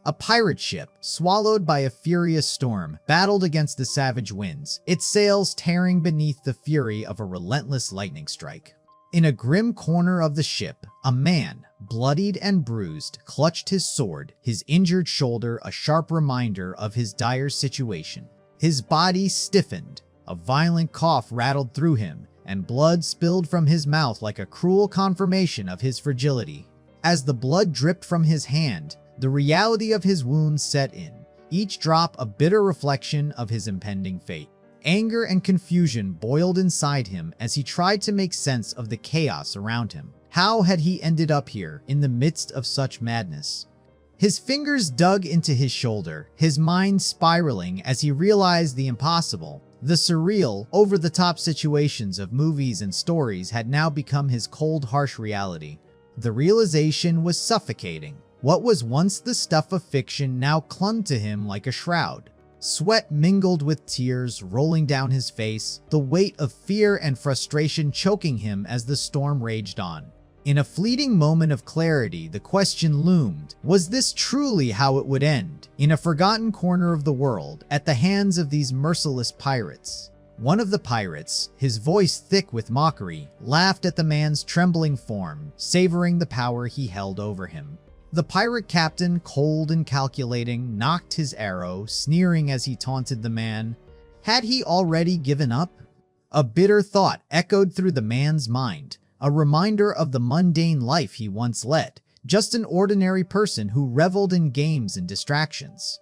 A pirate ship, swallowed by a furious storm, battled against the savage winds, its sails tearing beneath the fury of a relentless lightning strike. In a grim corner of the ship, a man, bloodied and bruised, clutched his sword, his injured shoulder a sharp reminder of his dire situation. His body stiffened, a violent cough rattled through him, and blood spilled from his mouth like a cruel confirmation of his fragility. As the blood dripped from his hand, the reality of his wounds set in, each drop a bitter reflection of his impending fate. Anger and confusion boiled inside him as he tried to make sense of the chaos around him. How had he ended up here in the midst of such madness? His fingers dug into his shoulder, his mind spiraling as he realized the impossible. The surreal, over-the-top situations of movies and stories had now become his cold, harsh reality. The realization was suffocating. What was once the stuff of fiction now clung to him like a shroud. Sweat mingled with tears rolling down his face, the weight of fear and frustration choking him as the storm raged on. In a fleeting moment of clarity, the question loomed, was this truly how it would end? In a forgotten corner of the world, at the hands of these merciless pirates. One of the pirates, his voice thick with mockery, laughed at the man's trembling form, savoring the power he held over him. The pirate captain, cold and calculating, knocked his arrow, sneering as he taunted the man. Had he already given up? A bitter thought echoed through the man's mind, a reminder of the mundane life he once led, just an ordinary person who reveled in games and distractions.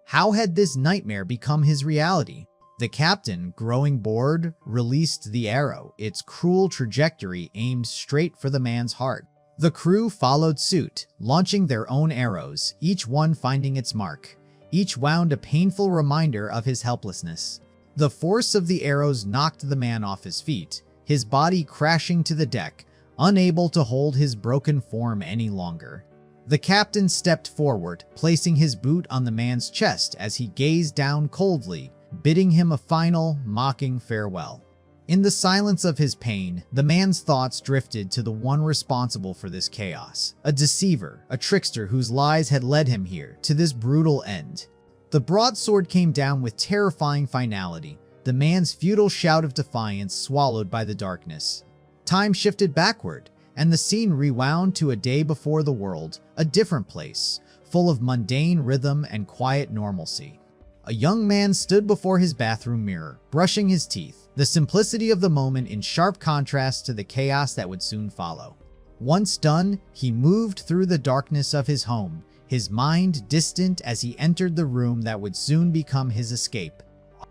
How had this nightmare become his reality? The captain, growing bored, released the arrow, its cruel trajectory aimed straight for the man's heart. The crew followed suit, launching their own arrows, each one finding its mark. Each wound a painful reminder of his helplessness. The force of the arrows knocked the man off his feet, his body crashing to the deck, unable to hold his broken form any longer. The captain stepped forward, placing his boot on the man's chest as he gazed down coldly, bidding him a final, mocking farewell. In the silence of his pain, the man's thoughts drifted to the one responsible for this chaos. A deceiver, a trickster whose lies had led him here, to this brutal end. The broadsword came down with terrifying finality, the man's futile shout of defiance swallowed by the darkness. Time shifted backward, and the scene rewound to a day before the world, a different place, full of mundane rhythm and quiet normalcy. A young man stood before his bathroom mirror, brushing his teeth, the simplicity of the moment in sharp contrast to the chaos that would soon follow. Once done, he moved through the darkness of his home, his mind distant as he entered the room that would soon become his escape.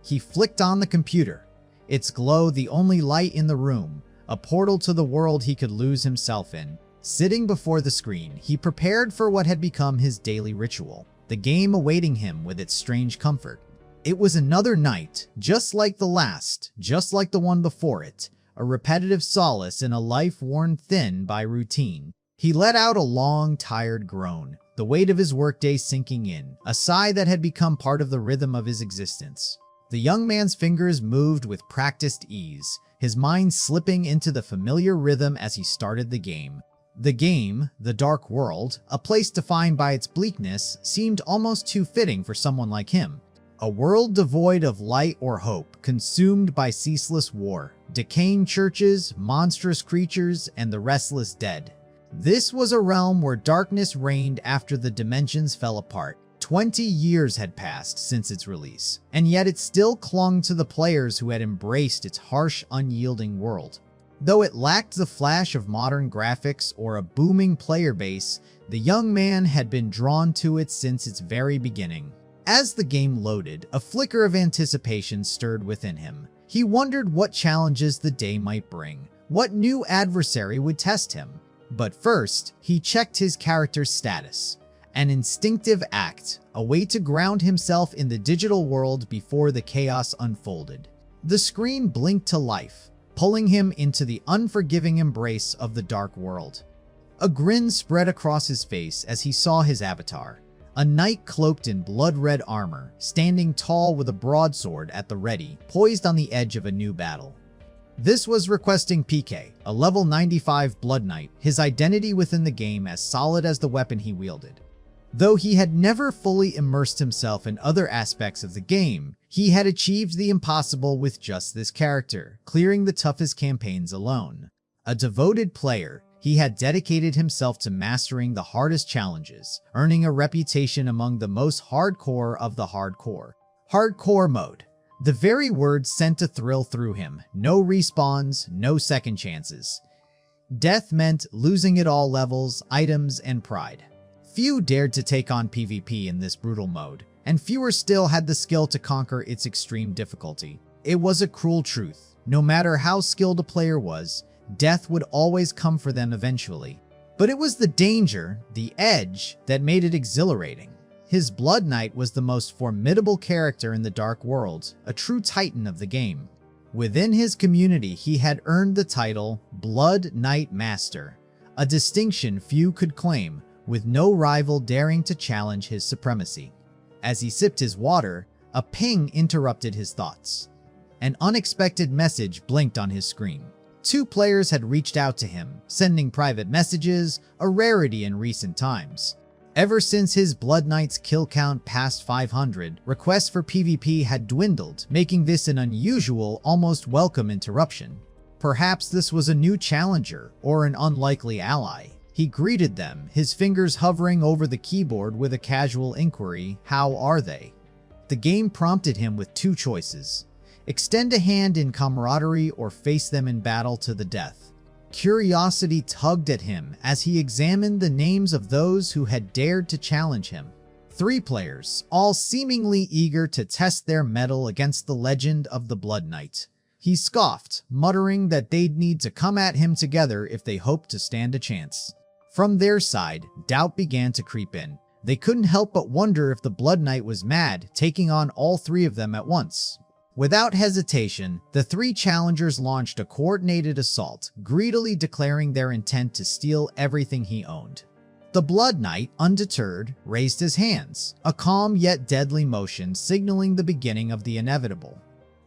He flicked on the computer, its glow the only light in the room, a portal to the world he could lose himself in. Sitting before the screen, he prepared for what had become his daily ritual, the game awaiting him with its strange comfort. It was another night, just like the last, just like the one before it, a repetitive solace in a life worn thin by routine. He let out a long, tired groan, the weight of his workday sinking in, a sigh that had become part of the rhythm of his existence. The young man's fingers moved with practiced ease, his mind slipping into the familiar rhythm as he started the game. The game, the dark world, a place defined by its bleakness, seemed almost too fitting for someone like him. A world devoid of light or hope, consumed by ceaseless war, decaying churches, monstrous creatures, and the restless dead. This was a realm where darkness reigned after the dimensions fell apart. 20 years had passed since its release, and yet it still clung to the players who had embraced its harsh, unyielding world. Though it lacked the flash of modern graphics or a booming player base, the young man had been drawn to it since its very beginning. As the game loaded, a flicker of anticipation stirred within him. He wondered what challenges the day might bring, what new adversary would test him. But first, he checked his character's status. An instinctive act, a way to ground himself in the digital world before the chaos unfolded. The screen blinked to life, pulling him into the unforgiving embrace of the dark world. A grin spread across his face as he saw his avatar. A knight cloaked in blood-red armor, standing tall with a broadsword at the ready, poised on the edge of a new battle. This was requesting PK, a level 95 Blood Knight, his identity within the game as solid as the weapon he wielded. Though he had never fully immersed himself in other aspects of the game, he had achieved the impossible with just this character, clearing the toughest campaigns alone. A devoted player, he had dedicated himself to mastering the hardest challenges, earning a reputation among the most hardcore of the hardcore. Hardcore mode. The very word sent a thrill through him. No respawns, no second chances. Death meant losing at all levels, items, and pride. Few dared to take on PvP in this brutal mode, and fewer still had the skill to conquer its extreme difficulty. It was a cruel truth. No matter how skilled a player was, death would always come for them eventually. But it was the danger, the edge, that made it exhilarating. His Blood Knight was the most formidable character in the Dark World, a true titan of the game. Within his community, he had earned the title Blood Knight Master, a distinction few could claim, with no rival daring to challenge his supremacy. As he sipped his water, a ping interrupted his thoughts. An unexpected message blinked on his screen. 2 players had reached out to him, sending private messages, a rarity in recent times. Ever since his Blood Knight's kill count passed 500, requests for PvP had dwindled, making this an unusual, almost welcome interruption. Perhaps this was a new challenger, or an unlikely ally. He greeted them, his fingers hovering over the keyboard with a casual inquiry, "How are they?" The game prompted him with 2 choices. Extend a hand in camaraderie or face them in battle to the death. Curiosity tugged at him as he examined the names of those who had dared to challenge him. 3 players, all seemingly eager to test their mettle against the legend of the Blood Knight. He scoffed, muttering that they'd need to come at him together if they hoped to stand a chance. From their side, doubt began to creep in. They couldn't help but wonder if the Blood Knight was mad, taking on all 3 of them at once. Without hesitation, the 3 challengers launched a coordinated assault, greedily declaring their intent to steal everything he owned. The Blood Knight, undeterred, raised his hands, a calm yet deadly motion signaling the beginning of the inevitable.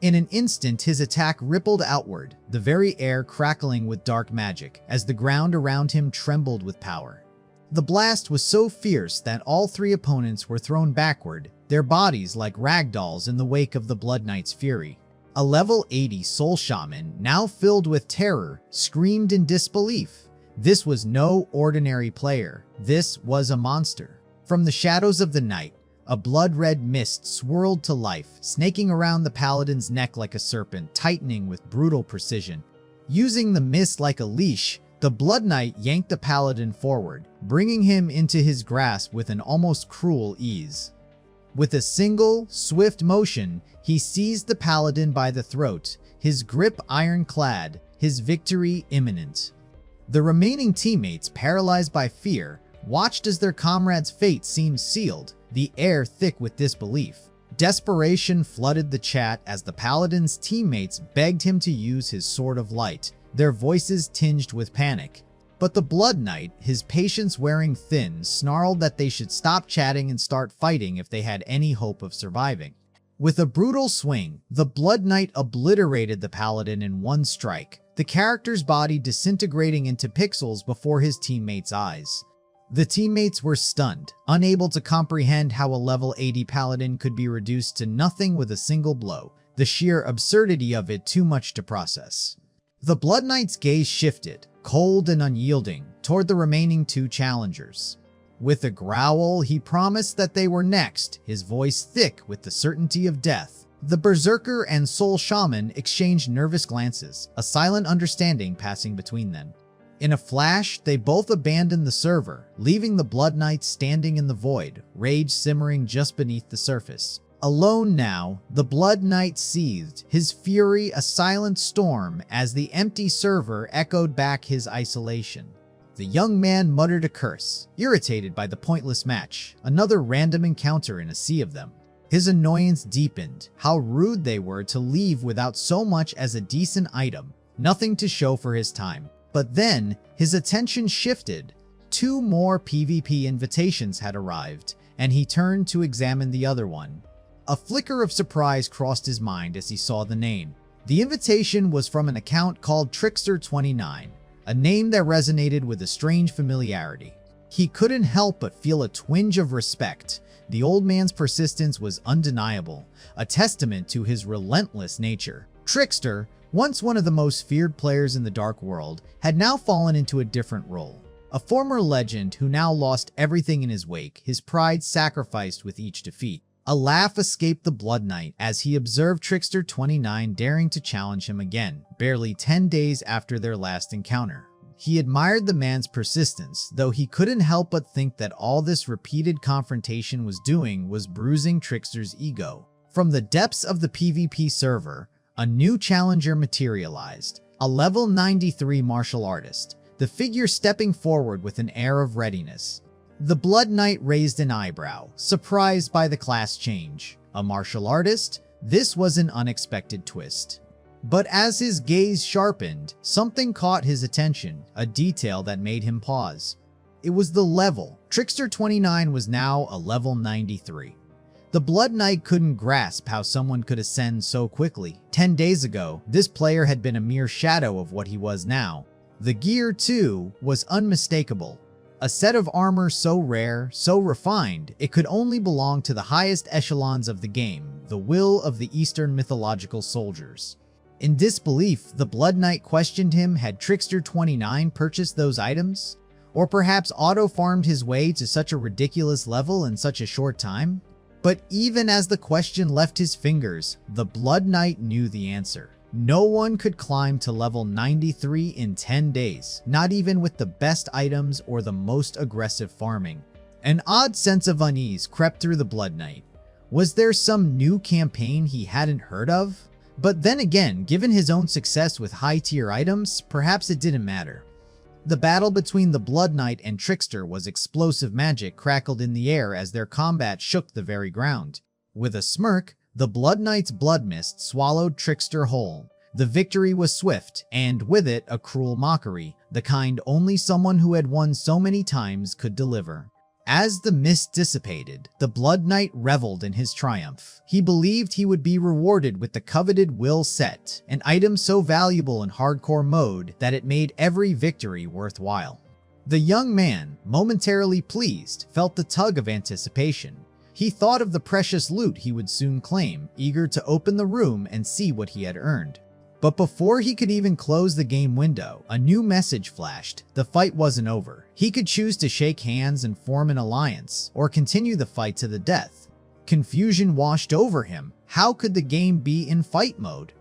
In an instant, his attack rippled outward, the very air crackling with dark magic, as the ground around him trembled with power. The blast was so fierce that all 3 opponents were thrown backward, their bodies like ragdolls in the wake of the Blood Knight's fury. A level 80 Soul Shaman, now filled with terror, screamed in disbelief. This was no ordinary player. This was a monster. From the shadows of the night, a blood-red mist swirled to life, snaking around the paladin's neck like a serpent, tightening with brutal precision. Using the mist like a leash, the Blood Knight yanked the paladin forward, bringing him into his grasp with an almost cruel ease. With a single, swift motion, he seized the paladin by the throat, his grip ironclad, his victory imminent. The remaining teammates, paralyzed by fear, watched as their comrade's fate seemed sealed, the air thick with disbelief. Desperation flooded the chat as the paladin's teammates begged him to use his Sword of Light, their voices tinged with panic. But the Blood Knight, his patience wearing thin, snarled that they should stop chatting and start fighting if they had any hope of surviving. With a brutal swing, the Blood Knight obliterated the paladin in one strike, the character's body disintegrating into pixels before his teammates' eyes. The teammates were stunned, unable to comprehend how a level 80 paladin could be reduced to nothing with a single blow, the sheer absurdity of it too much to process. The Blood Knight's gaze shifted, cold and unyielding, toward the remaining 2 challengers. With a growl, he promised that they were next, his voice thick with the certainty of death. The Berserker and Soul Shaman exchanged nervous glances, a silent understanding passing between them. In a flash, they both abandoned the server, leaving the Blood Knight standing in the void, rage simmering just beneath the surface. Alone now, the Blood Knight seethed, his fury a silent storm as the empty server echoed back his isolation. The young man muttered a curse, irritated by the pointless match, another random encounter in a sea of them. His annoyance deepened, how rude they were to leave without so much as a decent item, nothing to show for his time. But then, his attention shifted. 2 more PvP invitations had arrived, and he turned to examine the other one. A flicker of surprise crossed his mind as he saw the name. The invitation was from an account called Trickster29, a name that resonated with a strange familiarity. He couldn't help but feel a twinge of respect. The old man's persistence was undeniable, a testament to his relentless nature. Trickster, once one of the most feared players in the Dark World, had now fallen into a different role. A former legend who now lost everything in his wake, his pride sacrificed with each defeat. A laugh escaped the Blood Knight as he observed Trickster 29 daring to challenge him again, barely 10 days after their last encounter. He admired the man's persistence, though he couldn't help but think that all this repeated confrontation was doing was bruising Trickster's ego. From the depths of the PvP server, a new challenger materialized, a level 93 martial artist, the figure stepping forward with an air of readiness. The Blood Knight raised an eyebrow, surprised by the class change. A martial artist? This was an unexpected twist. But as his gaze sharpened, something caught his attention, a detail that made him pause. It was the level. Trickster 29 was now a level 93. The Blood Knight couldn't grasp how someone could ascend so quickly. 10 days ago, this player had been a mere shadow of what he was now. The gear, too, was unmistakable. A set of armor so rare, so refined, it could only belong to the highest echelons of the game, the will of the Eastern mythological soldiers. In disbelief, the Blood Knight questioned him had Trickster 29 purchased those items? Or perhaps auto-farmed his way to such a ridiculous level in such a short time? But even as the question left his fingers, the Blood Knight knew the answer. No one could climb to level 93 in 10 days, not even with the best items or the most aggressive farming. An odd sense of unease crept through the Blood Knight. Was there some new campaign he hadn't heard of? But then again, given his own success with high-tier items, perhaps it didn't matter. The battle between the Blood Knight and Trickster was explosive magic crackled in the air as their combat shook the very ground. With a smirk, the Blood Knight's blood mist swallowed Trickster whole. The victory was swift, and with it a cruel mockery, the kind only someone who had won so many times could deliver. As the mist dissipated, the Blood Knight reveled in his triumph. He believed he would be rewarded with the coveted Will Set, an item so valuable in hardcore mode that it made every victory worthwhile. The young man, momentarily pleased, felt the tug of anticipation. He thought of the precious loot he would soon claim, eager to open the room and see what he had earned. But before he could even close the game window, a new message flashed. The fight wasn't over. He could choose to shake hands and form an alliance, or continue the fight to the death. Confusion washed over him. How could the game be in fight mode?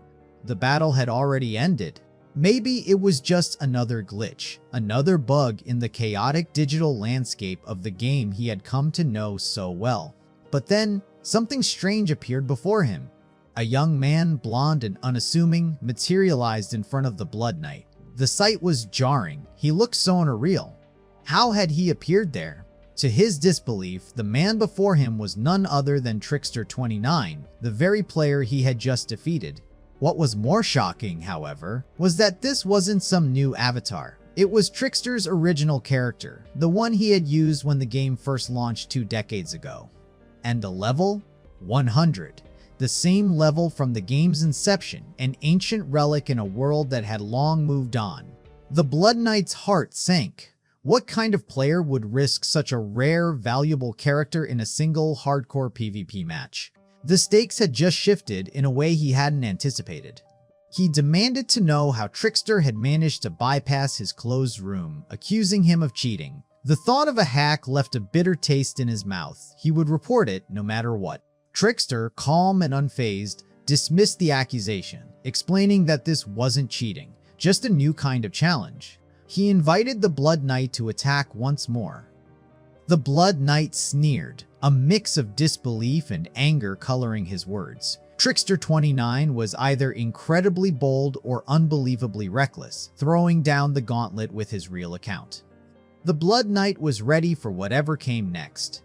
The battle had already ended. Maybe it was just another glitch, another bug in the chaotic digital landscape of the game he had come to know so well. But then, something strange appeared before him. A young man, blonde and unassuming, materialized in front of the Blood Knight. The sight was jarring. He looked so unreal. How had he appeared there? To his disbelief, the man before him was none other than Trickster 29, the very player he had just defeated. What was more shocking, however, was that this wasn't some new avatar. It was Trickster's original character, the one he had used when the game first launched 2 decades ago. And the level? 100. The same level from the game's inception, an ancient relic in a world that had long moved on. The Blood Knight's heart sank. What kind of player would risk such a rare, valuable character in a single hardcore PvP match? The stakes had just shifted in a way he hadn't anticipated. He demanded to know how Trickster had managed to bypass his closed room, accusing him of cheating. The thought of a hack left a bitter taste in his mouth. He would report it no matter what. Trickster, calm and unfazed, dismissed the accusation, explaining that this wasn't cheating, just a new kind of challenge. He invited the Blood Knight to attack once more. The Blood Knight sneered, a mix of disbelief and anger coloring his words. Trickster 29 was either incredibly bold or unbelievably reckless, throwing down the gauntlet with his real account. The Blood Knight was ready for whatever came next.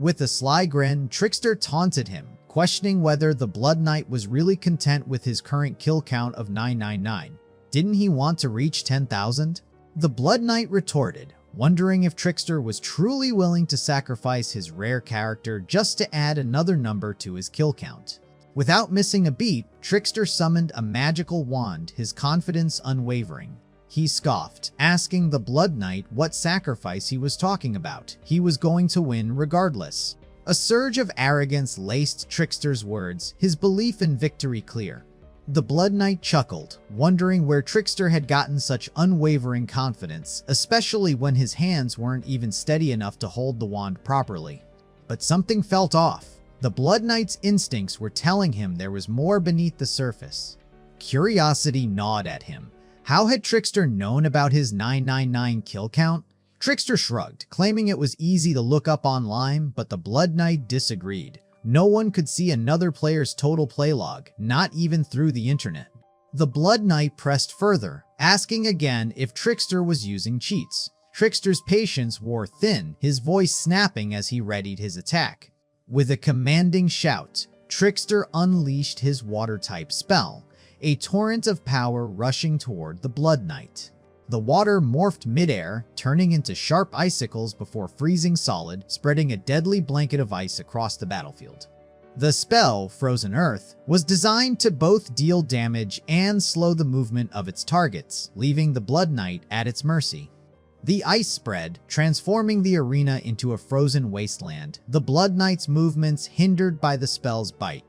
With a sly grin, Trickster taunted him, questioning whether the Blood Knight was really content with his current kill count of 999. Didn't he want to reach 10,000? The Blood Knight retorted, wondering if Trickster was truly willing to sacrifice his rare character just to add another number to his kill count. Without missing a beat, Trickster summoned a magical wand, his confidence unwavering. He scoffed, asking the Blood Knight what sacrifice he was talking about. He was going to win regardless. A surge of arrogance laced Trickster's words, his belief in victory clear. The Blood Knight chuckled, wondering where Trickster had gotten such unwavering confidence, especially when his hands weren't even steady enough to hold the wand properly. But something felt off. The Blood Knight's instincts were telling him there was more beneath the surface. Curiosity gnawed at him. How had Trickster known about his 999 kill count? Trickster shrugged, claiming it was easy to look up online, but the Blood Knight disagreed. No one could see another player's total play log, not even through the internet. The Blood Knight pressed further, asking again if Trickster was using cheats. Trickster's patience wore thin, his voice snapping as he readied his attack. With a commanding shout, Trickster unleashed his water-type spell, a torrent of power rushing toward the Blood Knight. The water morphed midair, turning into sharp icicles before freezing solid, spreading a deadly blanket of ice across the battlefield. The spell, Frozen Earth, was designed to both deal damage and slow the movement of its targets, leaving the Blood Knight at its mercy. The ice spread, transforming the arena into a frozen wasteland, the Blood Knight's movements hindered by the spell's bite.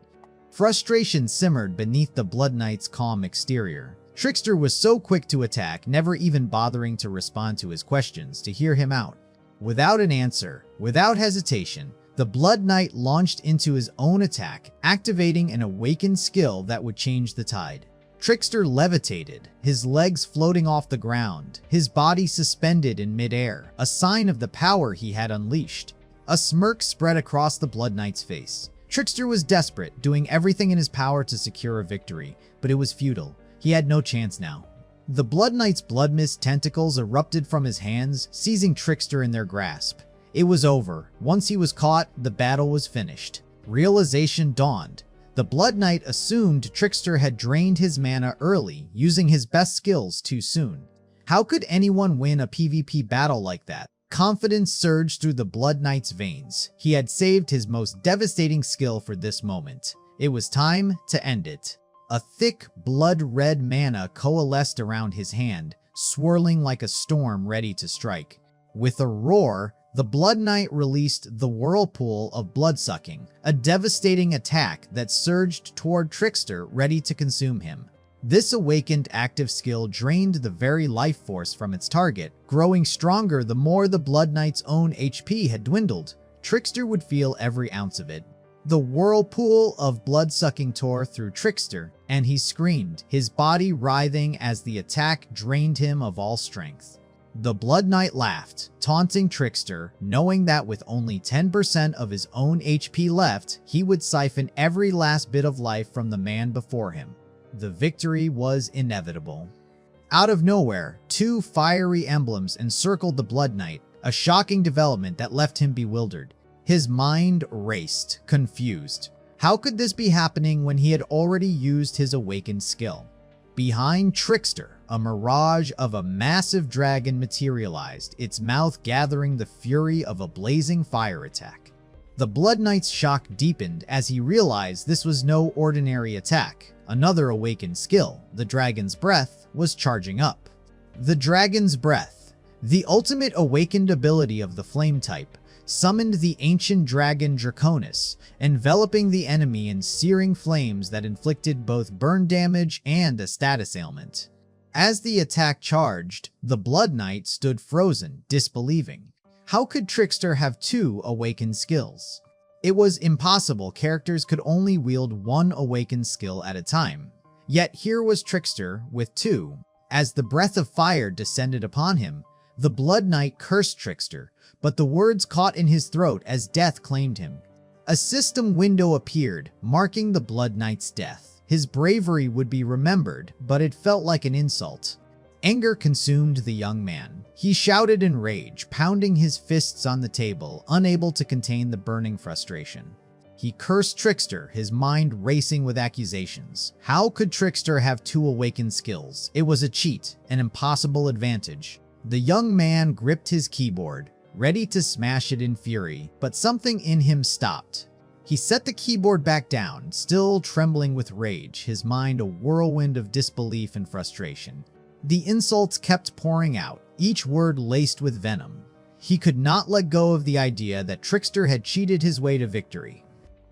Frustration simmered beneath the Blood Knight's calm exterior. Trickster was so quick to attack, never even bothering to respond to his questions to hear him out. Without an answer, without hesitation, the Blood Knight launched into his own attack, activating an awakened skill that would change the tide. Trickster levitated, his legs floating off the ground, his body suspended in midair, a sign of the power he had unleashed. A smirk spread across the Blood Knight's face. Trickster was desperate, doing everything in his power to secure a victory, but it was futile. He had no chance now. The Blood Knight's blood mist tentacles erupted from his hands, seizing Trickster in their grasp. It was over. Once he was caught, the battle was finished. Realization dawned. The Blood Knight assumed Trickster had drained his mana early, using his best skills too soon. How could anyone win a PvP battle like that? Confidence surged through the Blood Knight's veins. He had saved his most devastating skill for this moment. It was time to end it. A thick, blood-red mana coalesced around his hand, swirling like a storm ready to strike. With a roar, the Blood Knight released the Whirlpool of Bloodsucking, a devastating attack that surged toward Trickster, ready to consume him. This awakened active skill drained the very life force from its target, growing stronger the more the Blood Knight's own HP had dwindled. Trickster would feel every ounce of it. The whirlpool of blood-sucking tore through Trickster, and he screamed, his body writhing as the attack drained him of all strength. The Blood Knight laughed, taunting Trickster, knowing that with only 10% of his own HP left, he would siphon every last bit of life from the man before him. The victory was inevitable. Out of nowhere, two fiery emblems encircled the Blood Knight, a shocking development that left him bewildered. His mind raced, confused. How could this be happening when he had already used his awakened skill? Behind Trickster, a mirage of a massive dragon materialized, its mouth gathering the fury of a blazing fire attack. The Blood Knight's shock deepened as he realized this was no ordinary attack. Another awakened skill, the Dragon's Breath, was charging up. The Dragon's Breath, the ultimate awakened ability of the Flame type, summoned the ancient dragon Draconis, enveloping the enemy in searing flames that inflicted both burn damage and a status ailment. As the attack charged, the Blood Knight stood frozen, disbelieving. How could Trickster have two awakened skills? It was impossible. Characters could only wield one awakened skill at a time. Yet here was Trickster with two. As the breath of fire descended upon him, the Blood Knight cursed Trickster, but the words caught in his throat as death claimed him. A system window appeared, marking the Blood Knight's death. His bravery would be remembered, but it felt like an insult. Anger consumed the young man. He shouted in rage, pounding his fists on the table, unable to contain the burning frustration. He cursed Trickster, his mind racing with accusations. How could Trickster have two awakened skills? It was a cheat, an impossible advantage. The young man gripped his keyboard, ready to smash it in fury, but something in him stopped. He set the keyboard back down, still trembling with rage, his mind a whirlwind of disbelief and frustration. The insults kept pouring out, each word laced with venom. He could not let go of the idea that Trickster had cheated his way to victory.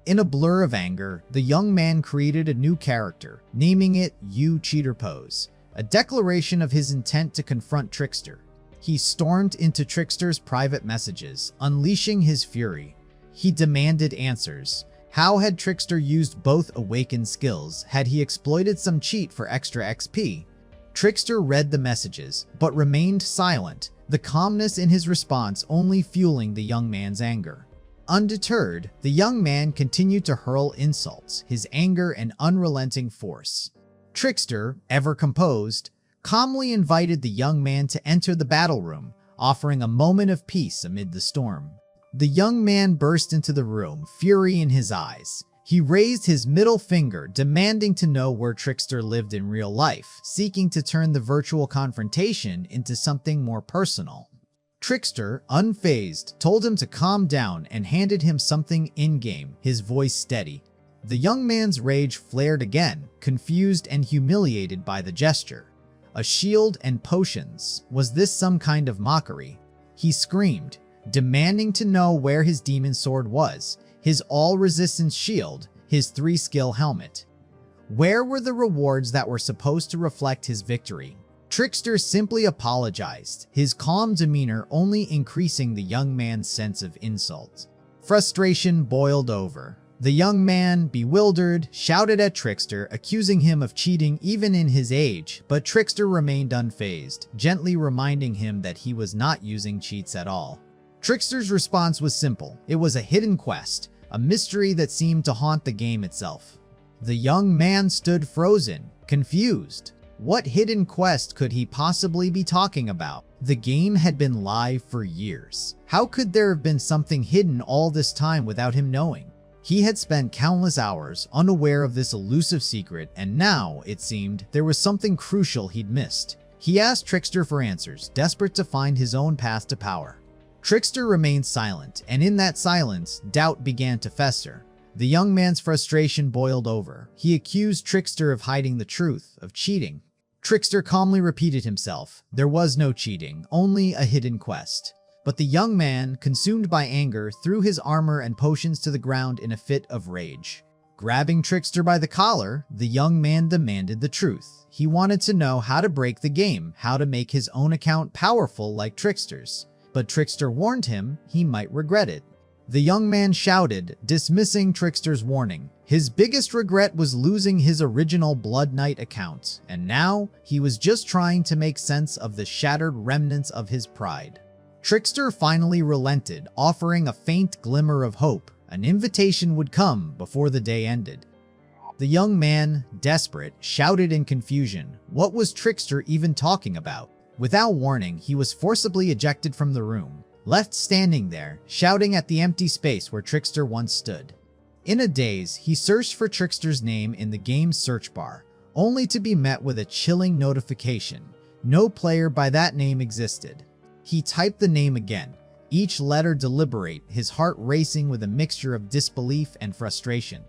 In a blur of anger, the young man created a new character, naming it You Cheater Pose, a declaration of his intent to confront Trickster. He stormed into Trickster's private messages, unleashing his fury. He demanded answers. How had Trickster used both awakened skills? Had he exploited some cheat for extra XP? Trickster read the messages, but remained silent, the calmness in his response only fueling the young man's anger. Undeterred, the young man continued to hurl insults, his anger an unrelenting force. Trickster, ever composed, calmly invited the young man to enter the battle room, offering a moment of peace amid the storm. The young man burst into the room, fury in his eyes. He raised his middle finger, demanding to know where Trickster lived in real life, seeking to turn the virtual confrontation into something more personal. Trickster, unfazed, told him to calm down and handed him something in-game, his voice steady. The young man's rage flared again, confused and humiliated by the gesture. A shield and potions. Was this some kind of mockery? He screamed, demanding to know where his demon sword was, his all-resistance shield, his 3-skill helmet. Where were the rewards that were supposed to reflect his victory? Trickster simply apologized, his calm demeanor only increasing the young man's sense of insult. Frustration boiled over. The young man, bewildered, shouted at Trickster, accusing him of cheating even in his age, but Trickster remained unfazed, gently reminding him that he was not using cheats at all. Trickster's response was simple. It was a hidden quest, a mystery that seemed to haunt the game itself. The young man stood frozen, confused. What hidden quest could he possibly be talking about? The game had been live for years. How could there have been something hidden all this time without him knowing? He had spent countless hours unaware of this elusive secret, and now, it seemed, there was something crucial he'd missed. He asked Trickster for answers, desperate to find his own path to power. Trickster remained silent, and in that silence, doubt began to fester. The young man's frustration boiled over. He accused Trickster of hiding the truth, of cheating. Trickster calmly repeated himself. There was no cheating, only a hidden quest. But the young man, consumed by anger, threw his armor and potions to the ground in a fit of rage. Grabbing Trickster by the collar, the young man demanded the truth. He wanted to know how to break the game, how to make his own account powerful like Trickster's. But Trickster warned him he might regret it. The young man shouted, dismissing Trickster's warning. His biggest regret was losing his original Blood Knight account, and now he was just trying to make sense of the shattered remnants of his pride. Trickster finally relented, offering a faint glimmer of hope. An invitation would come before the day ended. The young man, desperate, shouted in confusion. What was Trickster even talking about? Without warning, he was forcibly ejected from the room, left standing there, shouting at the empty space where Trickster once stood. In a daze, he searched for Trickster's name in the game's search bar, only to be met with a chilling notification. No player by that name existed. He typed the name again, each letter deliberate, his heart racing with a mixture of disbelief and frustration.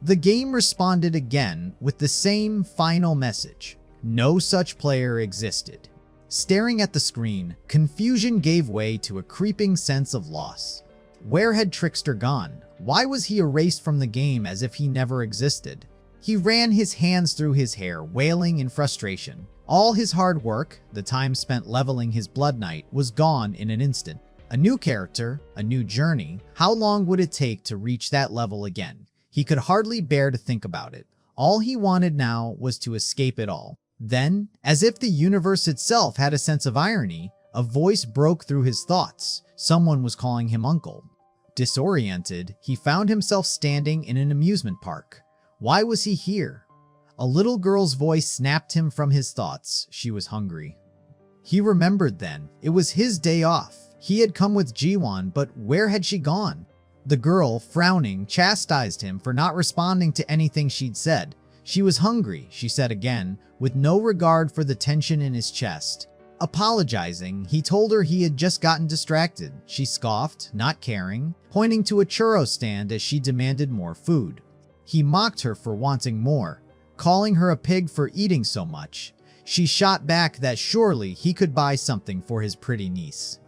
The game responded again with the same final message. No such player existed. Staring at the screen, confusion gave way to a creeping sense of loss. Where had Trickster gone? Why was he erased from the game as if he never existed? He ran his hands through his hair, wailing in frustration. All his hard work, the time spent leveling his Blood Knight, was gone in an instant. A new character, a new journey. How long would it take to reach that level again? He could hardly bear to think about it. All he wanted now was to escape it all. Then, as if the universe itself had a sense of irony, a voice broke through his thoughts. Someone was calling him uncle. Disoriented, he found himself standing in an amusement park. Why was he here? A little girl's voice snapped him from his thoughts. She was hungry. He remembered then. It was his day off. He had come with Jiwon, but where had she gone? The girl, frowning, chastised him for not responding to anything she'd said. She was hungry, she said again, with no regard for the tension in his chest. Apologizing, he told her he had just gotten distracted. She scoffed, not caring, pointing to a churro stand as she demanded more food. He mocked her for wanting more, calling her a pig for eating so much. She shot back that surely he could buy something for his pretty niece.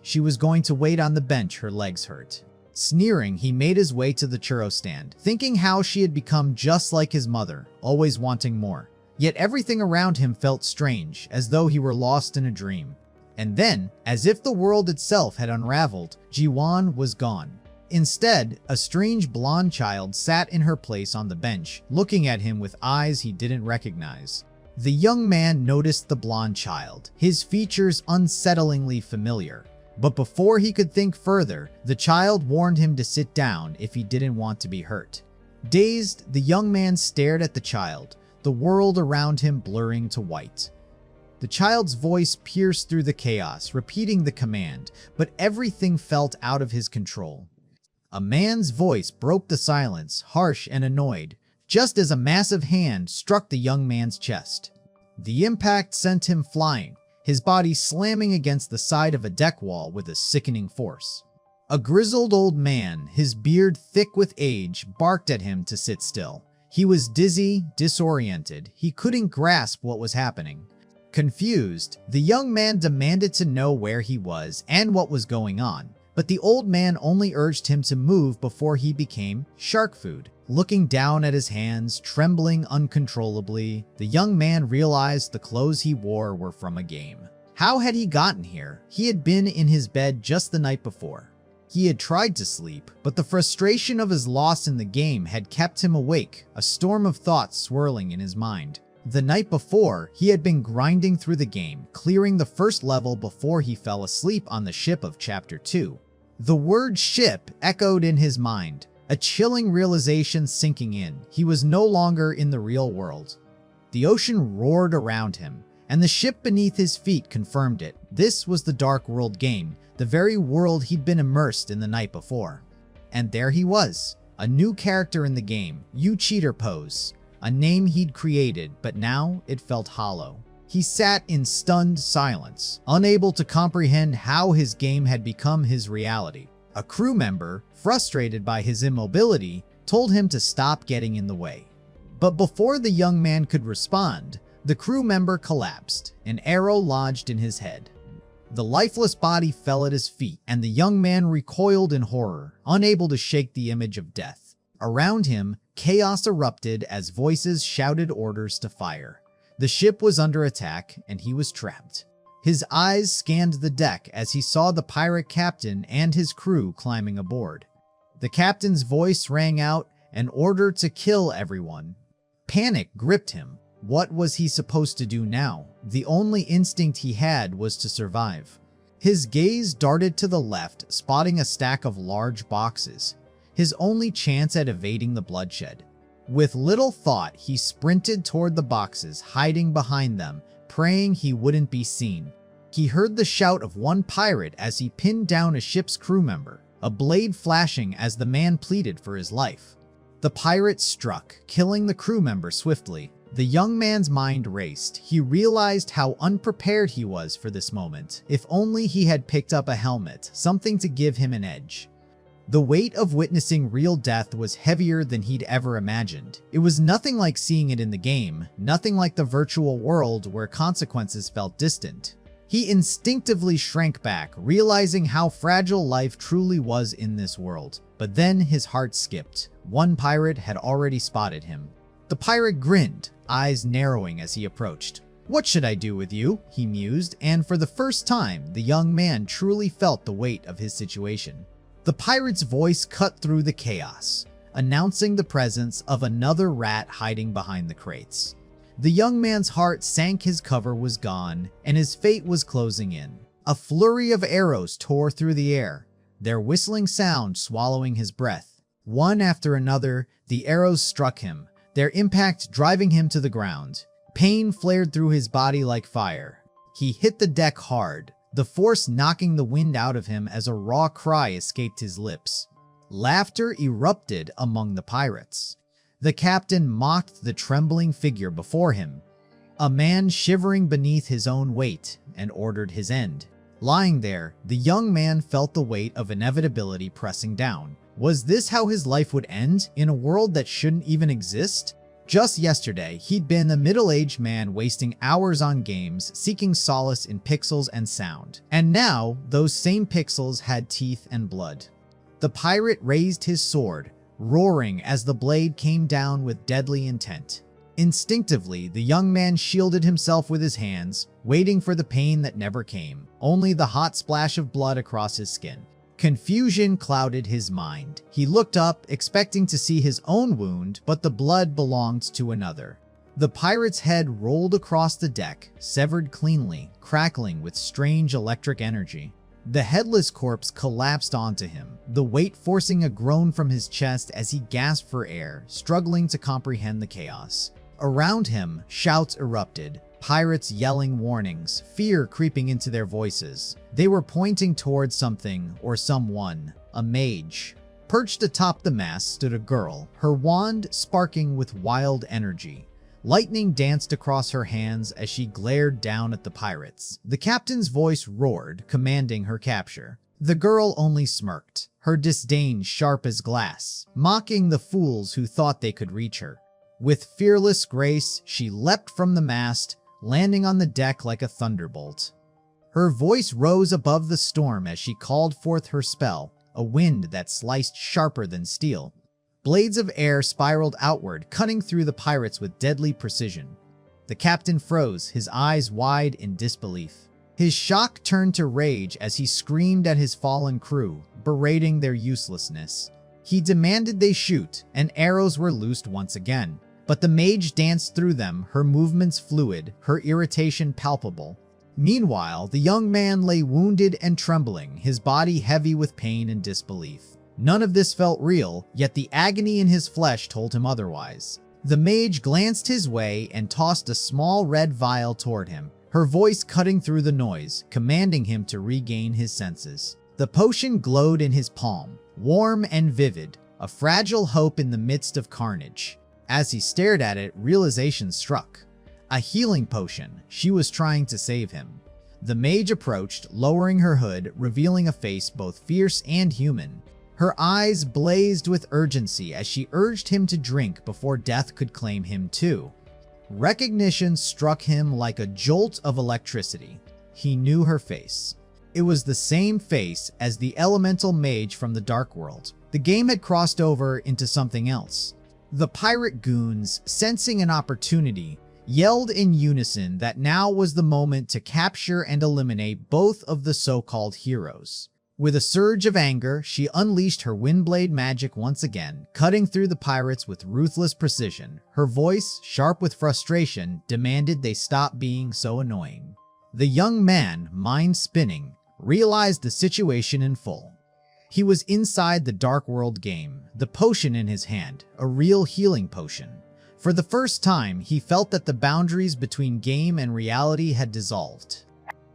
She was going to wait on the bench, her legs hurt. Sneering, he made his way to the churro stand, thinking how she had become just like his mother, always wanting more. Yet everything around him felt strange, as though he were lost in a dream. And then, as if the world itself had unraveled, Ji-won was gone. Instead, a strange blonde child sat in her place on the bench, looking at him with eyes he didn't recognize. The young man noticed the blonde child, his features unsettlingly familiar. But before he could think further, the child warned him to sit down if he didn't want to be hurt. Dazed, the young man stared at the child, the world around him blurring to white. The child's voice pierced through the chaos, repeating the command, but everything felt out of his control. A man's voice broke the silence, harsh and annoyed, just as a massive hand struck the young man's chest. The impact sent him flying, his body slamming against the side of a deck wall with a sickening force. A grizzled old man, his beard thick with age, barked at him to sit still. He was dizzy, disoriented. He couldn't grasp what was happening. Confused, the young man demanded to know where he was and what was going on, but the old man only urged him to move before he became shark food. Looking down at his hands, trembling uncontrollably, the young man realized the clothes he wore were from a game. How had he gotten here? He had been in his bed just the night before. He had tried to sleep, but the frustration of his loss in the game had kept him awake, a storm of thoughts swirling in his mind. The night before, he had been grinding through the game, clearing the first level before he fell asleep on the ship of Chapter 2. The word ship echoed in his mind, a chilling realization sinking in. He was no longer in the real world. The ocean roared around him, and the ship beneath his feet confirmed it. This was the Dark World game, the very world he'd been immersed in the night before. And there he was, a new character in the game, You Cheater Pose, a name he'd created, but now it felt hollow. He sat in stunned silence, unable to comprehend how his game had become his reality. A crew member, frustrated by his immobility, told him to stop getting in the way. But before the young man could respond, the crew member collapsed, an arrow lodged in his head. The lifeless body fell at his feet, and the young man recoiled in horror, unable to shake the image of death. Around him, chaos erupted as voices shouted orders to fire. The ship was under attack, and he was trapped. His eyes scanned the deck as he saw the pirate captain and his crew climbing aboard. The captain's voice rang out, an order to kill everyone. Panic gripped him. What was he supposed to do now? The only instinct he had was to survive. His gaze darted to the left, spotting a stack of large boxes, his only chance at evading the bloodshed. With little thought, he sprinted toward the boxes, hiding behind them, praying he wouldn't be seen. He heard the shout of one pirate as he pinned down a ship's crew member, a blade flashing as the man pleaded for his life. The pirate struck, killing the crew member swiftly. The young man's mind raced. He realized how unprepared he was for this moment. If only he had picked up a helmet, something to give him an edge. The weight of witnessing real death was heavier than he'd ever imagined. It was nothing like seeing it in the game, nothing like the virtual world where consequences felt distant. He instinctively shrank back, realizing how fragile life truly was in this world. But then his heart skipped. One pirate had already spotted him. The pirate grinned, eyes narrowing as he approached. "What should I do with you?" he mused, and for the first time, the young man truly felt the weight of his situation. The pirate's voice cut through the chaos, announcing the presence of another rat hiding behind the crates. The young man's heart sank, his cover was gone, and his fate was closing in. A flurry of arrows tore through the air, their whistling sound swallowing his breath. One after another, the arrows struck him, their impact driving him to the ground. Pain flared through his body like fire. He hit the deck hard, the force knocking the wind out of him as a raw cry escaped his lips. Laughter erupted among the pirates. The captain mocked the trembling figure before him, a man shivering beneath his own weight, and ordered his end. Lying there, the young man felt the weight of inevitability pressing down. Was this how his life would end, in a world that shouldn't even exist? Just yesterday, he'd been a middle-aged man wasting hours on games, seeking solace in pixels and sound. And now, those same pixels had teeth and blood. The pirate raised his sword, roaring as the blade came down with deadly intent. Instinctively, the young man shielded himself with his hands, waiting for the pain that never came, only the hot splash of blood across his skin. Confusion clouded his mind. He looked up, expecting to see his own wound, but the blood belonged to another. The pirate's head rolled across the deck, severed cleanly, crackling with strange electric energy. The headless corpse collapsed onto him, the weight forcing a groan from his chest as he gasped for air, struggling to comprehend the chaos. Around him, shouts erupted. Pirates yelling warnings, fear creeping into their voices. They were pointing towards something or someone, a mage. Perched atop the mast stood a girl, her wand sparking with wild energy. Lightning danced across her hands as she glared down at the pirates. The captain's voice roared, commanding her capture. The girl only smirked, her disdain sharp as glass, mocking the fools who thought they could reach her. With fearless grace, she leapt from the mast, landing on the deck like a thunderbolt. Her voice rose above the storm as she called forth her spell, a wind that sliced sharper than steel. Blades of air spiraled outward, cutting through the pirates with deadly precision. The captain froze, his eyes wide in disbelief. His shock turned to rage as he screamed at his fallen crew, berating their uselessness. He demanded they shoot, and arrows were loosed once again. But the mage danced through them, her movements fluid, her irritation palpable. Meanwhile, the young man lay wounded and trembling, his body heavy with pain and disbelief. None of this felt real, yet the agony in his flesh told him otherwise. The mage glanced his way and tossed a small red vial toward him, her voice cutting through the noise, commanding him to regain his senses. The potion glowed in his palm, warm and vivid, a fragile hope in the midst of carnage. As he stared at it, realization struck. A healing potion. She was trying to save him. The mage approached, lowering her hood, revealing a face both fierce and human. Her eyes blazed with urgency as she urged him to drink before death could claim him too. Recognition struck him like a jolt of electricity. He knew her face. It was the same face as the elemental mage from the Dark World. The game had crossed over into something else. The pirate goons, sensing an opportunity, yelled in unison that now was the moment to capture and eliminate both of the so-called heroes. With a surge of anger, she unleashed her windblade magic once again, cutting through the pirates with ruthless precision. Her voice, sharp with frustration, demanded they stop being so annoying. The young man, mind spinning, realized the situation in full. He was inside the Dark World game, the potion in his hand, a real healing potion. For the first time, he felt that the boundaries between game and reality had dissolved.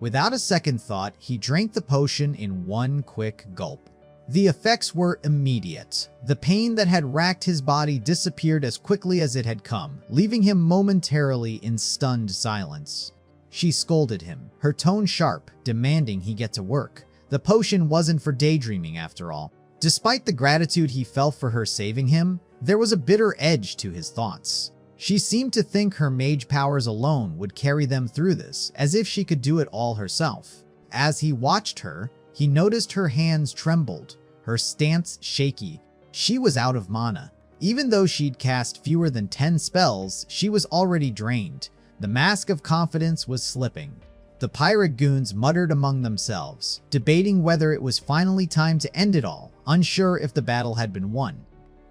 Without a second thought, he drank the potion in one quick gulp. The effects were immediate. The pain that had racked his body disappeared as quickly as it had come, leaving him momentarily in stunned silence. She scolded him, her tone sharp, demanding he get to work. The potion wasn't for daydreaming after all. Despite the gratitude he felt for her saving him, there was a bitter edge to his thoughts. She seemed to think her mage powers alone would carry them through this, as if she could do it all herself. As he watched her, he noticed her hands trembled, her stance shaky. She was out of mana. Even though she'd cast fewer than 10 spells, she was already drained. The mask of confidence was slipping. The pirate goons muttered among themselves, debating whether it was finally time to end it all, unsure if the battle had been won.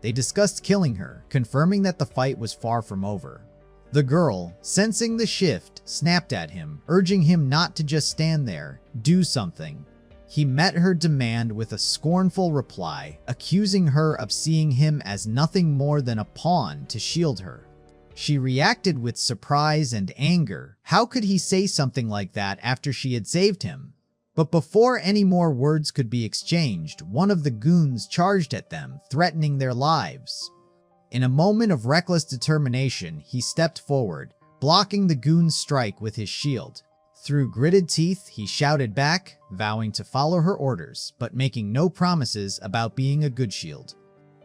They discussed killing her, confirming that the fight was far from over. The girl, sensing the shift, snapped at him, urging him not to just stand there, do something. He met her demand with a scornful reply, accusing her of seeing him as nothing more than a pawn to shield her. She reacted with surprise and anger. How could he say something like that after she had saved him? But before any more words could be exchanged, one of the goons charged at them, threatening their lives. In a moment of reckless determination, he stepped forward, blocking the goon's strike with his shield. Through gritted teeth, he shouted back, vowing to follow her orders, but making no promises about being a good shield.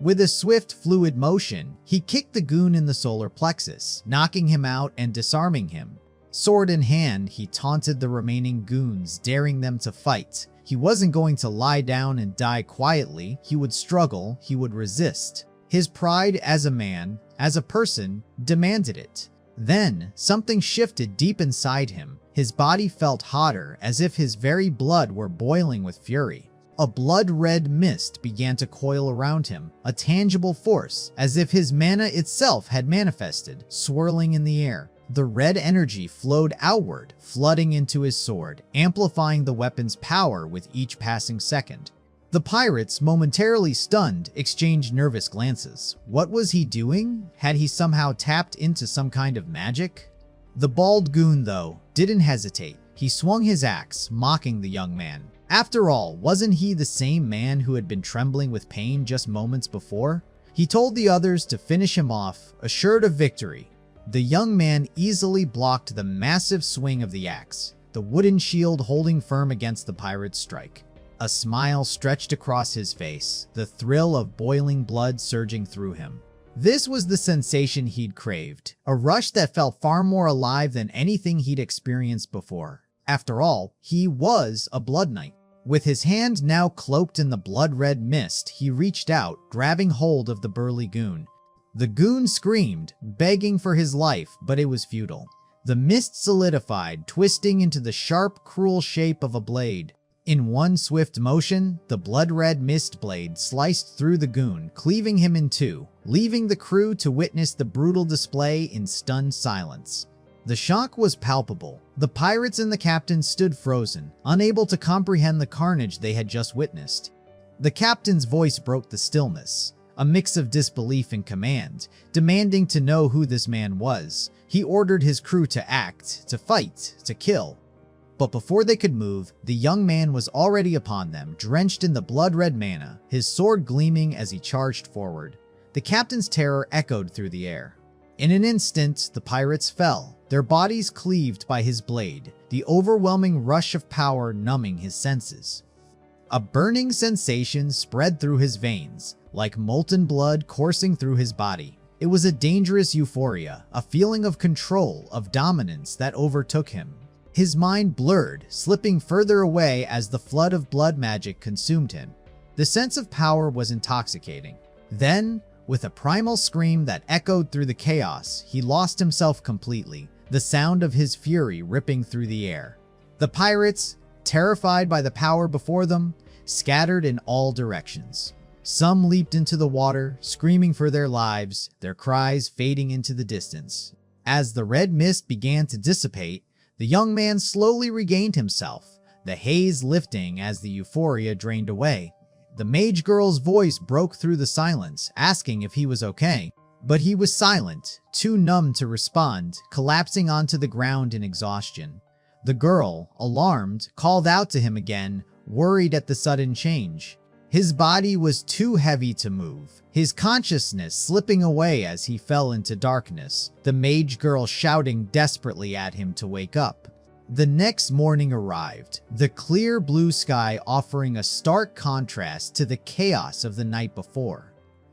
With a swift, fluid motion, he kicked the goon in the solar plexus, knocking him out and disarming him. Sword in hand, he taunted the remaining goons, daring them to fight. He wasn't going to lie down and die quietly. He would struggle, he would resist. His pride as a man, as a person, demanded it. Then, something shifted deep inside him. His body felt hotter, as if his very blood were boiling with fury. A blood-red mist began to coil around him, a tangible force, as if his mana itself had manifested, swirling in the air. The red energy flowed outward, flooding into his sword, amplifying the weapon's power with each passing second. The pirates, momentarily stunned, exchanged nervous glances. What was he doing? Had he somehow tapped into some kind of magic? The bald goon, though, didn't hesitate. He swung his axe, mocking the young man. After all, wasn't he the same man who had been trembling with pain just moments before? He told the others to finish him off, assured of victory. The young man easily blocked the massive swing of the axe, the wooden shield holding firm against the pirate's strike. A smile stretched across his face, the thrill of boiling blood surging through him. This was the sensation he'd craved, a rush that felt far more alive than anything he'd experienced before. After all, he was a blood knight. With his hand now cloaked in the blood-red mist, he reached out, grabbing hold of the burly goon. The goon screamed, begging for his life, but it was futile. The mist solidified, twisting into the sharp, cruel shape of a blade. In one swift motion, the blood-red mist blade sliced through the goon, cleaving him in two, leaving the crew to witness the brutal display in stunned silence. The shock was palpable. The pirates and the captain stood frozen, unable to comprehend the carnage they had just witnessed. The captain's voice broke the stillness, a mix of disbelief and command, demanding to know who this man was. He ordered his crew to act, to fight, to kill. But before they could move, the young man was already upon them, drenched in the blood-red mana, his sword gleaming as he charged forward. The captain's terror echoed through the air. In an instant, the pirates fell, their bodies cleaved by his blade, the overwhelming rush of power numbing his senses. A burning sensation spread through his veins, like molten blood coursing through his body. It was a dangerous euphoria, a feeling of control, of dominance that overtook him. His mind blurred, slipping further away as the flood of blood magic consumed him. The sense of power was intoxicating. Then, with a primal scream that echoed through the chaos, he lost himself completely, the sound of his fury ripping through the air. The pirates, terrified by the power before them, scattered in all directions. Some leaped into the water, screaming for their lives, their cries fading into the distance. As the red mist began to dissipate, the young man slowly regained himself, the haze lifting as the euphoria drained away. The mage girl's voice broke through the silence, asking if he was okay. But he was silent, too numb to respond, collapsing onto the ground in exhaustion. The girl, alarmed, called out to him again, worried at the sudden change. His body was too heavy to move, his consciousness slipping away as he fell into darkness, the mage girl shouting desperately at him to wake up. The next morning arrived, the clear blue sky offering a stark contrast to the chaos of the night before.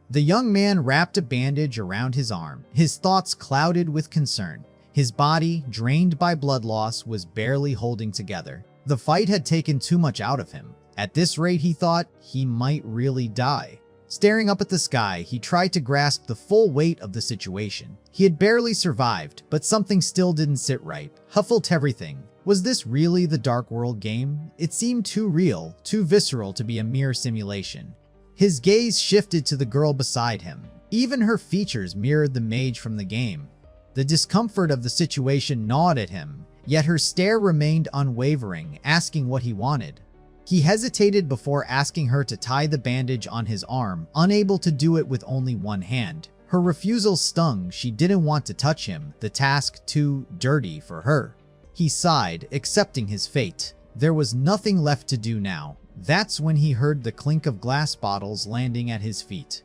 The young man wrapped a bandage around his arm, his thoughts clouded with concern. His body, drained by blood loss, was barely holding together. The fight had taken too much out of him. At this rate, he thought, he might really die. Staring up at the sky, he tried to grasp the full weight of the situation. He had barely survived, but something still didn't sit right. Huffled everything. Was this really the Dark World game? It seemed too real, too visceral to be a mere simulation. His gaze shifted to the girl beside him. Even her features mirrored the mage from the game. The discomfort of the situation gnawed at him, yet her stare remained unwavering, asking what he wanted. He hesitated before asking her to tie the bandage on his arm, unable to do it with only one hand. Her refusal stung. She didn't want to touch him, the task too dirty for her. He sighed, accepting his fate. There was nothing left to do now. That's when he heard the clink of glass bottles landing at his feet.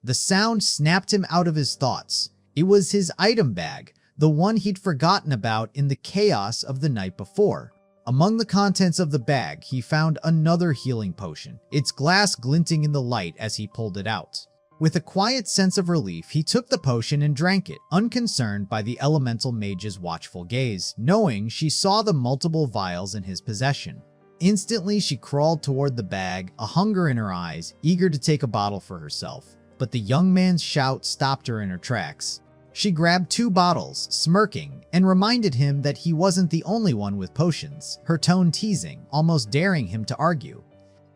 The sound snapped him out of his thoughts. It was his item bag, the one he'd forgotten about in the chaos of the night before. Among the contents of the bag, he found another healing potion, its glass glinting in the light as he pulled it out. With a quiet sense of relief, he took the potion and drank it, unconcerned by the elemental mage's watchful gaze, knowing she saw the multiple vials in his possession. Instantly, she crawled toward the bag, a hunger in her eyes, eager to take a bottle for herself. But the young man's shout stopped her in her tracks. She grabbed 2 bottles, smirking, and reminded him that he wasn't the only one with potions, her tone teasing, almost daring him to argue.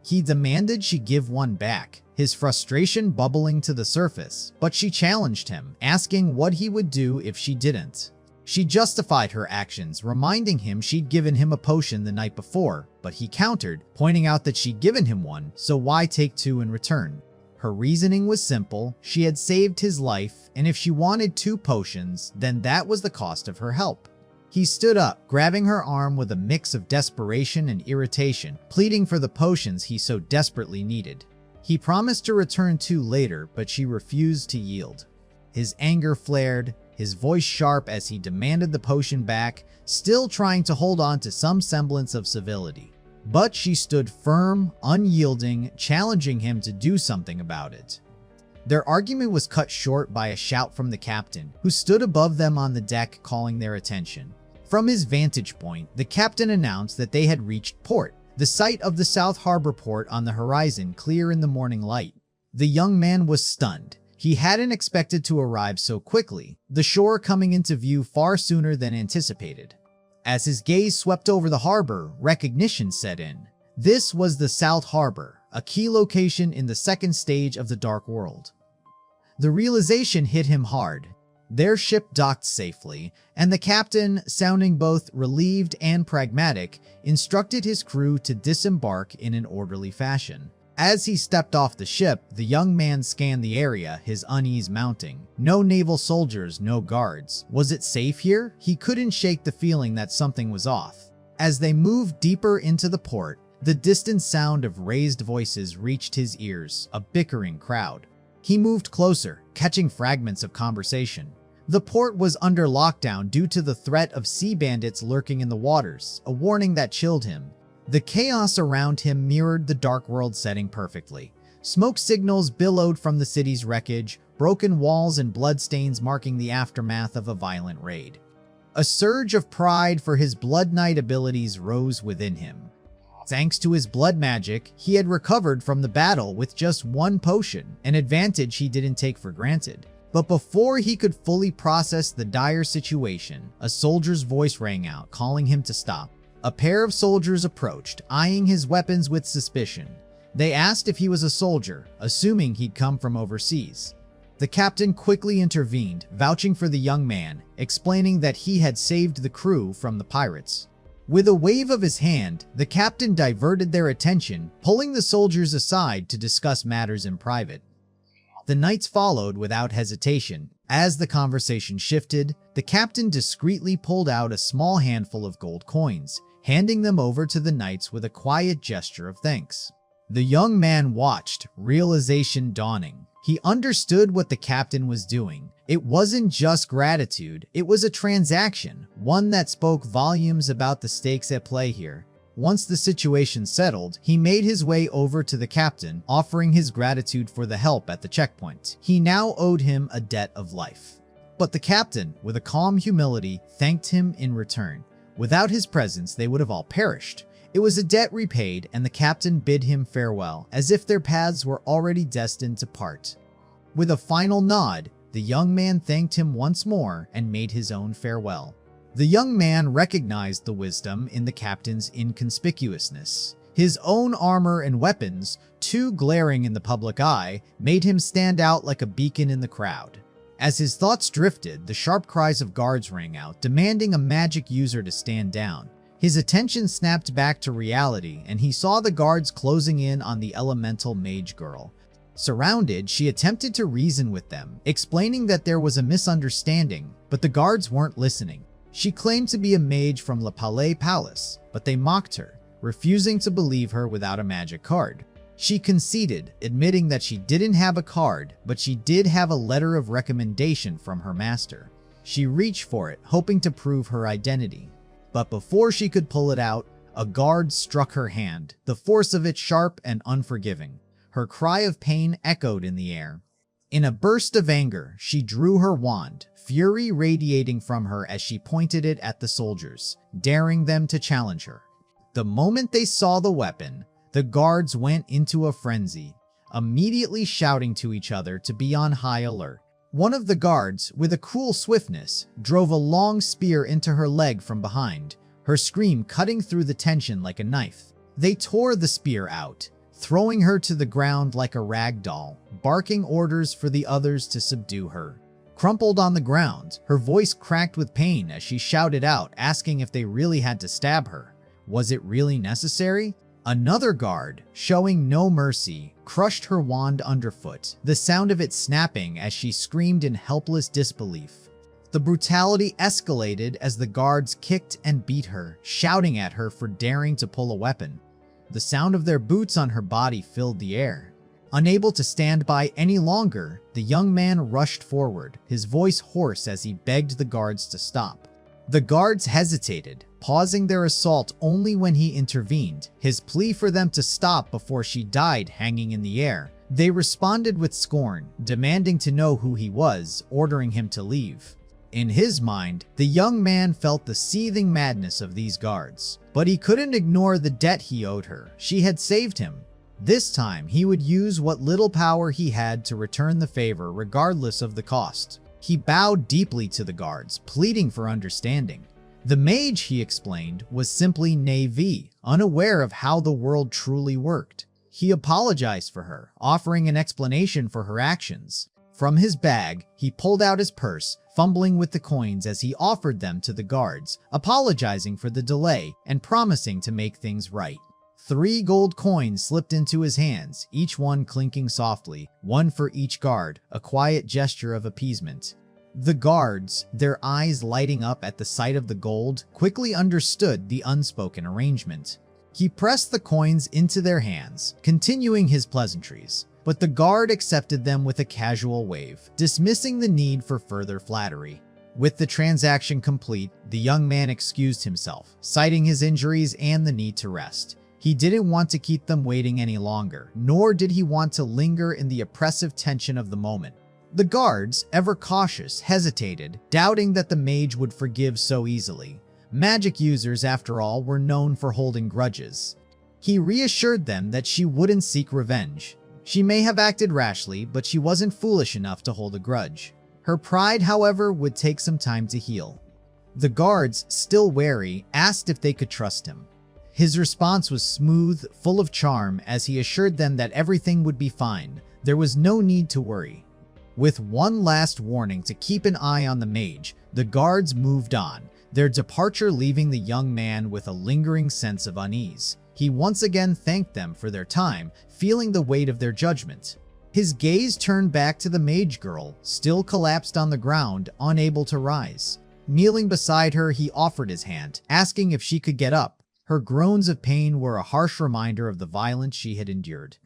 He demanded she give one back, his frustration bubbling to the surface, but she challenged him, asking what he would do if she didn't. She justified her actions, reminding him she'd given him a potion the night before, but he countered, pointing out that she'd given him one, so why take 2 in return? Her reasoning was simple: she had saved his life, and if she wanted 2 potions, then that was the cost of her help. He stood up, grabbing her arm with a mix of desperation and irritation, pleading for the potions he so desperately needed. He promised to return 2 later, but she refused to yield. His anger flared, his voice sharp as he demanded the potion back, still trying to hold on to some semblance of civility. But she stood firm, unyielding, challenging him to do something about it. Their argument was cut short by a shout from the captain, who stood above them on the deck, calling their attention. From his vantage point, the captain announced that they had reached port, the sight of the South Harbor port on the horizon clear in the morning light. The young man was stunned. He hadn't expected to arrive so quickly, the shore coming into view far sooner than anticipated. As his gaze swept over the harbor, recognition set in. This was the South Harbor, a key location in the second stage of the Dark World. The realization hit him hard. Their ship docked safely, and the captain, sounding both relieved and pragmatic, instructed his crew to disembark in an orderly fashion. As he stepped off the ship, the young man scanned the area, his unease mounting. No naval soldiers, no guards. Was it safe here? He couldn't shake the feeling that something was off. As they moved deeper into the port, the distant sound of raised voices reached his ears, a bickering crowd. He moved closer, catching fragments of conversation. The port was under lockdown due to the threat of sea bandits lurking in the waters, a warning that chilled him. The chaos around him mirrored the Dark World setting perfectly. Smoke signals billowed from the city's wreckage, broken walls and bloodstains marking the aftermath of a violent raid. A surge of pride for his Blood Knight abilities rose within him. Thanks to his blood magic, he had recovered from the battle with just 1 potion, an advantage he didn't take for granted. But before he could fully process the dire situation, a soldier's voice rang out, calling him to stop. A pair of soldiers approached, eyeing his weapons with suspicion. They asked if he was a soldier, assuming he'd come from overseas. The captain quickly intervened, vouching for the young man, explaining that he had saved the crew from the pirates. With a wave of his hand, the captain diverted their attention, pulling the soldiers aside to discuss matters in private. The knights followed without hesitation. As the conversation shifted, the captain discreetly pulled out a small handful of gold coins, handing them over to the knights with a quiet gesture of thanks. The young man watched, realization dawning. He understood what the captain was doing. It wasn't just gratitude, it was a transaction, one that spoke volumes about the stakes at play here. Once the situation settled, he made his way over to the captain, offering his gratitude for the help at the checkpoint. He now owed him a debt of life. But the captain, with a calm humility, thanked him in return. Without his presence, they would have all perished. It was a debt repaid, and the captain bid him farewell, as if their paths were already destined to part. With a final nod, the young man thanked him once more and made his own farewell. The young man recognized the wisdom in the captain's inconspicuousness. His own armor and weapons, too glaring in the public eye, made him stand out like a beacon in the crowd. As his thoughts drifted, the sharp cries of guards rang out, demanding a magic user to stand down. His attention snapped back to reality, and he saw the guards closing in on the elemental mage girl. Surrounded, she attempted to reason with them, explaining that there was a misunderstanding, but the guards weren't listening. She claimed to be a mage from Le Palais Palace, but they mocked her, refusing to believe her without a magic card. She conceded, admitting that she didn't have a card, but she did have a letter of recommendation from her master. She reached for it, hoping to prove her identity. But before she could pull it out, a guard struck her hand, the force of it sharp and unforgiving. Her cry of pain echoed in the air. In a burst of anger, she drew her wand, fury radiating from her as she pointed it at the soldiers, daring them to challenge her. The moment they saw the weapon, the guards went into a frenzy, immediately shouting to each other to be on high alert. One of the guards, with a cool swiftness, drove a long spear into her leg from behind, her scream cutting through the tension like a knife. They tore the spear out, throwing her to the ground like a rag doll, barking orders for the others to subdue her. Crumpled on the ground, her voice cracked with pain as she shouted out, asking if they really had to stab her. Was it really necessary? Another guard, showing no mercy, crushed her wand underfoot, the sound of it snapping as she screamed in helpless disbelief. The brutality escalated as the guards kicked and beat her, shouting at her for daring to pull a weapon. The sound of their boots on her body filled the air. Unable to stand by any longer, the young man rushed forward, his voice hoarse as he begged the guards to stop. The guards hesitated, pausing their assault only when he intervened, his plea for them to stop before she died hanging in the air. They responded with scorn, demanding to know who he was, ordering him to leave. In his mind, the young man felt the seething madness of these guards, but he couldn't ignore the debt he owed her. She had saved him. This time, he would use what little power he had to return the favor regardless of the cost. He bowed deeply to the guards, pleading for understanding. The mage, he explained, was simply naive, unaware of how the world truly worked. He apologized for her, offering an explanation for her actions. From his bag, he pulled out his purse, fumbling with the coins as he offered them to the guards, apologizing for the delay and promising to make things right. 3 gold coins slipped into his hands, each one clinking softly, one for each guard, a quiet gesture of appeasement. The guards, their eyes lighting up at the sight of the gold, quickly understood the unspoken arrangement. He pressed the coins into their hands, continuing his pleasantries, but the guard accepted them with a casual wave, dismissing the need for further flattery. With the transaction complete, the young man excused himself, citing his injuries and the need to rest. He didn't want to keep them waiting any longer, nor did he want to linger in the oppressive tension of the moment. The guards, ever cautious, hesitated, doubting that the mage would forgive so easily. Magic users, after all, were known for holding grudges. He reassured them that she wouldn't seek revenge. She may have acted rashly, but she wasn't foolish enough to hold a grudge. Her pride, however, would take some time to heal. The guards, still wary, asked if they could trust him. His response was smooth, full of charm, as he assured them that everything would be fine. There was no need to worry. With one last warning to keep an eye on the mage, the guards moved on, their departure leaving the young man with a lingering sense of unease. He once again thanked them for their time, feeling the weight of their judgment. His gaze turned back to the mage girl, still collapsed on the ground, unable to rise. Kneeling beside her, he offered his hand, asking if she could get up. Her groans of pain were a harsh reminder of the violence she had endured.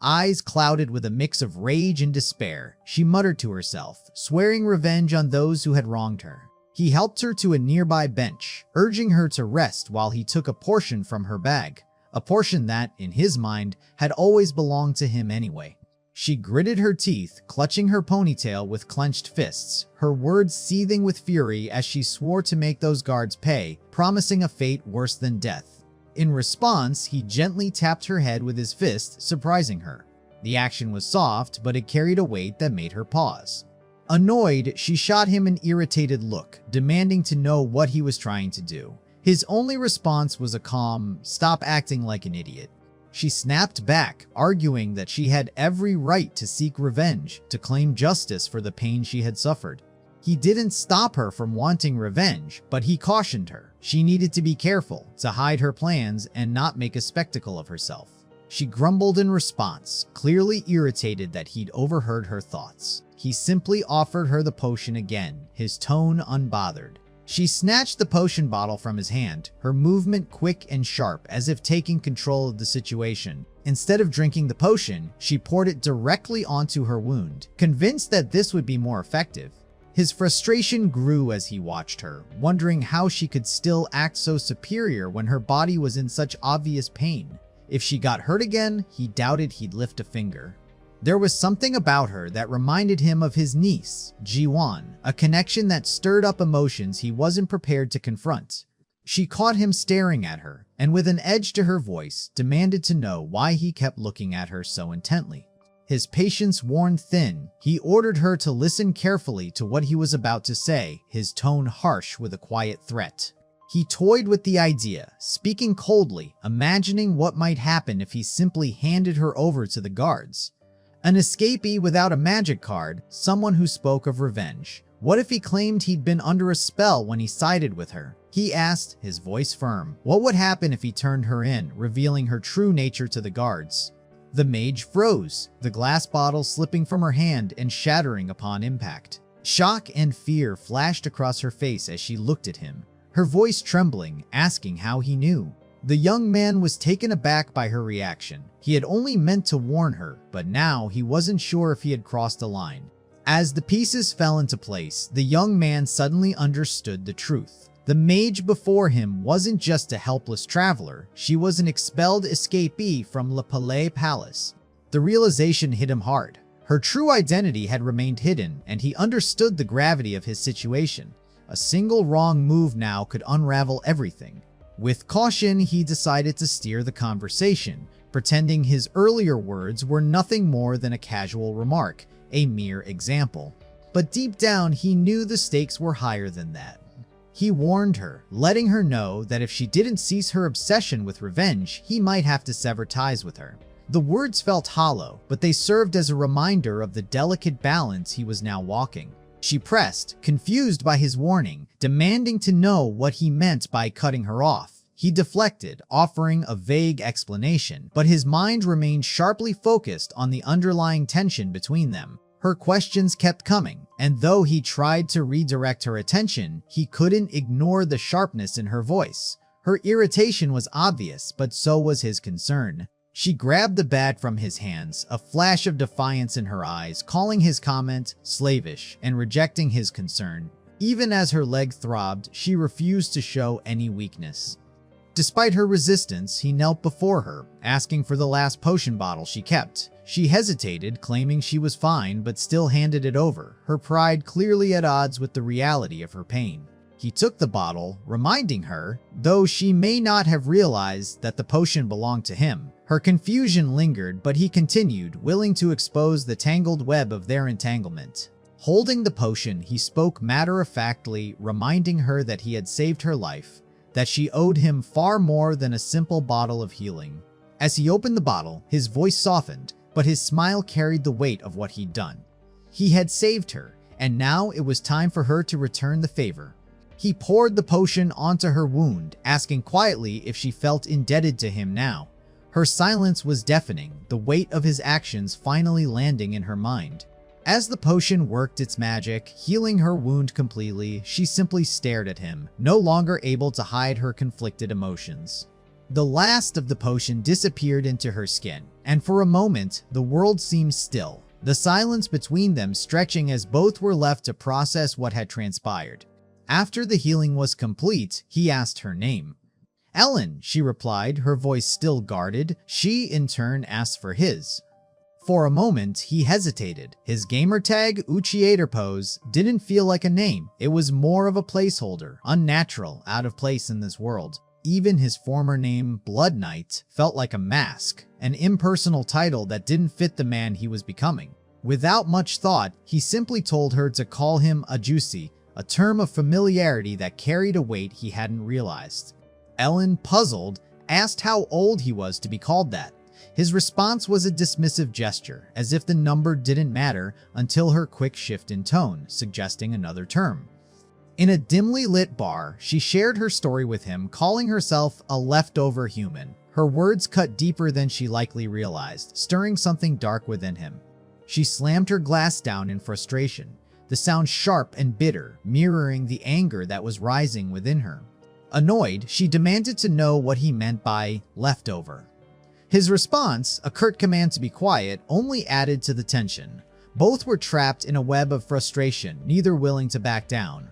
Eyes clouded with a mix of rage and despair, she muttered to herself, swearing revenge on those who had wronged her. He helped her to a nearby bench, urging her to rest while he took a portion from her bag, a portion that, in his mind, had always belonged to him anyway. She gritted her teeth, clutching her ponytail with clenched fists, her words seething with fury as she swore to make those guards pay, promising a fate worse than death. In response, he gently tapped her head with his fist, surprising her. The action was soft, but it carried a weight that made her pause. Annoyed, she shot him an irritated look, demanding to know what he was trying to do. His only response was a calm, "Stop acting like an idiot." She snapped back, arguing that she had every right to seek revenge, to claim justice for the pain she had suffered. He didn't stop her from wanting revenge, but he cautioned her. She needed to be careful, to hide her plans and not make a spectacle of herself. She grumbled in response, clearly irritated that he'd overheard her thoughts. He simply offered her the potion again, his tone unbothered. She snatched the potion bottle from his hand, her movement quick and sharp as if taking control of the situation. Instead of drinking the potion, she poured it directly onto her wound, convinced that this would be more effective. His frustration grew as he watched her, wondering how she could still act so superior when her body was in such obvious pain. If she got hurt again, he doubted he'd lift a finger. There was something about her that reminded him of his niece, Ji-won, a connection that stirred up emotions he wasn't prepared to confront. She caught him staring at her, and with an edge to her voice, demanded to know why he kept looking at her so intently. His patience worn thin, he ordered her to listen carefully to what he was about to say, his tone harsh with a quiet threat. He toyed with the idea, speaking coldly, imagining what might happen if he simply handed her over to the guards. An escapee without a magic card, someone who spoke of revenge. What if he claimed he'd been under a spell when he sided with her? He asked, his voice firm. What would happen if he turned her in, revealing her true nature to the guards? The mage froze, the glass bottle slipping from her hand and shattering upon impact. Shock and fear flashed across her face as she looked at him, her voice trembling, asking how he knew. The young man was taken aback by her reaction. He had only meant to warn her, but now he wasn't sure if he had crossed a line. As the pieces fell into place, the young man suddenly understood the truth. The mage before him wasn't just a helpless traveler, she was an expelled escapee from Le Palais Palace. The realization hit him hard. Her true identity had remained hidden, and he understood the gravity of his situation. A single wrong move now could unravel everything. With caution, he decided to steer the conversation, pretending his earlier words were nothing more than a casual remark, a mere example. But deep down, he knew the stakes were higher than that. He warned her, letting her know that if she didn't cease her obsession with revenge, he might have to sever ties with her. The words felt hollow, but they served as a reminder of the delicate balance he was now walking. She pressed, confused by his warning, demanding to know what he meant by cutting her off. He deflected, offering a vague explanation, but his mind remained sharply focused on the underlying tension between them. Her questions kept coming, and though he tried to redirect her attention, he couldn't ignore the sharpness in her voice. Her irritation was obvious, but so was his concern. She grabbed the bag from his hands, a flash of defiance in her eyes, calling his comment slavish and rejecting his concern. Even as her leg throbbed, she refused to show any weakness. Despite her resistance, he knelt before her, asking for the last potion bottle she kept. She hesitated, claiming she was fine, but still handed it over, her pride clearly at odds with the reality of her pain. He took the bottle, reminding her, though she may not have realized that the potion belonged to him. Her confusion lingered, but he continued, willing to expose the tangled web of their entanglement. Holding the potion, he spoke matter-of-factly, reminding her that he had saved her life, that she owed him far more than a simple bottle of healing. As he opened the bottle, his voice softened, but his smile carried the weight of what he'd done. He had saved her, and now it was time for her to return the favor. He poured the potion onto her wound, asking quietly if she felt indebted to him now. Her silence was deafening, the weight of his actions finally landing in her mind. As the potion worked its magic, healing her wound completely, she simply stared at him, no longer able to hide her conflicted emotions. The last of the potion disappeared into her skin, and for a moment, the world seemed still, the silence between them stretching as both were left to process what had transpired. After the healing was complete, he asked her name. Ellen, she replied, her voice still guarded. She, in turn, asked for his. For a moment, he hesitated. His gamertag, Uchiator pose, didn't feel like a name. It was more of a placeholder, unnatural, out of place in this world. Even his former name, Blood Knight, felt like a mask, an impersonal title that didn't fit the man he was becoming. Without much thought, he simply told her to call him Ajusi, a term of familiarity that carried a weight he hadn't realized. Ellen, puzzled, asked how old he was to be called that. His response was a dismissive gesture, as if the number didn't matter until her quick shift in tone, suggesting another term. In a dimly lit bar, she shared her story with him, calling herself a leftover human. Her words cut deeper than she likely realized, stirring something dark within him. She slammed her glass down in frustration, the sound sharp and bitter, mirroring the anger that was rising within her. Annoyed, she demanded to know what he meant by leftover. His response, a curt command to be quiet, only added to the tension. Both were trapped in a web of frustration, neither willing to back down.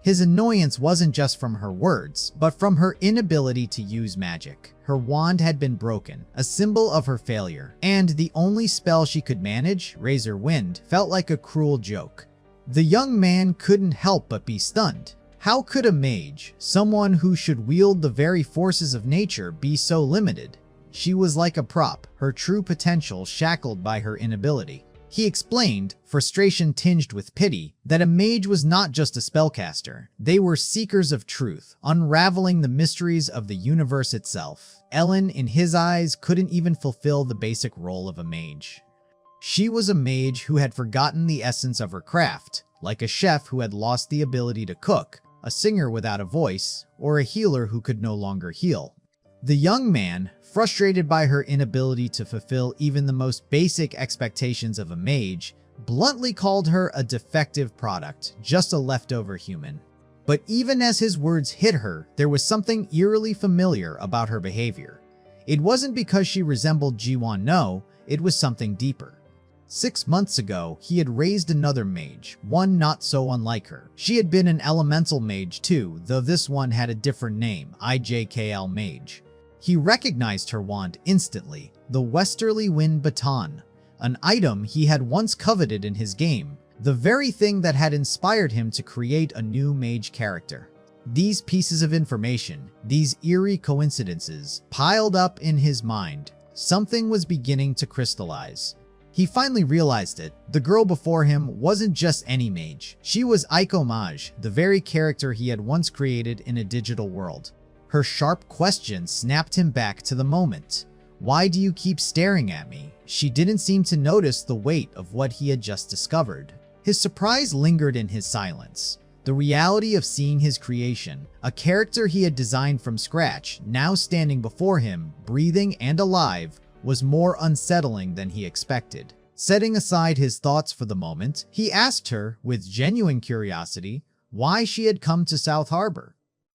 His annoyance wasn't just from her words, but from her inability to use magic. Her wand had been broken, a symbol of her failure, and the only spell she could manage, Razor Wind, felt like a cruel joke. The young man couldn't help but be stunned. How could a mage, someone who should wield the very forces of nature, be so limited? She was like a prop, her true potential shackled by her inability. He explained, frustration tinged with pity, that a mage was not just a spellcaster. They were seekers of truth, unraveling the mysteries of the universe itself. Ellen, in his eyes, couldn't even fulfill the basic role of a mage. She was a mage who had forgotten the essence of her craft, like a chef who had lost the ability to cook, a singer without a voice, or a healer who could no longer heal. The young man, frustrated by her inability to fulfill even the most basic expectations of a mage, bluntly called her a defective product, just a leftover human. But even as his words hit her, there was something eerily familiar about her behavior. It wasn't because she resembled Jiwon, no, it was something deeper. 6 months ago, he had raised another mage, one not so unlike her. She had been an elemental mage too, though this one had a different name, IJKL Mage. He recognized her wand instantly, the Westerly Wind Baton, an item he had once coveted in his game, the very thing that had inspired him to create a new mage character. These pieces of information, these eerie coincidences, piled up in his mind. Something was beginning to crystallize. He finally realized it. The girl before him wasn't just any mage. She was Aiko Mage, the very character he had once created in a digital world. Her sharp question snapped him back to the moment. "Why do you keep staring at me?" She didn't seem to notice the weight of what he had just discovered. His surprise lingered in his silence. The reality of seeing his creation, a character he had designed from scratch, now standing before him, breathing and alive, was more unsettling than he expected. Setting aside his thoughts for the moment, he asked her, with genuine curiosity, why she had come to South Harbor.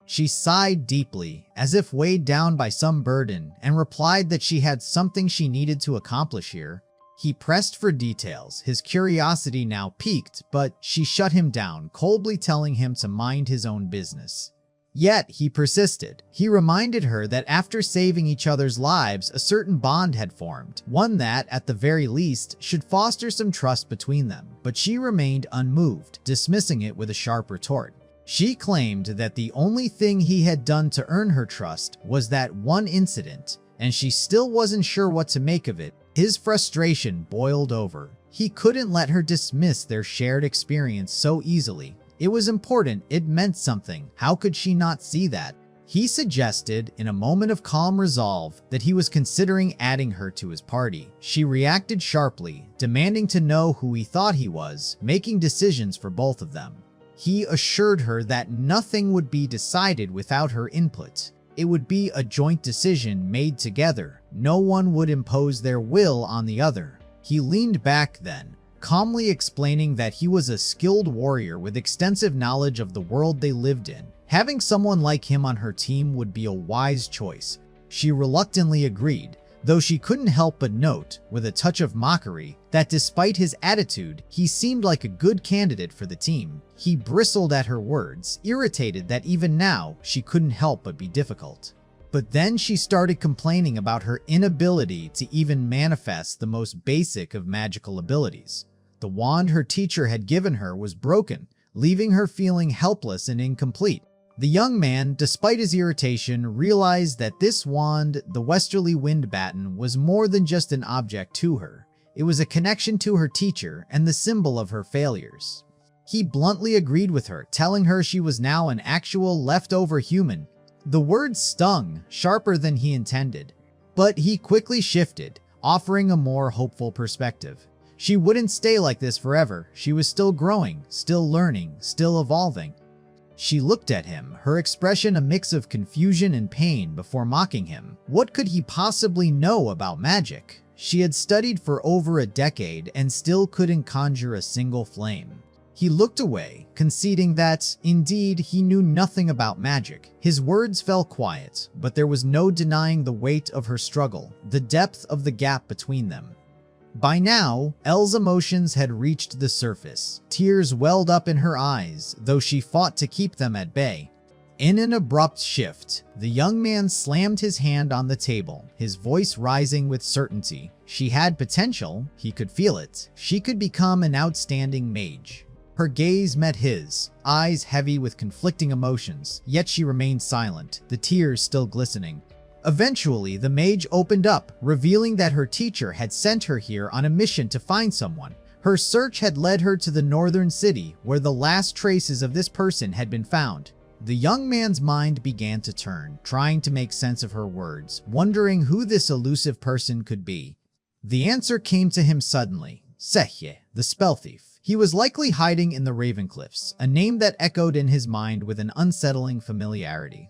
She sighed deeply, as if weighed down by some burden, and replied that she had something she needed to accomplish here. He pressed for details, his curiosity now piqued, but she shut him down, coldly telling him to mind his own business. Yet he persisted. He reminded her that after saving each other's lives, a certain bond had formed, one that, at the very least, should foster some trust between them. But she remained unmoved, dismissing it with a sharp retort. She claimed that the only thing he had done to earn her trust was that one incident, and she still wasn't sure what to make of it. His frustration boiled over. He couldn't let her dismiss their shared experience so easily. It was important, it meant something. How could she not see that? He suggested, in a moment of calm resolve, that he was considering adding her to his party. She reacted sharply, demanding to know who he thought he was, making decisions for both of them. He assured her that nothing would be decided without her input. It would be a joint decision made together. No one would impose their will on the other. He leaned back then, calmly explaining that he was a skilled warrior with extensive knowledge of the world they lived in. Having someone like him on her team would be a wise choice. She reluctantly agreed, though she couldn't help but note, with a touch of mockery, that despite his attitude, he seemed like a good candidate for the team. He bristled at her words, irritated that even now, she couldn't help but be difficult. But then she started complaining about her inability to even manifest the most basic of magical abilities. The wand her teacher had given her was broken, leaving her feeling helpless and incomplete. The young man, despite his irritation, realized that this wand, the Westerly Wind Baton, was more than just an object to her. It was a connection to her teacher and the symbol of her failures. He bluntly agreed with her, telling her she was now an actual leftover human. The words stung, sharper than he intended. But he quickly shifted, offering a more hopeful perspective. She wouldn't stay like this forever. She was still growing, still learning, still evolving. She looked at him, her expression a mix of confusion and pain before mocking him. What could he possibly know about magic? She had studied for over a decade and still couldn't conjure a single flame. He looked away, conceding that, indeed, he knew nothing about magic. His words fell quiet, but there was no denying the weight of her struggle, the depth of the gap between them. By now, Elle's emotions had reached the surface. Tears welled up in her eyes, though she fought to keep them at bay. In an abrupt shift, the young man slammed his hand on the table, his voice rising with certainty. She had potential, he could feel it. She could become an outstanding mage. Her gaze met his, eyes heavy with conflicting emotions, yet she remained silent, the tears still glistening. Eventually, the mage opened up, revealing that her teacher had sent her here on a mission to find someone. Her search had led her to the northern city, where the last traces of this person had been found. The young man's mind began to turn, trying to make sense of her words, wondering who this elusive person could be. The answer came to him suddenly. Sehye, the spell thief. He was likely hiding in the Ravencliffs, a name that echoed in his mind with an unsettling familiarity.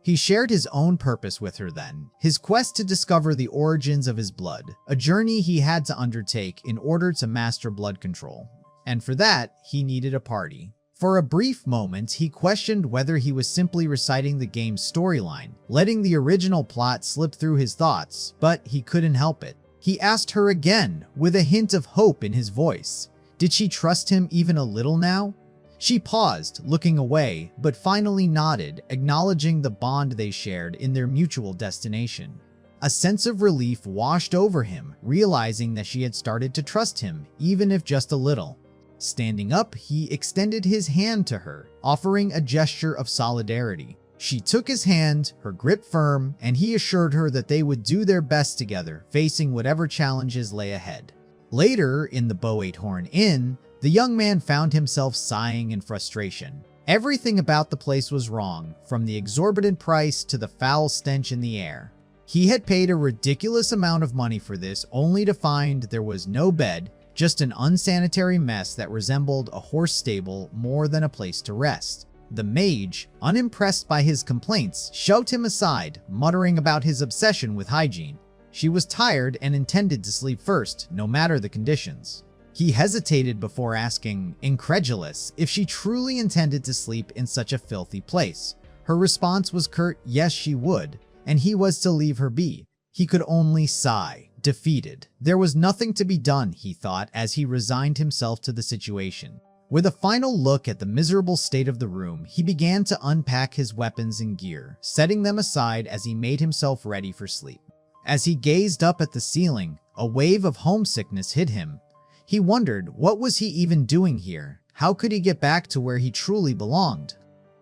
He shared his own purpose with her then, his quest to discover the origins of his blood, a journey he had to undertake in order to master blood control. And for that, he needed a party. For a brief moment, he questioned whether he was simply reciting the game's storyline, letting the original plot slip through his thoughts, but he couldn't help it. He asked her again, with a hint of hope in his voice. Did she trust him even a little now? She paused, looking away, but finally nodded, acknowledging the bond they shared in their mutual destination. A sense of relief washed over him, realizing that she had started to trust him, even if just a little. Standing up, he extended his hand to her, offering a gesture of solidarity. She took his hand, her grip firm, and he assured her that they would do their best together, facing whatever challenges lay ahead. Later, in the Bow-8-Horn Inn, the young man found himself sighing in frustration. Everything about the place was wrong, from the exorbitant price to the foul stench in the air. He had paid a ridiculous amount of money for this, only to find there was no bed, just an unsanitary mess that resembled a horse stable more than a place to rest. The mage, unimpressed by his complaints, shoved him aside, muttering about his obsession with hygiene. She was tired and intended to sleep first, no matter the conditions. He hesitated before asking, incredulous, if she truly intended to sleep in such a filthy place. Her response was curt, yes she would, and he was to leave her be. He could only sigh, defeated. There was nothing to be done, he thought, as he resigned himself to the situation. With a final look at the miserable state of the room, he began to unpack his weapons and gear, setting them aside as he made himself ready for sleep. As he gazed up at the ceiling, a wave of homesickness hit him. He wondered, what was he even doing here? How could he get back to where he truly belonged?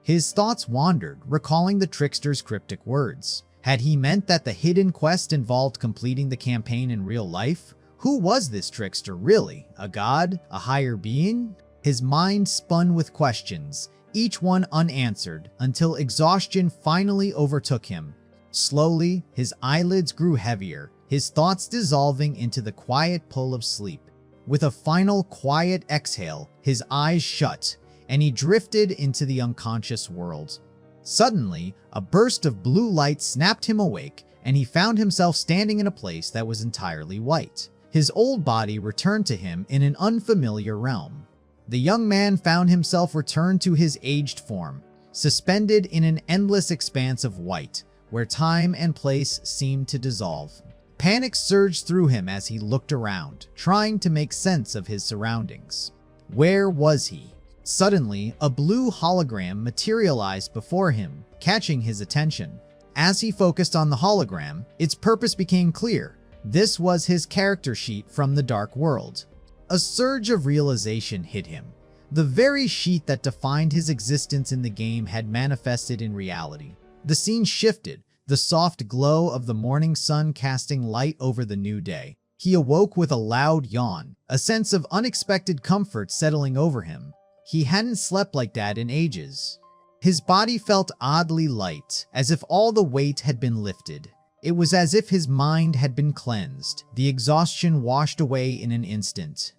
His thoughts wandered, recalling the trickster's cryptic words. Had he meant that the hidden quest involved completing the campaign in real life? Who was this trickster really? A god? A higher being? His mind spun with questions, each one unanswered, until exhaustion finally overtook him. Slowly, his eyelids grew heavier, his thoughts dissolving into the quiet pull of sleep. With a final quiet exhale, his eyes shut, and he drifted into the unconscious world. Suddenly, a burst of blue light snapped him awake, and he found himself standing in a place that was entirely white. His old body returned to him in an unfamiliar realm. The young man found himself returned to his aged form, suspended in an endless expanse of white, where time and place seemed to dissolve. Panic surged through him as he looked around, trying to make sense of his surroundings. Where was he? Suddenly, a blue hologram materialized before him, catching his attention. As he focused on the hologram, its purpose became clear. This was his character sheet from the Dark World. A surge of realization hit him. The very sheet that defined his existence in the game had manifested in reality. The scene shifted, the soft glow of the morning sun casting light over the new day. He awoke with a loud yawn, a sense of unexpected comfort settling over him. He hadn't slept like that in ages. His body felt oddly light, as if all the weight had been lifted. It was as if his mind had been cleansed, the exhaustion washed away in an instant.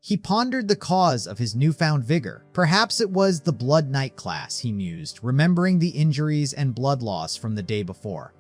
He pondered the cause of his newfound vigor. Perhaps it was the Blood Knight class, he mused, remembering the injuries and blood loss from the day before.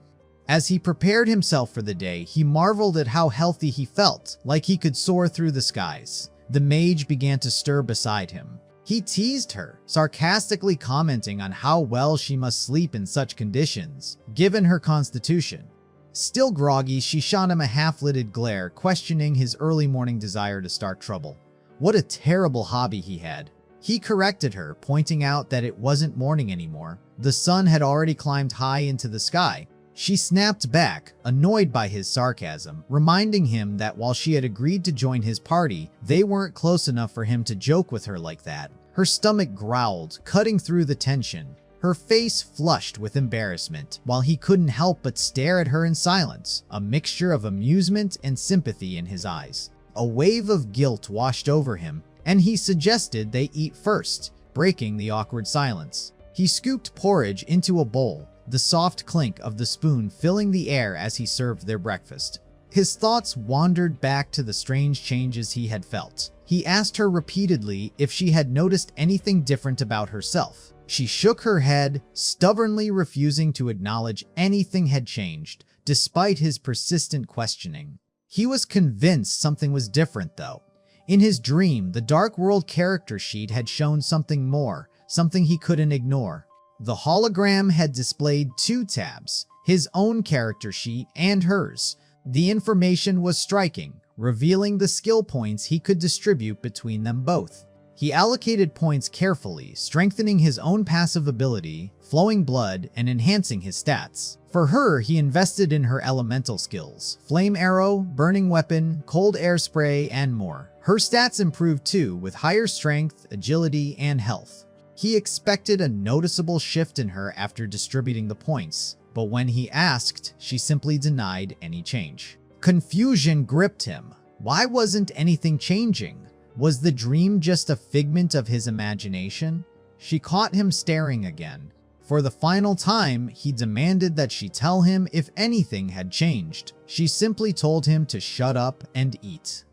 As he prepared himself for the day, he marveled at how healthy he felt, like he could soar through the skies. The mage began to stir beside him. He teased her, sarcastically commenting on how well she must sleep in such conditions, given her constitution. Still groggy, she shot him a half-lidded glare, questioning his early morning desire to start trouble. What a terrible hobby he had. He corrected her, pointing out that it wasn't morning anymore. The sun had already climbed high into the sky. She snapped back, annoyed by his sarcasm, reminding him that while she had agreed to join his party, they weren't close enough for him to joke with her like that. Her stomach growled, cutting through the tension. Her face flushed with embarrassment, while he couldn't help but stare at her in silence, a mixture of amusement and sympathy in his eyes. A wave of guilt washed over him, and he suggested they eat first, breaking the awkward silence. He scooped porridge into a bowl, the soft clink of the spoon filling the air as he served their breakfast. His thoughts wandered back to the strange changes he had felt. He asked her repeatedly if she had noticed anything different about herself. She shook her head, stubbornly refusing to acknowledge anything had changed, despite his persistent questioning. He was convinced something was different, though. In his dream, the Dark World character sheet had shown something more, something he couldn't ignore. The hologram had displayed two tabs, his own character sheet and hers. The information was striking, revealing the skill points he could distribute between them both. He allocated points carefully, strengthening his own passive ability, flowing blood, and enhancing his stats. For her, he invested in her elemental skills, flame arrow, burning weapon, cold air spray, and more. Her stats improved too, with higher strength, agility, and health. He expected a noticeable shift in her after distributing the points, but when he asked, she simply denied any change. Confusion gripped him. Why wasn't anything changing? Was the dream just a figment of his imagination? She caught him staring again. For the final time, he demanded that she tell him if anything had changed. She simply told him to shut up and eat.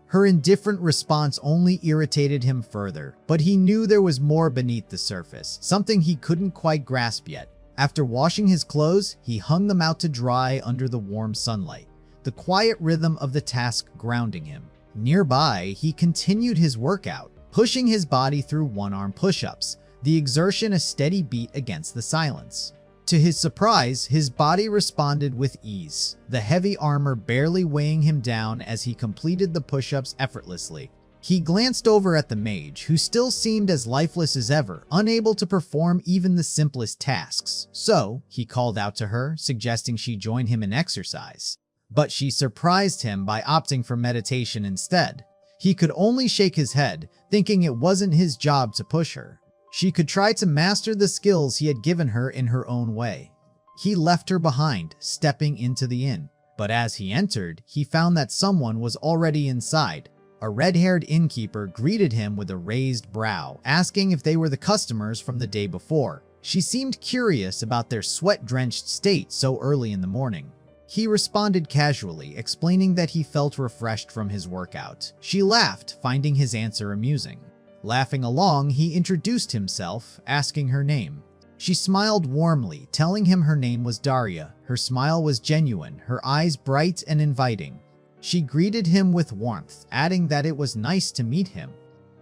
Her indifferent response only irritated him further, but he knew there was more beneath the surface, something he couldn't quite grasp yet. After washing his clothes, he hung them out to dry under the warm sunlight, the quiet rhythm of the task grounding him. Nearby, he continued his workout, pushing his body through one-arm push-ups, the exertion a steady beat against the silence. To his surprise, his body responded with ease, the heavy armor barely weighing him down as he completed the push-ups effortlessly. He glanced over at the mage, who still seemed as lifeless as ever, unable to perform even the simplest tasks. So, he called out to her, suggesting she join him in exercise. But she surprised him by opting for meditation instead. He could only shake his head, thinking it wasn't his job to push her. She could try to master the skills he had given her in her own way. He left her behind, stepping into the inn. But as he entered, he found that someone was already inside. A red-haired innkeeper greeted him with a raised brow, asking if they were the customers from the day before. She seemed curious about their sweat-drenched state so early in the morning. He responded casually, explaining that he felt refreshed from his workout. She laughed, finding his answer amusing. Laughing along, he introduced himself, asking her name. She smiled warmly, telling him her name was Daria. Her smile was genuine, her eyes bright and inviting. She greeted him with warmth, adding that it was nice to meet him.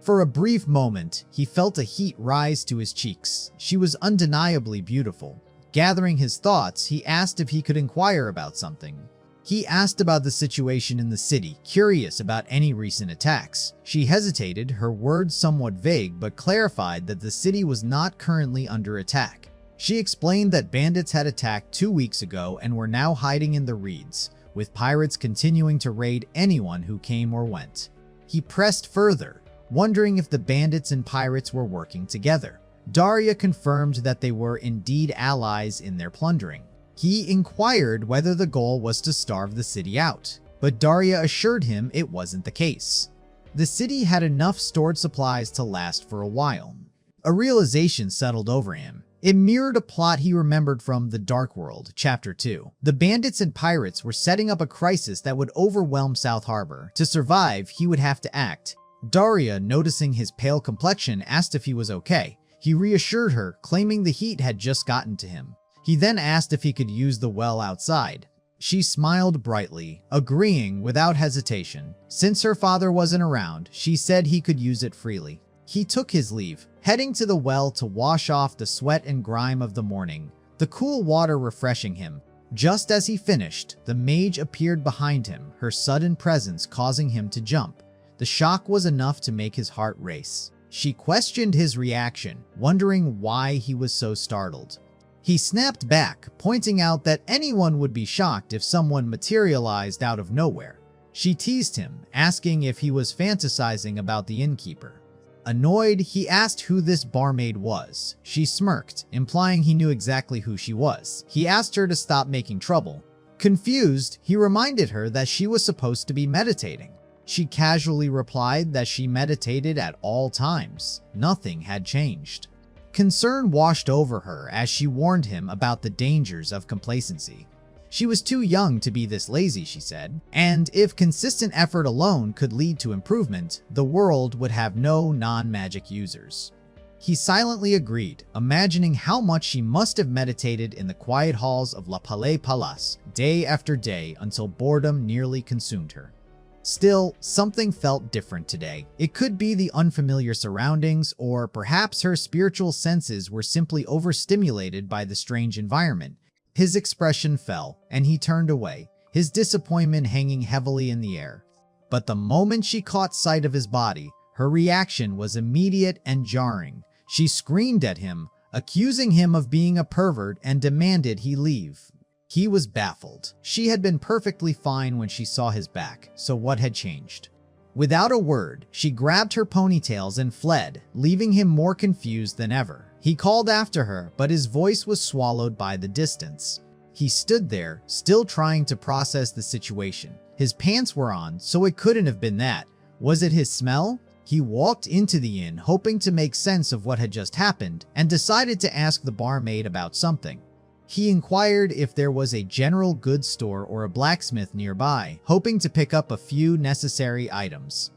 For a brief moment, he felt a heat rise to his cheeks. She was undeniably beautiful. Gathering his thoughts, he asked if he could inquire about something. He asked about the situation in the city, curious about any recent attacks. She hesitated, her words somewhat vague, but clarified that the city was not currently under attack. She explained that bandits had attacked 2 weeks ago and were now hiding in the reeds, with pirates continuing to raid anyone who came or went. He pressed further, wondering if the bandits and pirates were working together. Daria confirmed that they were indeed allies in their plundering. He inquired whether the goal was to starve the city out, but Daria assured him it wasn't the case. The city had enough stored supplies to last for a while. A realization settled over him. It mirrored a plot he remembered from The Dark World, Chapter 2. The bandits and pirates were setting up a crisis that would overwhelm South Harbor. To survive, he would have to act. Daria, noticing his pale complexion, asked if he was okay. He reassured her, claiming the heat had just gotten to him. He then asked if he could use the well outside. She smiled brightly, agreeing without hesitation. Since her father wasn't around, she said he could use it freely. He took his leave, heading to the well to wash off the sweat and grime of the morning, the cool water refreshing him. Just as he finished, the mage appeared behind him, her sudden presence causing him to jump. The shock was enough to make his heart race. She questioned his reaction, wondering why he was so startled. He snapped back, pointing out that anyone would be shocked if someone materialized out of nowhere. She teased him, asking if he was fantasizing about the innkeeper. Annoyed, he asked who this barmaid was. She smirked, implying he knew exactly who she was. He asked her to stop making trouble. Confused, he reminded her that she was supposed to be meditating. She casually replied that she meditated at all times. Nothing had changed. Concern washed over her as she warned him about the dangers of complacency. She was too young to be this lazy, she said, and if consistent effort alone could lead to improvement, the world would have no non-magic users. He silently agreed, imagining how much she must have meditated in the quiet halls of La Palais Palace, day after day until boredom nearly consumed her. Still, something felt different today. It could be the unfamiliar surroundings, or perhaps her spiritual senses were simply overstimulated by the strange environment. His expression fell, and he turned away, his disappointment hanging heavily in the air. But the moment she caught sight of his body, her reaction was immediate and jarring. She screamed at him, accusing him of being a pervert, and demanded he leave. He was baffled. She had been perfectly fine when she saw his back, so what had changed? Without a word, she grabbed her ponytails and fled, leaving him more confused than ever. He called after her, but his voice was swallowed by the distance. He stood there, still trying to process the situation. His pants were on, so it couldn't have been that. Was it his smell? He walked into the inn, hoping to make sense of what had just happened, and decided to ask the barmaid about something. He inquired if there was a general goods store or a blacksmith nearby, hoping to pick up a few necessary items.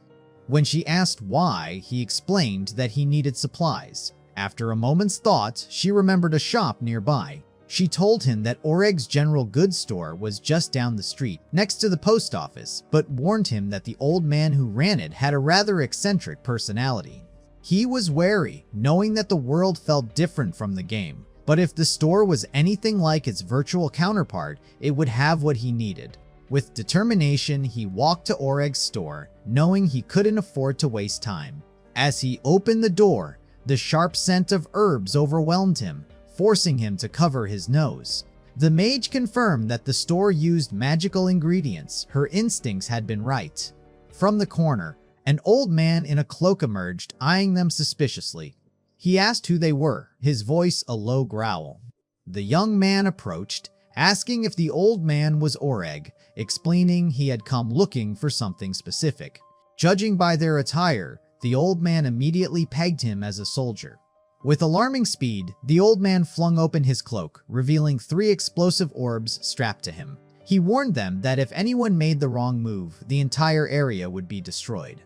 When she asked why, he explained that he needed supplies. After a moment's thought, she remembered a shop nearby. She told him that Oreg's general goods store was just down the street, next to the post office, but warned him that the old man who ran it had a rather eccentric personality. He was wary, knowing that the world felt different from the game. But if the store was anything like its virtual counterpart, it would have what he needed. With determination, he walked to Oreg's store, knowing he couldn't afford to waste time. As he opened the door, the sharp scent of herbs overwhelmed him, forcing him to cover his nose. The mage confirmed that the store used magical ingredients. Her instincts had been right. From the corner, an old man in a cloak emerged, eyeing them suspiciously. He asked who they were, his voice a low growl. The young man approached, asking if the old man was Oreg, explaining he had come looking for something specific. Judging by their attire, the old man immediately pegged him as a soldier. With alarming speed, the old man flung open his cloak, revealing 3 explosive orbs strapped to him. He warned them that if anyone made the wrong move, the entire area would be destroyed.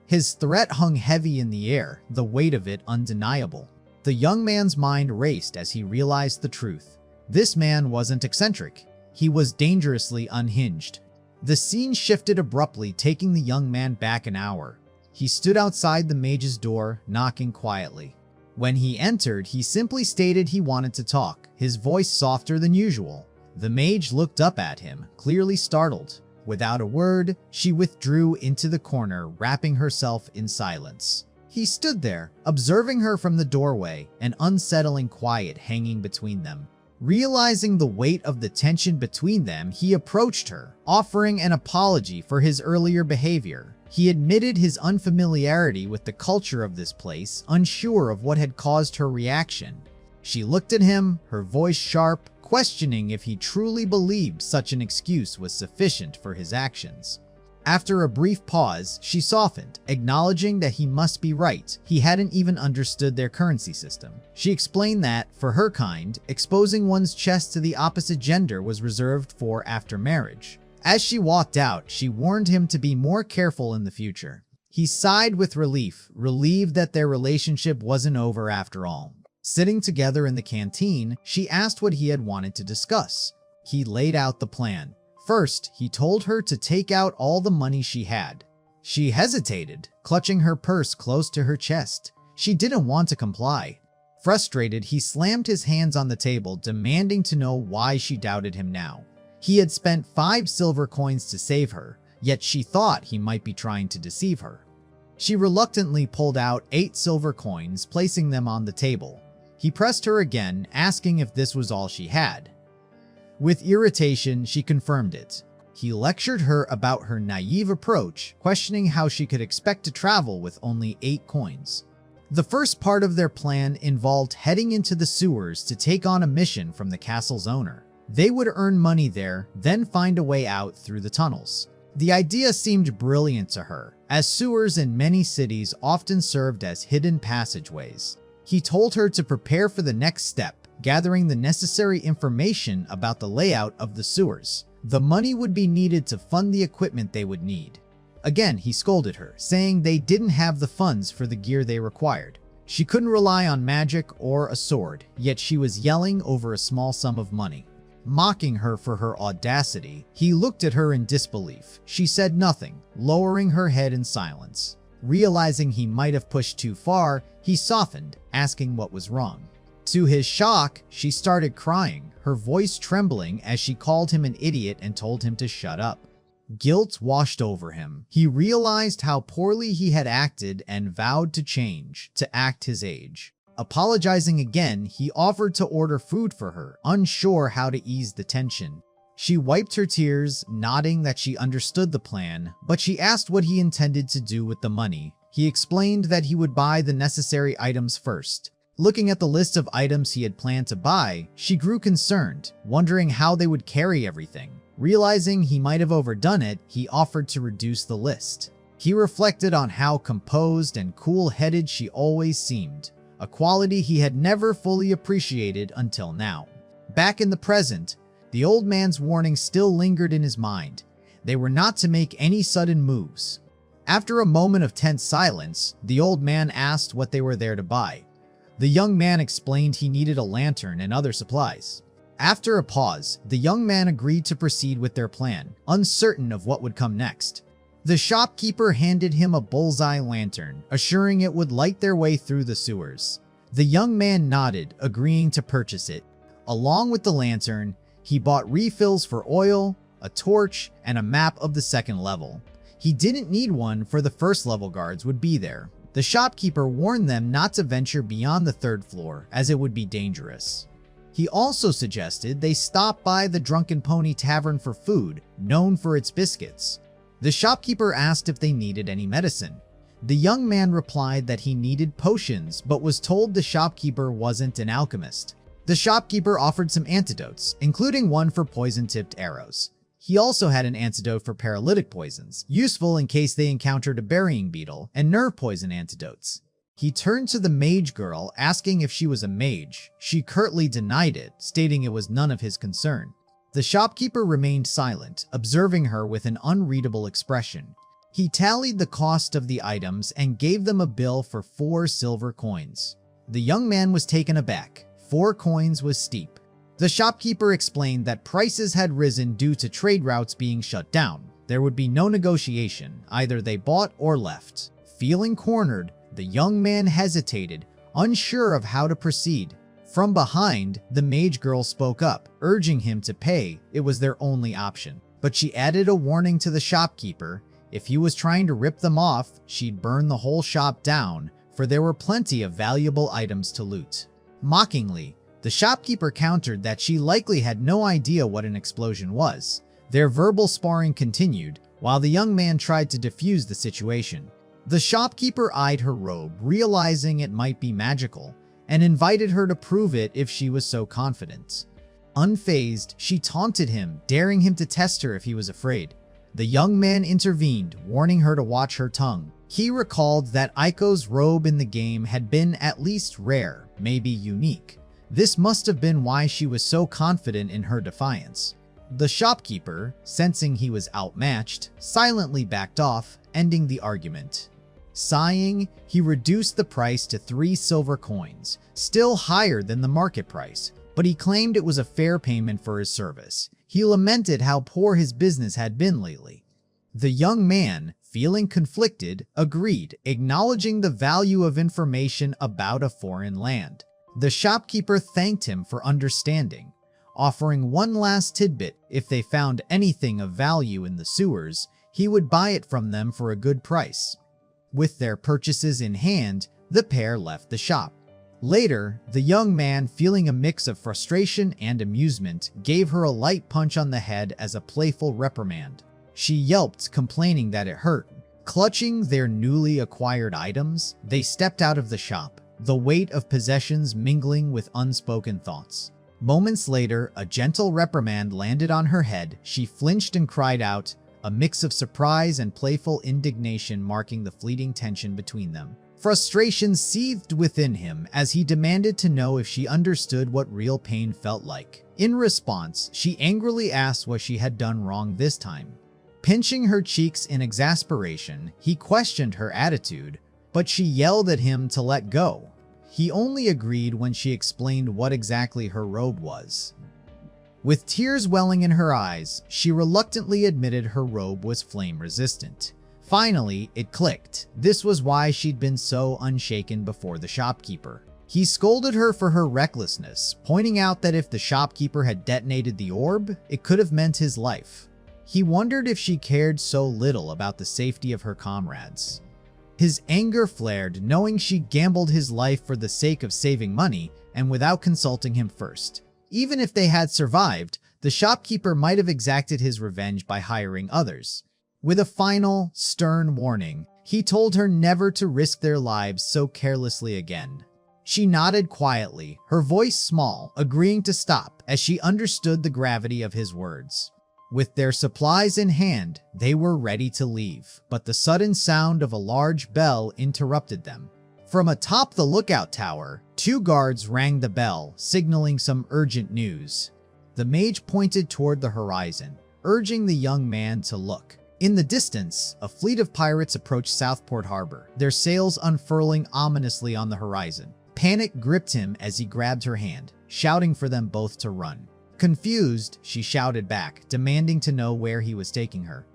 His threat hung heavy in the air, the weight of it undeniable. The young man's mind raced as he realized the truth. This man wasn't eccentric. He was dangerously unhinged. The scene shifted abruptly, taking the young man back an hour. He stood outside the mage's door, knocking quietly. When he entered, he simply stated he wanted to talk, his voice softer than usual. The mage looked up at him, clearly startled. Without a word, she withdrew into the corner, wrapping herself in silence. He stood there, observing her from the doorway, an unsettling quiet hanging between them. Realizing the weight of the tension between them, he approached her, offering an apology for his earlier behavior. He admitted his unfamiliarity with the culture of this place, unsure of what had caused her reaction. She looked at him, her voice sharp, questioning if he truly believed such an excuse was sufficient for his actions. After a brief pause, she softened, acknowledging that he must be right. He hadn't even understood their currency system. She explained that, for her kind, exposing one's chest to the opposite gender was reserved for after marriage. As she walked out, she warned him to be more careful in the future. He sighed with relief, relieved that their relationship wasn't over after all. Sitting together in the canteen, she asked what he had wanted to discuss. He laid out the plan. First, he told her to take out all the money she had. She hesitated, clutching her purse close to her chest. She didn't want to comply. Frustrated, he slammed his hands on the table, demanding to know why she doubted him now. He had spent 5 silver coins to save her, yet she thought he might be trying to deceive her. She reluctantly pulled out 8 silver coins, placing them on the table. He pressed her again, asking if this was all she had. With irritation, she confirmed it. He lectured her about her naive approach, questioning how she could expect to travel with only 8 coins. The first part of their plan involved heading into the sewers to take on a mission from the castle's owner. They would earn money there, then find a way out through the tunnels. The idea seemed brilliant to her, as sewers in many cities often served as hidden passageways. He told her to prepare for the next step, gathering the necessary information about the layout of the sewers. The money would be needed to fund the equipment they would need. Again, he scolded her, saying they didn't have the funds for the gear they required. She couldn't rely on magic or a sword, yet she was yelling over a small sum of money. Mocking her for her audacity, he looked at her in disbelief. She said nothing, lowering her head in silence. Realizing he might have pushed too far, he softened, asking what was wrong. To his shock, she started crying, her voice trembling as she called him an idiot and told him to shut up. Guilt washed over him. He realized how poorly he had acted and vowed to change, to act his age. Apologizing again, he offered to order food for her, unsure how to ease the tension. She wiped her tears, nodding that she understood the plan, but she asked what he intended to do with the money. He explained that he would buy the necessary items first. Looking at the list of items he had planned to buy, she grew concerned, wondering how they would carry everything. Realizing he might have overdone it, he offered to reduce the list. He reflected on how composed and cool-headed she always seemed, a quality he had never fully appreciated until now. Back in the present, the old man's warning still lingered in his mind. They were not to make any sudden moves. After a moment of tense silence, the old man asked what they were there to buy. The young man explained he needed a lantern and other supplies. After a pause, the young man agreed to proceed with their plan, uncertain of what would come next. The shopkeeper handed him a bullseye lantern, assuring it would light their way through the sewers. The young man nodded, agreeing to purchase it. Along with the lantern, he bought refills for oil, a torch, and a map of the second level. He didn't need one, for the first level guards would be there. The shopkeeper warned them not to venture beyond the 3rd floor, as it would be dangerous. He also suggested they stop by the Drunken Pony Tavern for food, known for its biscuits. The shopkeeper asked if they needed any medicine. The young man replied that he needed potions, but was told the shopkeeper wasn't an alchemist. The shopkeeper offered some antidotes, including one for poison-tipped arrows. He also had an antidote for paralytic poisons, useful in case they encountered a burying beetle, and nerve poison antidotes. He turned to the mage girl, asking if she was a mage. She curtly denied it, stating it was none of his concern. The shopkeeper remained silent, observing her with an unreadable expression. He tallied the cost of the items and gave them a bill for 4 silver coins. The young man was taken aback. 4 coins was steep. The shopkeeper explained that prices had risen due to trade routes being shut down. There would be no negotiation, either they bought or left. Feeling cornered, the young man hesitated, unsure of how to proceed. From behind, the mage girl spoke up, urging him to pay. It was their only option. But she added a warning to the shopkeeper. If he was trying to rip them off, she'd burn the whole shop down, for there were plenty of valuable items to loot. Mockingly, the shopkeeper countered that she likely had no idea what an explosion was. Their verbal sparring continued, while the young man tried to defuse the situation. The shopkeeper eyed her robe, realizing it might be magical, and invited her to prove it if she was so confident. Unfazed, she taunted him, daring him to test her if he was afraid. The young man intervened, warning her to watch her tongue. He recalled that Aiko's robe in the game had been at least rare, maybe unique. This must have been why she was so confident in her defiance. The shopkeeper, sensing he was outmatched, silently backed off, ending the argument. Sighing, he reduced the price to 3 silver coins, still higher than the market price, but he claimed it was a fair payment for his service. He lamented how poor his business had been lately. The young man, feeling conflicted, agreed, acknowledging the value of information about a foreign land. The shopkeeper thanked him for understanding, offering one last tidbit: if they found anything of value in the sewers, he would buy it from them for a good price. With their purchases in hand, the pair left the shop. Later, the young man, feeling a mix of frustration and amusement, gave her a light punch on the head as a playful reprimand. She yelped, complaining that it hurt. Clutching their newly acquired items, they stepped out of the shop, the weight of possessions mingling with unspoken thoughts. Moments later, a gentle reprimand landed on her head. She flinched and cried out, a mix of surprise and playful indignation marking the fleeting tension between them. Frustration seethed within him as he demanded to know if she understood what real pain felt like. In response, she angrily asked what she had done wrong this time. Pinching her cheeks in exasperation, he questioned her attitude, but she yelled at him to let go. He only agreed when she explained what exactly her robe was. With tears welling in her eyes, she reluctantly admitted her robe was flame-resistant. Finally, it clicked. This was why she'd been so unshaken before the shopkeeper. He scolded her for her recklessness, pointing out that if the shopkeeper had detonated the orb, it could have meant his life. He wondered if she cared so little about the safety of her comrades. His anger flared, knowing she gambled his life for the sake of saving money and without consulting him first. Even if they had survived, the shopkeeper might have exacted his revenge by hiring others. With a final, stern warning, he told her never to risk their lives so carelessly again. She nodded quietly, her voice small, agreeing to stop as she understood the gravity of his words. With their supplies in hand, they were ready to leave, but the sudden sound of a large bell interrupted them. From atop the lookout tower, 2 guards rang the bell, signaling some urgent news. The mage pointed toward the horizon, urging the young man to look. In the distance, a fleet of pirates approached Southport Harbor, their sails unfurling ominously on the horizon. Panic gripped him as he grabbed her hand, shouting for them both to run. Confused, she shouted back, demanding to know where he was taking her.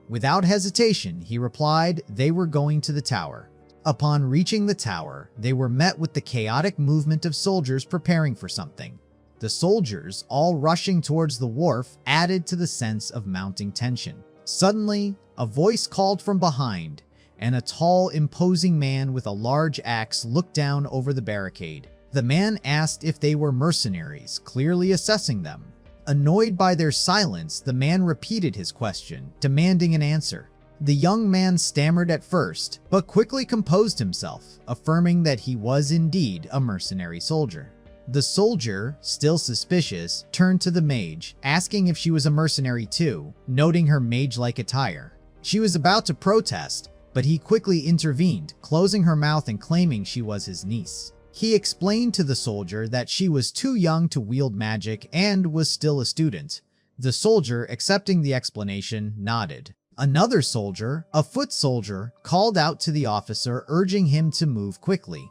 Without hesitation, he replied they were going to the tower. Upon reaching the tower, they were met with the chaotic movement of soldiers preparing for something. The soldiers, all rushing towards the wharf, added to the sense of mounting tension. Suddenly, a voice called from behind, and a tall, imposing man with a large axe looked down over the barricade. The man asked if they were mercenaries, clearly assessing them. Annoyed by their silence, the man repeated his question, demanding an answer. The young man stammered at first, but quickly composed himself, affirming that he was indeed a mercenary soldier. The soldier, still suspicious, turned to the mage, asking if she was a mercenary too, noting her mage-like attire. She was about to protest, but he quickly intervened, closing her mouth and claiming she was his niece. He explained to the soldier that she was too young to wield magic and was still a student. The soldier, accepting the explanation, nodded. Another soldier, a foot soldier, called out to the officer, urging him to move quickly.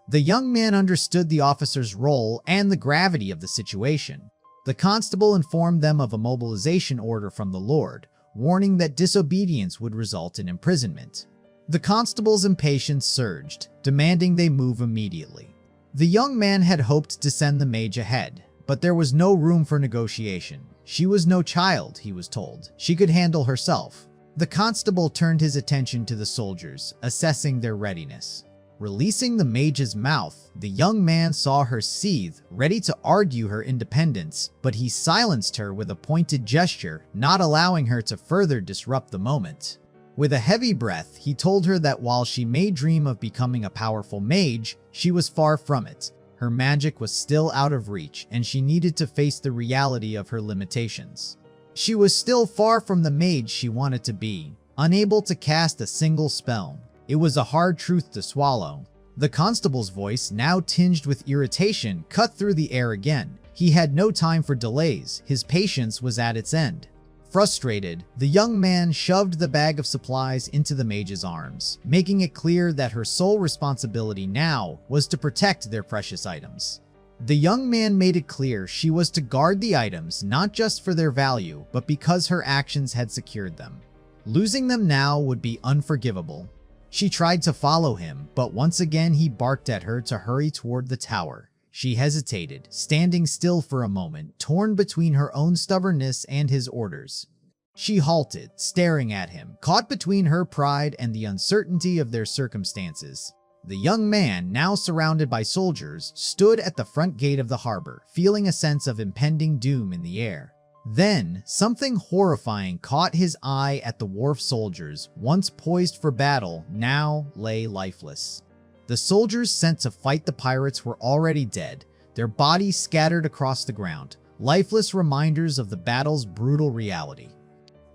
The young man understood the officer's role and the gravity of the situation. The constable informed them of a mobilization order from the Lord, warning that disobedience would result in imprisonment. The constable's impatience surged, demanding they move immediately. The young man had hoped to send the mage ahead, but there was no room for negotiation. She was no child, he was told. She could handle herself. The constable turned his attention to the soldiers, assessing their readiness. Releasing the mage's mouth, the young man saw her seethe, ready to argue her independence, but he silenced her with a pointed gesture, not allowing her to further disrupt the moment. With a heavy breath, he told her that while she may dream of becoming a powerful mage, she was far from it. Her magic was still out of reach, and she needed to face the reality of her limitations. She was still far from the mage she wanted to be, unable to cast a single spell. It was a hard truth to swallow. The constable's voice, now tinged with irritation, cut through the air again. He had no time for delays. His patience was at its end. Frustrated, the young man shoved the bag of supplies into the mage's arms, making it clear that her sole responsibility now was to protect their precious items. The young man made it clear she was to guard the items not just for their value, but because her actions had secured them. Losing them now would be unforgivable. She tried to follow him, but once again he barked at her to hurry toward the tower. She hesitated, standing still for a moment, torn between her own stubbornness and his orders. She halted, staring at him, caught between her pride and the uncertainty of their circumstances. The young man, now surrounded by soldiers, stood at the front gate of the harbor, feeling a sense of impending doom in the air. Then, something horrifying caught his eye at the wharf soldiers, once poised for battle, now lay lifeless. The soldiers sent to fight the pirates were already dead, their bodies scattered across the ground, lifeless reminders of the battle's brutal reality.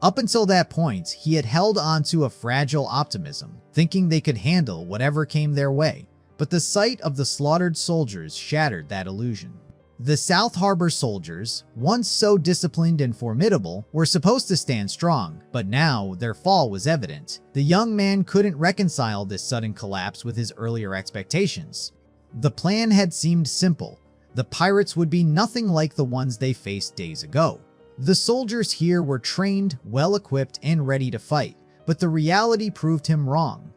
Up until that point, he had held on to a fragile optimism, thinking they could handle whatever came their way, but the sight of the slaughtered soldiers shattered that illusion. The South Harbor soldiers, once so disciplined and formidable, were supposed to stand strong, but now their fall was evident. The young man couldn't reconcile this sudden collapse with his earlier expectations. The plan had seemed simple. The pirates would be nothing like the ones they faced days ago. The soldiers here were trained, well-equipped, and ready to fight, but the reality proved him wrong.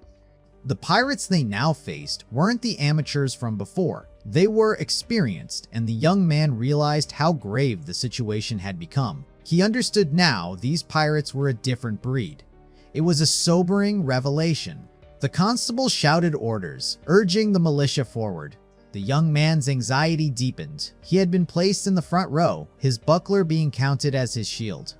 The pirates they now faced weren't the amateurs from before. They were experienced, and the young man realized how grave the situation had become. He understood now these pirates were a different breed. It was a sobering revelation. The constable shouted orders, urging the militia forward. The young man's anxiety deepened. He had been placed in the front row, his buckler being counted as his shield.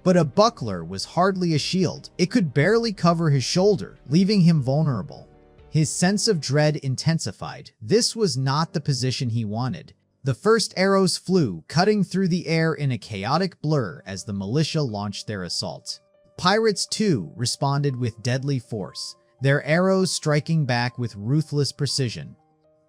But a buckler was hardly a shield. It could barely cover his shoulder, leaving him vulnerable. His sense of dread intensified. This was not the position he wanted. The first arrows flew, cutting through the air in a chaotic blur as the militia launched their assault. Pirates, too, responded with deadly force, their arrows striking back with ruthless precision.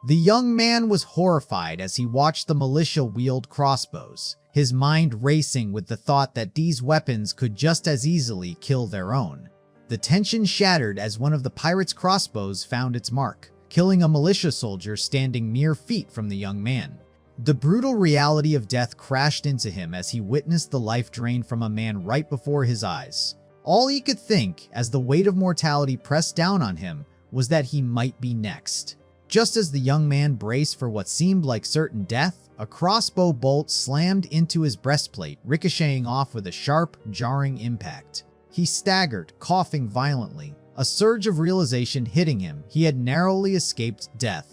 The young man was horrified as he watched the militia wield crossbows, his mind racing with the thought that these weapons could just as easily kill their own. The tension shattered as one of the pirates' crossbows found its mark, killing a militia soldier standing mere feet from the young man. The brutal reality of death crashed into him as he witnessed the life drain from a man right before his eyes. All he could think, as the weight of mortality pressed down on him, was that he might be next. Just as the young man braced for what seemed like certain death, a crossbow bolt slammed into his breastplate, ricocheting off with a sharp, jarring impact. He staggered, coughing violently, a surge of realization hitting him. He had narrowly escaped death.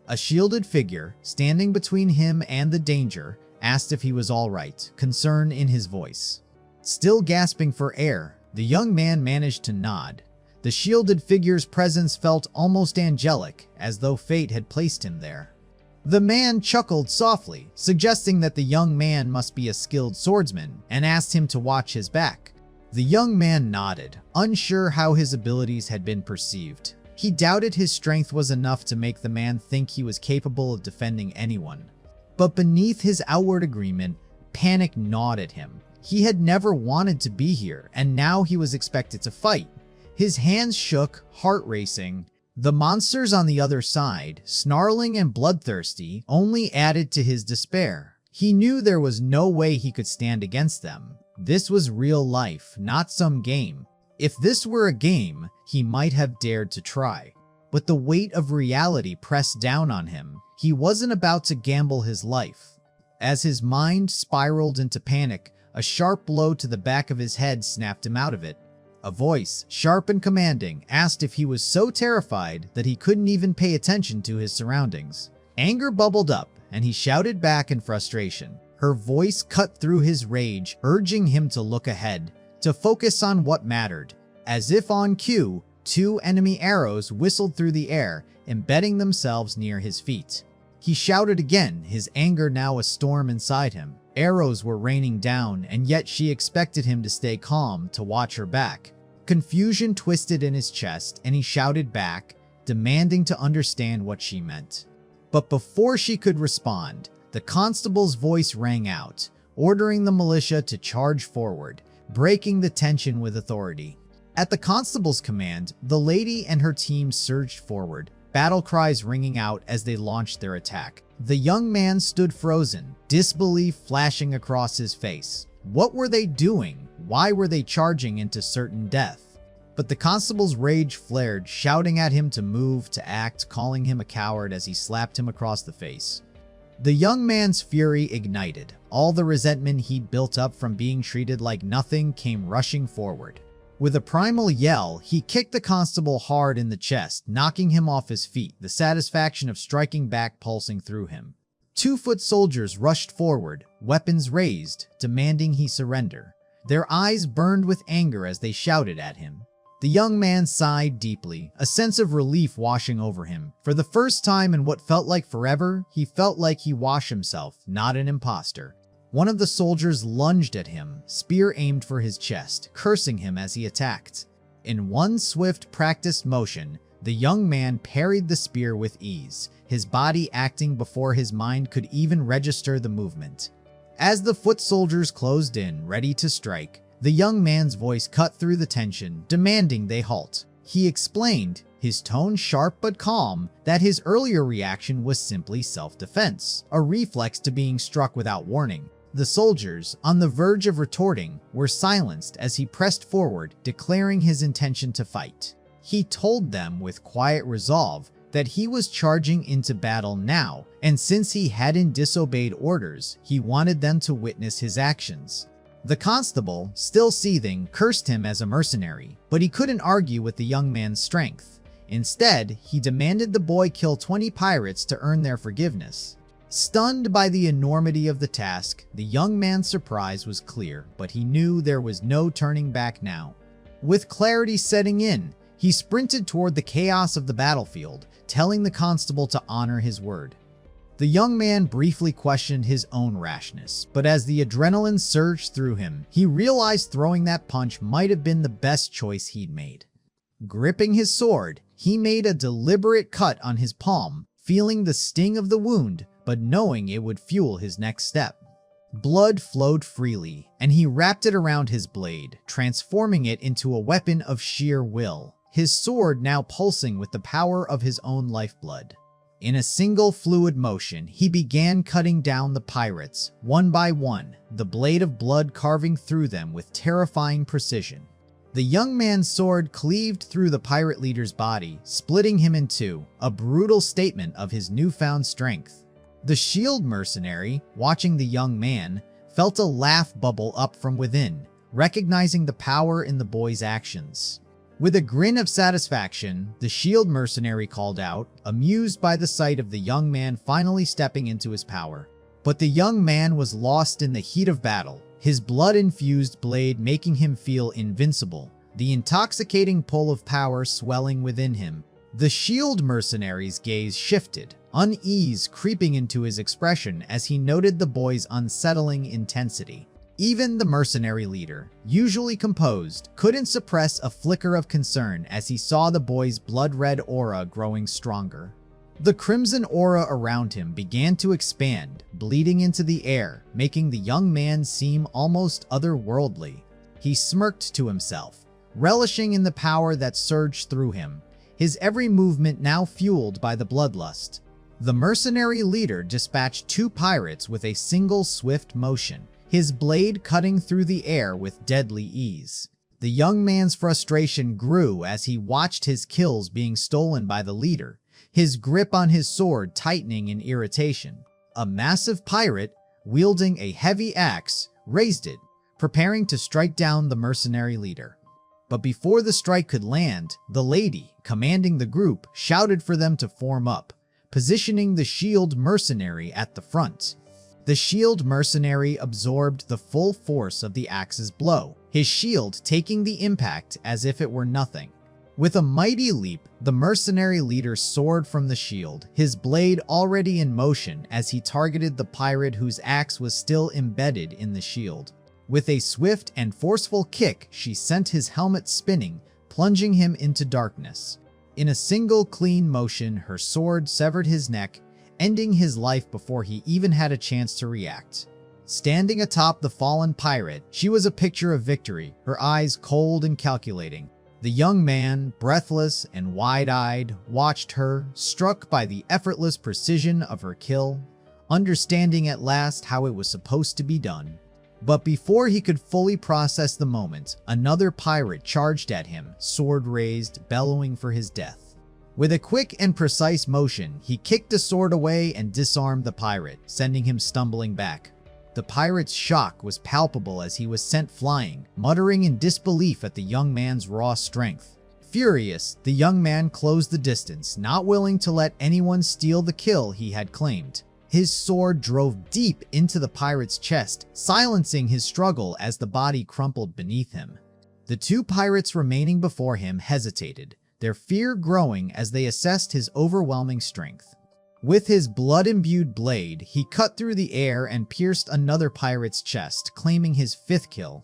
A shielded figure, standing between him and the danger, asked if he was all right, concern in his voice. Still gasping for air, the young man managed to nod. The shielded figure's presence felt almost angelic, as though fate had placed him there. The man chuckled softly, suggesting that the young man must be a skilled swordsman, and asked him to watch his back. The young man nodded, unsure how his abilities had been perceived. He doubted his strength was enough to make the man think he was capable of defending anyone. But beneath his outward agreement, panic gnawed at him. He had never wanted to be here, and now he was expected to fight. His hands shook, heart racing. The monsters on the other side, snarling and bloodthirsty, only added to his despair. He knew there was no way he could stand against them. This was real life, not some game. If this were a game, he might have dared to try. But the weight of reality pressed down on him. He wasn't about to gamble his life. As his mind spiraled into panic, a sharp blow to the back of his head snapped him out of it. A voice, sharp and commanding, asked if he was so terrified that he couldn't even pay attention to his surroundings. Anger bubbled up, and he shouted back in frustration. Her voice cut through his rage, urging him to look ahead, to focus on what mattered. As if on cue, 2 enemy arrows whistled through the air, embedding themselves near his feet. He shouted again, his anger now a storm inside him. Arrows were raining down, and yet she expected him to stay calm, to watch her back. Confusion twisted in his chest, and he shouted back, demanding to understand what she meant. But before she could respond, the constable's voice rang out, ordering the militia to charge forward, breaking the tension with authority. At the constable's command, the lady and her team surged forward, battle cries ringing out as they launched their attack. The young man stood frozen, disbelief flashing across his face. What were they doing? Why were they charging into certain death? But the constable's rage flared, shouting at him to move, to act, calling him a coward as he slapped him across the face. The young man's fury ignited. All the resentment he'd built up from being treated like nothing came rushing forward. With a primal yell, he kicked the constable hard in the chest, knocking him off his feet, the satisfaction of striking back pulsing through him. 2-foot soldiers rushed forward, weapons raised, demanding he surrender. Their eyes burned with anger as they shouted at him. The young man sighed deeply, a sense of relief washing over him. For the first time in what felt like forever, he felt like he washed himself, not an imposter. One of the soldiers lunged at him, spear aimed for his chest, cursing him as he attacked. In one swift, practiced motion, the young man parried the spear with ease, his body acting before his mind could even register the movement. As the foot soldiers closed in, ready to strike, the young man's voice cut through the tension, demanding they halt. He explained, his tone sharp but calm, that his earlier reaction was simply self-defense, a reflex to being struck without warning. The soldiers, on the verge of retorting, were silenced as he pressed forward, declaring his intention to fight. He told them with quiet resolve that he was charging into battle now, and since he hadn't disobeyed orders, he wanted them to witness his actions. The constable, still seething, cursed him as a mercenary, but he couldn't argue with the young man's strength. Instead, he demanded the boy kill 20 pirates to earn their forgiveness. Stunned by the enormity of the task, the young man's surprise was clear, but he knew there was no turning back now. With clarity setting in, he sprinted toward the chaos of the battlefield, telling the constable to honor his word. The young man briefly questioned his own rashness, but as the adrenaline surged through him, he realized throwing that punch might have been the best choice he'd made. Gripping his sword, he made a deliberate cut on his palm, feeling the sting of the wound, but knowing it would fuel his next step. Blood flowed freely, and he wrapped it around his blade, transforming it into a weapon of sheer will, his sword now pulsing with the power of his own lifeblood. In a single fluid motion, he began cutting down the pirates, one by one, the blade of blood carving through them with terrifying precision. The young man's sword cleaved through the pirate leader's body, splitting him in two, a brutal statement of his newfound strength. The shield mercenary, watching the young man, felt a laugh bubble up from within, recognizing the power in the boy's actions. With a grin of satisfaction, the shield mercenary called out, amused by the sight of the young man finally stepping into his power. But the young man was lost in the heat of battle, his blood-infused blade making him feel invincible, the intoxicating pull of power swelling within him. The shield mercenary's gaze shifted, unease creeping into his expression as he noted the boy's unsettling intensity. Even the mercenary leader, usually composed, couldn't suppress a flicker of concern as he saw the boy's blood-red aura growing stronger. The crimson aura around him began to expand, bleeding into the air, making the young man seem almost otherworldly. He smirked to himself, relishing in the power that surged through him, his every movement now fueled by the bloodlust. The mercenary leader dispatched 2 pirates with a single swift motion, his blade cutting through the air with deadly ease. The young man's frustration grew as he watched his kills being stolen by the leader, his grip on his sword tightening in irritation. A massive pirate, wielding a heavy axe, raised it, preparing to strike down the mercenary leader. But before the strike could land, the lady, commanding the group, shouted for them to form up, positioning the shield mercenary at the front. The shield mercenary absorbed the full force of the axe's blow, his shield taking the impact as if it were nothing. With a mighty leap, the mercenary leader soared from the shield, his blade already in motion as he targeted the pirate whose axe was still embedded in the shield. With a swift and forceful kick, she sent his helmet spinning, plunging him into darkness. In a single clean motion, her sword severed his neck, ending his life before he even had a chance to react. Standing atop the fallen pirate, she was a picture of victory, her eyes cold and calculating. The young man, breathless and wide-eyed, watched her, struck by the effortless precision of her kill, understanding at last how it was supposed to be done. But before he could fully process the moment, another pirate charged at him, sword raised, bellowing for his death. With a quick and precise motion, he kicked the sword away and disarmed the pirate, sending him stumbling back. The pirate's shock was palpable as he was sent flying, muttering in disbelief at the young man's raw strength. Furious, the young man closed the distance, not willing to let anyone steal the kill he had claimed. His sword drove deep into the pirate's chest, silencing his struggle as the body crumpled beneath him. The two pirates remaining before him hesitated, their fear growing as they assessed his overwhelming strength. With his blood-imbued blade, he cut through the air and pierced another pirate's chest, claiming his fifth kill.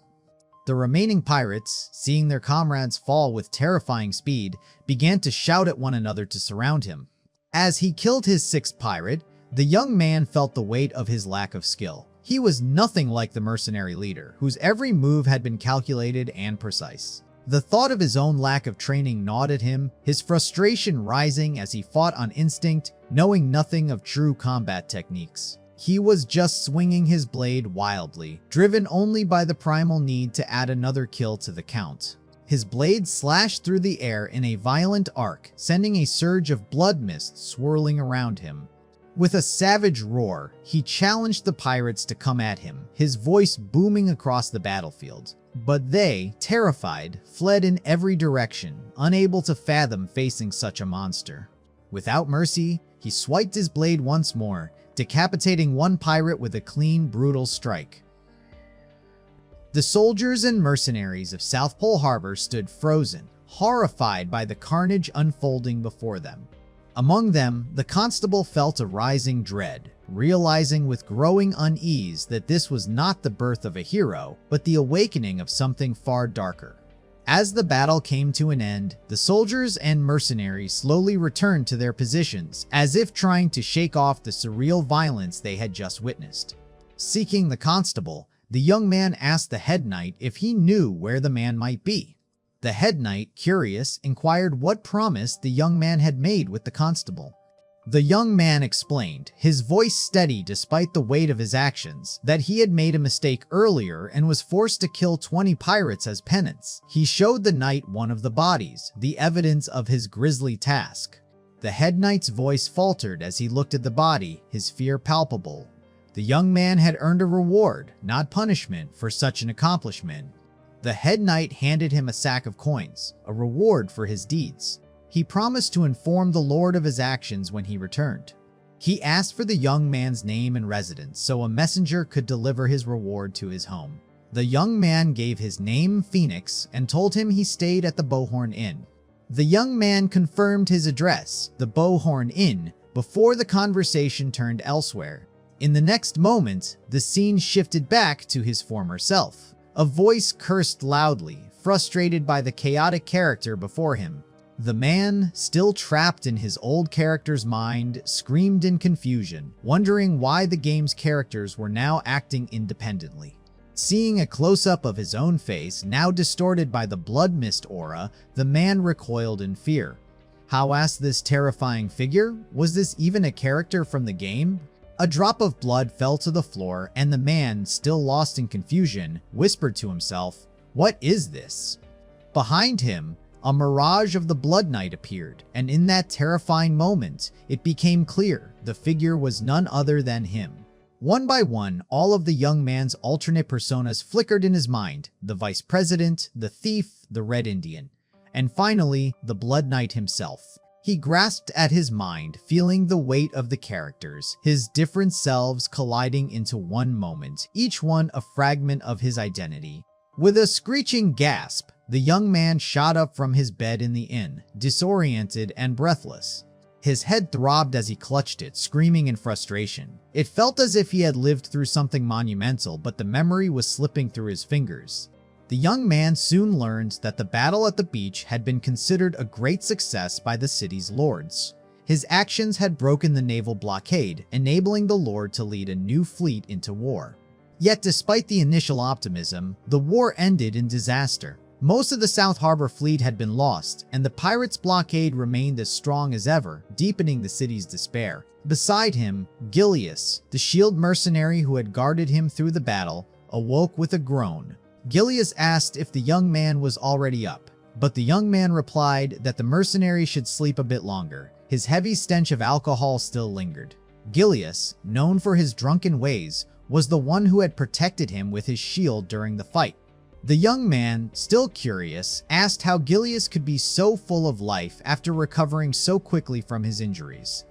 The remaining pirates, seeing their comrades fall with terrifying speed, began to shout at one another to surround him. As he killed his sixth pirate, the young man felt the weight of his lack of skill. He was nothing like the mercenary leader, whose every move had been calculated and precise. The thought of his own lack of training gnawed at him, his frustration rising as he fought on instinct, knowing nothing of true combat techniques. He was just swinging his blade wildly, driven only by the primal need to add another kill to the count. His blade slashed through the air in a violent arc, sending a surge of blood mist swirling around him. With a savage roar, he challenged the pirates to come at him, his voice booming across the battlefield. But they, terrified, fled in every direction, unable to fathom facing such a monster. Without mercy, he swiped his blade once more, decapitating one pirate with a clean, brutal strike. The soldiers and mercenaries of South Pole Harbor stood frozen, horrified by the carnage unfolding before them. Among them, the constable felt a rising dread, realizing with growing unease that this was not the birth of a hero, but the awakening of something far darker. As the battle came to an end, the soldiers and mercenaries slowly returned to their positions, as if trying to shake off the surreal violence they had just witnessed. Seeking the constable, the young man asked the head knight if he knew where the man might be. The head knight, curious, inquired what promise the young man had made with the constable. The young man explained, his voice steady despite the weight of his actions, that he had made a mistake earlier and was forced to kill 20 pirates as penance. He showed the knight one of the bodies, the evidence of his grisly task. The head knight's voice faltered as he looked at the body, his fear palpable. The young man had earned a reward, not punishment, for such an accomplishment. The head knight handed him a sack of coins, a reward for his deeds. He promised to inform the lord of his actions when he returned. He asked for the young man's name and residence so a messenger could deliver his reward to his home. The young man gave his name Phoenix and told him he stayed at the Bowhorn Inn. The young man confirmed his address, the Bowhorn Inn, before the conversation turned elsewhere. In the next moment, the scene shifted back to his former self. A voice cursed loudly, frustrated by the chaotic character before him. The man, still trapped in his old character's mind, screamed in confusion, wondering why the game's characters were now acting independently. Seeing a close-up of his own face, now distorted by the blood mist aura, the man recoiled in fear. How asked this terrifying figure? Was this even a character from the game? A drop of blood fell to the floor, and the man, still lost in confusion, whispered to himself, "What is this?" Behind him, a mirage of the Blood Knight appeared, and in that terrifying moment, it became clear the figure was none other than him. One by one, all of the young man's alternate personas flickered in his mind: the vice president, the thief, the Red Indian, and finally, the Blood Knight himself. He grasped at his mind, feeling the weight of the characters, his different selves colliding into one moment, each one a fragment of his identity. With a screeching gasp, the young man shot up from his bed in the inn, disoriented and breathless. His head throbbed as he clutched it, screaming in frustration. It felt as if he had lived through something monumental, but the memory was slipping through his fingers. The young man soon learned that the battle at the beach had been considered a great success by the city's lords. His actions had broken the naval blockade, enabling the lord to lead a new fleet into war. Yet despite the initial optimism, the war ended in disaster. Most of the South Harbor fleet had been lost, and the pirates' blockade remained as strong as ever, deepening the city's despair. Beside him, Gilius, the shield mercenary who had guarded him through the battle, awoke with a groan. Gilius asked if the young man was already up. but the young man replied that the mercenary should sleep a bit longer. His heavy stench of alcohol still lingered. Gilius, known for his drunken ways, was the one who had protected him with his shield during the fight. The young man, still curious, asked how Gilius could be so full of life after recovering so quickly from his injuries.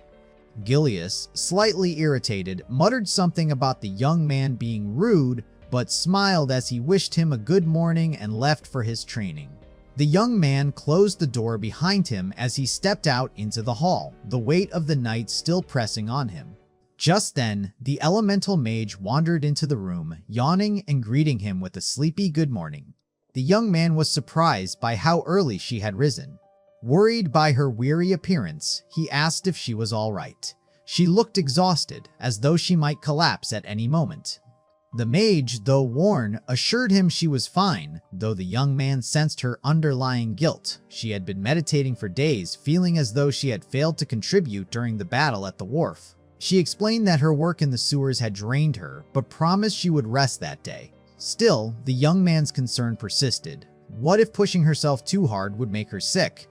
Gilius, slightly irritated, muttered something about the young man being rude, but smiled as he wished him a good morning and left for his training. The young man closed the door behind him as he stepped out into the hall, the weight of the night still pressing on him. Just then, the elemental mage wandered into the room, yawning and greeting him with a sleepy good morning. The young man was surprised by how early she had risen. Worried by her weary appearance, he asked if she was all right. She looked exhausted, as though she might collapse at any moment. The mage, though worn, assured him she was fine, though the young man sensed her underlying guilt. She had been meditating for days, feeling as though she had failed to contribute during the battle at the wharf. She explained that her work in the sewers had drained her, but promised she would rest that day. Still, the young man's concern persisted. What if pushing herself too hard would make her sick?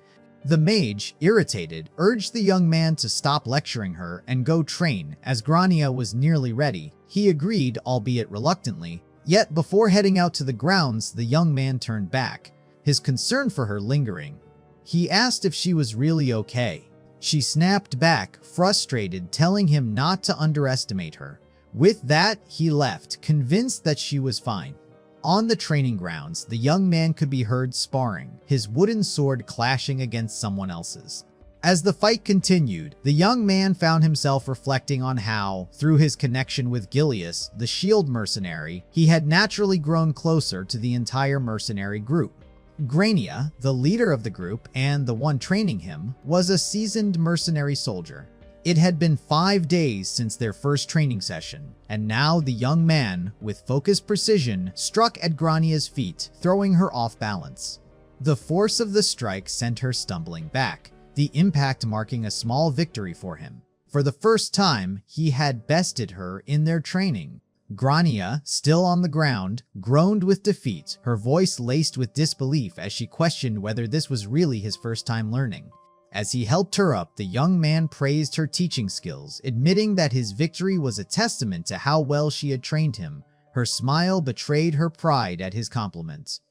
The mage, irritated, urged the young man to stop lecturing her and go train, as Grania was nearly ready. He agreed, albeit reluctantly. Yet before heading out to the grounds, the young man turned back, his concern for her lingering. He asked if she was really okay. She snapped back, frustrated, telling him not to underestimate her. With that, he left, convinced that she was fine. On the training grounds, the young man could be heard sparring, his wooden sword clashing against someone else's. As the fight continued, the young man found himself reflecting on how, through his connection with Gilius, the shield mercenary, he had naturally grown closer to the entire mercenary group. Grania, the leader of the group and the one training him, was a seasoned mercenary soldier. It had been 5 days since their first training session, and now the young man, with focused precision, struck at Grania's feet, throwing her off balance. The force of the strike sent her stumbling back, the impact marking a small victory for him. For the first time, he had bested her in their training. Grania, still on the ground, groaned with defeat, her voice laced with disbelief as she questioned whether this was really his first time learning. As he helped her up, the young man praised her teaching skills, admitting that his victory was a testament to how well she had trained him. Her smile betrayed her pride at his compliments.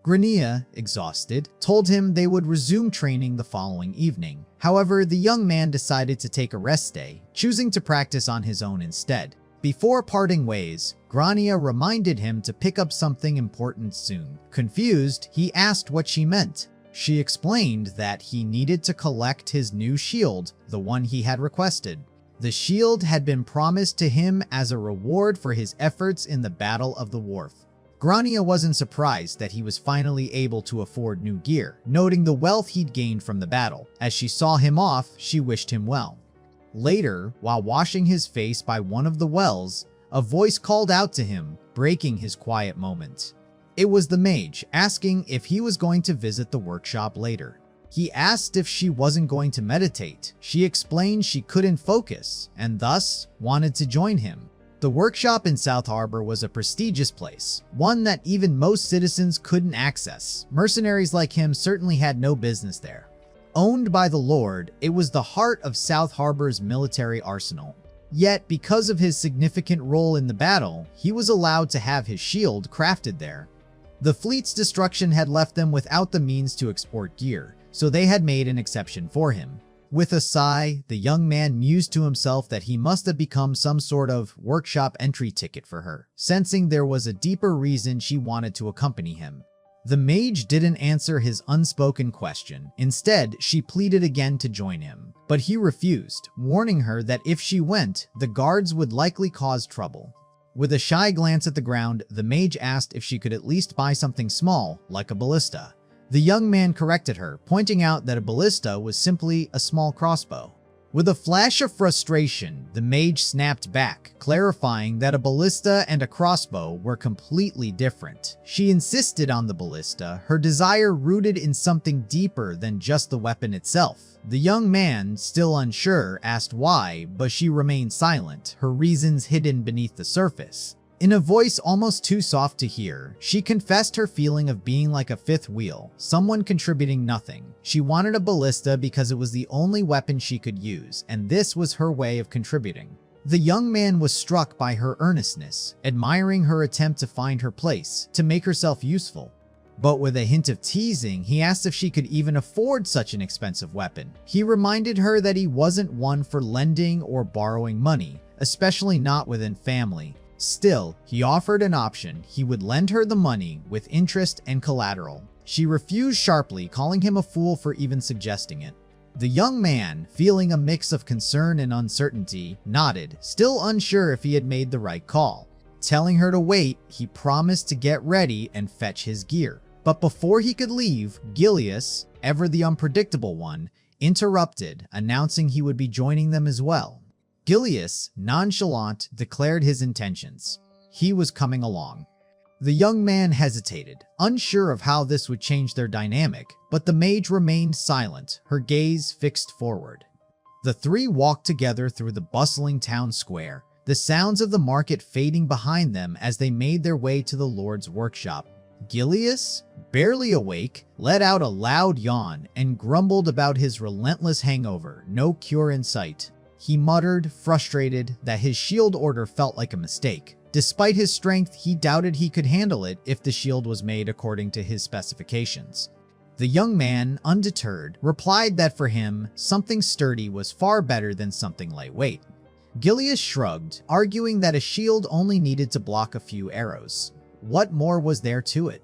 Grania, exhausted, told him they would resume training the following evening. However, the young man decided to take a rest day, choosing to practice on his own instead. Before parting ways, Grania reminded him to pick up something important soon. Confused, he asked what she meant. She explained that he needed to collect his new shield, the one he had requested. The shield had been promised to him as a reward for his efforts in the Battle of the Wharf. Grania wasn't surprised that he was finally able to afford new gear, noting the wealth he'd gained from the battle. As she saw him off, she wished him well. Later, while washing his face by one of the wells, a voice called out to him, breaking his quiet moment. It was the mage, asking if he was going to visit the workshop later. He asked if she wasn't going to meditate. She explained she couldn't focus, and thus wanted to join him. The workshop in South Harbor was a prestigious place, one that even most citizens couldn't access. Mercenaries like him certainly had no business there. Owned by the Lord, it was the heart of South Harbor's military arsenal. Yet, because of his significant role in the battle, he was allowed to have his shield crafted there. The fleet's destruction had left them without the means to export gear, so they had made an exception for him. With a sigh, the young man mused to himself that he must have become some sort of workshop entry ticket for her, sensing there was a deeper reason she wanted to accompany him. The mage didn't answer his unspoken question. Instead, she pleaded again to join him, but he refused, warning her that if she went, the guards would likely cause trouble. With a shy glance at the ground, the mage asked if she could at least buy something small, like a ballista. The young man corrected her, pointing out that a ballista was simply a small crossbow. With a flash of frustration, the mage snapped back, clarifying that a ballista and a crossbow were completely different. She insisted on the ballista, her desire rooted in something deeper than just the weapon itself. The young man, still unsure, asked why, but she remained silent, her reasons hidden beneath the surface. In a voice almost too soft to hear, she confessed her feeling of being like a fifth wheel, someone contributing nothing. She wanted a ballista because it was the only weapon she could use, and this was her way of contributing. The young man was struck by her earnestness, admiring her attempt to find her place, to make herself useful. But with a hint of teasing, he asked if she could even afford such an expensive weapon. He reminded her that he wasn't one for lending or borrowing money, especially not within family. Still, he offered an option. He would lend her the money with interest and collateral. She refused sharply, calling him a fool for even suggesting it. The young man, feeling a mix of concern and uncertainty, nodded, still unsure if he had made the right call. Telling her to wait, he promised to get ready and fetch his gear. But before he could leave, Gilius, ever the unpredictable one, interrupted, announcing he would be joining them as well. Gilius, nonchalant, declared his intentions. He was coming along. The young man hesitated, unsure of how this would change their dynamic, but the mage remained silent, her gaze fixed forward. The three walked together through the bustling town square, the sounds of the market fading behind them as they made their way to the Lord's workshop. Gilius, barely awake, let out a loud yawn and grumbled about his relentless hangover, no cure in sight. He muttered, frustrated, that his shield order felt like a mistake. Despite his strength, he doubted he could handle it if the shield was made according to his specifications. The young man, undeterred, replied that for him, something sturdy was far better than something lightweight. Gilius shrugged, arguing that a shield only needed to block a few arrows. What more was there to it?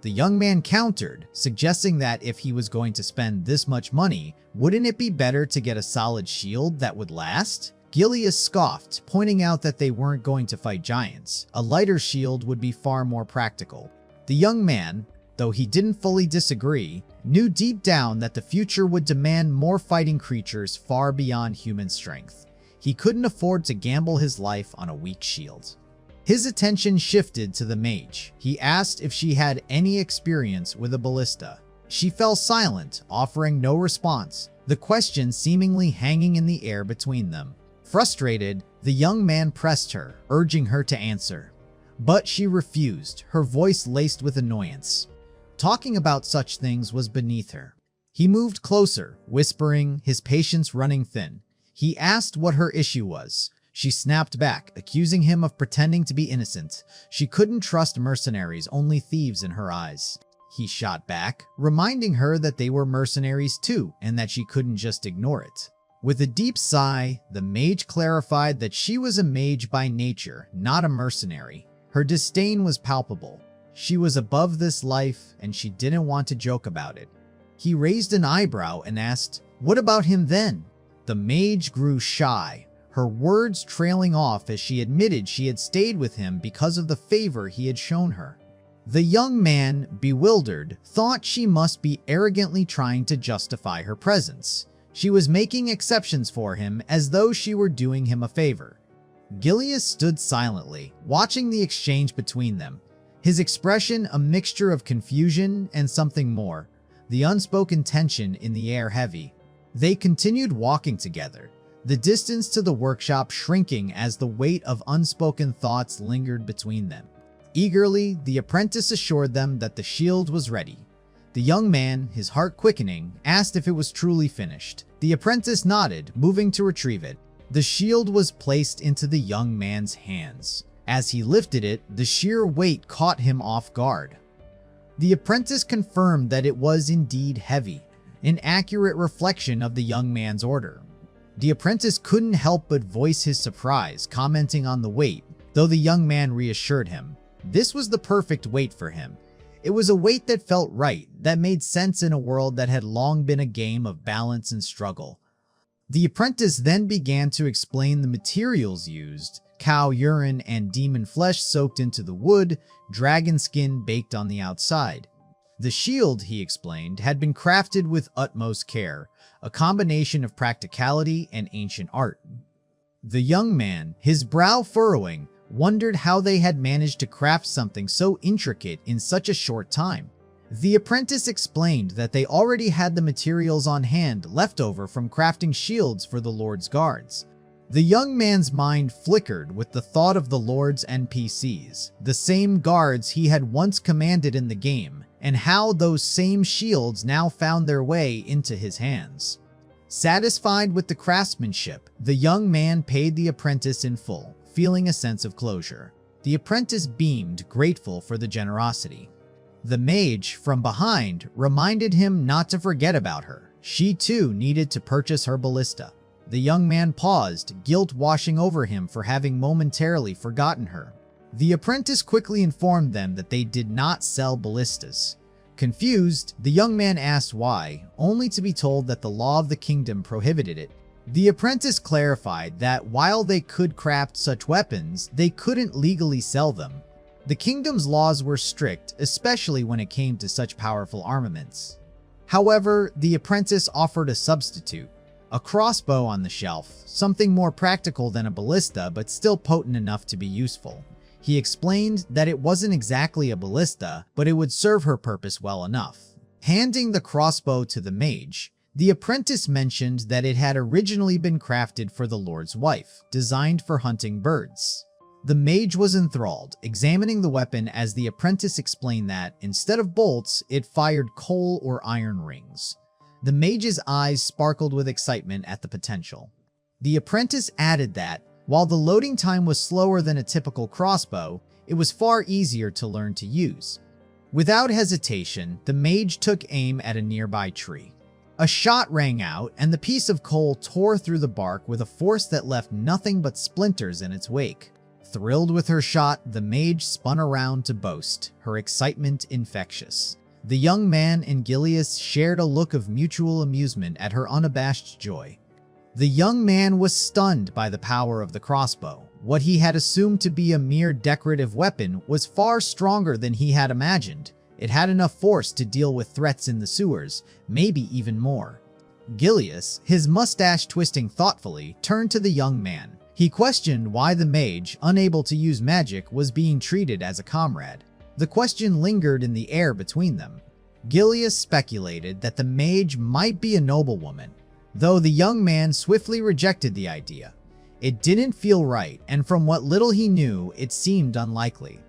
The young man countered, suggesting that if he was going to spend this much money, wouldn't it be better to get a solid shield that would last? Gilius scoffed, pointing out that they weren't going to fight giants. A lighter shield would be far more practical. The young man, though he didn't fully disagree, knew deep down that the future would demand more fighting creatures far beyond human strength. He couldn't afford to gamble his life on a weak shield. His attention shifted to the mage. He asked if she had any experience with a ballista. She fell silent, offering no response, the question seemingly hanging in the air between them. Frustrated, the young man pressed her, urging her to answer. But she refused, her voice laced with annoyance. Talking about such things was beneath her. He moved closer, whispering, his patience running thin. He asked what her issue was. She snapped back, accusing him of pretending to be innocent. She couldn't trust mercenaries, only thieves in her eyes. He shot back, reminding her that they were mercenaries too, and that she couldn't just ignore it. With a deep sigh, the mage clarified that she was a mage by nature, not a mercenary. Her disdain was palpable. She was above this life, and she didn't want to joke about it. He raised an eyebrow and asked, "What about him then?" The mage grew shy, her words trailing off as she admitted she had stayed with him because of the favor he had shown her. The young man, bewildered, thought she must be arrogantly trying to justify her presence. She was making exceptions for him as though she were doing him a favor. Gilius stood silently, watching the exchange between them, his expression a mixture of confusion and something more, the unspoken tension in the air heavy. They continued walking together, the distance to the workshop shrinking as the weight of unspoken thoughts lingered between them. Eagerly, the apprentice assured them that the shield was ready. The young man, his heart quickening, asked if it was truly finished. The apprentice nodded, moving to retrieve it. The shield was placed into the young man's hands. As he lifted it, the sheer weight caught him off guard. The apprentice confirmed that it was indeed heavy, an accurate reflection of the young man's order. The apprentice couldn't help but voice his surprise, commenting on the weight, though the young man reassured him. This was the perfect weight for him. It was a weight that felt right, that made sense in a world that had long been a game of balance and struggle. The apprentice then began to explain the materials used: cow urine and demon flesh soaked into the wood, dragon skin baked on the outside. The shield, he explained, had been crafted with utmost care, a combination of practicality and ancient art. The young man, his brow furrowing, wondered how they had managed to craft something so intricate in such a short time. The apprentice explained that they already had the materials on hand left over from crafting shields for the Lord's guards. The young man's mind flickered with the thought of the Lord's NPCs, the same guards he had once commanded in the game, and how those same shields now found their way into his hands. Satisfied with the craftsmanship, the young man paid the apprentice in full, feeling a sense of closure. The apprentice beamed, grateful for the generosity. The mage, from behind, reminded him not to forget about her. She too needed to purchase her ballista. The young man paused, guilt washing over him for having momentarily forgotten her. The apprentice quickly informed them that they did not sell ballistas. Confused, the young man asked why, only to be told that the law of the kingdom prohibited it. The apprentice clarified that while they could craft such weapons, they couldn't legally sell them. The kingdom's laws were strict, especially when it came to such powerful armaments. However, the apprentice offered a substitute. A crossbow on the shelf, something more practical than a ballista but still potent enough to be useful. He explained that it wasn't exactly a ballista, but it would serve her purpose well enough. Handing the crossbow to the mage, the apprentice mentioned that it had originally been crafted for the Lord's wife, designed for hunting birds. The mage was enthralled, examining the weapon as the apprentice explained that, instead of bolts, it fired coal or iron rings. The mage's eyes sparkled with excitement at the potential. The apprentice added that, while the loading time was slower than a typical crossbow, it was far easier to learn to use. Without hesitation, the mage took aim at a nearby tree. A shot rang out, and the piece of coal tore through the bark with a force that left nothing but splinters in its wake. Thrilled with her shot, the mage spun around to boast, her excitement infectious. The young man and Gilius shared a look of mutual amusement at her unabashed joy. The young man was stunned by the power of the crossbow. What he had assumed to be a mere decorative weapon was far stronger than he had imagined. It had enough force to deal with threats in the sewers, maybe even more. Gilius, his mustache twisting thoughtfully, turned to the young man. He questioned why the mage, unable to use magic, was being treated as a comrade. The question lingered in the air between them. Gilius speculated that the mage might be a noblewoman, though the young man swiftly rejected the idea. It didn't feel right, and from what little he knew, it seemed unlikely.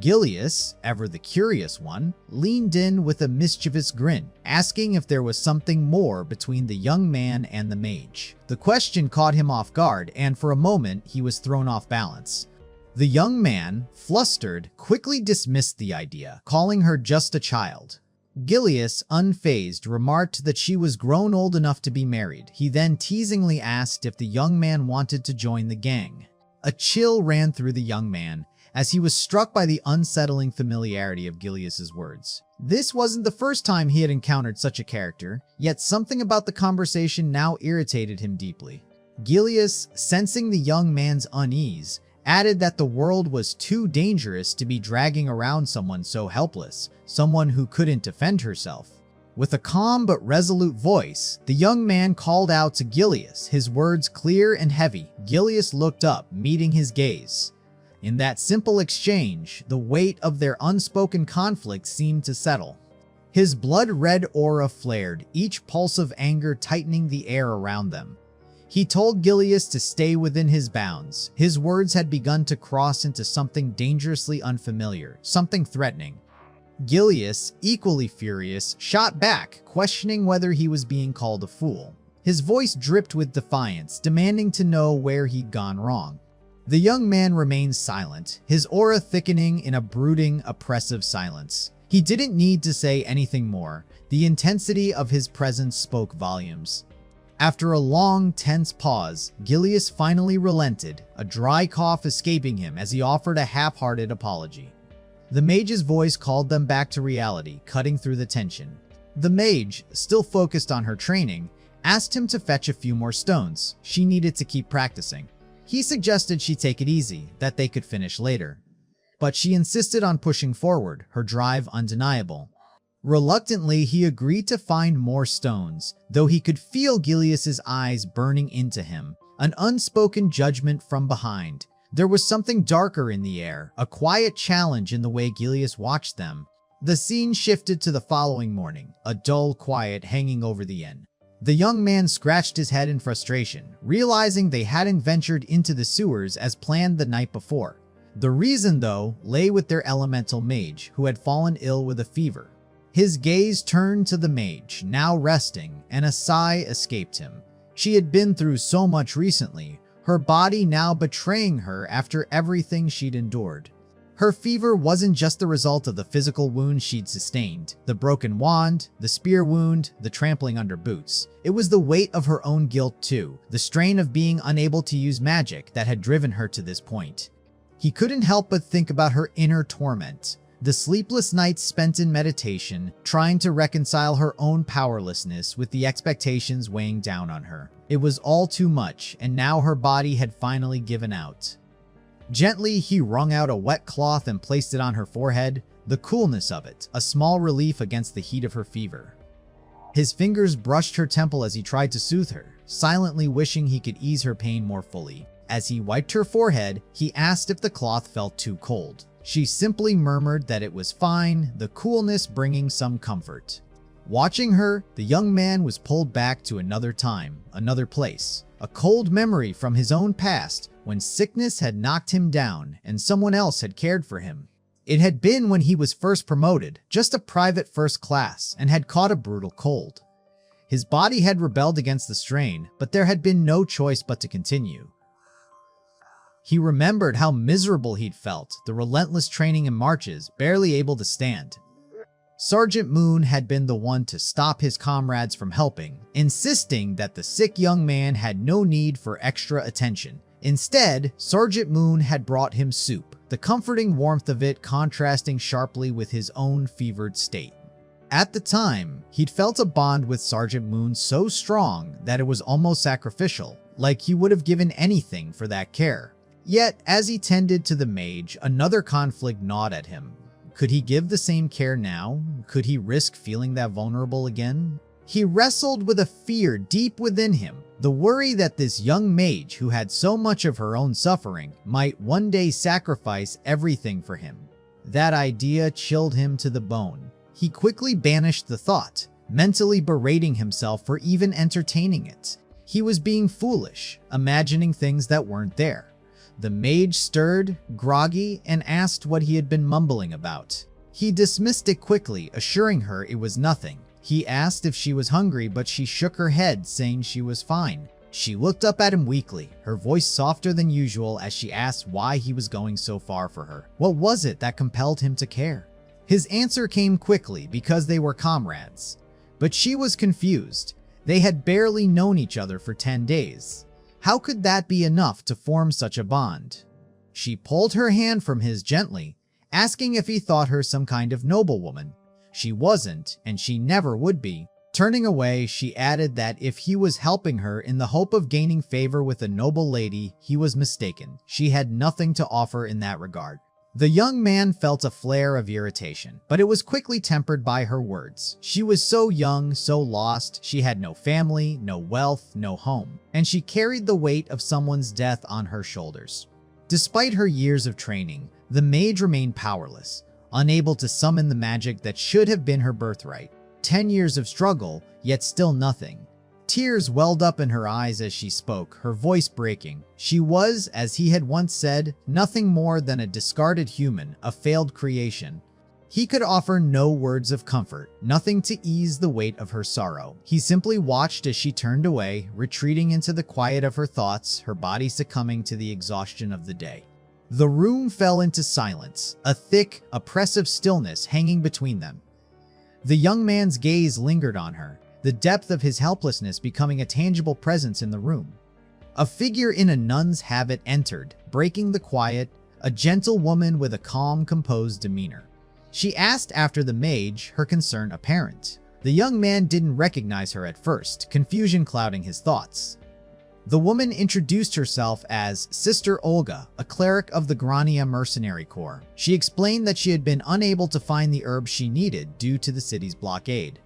Gilius, ever the curious one, leaned in with a mischievous grin, asking if there was something more between the young man and the mage. The question caught him off guard, and for a moment he was thrown off balance. The young man, flustered, quickly dismissed the idea, calling her just a child. Gilius, unfazed, remarked that she was grown old enough to be married. He then teasingly asked if the young man wanted to join the gang. A chill ran through the young man, as he was struck by the unsettling familiarity of Gilius's words. This wasn't the first time he had encountered such a character, yet something about the conversation now irritated him deeply. Gilius, sensing the young man's unease, added that the world was too dangerous to be dragging around someone so helpless, someone who couldn't defend herself. With a calm but resolute voice, the young man called out to Gilius, his words clear and heavy. Gilius looked up, meeting his gaze. In that simple exchange, the weight of their unspoken conflict seemed to settle. His blood-red aura flared, each pulse of anger tightening the air around them. He told Gilius to stay within his bounds. His words had begun to cross into something dangerously unfamiliar, something threatening. Gilius, equally furious, shot back, questioning whether he was being called a fool. His voice dripped with defiance, demanding to know where he'd gone wrong. The young man remained silent, his aura thickening in a brooding, oppressive silence. He didn't need to say anything more. The intensity of his presence spoke volumes. After a long, tense pause, Gilius finally relented, a dry cough escaping him as he offered a half-hearted apology. The mage's voice called them back to reality, cutting through the tension. The mage, still focused on her training, asked him to fetch a few more stones. She needed to keep practicing. He suggested she take it easy, that they could finish later. But she insisted on pushing forward, her drive undeniable. Reluctantly, he agreed to find more stones, though he could feel Gilius's eyes burning into him, an unspoken judgment from behind. There was something darker in the air, a quiet challenge in the way Gilius watched them. The scene shifted to the following morning, a dull quiet hanging over the inn. The young man scratched his head in frustration, realizing they hadn't ventured into the sewers as planned the night before. The reason, though, lay with their elemental mage, who had fallen ill with a fever. His gaze turned to the mage, now resting, and a sigh escaped him. She had been through so much recently, her body now betraying her after everything she'd endured. Her fever wasn't just the result of the physical wounds she'd sustained, the broken wand, the spear wound, the trampling under boots. It was the weight of her own guilt too, the strain of being unable to use magic that had driven her to this point. He couldn't help but think about her inner torment, the sleepless nights spent in meditation, trying to reconcile her own powerlessness with the expectations weighing down on her. It was all too much, and now her body had finally given out. Gently, he wrung out a wet cloth and placed it on her forehead, the coolness of it, a small relief against the heat of her fever. His fingers brushed her temple as he tried to soothe her, silently wishing he could ease her pain more fully. As he wiped her forehead, he asked if the cloth felt too cold. She simply murmured that it was fine, the coolness bringing some comfort. Watching her, the young man was pulled back to another time, another place, a cold memory from his own past when sickness had knocked him down and someone else had cared for him. It had been when he was first promoted, just a private first class, and had caught a brutal cold. His body had rebelled against the strain, but there had been no choice but to continue. He remembered how miserable he'd felt, the relentless training and marches, barely able to stand. Sergeant Moon had been the one to stop his comrades from helping, insisting that the sick young man had no need for extra attention. Instead, Sergeant Moon had brought him soup, the comforting warmth of it contrasting sharply with his own fevered state. At the time, he'd felt a bond with Sergeant Moon so strong that it was almost sacrificial, like he would have given anything for that care. Yet, as he tended to the mage, another conflict gnawed at him. Could he give the same care now? Could he risk feeling that vulnerable again? He wrestled with a fear deep within him, the worry that this young mage who had so much of her own suffering might one day sacrifice everything for him. That idea chilled him to the bone. He quickly banished the thought, mentally berating himself for even entertaining it. He was being foolish, imagining things that weren't there. The mage stirred, groggy, and asked what he had been mumbling about. He dismissed it quickly, assuring her it was nothing. He asked if she was hungry, but she shook her head, saying she was fine. She looked up at him weakly, her voice softer than usual as she asked why he was going so far for her. What was it that compelled him to care? His answer came quickly because they were comrades. But she was confused. They had barely known each other for 10 days. How could that be enough to form such a bond? She pulled her hand from his gently, asking if he thought her some kind of noblewoman. She wasn't, and she never would be. Turning away, she added that if he was helping her in the hope of gaining favor with a noble lady, he was mistaken. She had nothing to offer in that regard. The young man felt a flare of irritation, but it was quickly tempered by her words. She was so young, so lost, she had no family, no wealth, no home, and she carried the weight of someone's death on her shoulders. Despite her years of training, the mage remained powerless, unable to summon the magic that should have been her birthright. 10 years of struggle, yet still nothing. Tears welled up in her eyes as she spoke, her voice breaking. She was, as he had once said, nothing more than a discarded human, a failed creation. He could offer no words of comfort, nothing to ease the weight of her sorrow. He simply watched as she turned away, retreating into the quiet of her thoughts, her body succumbing to the exhaustion of the day. The room fell into silence, a thick, oppressive stillness hanging between them. The young man's gaze lingered on her, the depth of his helplessness becoming a tangible presence in the room. A figure in a nun's habit entered, breaking the quiet, a gentle woman with a calm, composed demeanor. She asked after the mage, her concern apparent. The young man didn't recognize her at first, confusion clouding his thoughts. The woman introduced herself as Sister Olga, a cleric of the Grania Mercenary Corps. She explained that she had been unable to find the herbs she needed due to the city's blockade.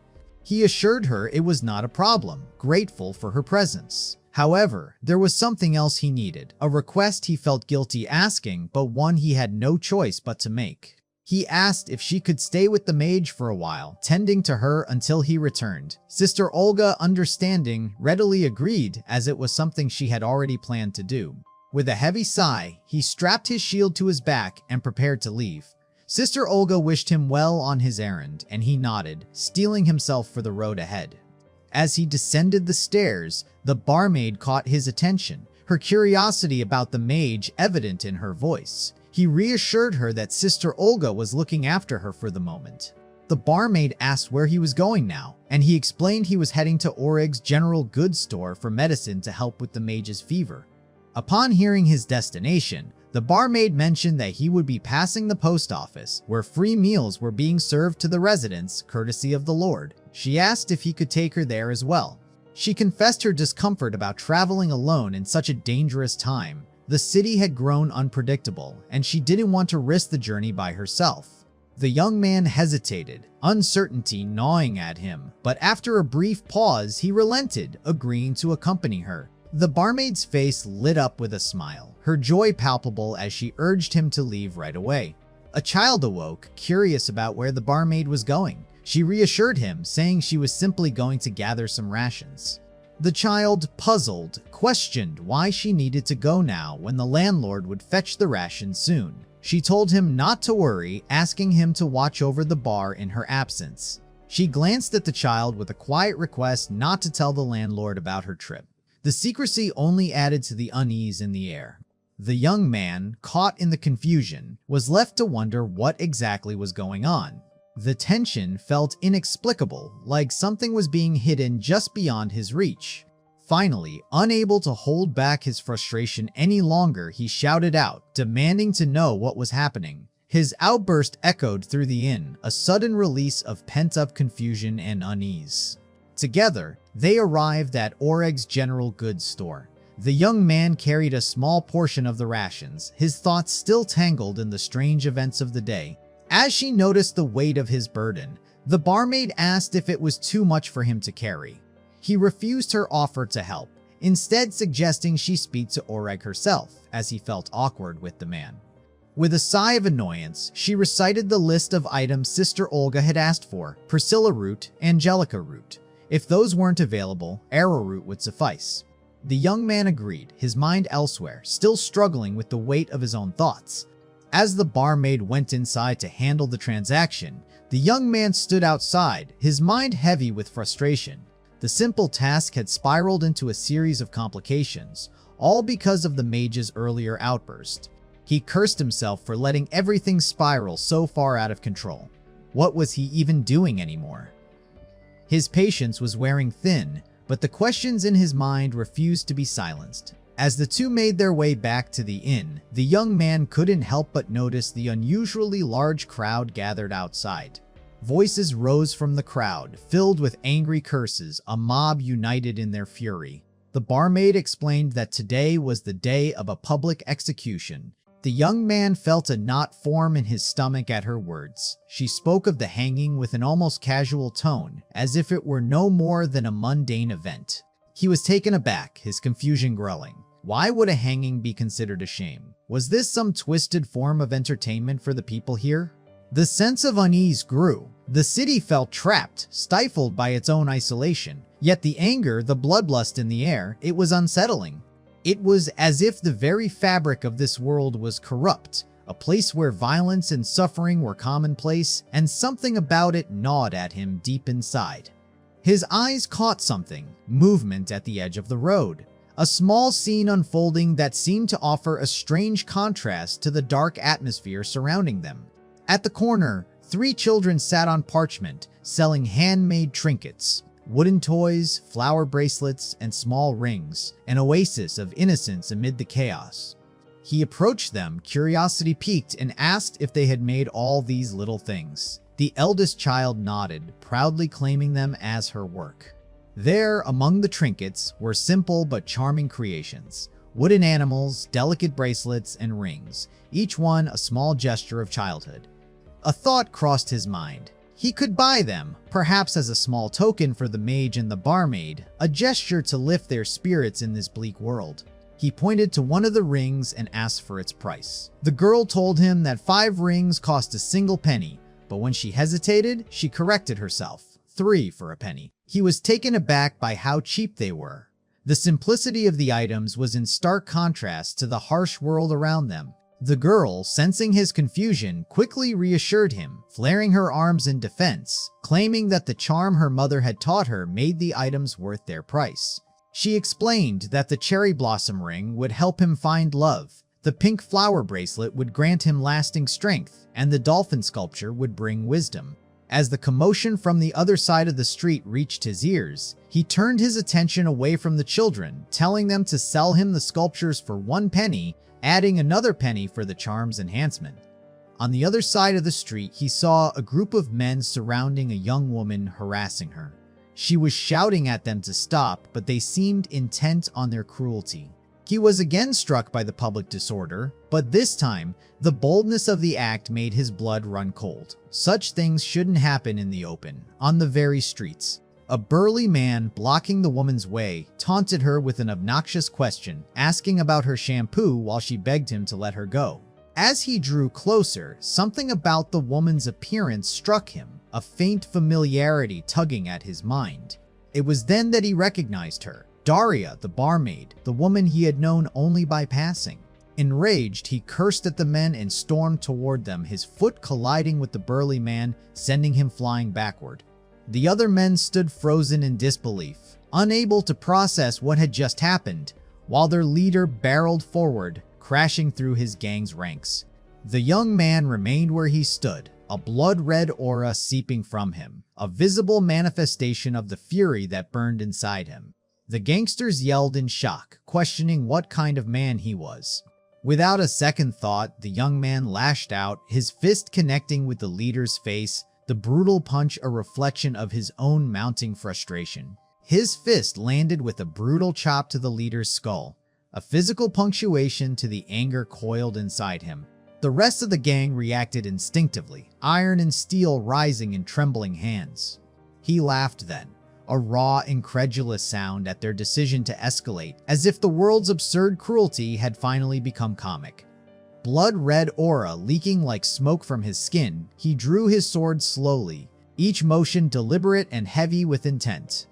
He assured her it was not a problem, grateful for her presence. However, there was something else he needed, a request he felt guilty asking, but one he had no choice but to make. He asked if she could stay with the mage for a while, tending to her until he returned. Sister Olga, understanding, readily agreed, as it was something she had already planned to do. With a heavy sigh, he strapped his shield to his back and prepared to leave. Sister Olga wished him well on his errand, and he nodded, steeling himself for the road ahead. As he descended the stairs, the barmaid caught his attention, her curiosity about the mage evident in her voice. He reassured her that Sister Olga was looking after her for the moment. The barmaid asked where he was going now, and he explained he was heading to Oreg's general goods store for medicine to help with the mage's fever. Upon hearing his destination, the barmaid mentioned that he would be passing the post office, where free meals were being served to the residents, courtesy of the Lord. She asked if he could take her there as well. She confessed her discomfort about traveling alone in such a dangerous time. The city had grown unpredictable, and she didn't want to risk the journey by herself. The young man hesitated, uncertainty gnawing at him, but after a brief pause, he relented, agreeing to accompany her. The barmaid's face lit up with a smile, her joy palpable as she urged him to leave right away. A child awoke, curious about where the barmaid was going. She reassured him, saying she was simply going to gather some rations. The child, puzzled, questioned why she needed to go now when the landlord would fetch the rations soon. She told him not to worry, asking him to watch over the bar in her absence. She glanced at the child with a quiet request not to tell the landlord about her trip. The secrecy only added to the unease in the air. The young man, caught in the confusion, was left to wonder what exactly was going on. The tension felt inexplicable, like something was being hidden just beyond his reach. Finally, unable to hold back his frustration any longer, he shouted out, demanding to know what was happening. His outburst echoed through the inn, a sudden release of pent-up confusion and unease. Together, they arrived at Oreg's general goods store. The young man carried a small portion of the rations, his thoughts still tangled in the strange events of the day. As she noticed the weight of his burden, the barmaid asked if it was too much for him to carry. He refused her offer to help, instead suggesting she speak to Oreg herself, as he felt awkward with the man. With a sigh of annoyance, she recited the list of items Sister Olga had asked for: Priscilla root, Angelica root. If those weren't available, arrowroot would suffice. The young man agreed, his mind elsewhere, still struggling with the weight of his own thoughts. As the barmaid went inside to handle the transaction, the young man stood outside, his mind heavy with frustration. The simple task had spiraled into a series of complications, all because of the mage's earlier outburst. He cursed himself for letting everything spiral so far out of control. What was he even doing anymore? His patience was wearing thin, but the questions in his mind refused to be silenced. As the two made their way back to the inn, the young man couldn't help but notice the unusually large crowd gathered outside. Voices rose from the crowd, filled with angry curses, a mob united in their fury. The barmaid explained that today was the day of a public execution. The young man felt a knot form in his stomach at her words. She spoke of the hanging with an almost casual tone, as if it were no more than a mundane event. He was taken aback, his confusion growing. Why would a hanging be considered a shame? Was this some twisted form of entertainment for the people here? The sense of unease grew. The city felt trapped, stifled by its own isolation. Yet the anger, the bloodlust in the air, it was unsettling. It was as if the very fabric of this world was corrupt, a place where violence and suffering were commonplace, and something about it gnawed at him deep inside. His eyes caught something, movement at the edge of the road. A small scene unfolding that seemed to offer a strange contrast to the dark atmosphere surrounding them. At the corner, 3 children sat on parchment, selling handmade trinkets. Wooden toys, flower bracelets, and small rings, an oasis of innocence amid the chaos. He approached them, curiosity piqued, and asked if they had made all these little things. The eldest child nodded, proudly claiming them as her work. There, among the trinkets, were simple but charming creations. Wooden animals, delicate bracelets, and rings, each one a small gesture of childhood. A thought crossed his mind. He could buy them, perhaps as a small token for the mage and the barmaid, a gesture to lift their spirits in this bleak world. He He pointed to one of the rings and asked for its price. The girl told him that 5 rings cost a single penny, but when she hesitated, she corrected herself. 3 for a penny. He was taken aback by how cheap they were. The simplicity of the items was in stark contrast to the harsh world around them. The girl, sensing his confusion, quickly reassured him, flaring her arms in defense, claiming that the charm her mother had taught her made the items worth their price. She explained that the cherry blossom ring would help him find love, the pink flower bracelet would grant him lasting strength, and the dolphin sculpture would bring wisdom. As the commotion from the other side of the street reached his ears, he turned his attention away from the children, telling them to sell him the sculptures for 1 penny, adding another penny for the charm's enhancement. On the other side of the street, he saw a group of men surrounding a young woman, harassing her. She was shouting at them to stop, but they seemed intent on their cruelty. He was again struck by the public disorder, but this time, the boldness of the act made his blood run cold. Such things shouldn't happen in the open, on the very streets. A burly man, blocking the woman's way, taunted her with an obnoxious question, asking about her shampoo while she begged him to let her go. As he drew closer, something about the woman's appearance struck him, a faint familiarity tugging at his mind. It was then that he recognized her, Daria, the barmaid, the woman he had known only by passing. Enraged, he cursed at the men and stormed toward them, his foot colliding with the burly man, sending him flying backward. The other men stood frozen in disbelief, unable to process what had just happened, while their leader barreled forward, crashing through his gang's ranks. The young man remained where he stood, a blood-red aura seeping from him, a visible manifestation of the fury that burned inside him. The gangsters yelled in shock, questioning what kind of man he was. Without a second thought, the young man lashed out, his fist connecting with the leader's face, the brutal punch a reflection of his own mounting frustration. His fist landed with a brutal chop to the leader's skull, a physical punctuation to the anger coiled inside him. The rest of the gang reacted instinctively, iron and steel rising in trembling hands. He laughed then, a raw, incredulous sound at their decision to escalate, as if the world's absurd cruelty had finally become comic. Blood-red aura leaking like smoke from his skin, he drew his sword slowly, each motion deliberate and heavy with intent.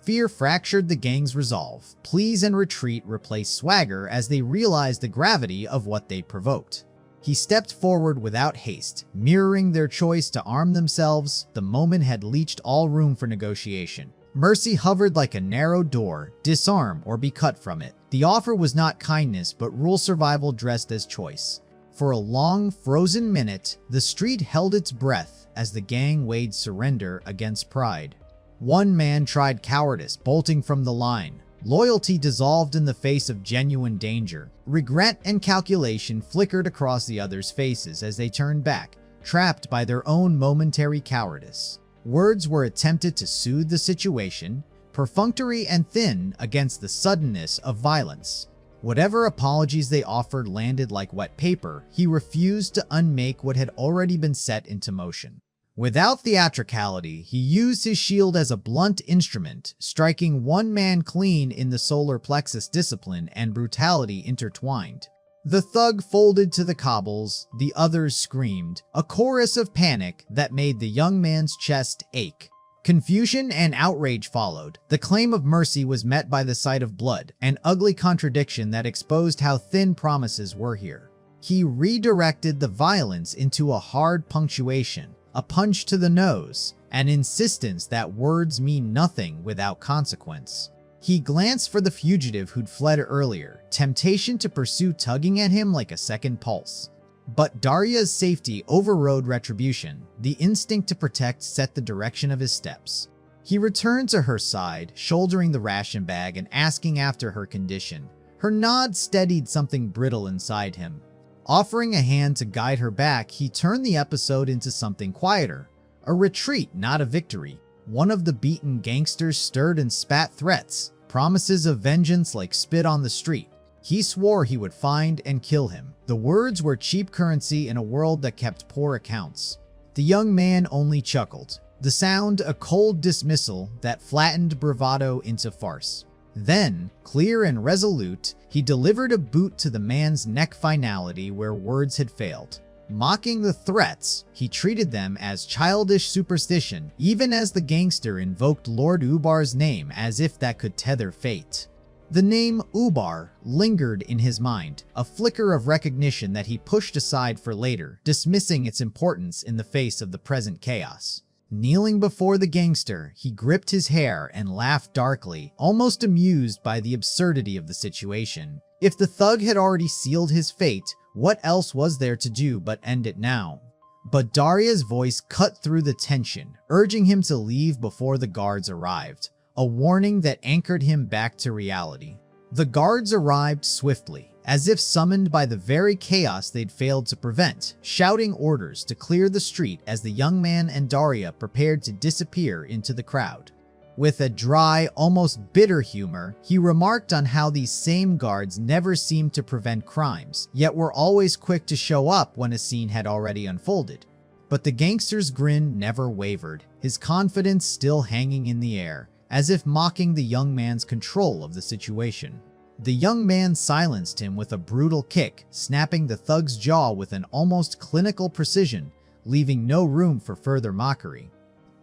Fear fractured the gang's resolve. Please and retreat replaced swagger as they realized the gravity of what they provoked. He stepped forward without haste, mirroring their choice to arm themselves. The moment had leached all room for negotiation. Mercy hovered like a narrow door, disarm or be cut from it. The offer was not kindness, but rule survival dressed as choice. For a long, frozen minute, the street held its breath as the gang weighed surrender against pride. One man tried cowardice, bolting from the line. Loyalty dissolved in the face of genuine danger. Regret and calculation flickered across the others' faces as they turned back, trapped by their own momentary cowardice. Words were attempted to soothe the situation, perfunctory and thin against the suddenness of violence. Whatever apologies they offered landed like wet paper. He refused to unmake what had already been set into motion. Without theatricality, he used his shield as a blunt instrument, striking one man clean in the solar plexus. Discipline and brutality intertwined. The thug folded to the cobbles, the others screamed, a chorus of panic that made the young man's chest ache. Confusion and outrage followed. The claim of mercy was met by the sight of blood, an ugly contradiction that exposed how thin promises were here. He redirected the violence into a hard punctuation, a punch to the nose, an insistence that words mean nothing without consequence. He glanced for the fugitive who'd fled earlier, temptation to pursue tugging at him like a second pulse. But Daria's safety overrode retribution. The instinct to protect set the direction of his steps. He returned to her side, shouldering the ration bag and asking after her condition. Her nod steadied something brittle inside him. Offering a hand to guide her back, he turned the episode into something quieter. A retreat, not a victory. One of the beaten gangsters stirred and spat threats, promises of vengeance like spit on the street. He swore he would find and kill him. The words were cheap currency in a world that kept poor accounts. The young man only chuckled. The sound a cold dismissal that flattened bravado into farce. Then, clear and resolute, he delivered a boot to the man's neck finality where words had failed. Mocking the threats, he treated them as childish superstition, even as the gangster invoked Lord Ubar's name as if that could tether fate. The name Ubar lingered in his mind, a flicker of recognition that he pushed aside for later, dismissing its importance in the face of the present chaos. Kneeling before the gangster, he gripped his hair and laughed darkly, almost amused by the absurdity of the situation. If the thug had already sealed his fate, what else was there to do but end it now? But Daria's voice cut through the tension, urging him to leave before the guards arrived, a warning that anchored him back to reality. The guards arrived swiftly, as if summoned by the very chaos they'd failed to prevent, shouting orders to clear the street as the young man and Daria prepared to disappear into the crowd. With a dry, almost bitter humor, he remarked on how these same guards never seemed to prevent crimes, yet were always quick to show up when a scene had already unfolded. But the gangster's grin never wavered, his confidence still hanging in the air, as if mocking the young man's control of the situation. The young man silenced him with a brutal kick, snapping the thug's jaw with an almost clinical precision, leaving no room for further mockery.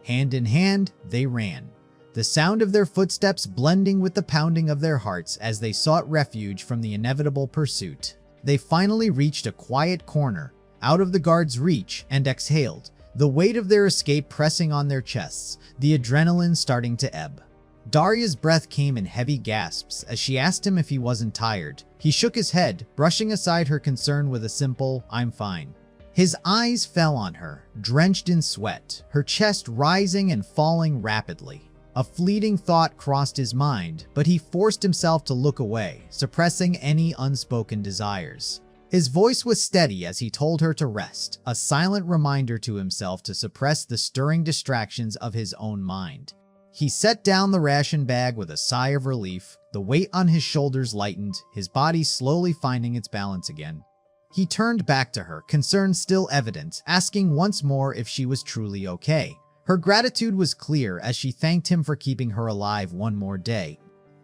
Hand in hand, they ran, the sound of their footsteps blending with the pounding of their hearts as they sought refuge from the inevitable pursuit. They finally reached a quiet corner, out of the guards' reach, and exhaled, the weight of their escape pressing on their chests, the adrenaline starting to ebb. Daria's breath came in heavy gasps as she asked him if he wasn't tired. He shook his head, brushing aside her concern with a simple, "I'm fine." His eyes fell on her, drenched in sweat, her chest rising and falling rapidly. A fleeting thought crossed his mind, but he forced himself to look away, suppressing any unspoken desires. His voice was steady as he told her to rest, a silent reminder to himself to suppress the stirring distractions of his own mind. He set down the ration bag with a sigh of relief, the weight on his shoulders lightened, his body slowly finding its balance again. He turned back to her, concern still evident, asking once more if she was truly okay. Her gratitude was clear as she thanked him for keeping her alive one more day.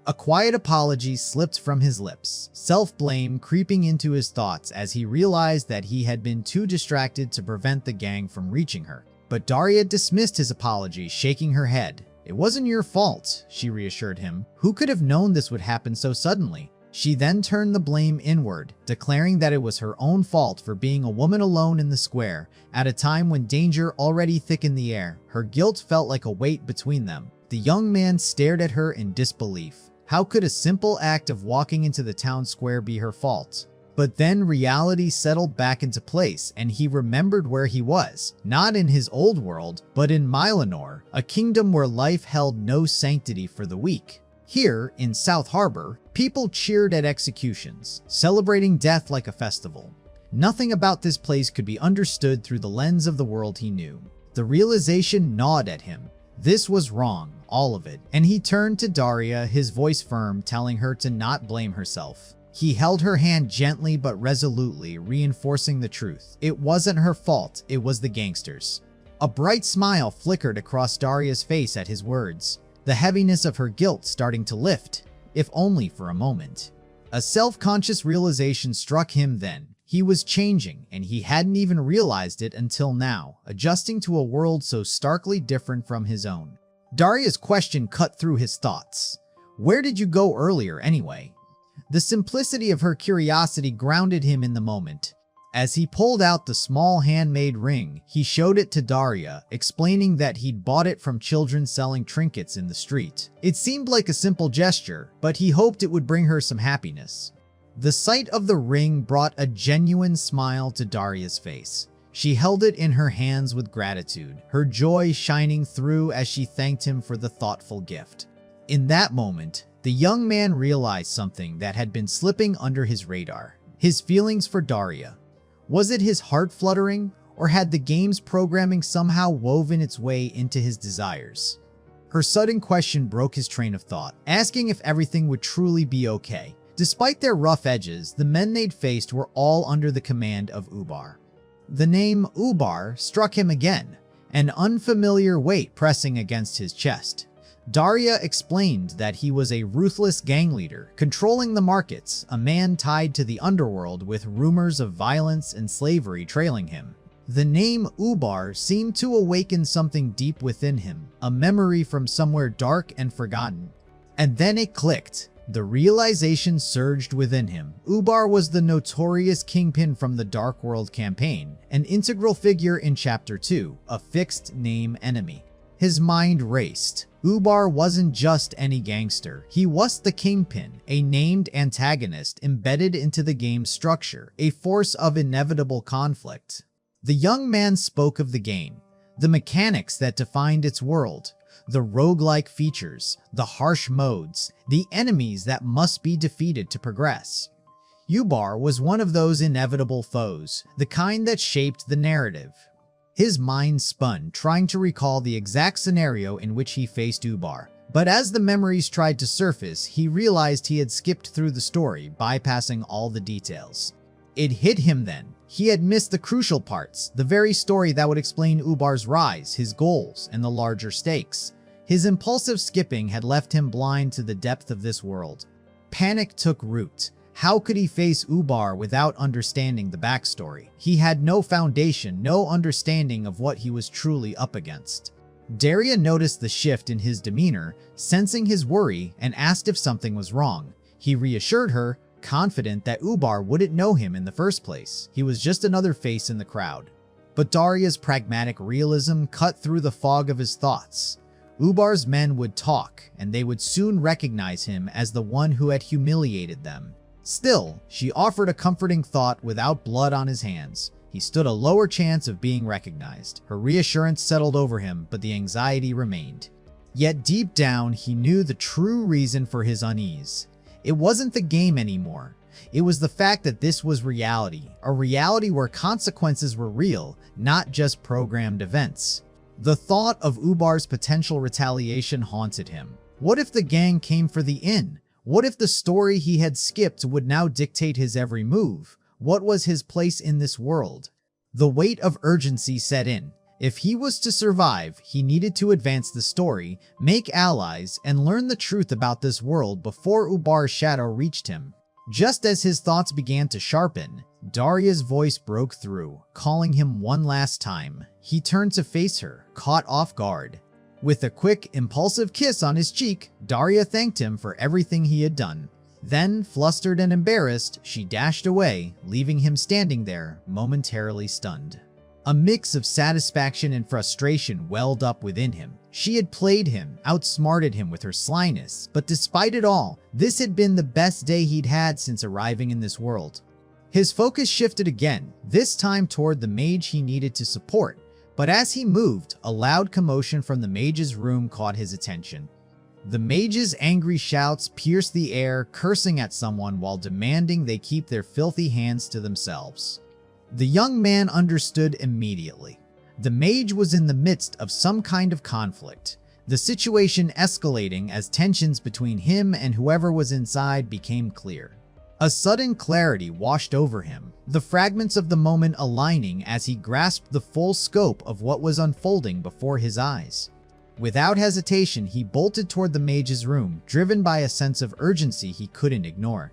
A quiet apology slipped from his lips, self-blame creeping into his thoughts as he realized that he had been too distracted to prevent the gang from reaching her. But Daria dismissed his apology, shaking her head. "It wasn't your fault," she reassured him. "Who could have known this would happen so suddenly?" She then turned the blame inward, declaring that it was her own fault for being a woman alone in the square, at a time when danger already thickened the air. Her guilt felt like a weight between them. The young man stared at her in disbelief. How could a simple act of walking into the town square be her fault? But then reality settled back into place, and he remembered where he was, not in his old world, but in Mylanor, a kingdom where life held no sanctity for the weak. Here, in South Harbor, people cheered at executions, celebrating death like a festival. Nothing about this place could be understood through the lens of the world he knew. The realization gnawed at him. This was wrong, all of it, and he turned to Daria, his voice firm, telling her to not blame herself. He held her hand gently but resolutely, reinforcing the truth. It wasn't her fault, it was the gangsters. A bright smile flickered across Daria's face at his words, the heaviness of her guilt starting to lift, if only for a moment. A self-conscious realization struck him then. He was changing, and he hadn't even realized it until now, adjusting to a world so starkly different from his own. Daria's question cut through his thoughts. "Where did you go earlier, anyway?" The simplicity of her curiosity grounded him in the moment. As he pulled out the small handmade ring, he showed it to Daria, explaining that he'd bought it from children selling trinkets in the street. It seemed like a simple gesture, but he hoped it would bring her some happiness. The sight of the ring brought a genuine smile to Daria's face. She held it in her hands with gratitude, her joy shining through as she thanked him for the thoughtful gift. In that moment, the young man realized something that had been slipping under his radar: his feelings for Daria. Was it his heart fluttering, or had the game's programming somehow woven its way into his desires? Her sudden question broke his train of thought, asking if everything would truly be okay. Despite their rough edges, the men they'd faced were all under the command of Ubar. The name Ubar struck him again, an unfamiliar weight pressing against his chest. Daria explained that he was a ruthless gang leader, controlling the markets, a man tied to the underworld with rumors of violence and slavery trailing him. The name Ubar seemed to awaken something deep within him, a memory from somewhere dark and forgotten. And then it clicked. The realization surged within him. Ubar was the notorious kingpin from the Dark World campaign, an integral figure in Chapter 2, a fixed name enemy. His mind raced. Ubar wasn't just any gangster. He was the kingpin, a named antagonist embedded into the game's structure, a force of inevitable conflict. The young man spoke of the game, the mechanics that defined its world, the roguelike features, the harsh modes, the enemies that must be defeated to progress. Ubar was one of those inevitable foes, the kind that shaped the narrative. His mind spun, trying to recall the exact scenario in which he faced Ubar. But as the memories tried to surface, he realized he had skipped through the story, bypassing all the details. It hit him then. He had missed the crucial parts, the very story that would explain Ubar's rise, his goals, and the larger stakes. His impulsive skipping had left him blind to the depth of this world. Panic took root. How could he face Ubar without understanding the backstory? He had no foundation, no understanding of what he was truly up against. Daria noticed the shift in his demeanor, sensing his worry, and asked if something was wrong. He reassured her, confident that Ubar wouldn't know him in the first place. He was just another face in the crowd. But Daria's pragmatic realism cut through the fog of his thoughts. Ubar's men would talk, and they would soon recognize him as the one who had humiliated them. Still, she offered a comforting thought without blood on his hands. He stood a lower chance of being recognized. Her reassurance settled over him, but the anxiety remained. Yet deep down, he knew the true reason for his unease. It wasn't the game anymore. It was the fact that this was reality, a reality where consequences were real, not just programmed events. The thought of Ubar's potential retaliation haunted him. What if the gang came for the inn? What if the story he had skipped would now dictate his every move? What was his place in this world? The weight of urgency set in. If he was to survive, he needed to advance the story, make allies, and learn the truth about this world before Ubar's shadow reached him. Just as his thoughts began to sharpen, Daria's voice broke through, calling him one last time. He turned to face her, caught off guard. With a quick, impulsive kiss on his cheek, Daria thanked him for everything he had done. Then, flustered and embarrassed, she dashed away, leaving him standing there, momentarily stunned. A mix of satisfaction and frustration welled up within him. She had played him, outsmarted him with her slyness, but despite it all, this had been the best day he'd had since arriving in this world. His focus shifted again, this time toward the mage he needed to support. But as he moved, a loud commotion from the mage's room caught his attention. The mage's angry shouts pierced the air, cursing at someone while demanding they keep their filthy hands to themselves. The young man understood immediately. The mage was in the midst of some kind of conflict, the situation escalating as tensions between him and whoever was inside became clear. A sudden clarity washed over him, the fragments of the moment aligning as he grasped the full scope of what was unfolding before his eyes. Without hesitation, he bolted toward the mage's room, driven by a sense of urgency he couldn't ignore.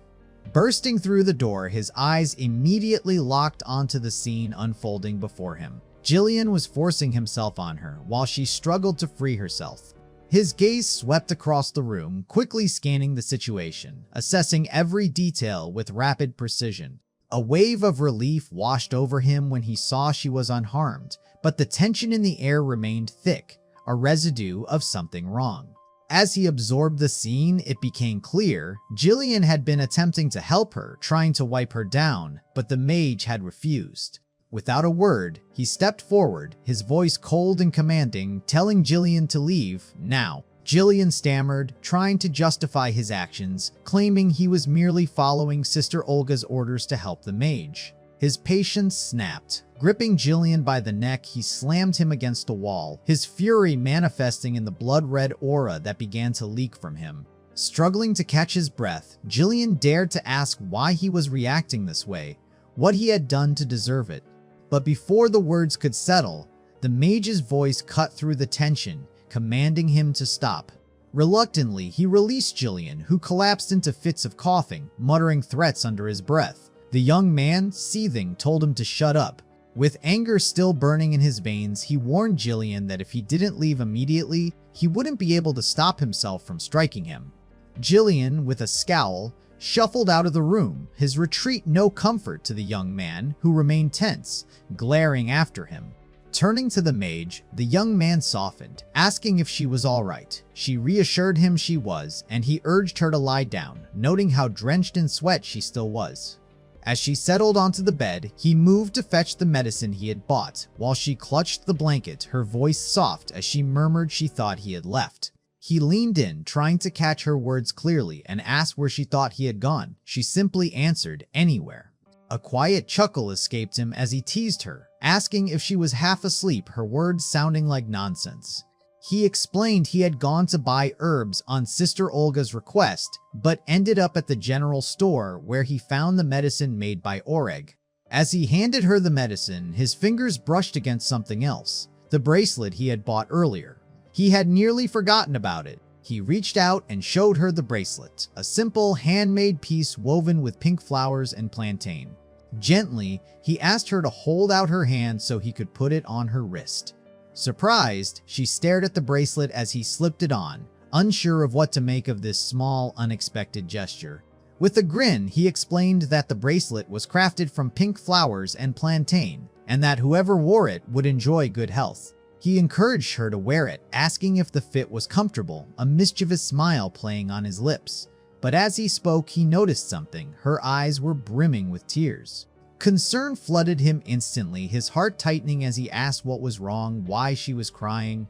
Bursting through the door, his eyes immediately locked onto the scene unfolding before him. Jillian was forcing himself on her while she struggled to free herself. His gaze swept across the room, quickly scanning the situation, assessing every detail with rapid precision. A wave of relief washed over him when he saw she was unharmed, but the tension in the air remained thick, a residue of something wrong. As he absorbed the scene, it became clear Jillian had been attempting to help her, trying to wipe her down, but the mage had refused. Without a word, he stepped forward, his voice cold and commanding, telling Jillian to leave now. Jillian stammered, trying to justify his actions, claiming he was merely following Sister Olga's orders to help the mage. His patience snapped. Gripping Jillian by the neck, he slammed him against the wall, his fury manifesting in the blood-red aura that began to leak from him. Struggling to catch his breath, Jillian dared to ask why he was reacting this way, what he had done to deserve it. But before the words could settle, the mage's voice cut through the tension, commanding him to stop. Reluctantly, he released Jillian, who collapsed into fits of coughing, muttering threats under his breath. The young man, seething, told him to shut up. With anger still burning in his veins, he warned Jillian that if he didn't leave immediately, he wouldn't be able to stop himself from striking him. Jillian, with a scowl, shuffled out of the room, his retreat no comfort to the young man, who remained tense, glaring after him. Turning to the mage, the young man softened, asking if she was all right. She reassured him she was, and he urged her to lie down, noting how drenched in sweat she still was. As she settled onto the bed, he moved to fetch the medicine he had bought, while she clutched the blanket, her voice soft as she murmured she thought he had left. He leaned in, trying to catch her words clearly, and asked where she thought he had gone. She simply answered, "Anywhere." A quiet chuckle escaped him as he teased her, asking if she was half asleep, her words sounding like nonsense. He explained he had gone to buy herbs on Sister Olga's request, but ended up at the general store where he found the medicine made by Oreg. As he handed her the medicine, his fingers brushed against something else, the bracelet he had bought earlier. He had nearly forgotten about it. He reached out and showed her the bracelet, a simple handmade piece woven with pink flowers and plantain. Gently, he asked her to hold out her hand so he could put it on her wrist. Surprised, she stared at the bracelet as he slipped it on, unsure of what to make of this small, unexpected gesture. With a grin, he explained that the bracelet was crafted from pink flowers and plantain, and that whoever wore it would enjoy good health. He encouraged her to wear it, asking if the fit was comfortable, a mischievous smile playing on his lips. But as he spoke, he noticed something. Her eyes were brimming with tears. Concern flooded him instantly, his heart tightening as he asked what was wrong, why she was crying.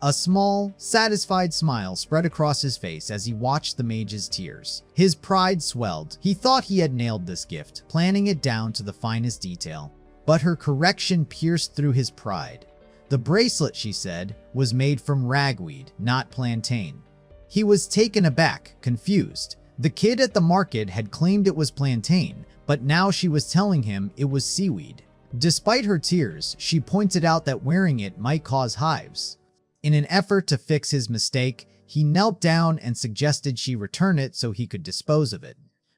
A small, satisfied smile spread across his face as he watched the mage's tears. His pride swelled. He thought he had nailed this gift, planning it down to the finest detail. But her correction pierced through his pride. The bracelet, she said, was made from ragweed, not plantain. He was taken aback, confused. The kid at the market had claimed it was plantain, but now she was telling him it was seaweed. Despite her tears, she pointed out that wearing it might cause hives. In an effort to fix his mistake, he knelt down and suggested she return it so he could dispose of it.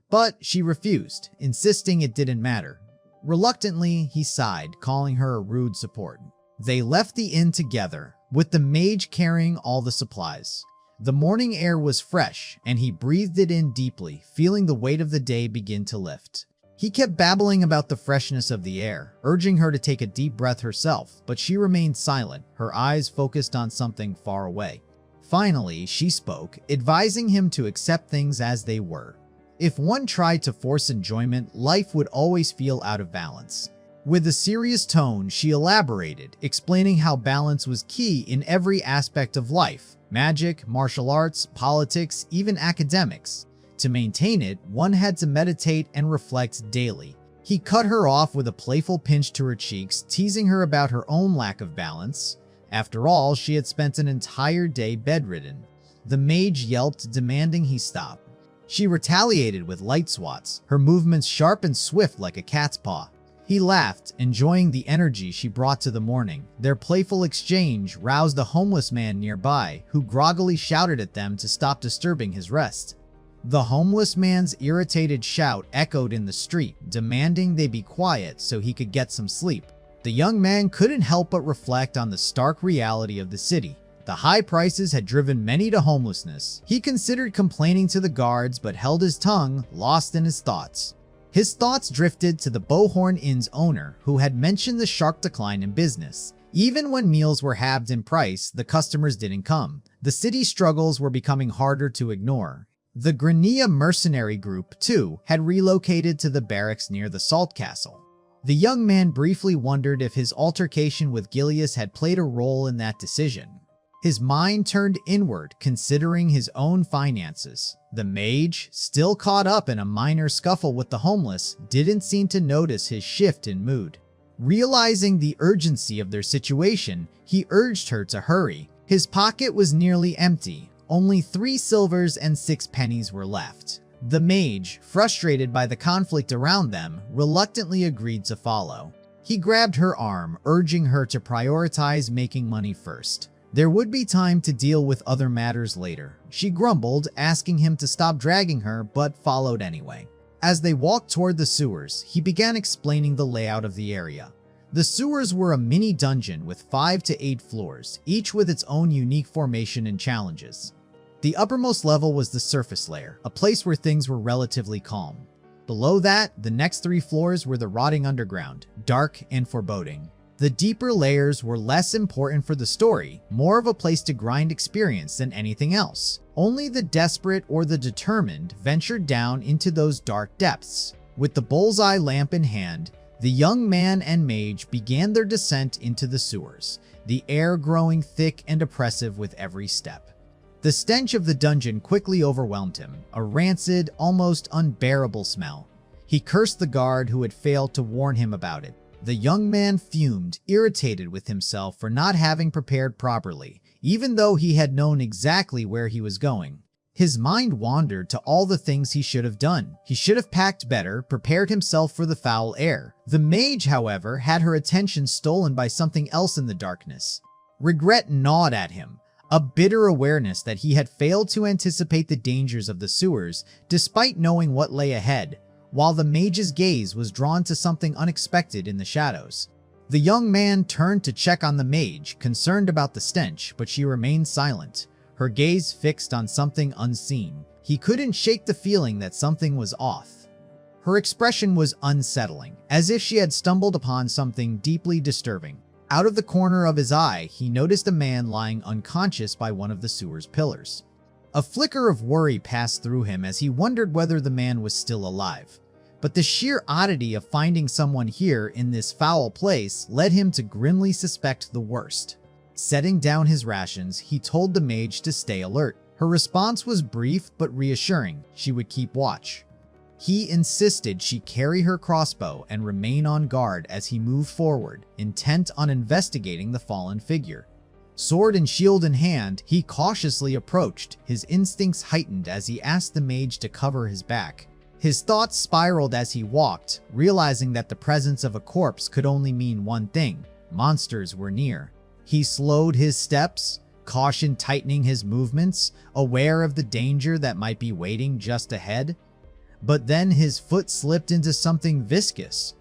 But she refused, insisting it didn't matter. Reluctantly, he sighed, calling her a rude support. They left the inn together, with the mage carrying all the supplies. The morning air was fresh, and he breathed it in deeply, feeling the weight of the day begin to lift. He kept babbling about the freshness of the air, urging her to take a deep breath herself, but she remained silent, her eyes focused on something far away. Finally, she spoke, advising him to accept things as they were. If one tried to force enjoyment, life would always feel out of balance. With a serious tone, she elaborated, explaining how balance was key in every aspect of life: magic, martial arts, politics, even academics. To maintain it, one had to meditate and reflect daily. He cut her off with a playful pinch to her cheeks, teasing her about her own lack of balance. After all, she had spent an entire day bedridden. The mage yelped, demanding he stop. She retaliated with light swats, her movements sharp and swift like a cat's paw. He laughed, enjoying the energy she brought to the morning. Their playful exchange roused a homeless man nearby, who groggily shouted at them to stop disturbing his rest. The homeless man's irritated shout echoed in the street, demanding they be quiet so he could get some sleep. The young man couldn't help but reflect on the stark reality of the city. The high prices had driven many to homelessness. He considered complaining to the guards, but held his tongue, lost in his thoughts. His thoughts drifted to the Bowhorn Inn's owner, who had mentioned the sharp decline in business. Even when meals were halved in price, the customers didn't come. The city's struggles were becoming harder to ignore. The Grania mercenary group, too, had relocated to the barracks near the Salt Castle. The young man briefly wondered if his altercation with Gilius had played a role in that decision. His mind turned inward, considering his own finances. The mage, still caught up in a minor scuffle with the homeless, didn't seem to notice his shift in mood. Realizing the urgency of their situation, he urged her to hurry. His pocket was nearly empty. Only 3 silvers and 6 pennies were left. The mage, frustrated by the conflict around them, reluctantly agreed to follow. He grabbed her arm, urging her to prioritize making money first. There would be time to deal with other matters later. She grumbled, asking him to stop dragging her, but followed anyway. As they walked toward the sewers, he began explaining the layout of the area. The sewers were a mini dungeon with 5 to 8 floors, each with its own unique formation and challenges. The uppermost level was the surface layer, a place where things were relatively calm. Below that, the next 3 floors were the rotting underground, dark and foreboding. The deeper layers were less important for the story, more of a place to grind experience than anything else. Only the desperate or the determined ventured down into those dark depths. With the bullseye lamp in hand, the young man and mage began their descent into the sewers, the air growing thick and oppressive with every step. The stench of the dungeon quickly overwhelmed him, a rancid, almost unbearable smell. He cursed the guard who had failed to warn him about it. The young man fumed, irritated with himself for not having prepared properly, even though he had known exactly where he was going. His mind wandered to all the things he should have done. He should have packed better, prepared himself for the foul air. The mage, however, had her attention stolen by something else in the darkness. Regret gnawed at him, a bitter awareness that he had failed to anticipate the dangers of the sewers, despite knowing what lay ahead, while the mage's gaze was drawn to something unexpected in the shadows. The young man turned to check on the mage, concerned about the stench, but she remained silent, her gaze fixed on something unseen. He couldn't shake the feeling that something was off. Her expression was unsettling, as if she had stumbled upon something deeply disturbing. Out of the corner of his eye, he noticed a man lying unconscious by one of the sewer's pillars. A flicker of worry passed through him as he wondered whether the man was still alive. But the sheer oddity of finding someone here in this foul place led him to grimly suspect the worst. Setting down his rations, he told the mage to stay alert. Her response was brief but reassuring. She would keep watch. He insisted she carry her crossbow and remain on guard as he moved forward, intent on investigating the fallen figure. Sword and shield in hand, he cautiously approached, his instincts heightened as he asked the mage to cover his back. His thoughts spiraled as he walked, realizing that the presence of a corpse could only mean one thing: monsters were near. He slowed his steps, caution tightening his movements, aware of the danger that might be waiting just ahead. But then his foot slipped into something viscous.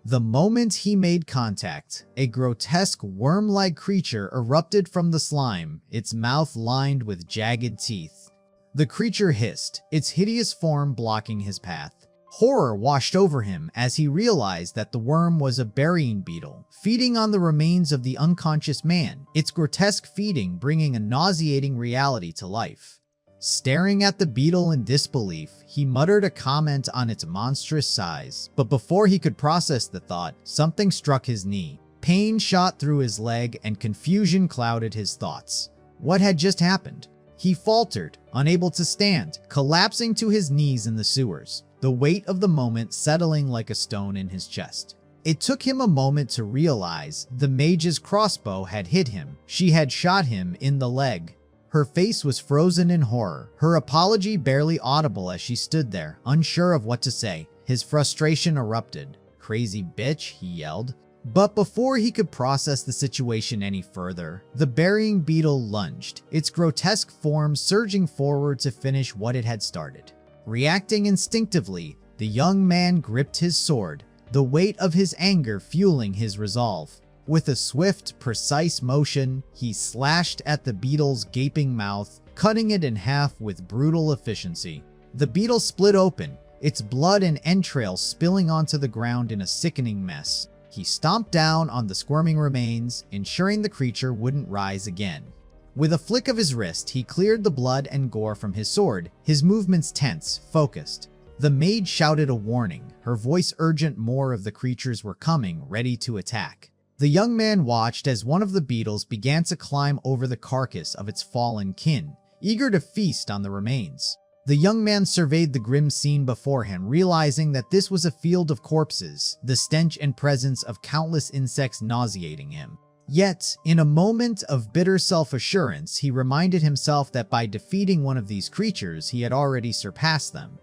The moment he made contact, a grotesque worm-like creature erupted from the slime, its mouth lined with jagged teeth. The creature hissed, its hideous form blocking his path. Horror washed over him as he realized that the worm was a burying beetle, feeding on the remains of the unconscious man, its grotesque feeding bringing a nauseating reality to life. Staring at the beetle in disbelief, he muttered a comment on its monstrous size, but before he could process the thought, something struck his knee. Pain shot through his leg and confusion clouded his thoughts. What had just happened? He faltered, unable to stand, collapsing to his knees in the sewers, the weight of the moment settling like a stone in his chest. It took him a moment to realize the mage's crossbow had hit him. She had shot him in the leg. Her face was frozen in horror, her apology barely audible as she stood there, unsure of what to say. His frustration erupted. "Crazy bitch," he yelled. But before he could process the situation any further, the burying beetle lunged, its grotesque form surging forward to finish what it had started. Reacting instinctively, the young man gripped his sword, the weight of his anger fueling his resolve. With a swift, precise motion, he slashed at the beetle's gaping mouth, cutting it in half with brutal efficiency. The beetle split open, its blood and entrails spilling onto the ground in a sickening mess. He stomped down on the squirming remains, ensuring the creature wouldn't rise again. With a flick of his wrist, he cleared the blood and gore from his sword, his movements tense, focused. The maid shouted a warning, her voice urgent. More of the creatures were coming, ready to attack. The young man watched as one of the beetles began to climb over the carcass of its fallen kin, eager to feast on the remains. The young man surveyed the grim scene before him, realizing that this was a field of corpses, the stench and presence of countless insects nauseating him. Yet, in a moment of bitter self-assurance, he reminded himself that by defeating one of these creatures, he had already surpassed them.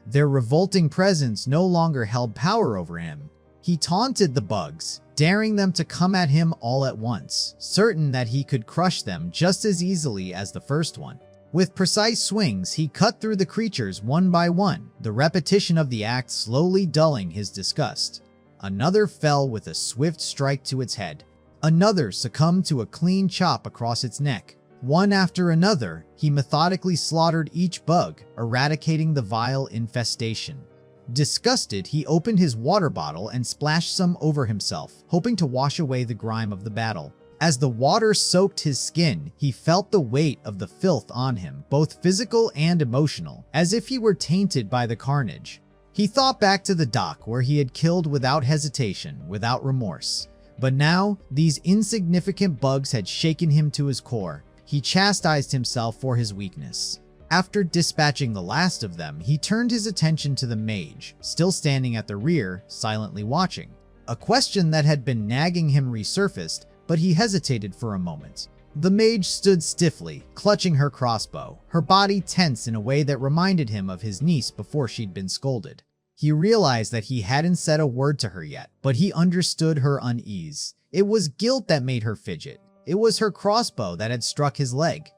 Their revolting presence no longer held power over him. He taunted the bugs, daring them to come at him all at once, certain that he could crush them just as easily as the first one. With precise swings, he cut through the creatures one by one, the repetition of the act slowly dulling his disgust. Another fell with a swift strike to its head. Another succumbed to a clean chop across its neck. One after another, he methodically slaughtered each bug, eradicating the vile infestation. Disgusted, he opened his water bottle and splashed some over himself, hoping to wash away the grime of the battle. As the water soaked his skin, he felt the weight of the filth on him, both physical and emotional, as if he were tainted by the carnage. He thought back to the dock where he had killed without hesitation, without remorse. But now, these insignificant bugs had shaken him to his core. He chastised himself for his weakness. After dispatching the last of them, he turned his attention to the mage, still standing at the rear, silently watching. A question that had been nagging him resurfaced, but he hesitated for a moment. The mage stood stiffly, clutching her crossbow, her body tense in a way that reminded him of his niece before she'd been scolded. He realized that he hadn't said a word to her yet, but he understood her unease. It was guilt that made her fidget. It was her crossbow that had struck his leg.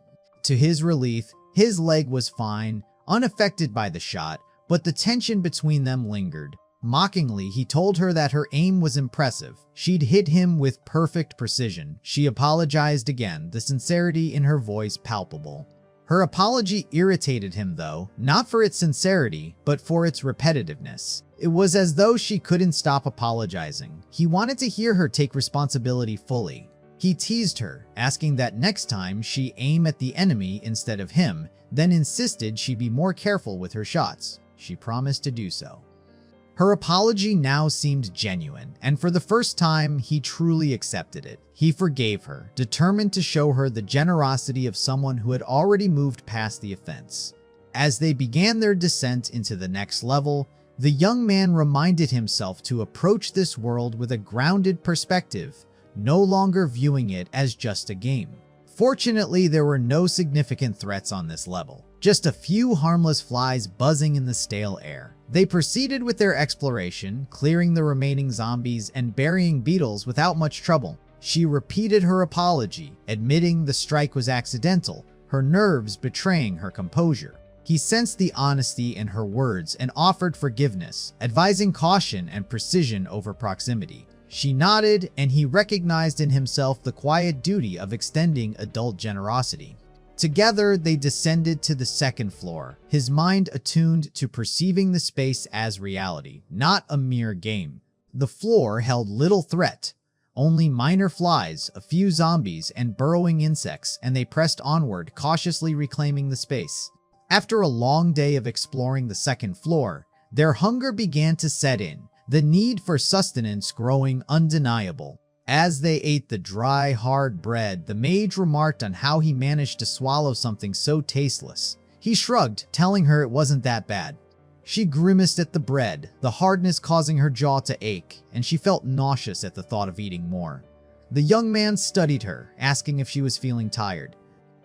To his relief, his leg was fine, unaffected by the shot, but the tension between them lingered. Mockingly, he told her that her aim was impressive. She'd hit him with perfect precision. She apologized again, the sincerity in her voice palpable. Her apology irritated him though, not for its sincerity, but for its repetitiveness. It was as though she couldn't stop apologizing. He wanted to hear her take responsibility fully. He teased her, asking that next time she aim at the enemy instead of him, then insisted she be more careful with her shots. She promised to do so. Her apology now seemed genuine, and for the first time, he truly accepted it. He forgave her, determined to show her the generosity of someone who had already moved past the offense. As they began their descent into the next level, the young man reminded himself to approach this world with a grounded perspective, no longer viewing it as just a game. Fortunately, there were no significant threats on this level, just a few harmless flies buzzing in the stale air. They proceeded with their exploration, clearing the remaining zombies and burying beetles without much trouble. She repeated her apology, admitting the strike was accidental, her nerves betraying her composure. He sensed the honesty in her words and offered forgiveness, advising caution and precision over proximity. She nodded, and he recognized in himself the quiet duty of extending adult generosity. Together, they descended to the second floor, his mind attuned to perceiving the space as reality, not a mere game. The floor held little threat, only minor flies, a few zombies, and burrowing insects, and they pressed onward, cautiously reclaiming the space. After a long day of exploring the second floor, their hunger began to set in, the need for sustenance growing undeniable. As they ate the dry, hard bread, the mage remarked on how he managed to swallow something so tasteless. He shrugged, telling her it wasn't that bad. She grimaced at the bread, the hardness causing her jaw to ache, and she felt nauseous at the thought of eating more. The young man studied her, asking if she was feeling tired.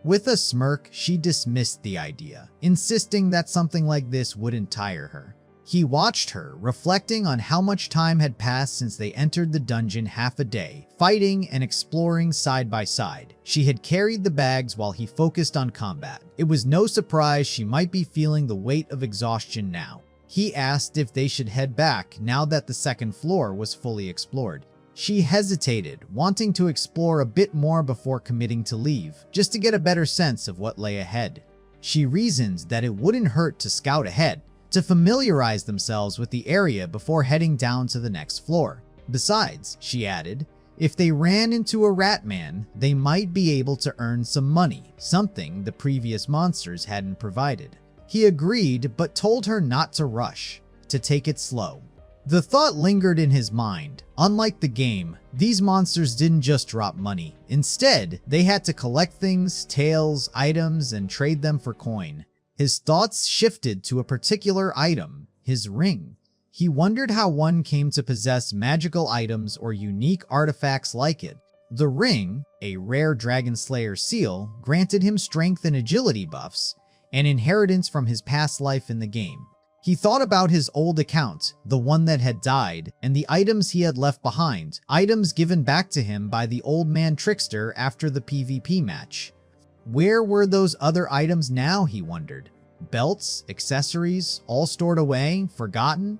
With a smirk, she dismissed the idea, insisting that something like this wouldn't tire her. He watched her, reflecting on how much time had passed since they entered the dungeon half a day, fighting and exploring side by side. She had carried the bags while he focused on combat. It was no surprise she might be feeling the weight of exhaustion now. He asked if they should head back now that the second floor was fully explored. She hesitated, wanting to explore a bit more before committing to leave, just to get a better sense of what lay ahead. She reasoned that it wouldn't hurt to scout ahead, to familiarize themselves with the area before heading down to the next floor. Besides, she added, if they ran into a rat man, they might be able to earn some money, something the previous monsters hadn't provided. He agreed, but told her not to rush, to take it slow. The thought lingered in his mind. Unlike the game, these monsters didn't just drop money. Instead, they had to collect things, tails, items, and trade them for coin. His thoughts shifted to a particular item, his ring. He wondered how one came to possess magical items or unique artifacts like it. The ring, a rare Dragon Slayer seal, granted him strength and agility buffs, an inheritance from his past life in the game. He thought about his old account, the one that had died, and the items he had left behind, items given back to him by the old man trickster after the PvP match. Where were those other items now, he wondered? Belts, accessories, all stored away, forgotten?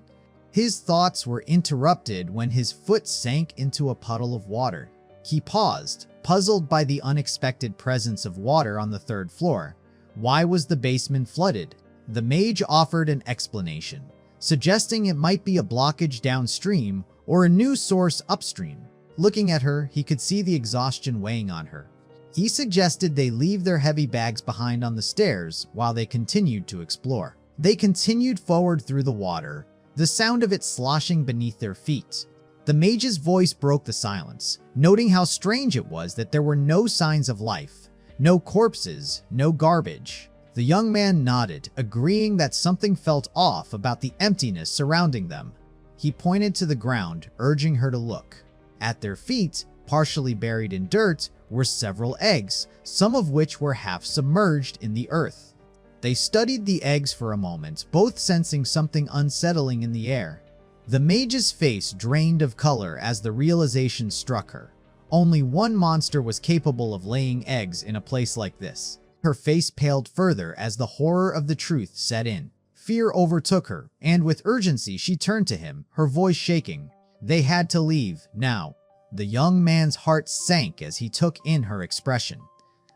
His thoughts were interrupted when his foot sank into a puddle of water. He paused, puzzled by the unexpected presence of water on the third floor. Why was the basement flooded? The mage offered an explanation, suggesting it might be a blockage downstream or a new source upstream. Looking at her, he could see the exhaustion weighing on her. He suggested they leave their heavy bags behind on the stairs while they continued to explore. They continued forward through the water, the sound of it sloshing beneath their feet. The mage's voice broke the silence, noting how strange it was that there were no signs of life, no corpses, no garbage. The young man nodded, agreeing that something felt off about the emptiness surrounding them. He pointed to the ground, urging her to look. At their feet, partially buried in dirt, were several eggs, some of which were half submerged in the earth. They studied the eggs for a moment, both sensing something unsettling in the air. The mage's face drained of color as the realization struck her. Only one monster was capable of laying eggs in a place like this. Her face paled further as the horror of the truth set in. Fear overtook her, and with urgency she turned to him, her voice shaking. They had to leave, now. The young man's heart sank as he took in her expression.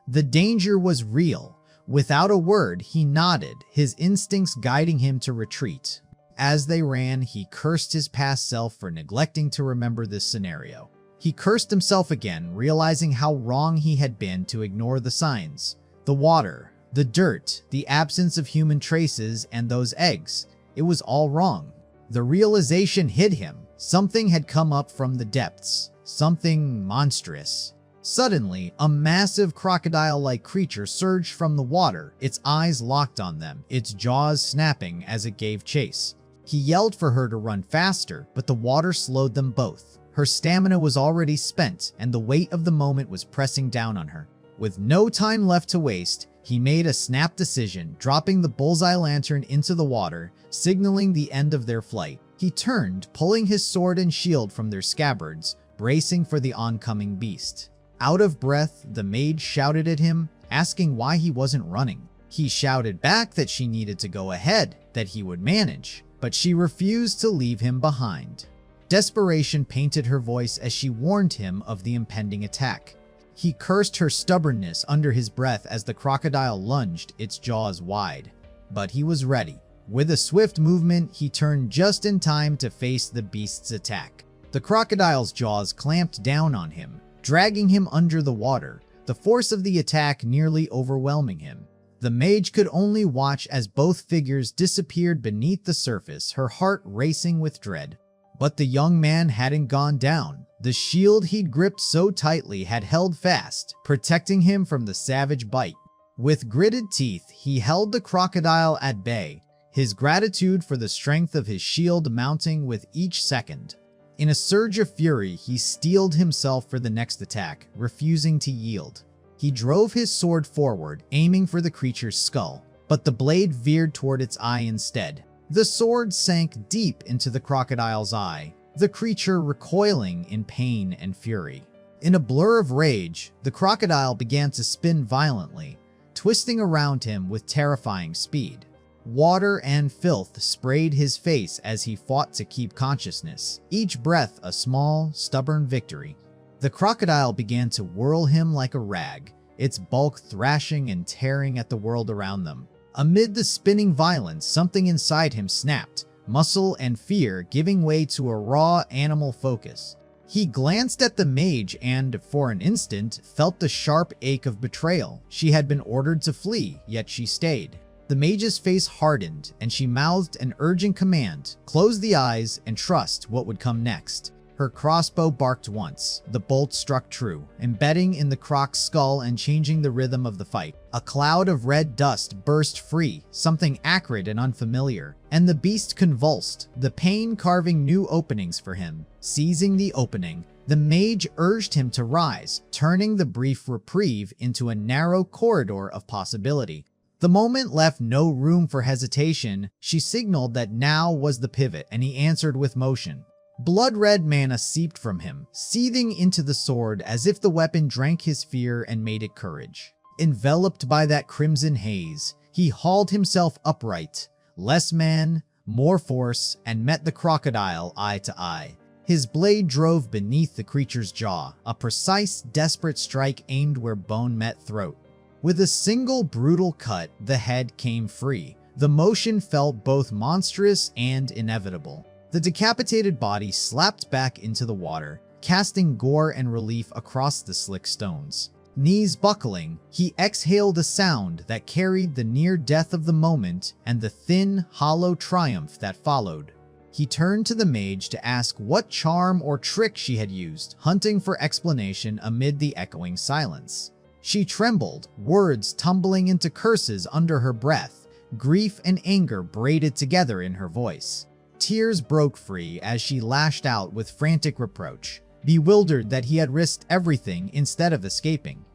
The danger was real. Without a word, he nodded, his instincts guiding him to retreat. As they ran, he cursed his past self for neglecting to remember this scenario. He cursed himself again, realizing how wrong he had been to ignore the signs. The water, the dirt, the absence of human traces, and those eggs. It was all wrong. The realization hit him. Something had come up from the depths. Something monstrous. Suddenly, a massive crocodile-like creature surged from the water, its eyes locked on them, its jaws snapping as it gave chase. He yelled for her to run faster, but the water slowed them both. Her stamina was already spent, and the weight of the moment was pressing down on her. With no time left to waste, he made a snap decision, dropping the bullseye lantern into the water, signaling the end of their flight. He turned, pulling his sword and shield from their scabbards, bracing for the oncoming beast. Out of breath, the mage shouted at him, asking why he wasn't running. He shouted back that she needed to go ahead, that he would manage, but she refused to leave him behind. Desperation painted her voice as she warned him of the impending attack. He cursed her stubbornness under his breath as the crocodile lunged, its jaws wide. But he was ready. With a swift movement, he turned just in time to face the beast's attack. The crocodile's jaws clamped down on him, dragging him under the water, the force of the attack nearly overwhelming him. The mage could only watch as both figures disappeared beneath the surface, her heart racing with dread. But the young man hadn't gone down. The shield he'd gripped so tightly had held fast, protecting him from the savage bite. With gritted teeth, he held the crocodile at bay, his gratitude for the strength of his shield mounting with each second. In a surge of fury, he steeled himself for the next attack, refusing to yield. He drove his sword forward, aiming for the creature's skull, but the blade veered toward its eye instead. The sword sank deep into the crocodile's eye, the creature recoiling in pain and fury. In a blur of rage, the crocodile began to spin violently, twisting around him with terrifying speed. Water and filth sprayed his face as he fought to keep consciousness, each breath a small, stubborn victory. The crocodile began to whirl him like a rag, its bulk thrashing and tearing at the world around them. Amid the spinning violence, something inside him snapped, muscle and fear giving way to a raw animal focus. He glanced at the mage and, for an instant, felt the sharp ache of betrayal. She had been ordered to flee, yet she stayed. The mage's face hardened, and she mouthed an urgent command, close the eyes and trust what would come next. Her crossbow barked once. The bolt struck true, embedding in the croc's skull and changing the rhythm of the fight. A cloud of red dust burst free, something acrid and unfamiliar, and the beast convulsed, the pain carving new openings for him. Seizing the opening, the mage urged him to rise, turning the brief reprieve into a narrow corridor of possibility. The moment left no room for hesitation. She signaled that now was the pivot, and he answered with motion. Blood-red mana seeped from him, seething into the sword as if the weapon drank his fear and made it courage. Enveloped by that crimson haze, he hauled himself upright, less man, more force, and met the crocodile eye to eye. His blade drove beneath the creature's jaw, a precise, desperate strike aimed where bone met throat. With a single brutal cut, the head came free. The motion felt both monstrous and inevitable. The decapitated body slapped back into the water, casting gore and relief across the slick stones. Knees buckling, he exhaled a sound that carried the near death of the moment and the thin, hollow triumph that followed. He turned to the mage to ask what charm or trick she had used, hunting for explanation amid the echoing silence. She trembled, words tumbling into curses under her breath, grief and anger braided together in her voice. Tears broke free as she lashed out with frantic reproach, bewildered that he had risked everything instead of escaping.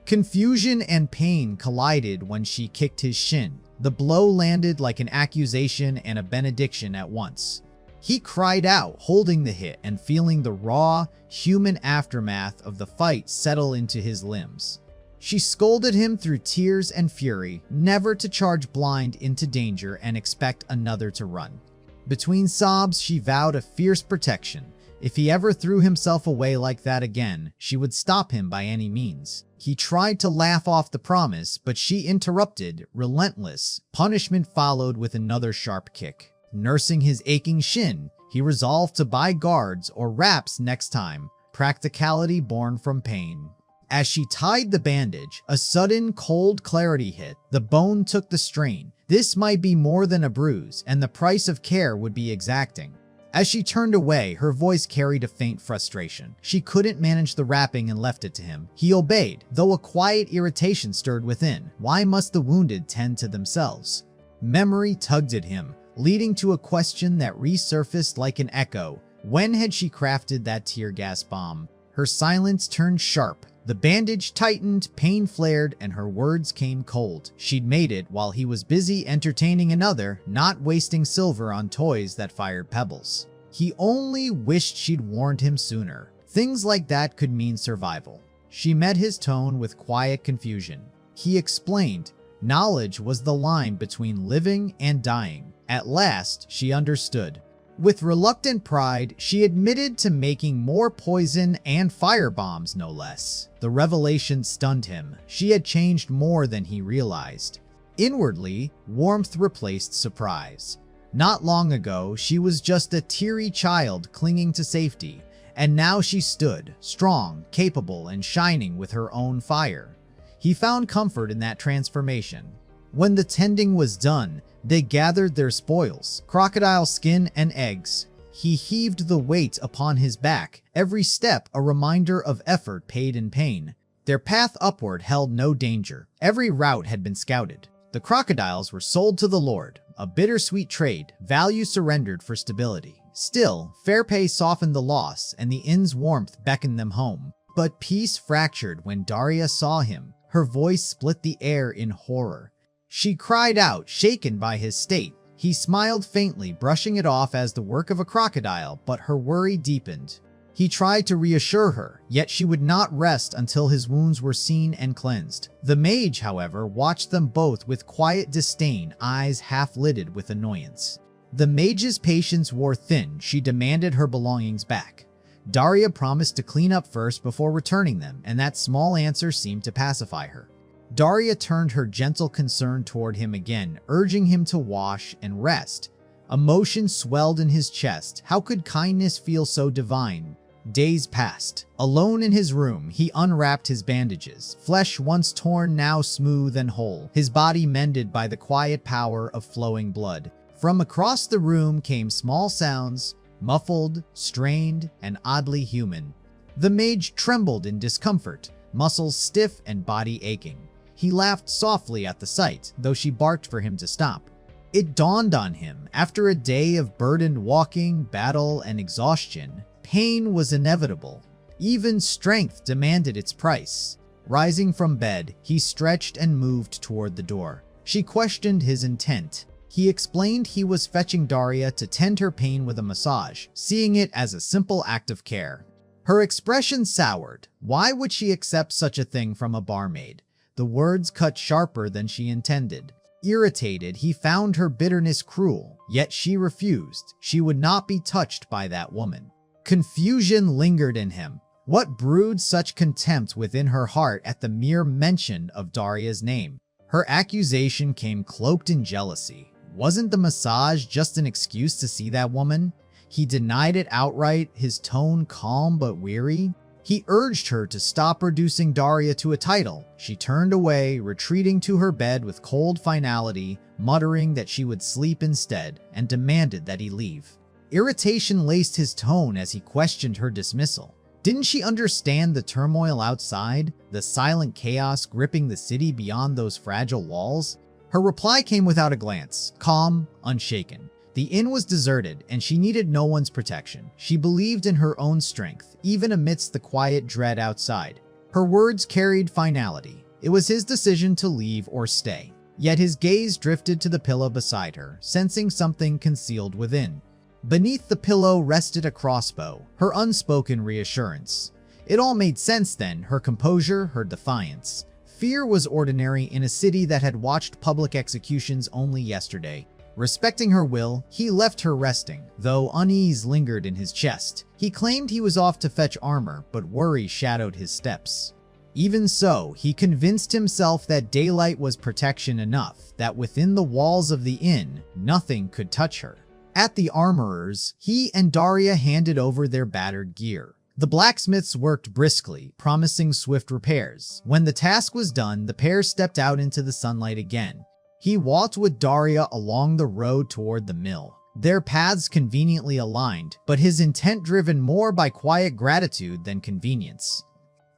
Confusion and pain collided when she kicked his shin. The blow landed like an accusation and a benediction at once. He cried out, holding the hit and feeling the raw, human aftermath of the fight settle into his limbs. She scolded him through tears and fury, never to charge blind into danger and expect another to run. Between sobs, she vowed a fierce protection. If he ever threw himself away like that again, she would stop him by any means. He tried to laugh off the promise, but she interrupted, relentless. Punishment followed with another sharp kick. Nursing his aching shin, he resolved to buy guards or wraps next time, practicality born from pain. As she tied the bandage, a sudden cold clarity hit. The bone took the strain. This might be more than a bruise, and the price of care would be exacting. As she turned away, her voice carried a faint frustration. She couldn't manage the wrapping and left it to him. He obeyed, though a quiet irritation stirred within. Why must the wounded tend to themselves? Memory tugged at him, leading to a question that resurfaced like an echo. When had she crafted that tear gas bomb? Her silence turned sharp. The bandage tightened, pain flared, and her words came cold. She'd made it while he was busy entertaining another, not wasting silver on toys that fired pebbles. He only wished she'd warned him sooner. Things like that could mean survival. She met his tone with quiet confusion. He explained, knowledge was the line between living and dying. At last, she understood. With reluctant pride, she admitted to making more poison and firebombs, no less. The revelation stunned him. She had changed more than he realized. Inwardly, warmth replaced surprise. Not long ago, she was just a teary child clinging to safety, and now she stood, strong, capable, and shining with her own fire. He found comfort in that transformation. When the tending was done, they gathered their spoils, crocodile skin and eggs. He heaved the weight upon his back, every step a reminder of effort paid in pain. Their path upward held no danger. Every route had been scouted. The crocodiles were sold to the Lord, a bittersweet trade, value surrendered for stability. Still, fair pay softened the loss, and the inn's warmth beckoned them home. But peace fractured when Daria saw him. Her voice split the air in horror. She cried out, shaken by his state. He smiled faintly, brushing it off as the work of a crocodile, but her worry deepened. He tried to reassure her, yet she would not rest until his wounds were seen and cleansed. The mage, however, watched them both with quiet disdain, eyes half-lidded with annoyance. The mage's patience wore thin. She demanded her belongings back. Daria promised to clean up first before returning them, and that small answer seemed to pacify her. Daria turned her gentle concern toward him again, urging him to wash and rest. Emotion swelled in his chest. How could kindness feel so divine? Days passed. Alone in his room, he unwrapped his bandages, flesh once torn now smooth and whole, his body mended by the quiet power of flowing blood. From across the room came small sounds, muffled, strained, and oddly human. The mage trembled in discomfort, muscles stiff and body aching. He laughed softly at the sight, though she barked for him to stop. It dawned on him, after a day of burdened walking, battle, and exhaustion, pain was inevitable. Even strength demanded its price. Rising from bed, he stretched and moved toward the door. She questioned his intent. He explained he was fetching Daria to tend her pain with a massage, seeing it as a simple act of care. Her expression soured. Why would she accept such a thing from a barmaid? The words cut sharper than she intended. Irritated, he found her bitterness cruel, yet she refused. She would not be touched by that woman. Confusion lingered in him. What brewed such contempt within her heart at the mere mention of Daria's name? Her accusation came cloaked in jealousy. Wasn't the massage just an excuse to see that woman? He denied it outright, his tone calm but weary. He urged her to stop reducing Daria to a title. She turned away, retreating to her bed with cold finality, muttering that she would sleep instead, and demanded that he leave. Irritation laced his tone as he questioned her dismissal. Didn't she understand the turmoil outside, the silent chaos gripping the city beyond those fragile walls? Her reply came without a glance, calm, unshaken. The inn was deserted, and she needed no one's protection. She believed in her own strength, even amidst the quiet dread outside. Her words carried finality. It was his decision to leave or stay. Yet his gaze drifted to the pillow beside her, sensing something concealed within. Beneath the pillow rested a crossbow, her unspoken reassurance. It all made sense then, her composure, her defiance. Fear was ordinary in a city that had watched public executions only yesterday. Respecting her will, he left her resting, though unease lingered in his chest. He claimed he was off to fetch armor, but worry shadowed his steps. Even so, he convinced himself that daylight was protection enough, that within the walls of the inn, nothing could touch her. At the armorer's, he and Daria handed over their battered gear. The blacksmiths worked briskly, promising swift repairs. When the task was done, the pair stepped out into the sunlight again. He walked with Daria along the road toward the mill. Their paths conveniently aligned, but his intent driven more by quiet gratitude than convenience.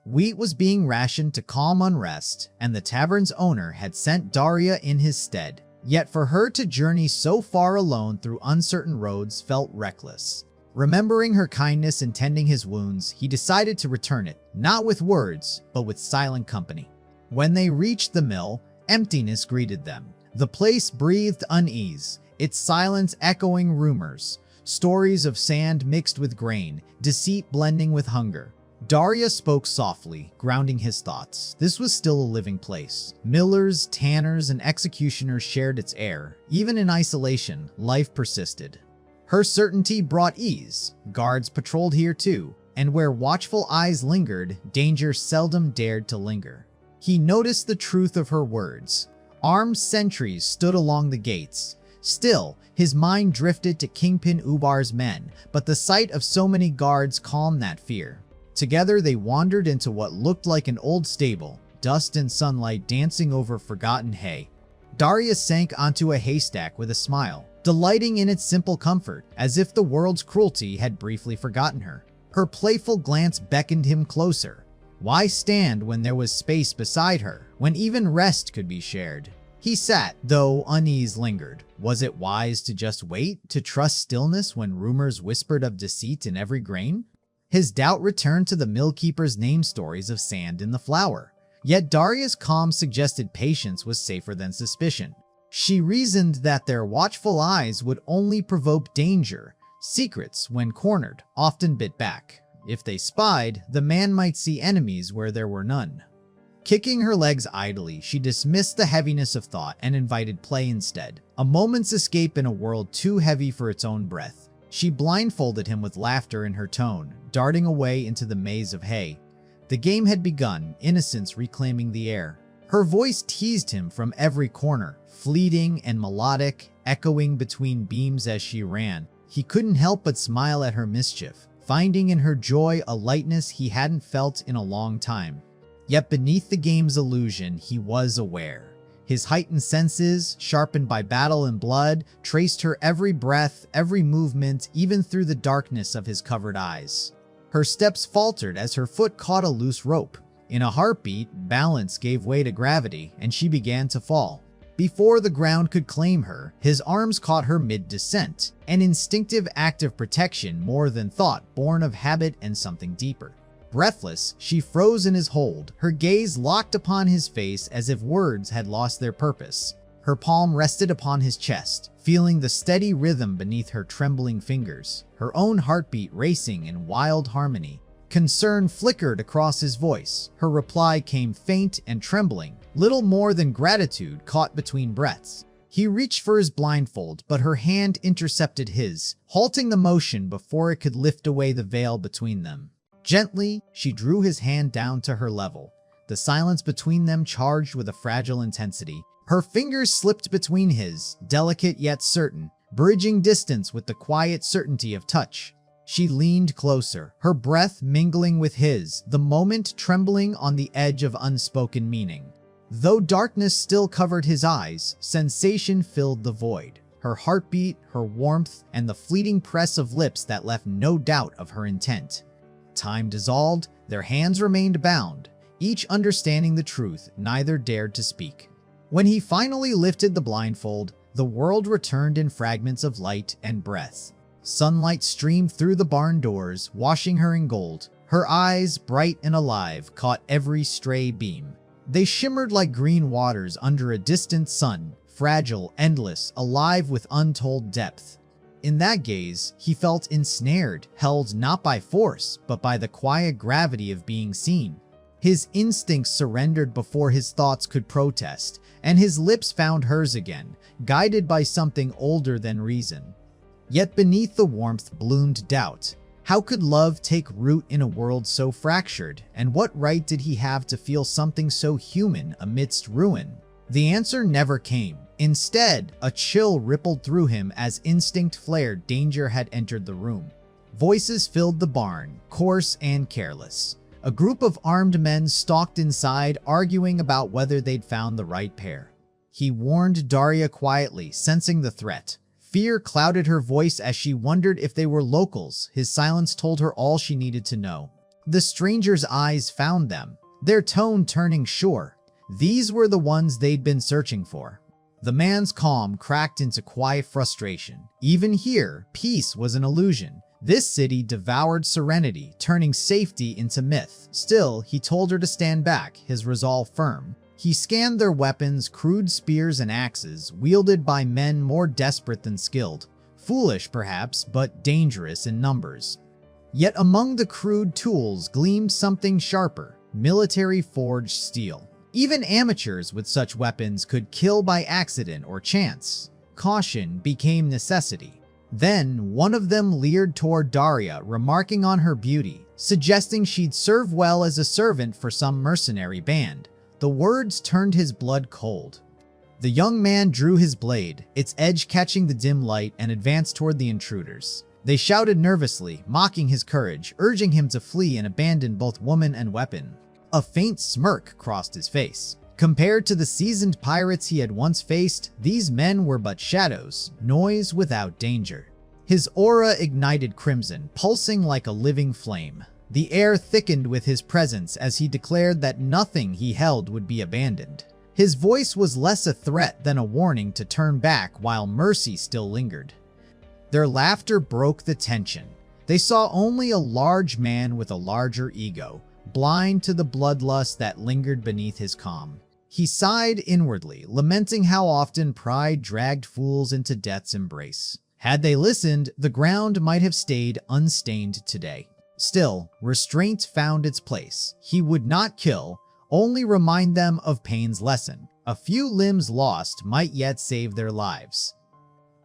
Wheat was being rationed to calm unrest, and the tavern's owner had sent Daria in his stead. Yet for her to journey so far alone through uncertain roads felt reckless. Remembering her kindness in tending his wounds, he decided to return it, not with words, but with silent company. When they reached the mill, emptiness greeted them. The place breathed unease, its silence echoing rumors, stories of sand mixed with grain, deceit blending with hunger. Daria spoke softly, grounding his thoughts. This was still a living place. Millers, tanners, and executioners shared its air. Even in isolation, life persisted. Her certainty brought ease. Guards patrolled here too, and where watchful eyes lingered, danger seldom dared to linger. He noticed the truth of her words. Armed sentries stood along the gates. Still, his mind drifted to Kingpin Ubar's men, but the sight of so many guards calmed that fear. Together they wandered into what looked like an old stable, dust and sunlight dancing over forgotten hay. Daria sank onto a haystack with a smile, delighting in its simple comfort, as if the world's cruelty had briefly forgotten her. Her playful glance beckoned him closer. Why stand when there was space beside her, when even rest could be shared? He sat, though unease lingered. Was it wise to just wait, to trust stillness when rumors whispered of deceit in every grain? His doubt returned to the millkeeper's name stories of sand in the flour. Yet Daria's calm suggested patience was safer than suspicion. She reasoned that their watchful eyes would only provoke danger. Secrets, when cornered, often bit back. If they spied, the man might see enemies where there were none. Kicking her legs idly, she dismissed the heaviness of thought and invited play instead. A moment's escape in a world too heavy for its own breath. She blindfolded him with laughter in her tone, darting away into the maze of hay. The game had begun, innocence reclaiming the air. Her voice teased him from every corner, fleeting and melodic, echoing between beams as she ran. He couldn't help but smile at her mischief, finding in her joy a lightness he hadn't felt in a long time. Yet beneath the game's illusion, he was aware. His heightened senses, sharpened by battle and blood, traced her every breath, every movement, even through the darkness of his covered eyes. Her steps faltered as her foot caught a loose rope. In a heartbeat, balance gave way to gravity, and she began to fall. Before the ground could claim her, his arms caught her mid-descent, an instinctive act of protection more than thought, born of habit and something deeper. Breathless, she froze in his hold, her gaze locked upon his face as if words had lost their purpose. Her palm rested upon his chest, feeling the steady rhythm beneath her trembling fingers, her own heartbeat racing in wild harmony. Concern flickered across his voice. Her reply came faint and trembling, little more than gratitude caught between breaths. He reached for his blindfold, but her hand intercepted his, halting the motion before it could lift away the veil between them. Gently, she drew his hand down to her level, the silence between them charged with a fragile intensity. Her fingers slipped between his, delicate yet certain, bridging distance with the quiet certainty of touch. She leaned closer, her breath mingling with his, the moment trembling on the edge of unspoken meaning. Though darkness still covered his eyes, sensation filled the void. Her heartbeat, her warmth, and the fleeting press of lips that left no doubt of her intent. Time dissolved, their hands remained bound, each understanding the truth, neither dared to speak. When he finally lifted the blindfold, the world returned in fragments of light and breath. Sunlight streamed through the barn doors, washing her in gold. Her eyes, bright and alive, caught every stray beam. They shimmered like green waters under a distant sun, fragile, endless, alive with untold depth. In that gaze, he felt ensnared, held not by force, but by the quiet gravity of being seen. His instincts surrendered before his thoughts could protest, and his lips found hers again, guided by something older than reason. Yet beneath the warmth bloomed doubt. How could love take root in a world so fractured, and what right did he have to feel something so human amidst ruin? The answer never came. Instead, a chill rippled through him as instinct flared danger had entered the room. Voices filled the barn, coarse and careless. A group of armed men stalked inside, arguing about whether they'd found the right pair. He warned Daria quietly, sensing the threat. Fear clouded her voice as she wondered if they were locals. His silence told her all she needed to know. The stranger's eyes found them, their tone turning sure. These were the ones they'd been searching for. The man's calm cracked into quiet frustration. Even here, peace was an illusion. This city devoured serenity, turning safety into myth. Still, he told her to stand back, his resolve firm. He scanned their weapons, crude spears and axes, wielded by men more desperate than skilled. Foolish, perhaps, but dangerous in numbers. Yet among the crude tools gleamed something sharper, military-forged steel. Even amateurs with such weapons could kill by accident or chance. Caution became necessity. Then, one of them leered toward Daria, remarking on her beauty, suggesting she'd serve well as a servant for some mercenary band. The words turned his blood cold. The young man drew his blade, its edge catching the dim light, and advanced toward the intruders. They shouted nervously, mocking his courage, urging him to flee and abandon both woman and weapon. A faint smirk crossed his face. Compared to the seasoned pirates he had once faced, these men were but shadows, noise without danger. His aura ignited crimson, pulsing like a living flame. The air thickened with his presence as he declared that nothing he held would be abandoned. His voice was less a threat than a warning to turn back while mercy still lingered. Their laughter broke the tension. They saw only a large man with a larger ego, blind to the bloodlust that lingered beneath his calm. He sighed inwardly, lamenting how often pride dragged fools into death's embrace. Had they listened, the ground might have stayed unstained today. Still, restraint found its place. He would not kill, only remind them of pain's lesson. A few limbs lost might yet save their lives.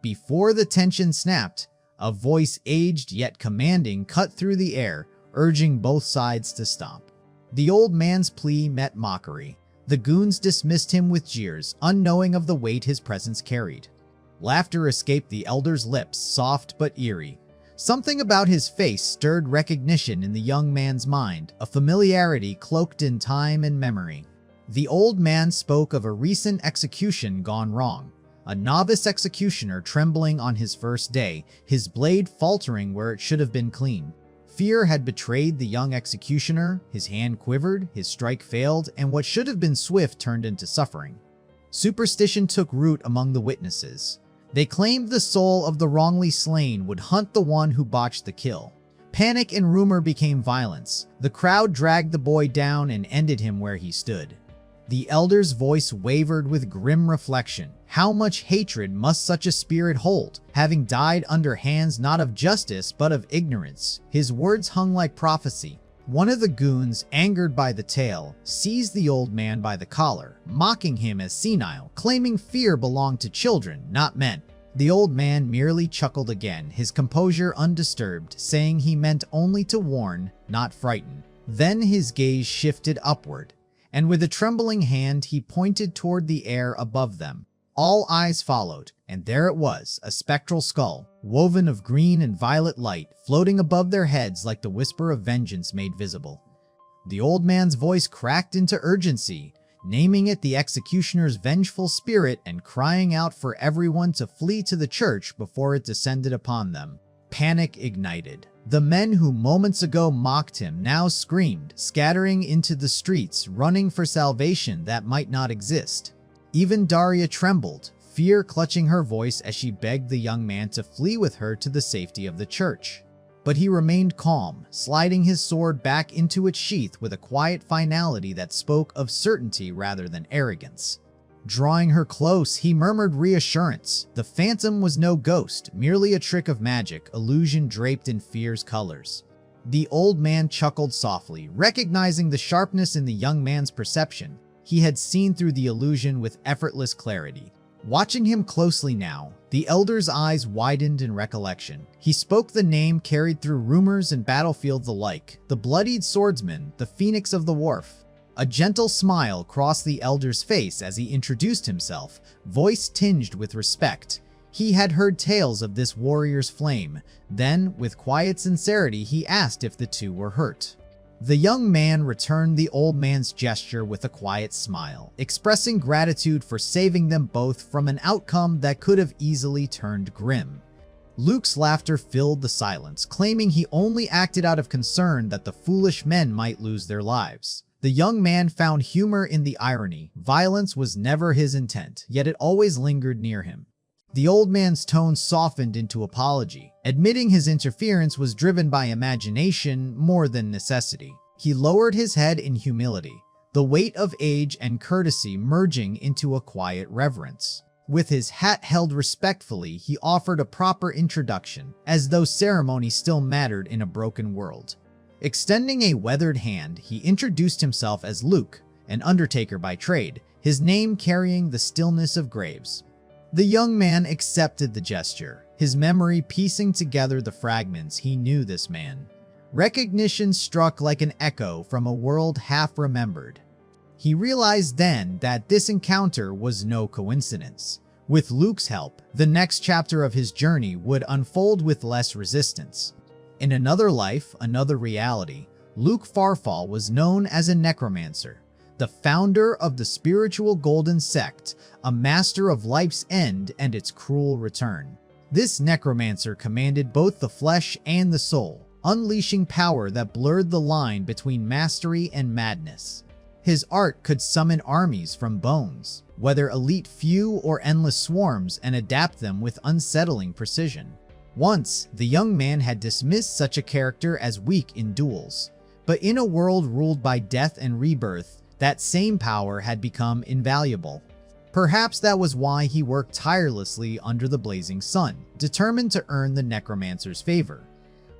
Before the tension snapped, a voice aged yet commanding cut through the air, urging both sides to stop. The old man's plea met mockery. The goons dismissed him with jeers, unknowing of the weight his presence carried. Laughter escaped the elder's lips, soft but eerie. Something about his face stirred recognition in the young man's mind, a familiarity cloaked in time and memory. The old man spoke of a recent execution gone wrong. A novice executioner trembling on his first day, his blade faltering where it should have been clean. Fear had betrayed the young executioner, his hand quivered, his strike failed, and what should have been swift turned into suffering. Superstition took root among the witnesses. They claimed the soul of the wrongly slain would hunt the one who botched the kill. Panic and rumor became violence. The crowd dragged the boy down and ended him where he stood. The elder's voice wavered with grim reflection. How much hatred must such a spirit hold, having died under hands not of justice but of ignorance? His words hung like prophecy. One of the goons, angered by the tale, seized the old man by the collar, mocking him as senile, claiming fear belonged to children, not men. The old man merely chuckled again, his composure undisturbed, saying he meant only to warn, not frighten. Then his gaze shifted upward, and with a trembling hand he pointed toward the air above them. All eyes followed, and there it was, a spectral skull, woven of green and violet light, floating above their heads like the whisper of vengeance made visible. The old man's voice cracked into urgency, naming it the executioner's vengeful spirit and crying out for everyone to flee to the church before it descended upon them. Panic ignited. The men who moments ago mocked him now screamed, scattering into the streets, running for salvation that might not exist. Even Daria trembled, fear clutching her voice as she begged the young man to flee with her to the safety of the church. But he remained calm, sliding his sword back into its sheath with a quiet finality that spoke of certainty rather than arrogance. Drawing her close, he murmured reassurance. The phantom was no ghost, merely a trick of magic, illusion draped in fear's colors. The old man chuckled softly, recognizing the sharpness in the young man's perception. He had seen through the illusion with effortless clarity. Watching him closely now, the elder's eyes widened in recollection. He spoke the name carried through rumors and battlefields alike, the bloodied swordsman, the phoenix of the wharf. A gentle smile crossed the elder's face as he introduced himself, voice tinged with respect. He had heard tales of this warrior's flame. Then, with quiet sincerity, he asked if the two were hurt. The young man returned the old man's gesture with a quiet smile, expressing gratitude for saving them both from an outcome that could have easily turned grim. Luke's laughter filled the silence, claiming he only acted out of concern that the foolish men might lose their lives. The young man found humor in the irony. Violence was never his intent, yet it always lingered near him. The old man's tone softened into apology, admitting his interference was driven by imagination more than necessity. He lowered his head in humility, the weight of age and courtesy merging into a quiet reverence. With his hat held respectfully, he offered a proper introduction, as though ceremony still mattered in a broken world. Extending a weathered hand, he introduced himself as Luke, an undertaker by trade, his name carrying the stillness of graves. The young man accepted the gesture, his memory piecing together the fragments. He knew this man. Recognition struck like an echo from a world half remembered. He realized then that this encounter was no coincidence. With Luke's help, the next chapter of his journey would unfold with less resistance. In another life, another reality, Luke Farfall was known as a necromancer, the founder of the spiritual Golden Sect, a master of life's end and its cruel return. This necromancer commanded both the flesh and the soul, unleashing power that blurred the line between mastery and madness. His art could summon armies from bones, whether elite few or endless swarms, and adapt them with unsettling precision. Once, the young man had dismissed such a character as weak in duels, but in a world ruled by death and rebirth, that same power had become invaluable. Perhaps that was why he worked tirelessly under the blazing sun, determined to earn the necromancer's favor.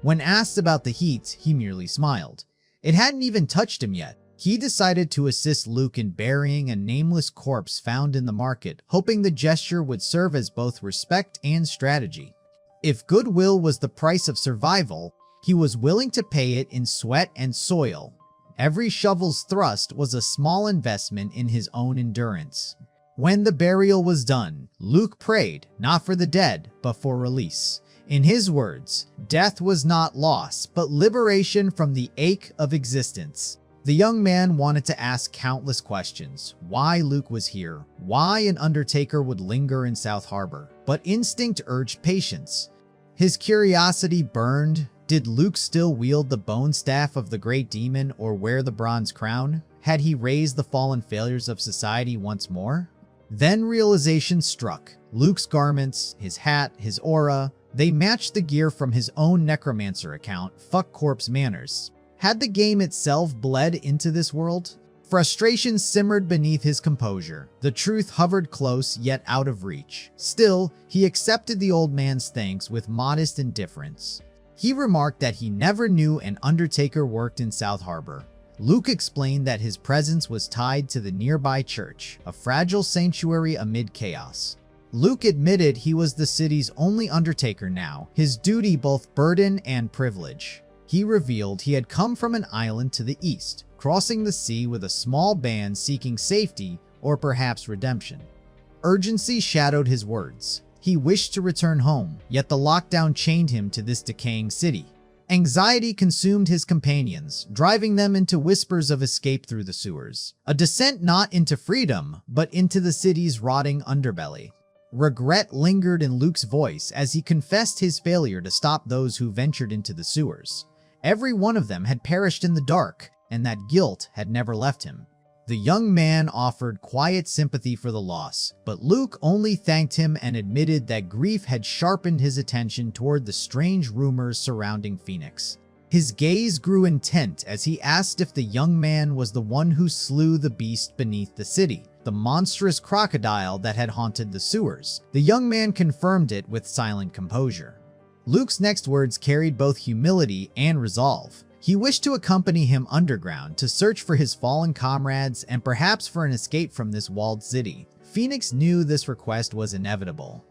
When asked about the heat, he merely smiled. It hadn't even touched him yet. He decided to assist Luke in burying a nameless corpse found in the market, hoping the gesture would serve as both respect and strategy. If goodwill was the price of survival, he was willing to pay it in sweat and soil. Every shovel's thrust was a small investment in his own endurance. When the burial was done, Luke prayed, not for the dead, but for release. In his words, death was not loss, but liberation from the ache of existence. The young man wanted to ask countless questions. Why Luke was here, why an undertaker would linger in South Harbor, but instinct urged patience. His curiosity burned. Did Luke still wield the bone staff of the great demon or wear the bronze crown? Had he raised the fallen failures of society once more? Then realization struck. Luke's garments, his hat, his aura, they matched the gear from his own necromancer account, Fuck Corpse Manners. Had the game itself bled into this world? Frustration simmered beneath his composure. The truth hovered close, yet out of reach. Still, he accepted the old man's thanks with modest indifference. He remarked that he never knew an undertaker worked in South Harbor. Luke explained that his presence was tied to the nearby church, a fragile sanctuary amid chaos. Luke admitted he was the city's only undertaker now, his duty both burden and privilege. He revealed he had come from an island to the east, crossing the sea with a small band seeking safety or perhaps redemption. Urgency shadowed his words. He wished to return home, yet the lockdown chained him to this decaying city. Anxiety consumed his companions, driving them into whispers of escape through the sewers. A descent not into freedom, but into the city's rotting underbelly. Regret lingered in Luke's voice as he confessed his failure to stop those who ventured into the sewers. Every one of them had perished in the dark, and that guilt had never left him. The young man offered quiet sympathy for the loss, but Luke only thanked him and admitted that grief had sharpened his attention toward the strange rumors surrounding Phoenix. His gaze grew intent as he asked if the young man was the one who slew the beast beneath the city, the monstrous crocodile that had haunted the sewers. The young man confirmed it with silent composure. Luke's next words carried both humility and resolve. He wished to accompany him underground to search for his fallen comrades and perhaps for an escape from this walled city. Phoenix knew this request was inevitable.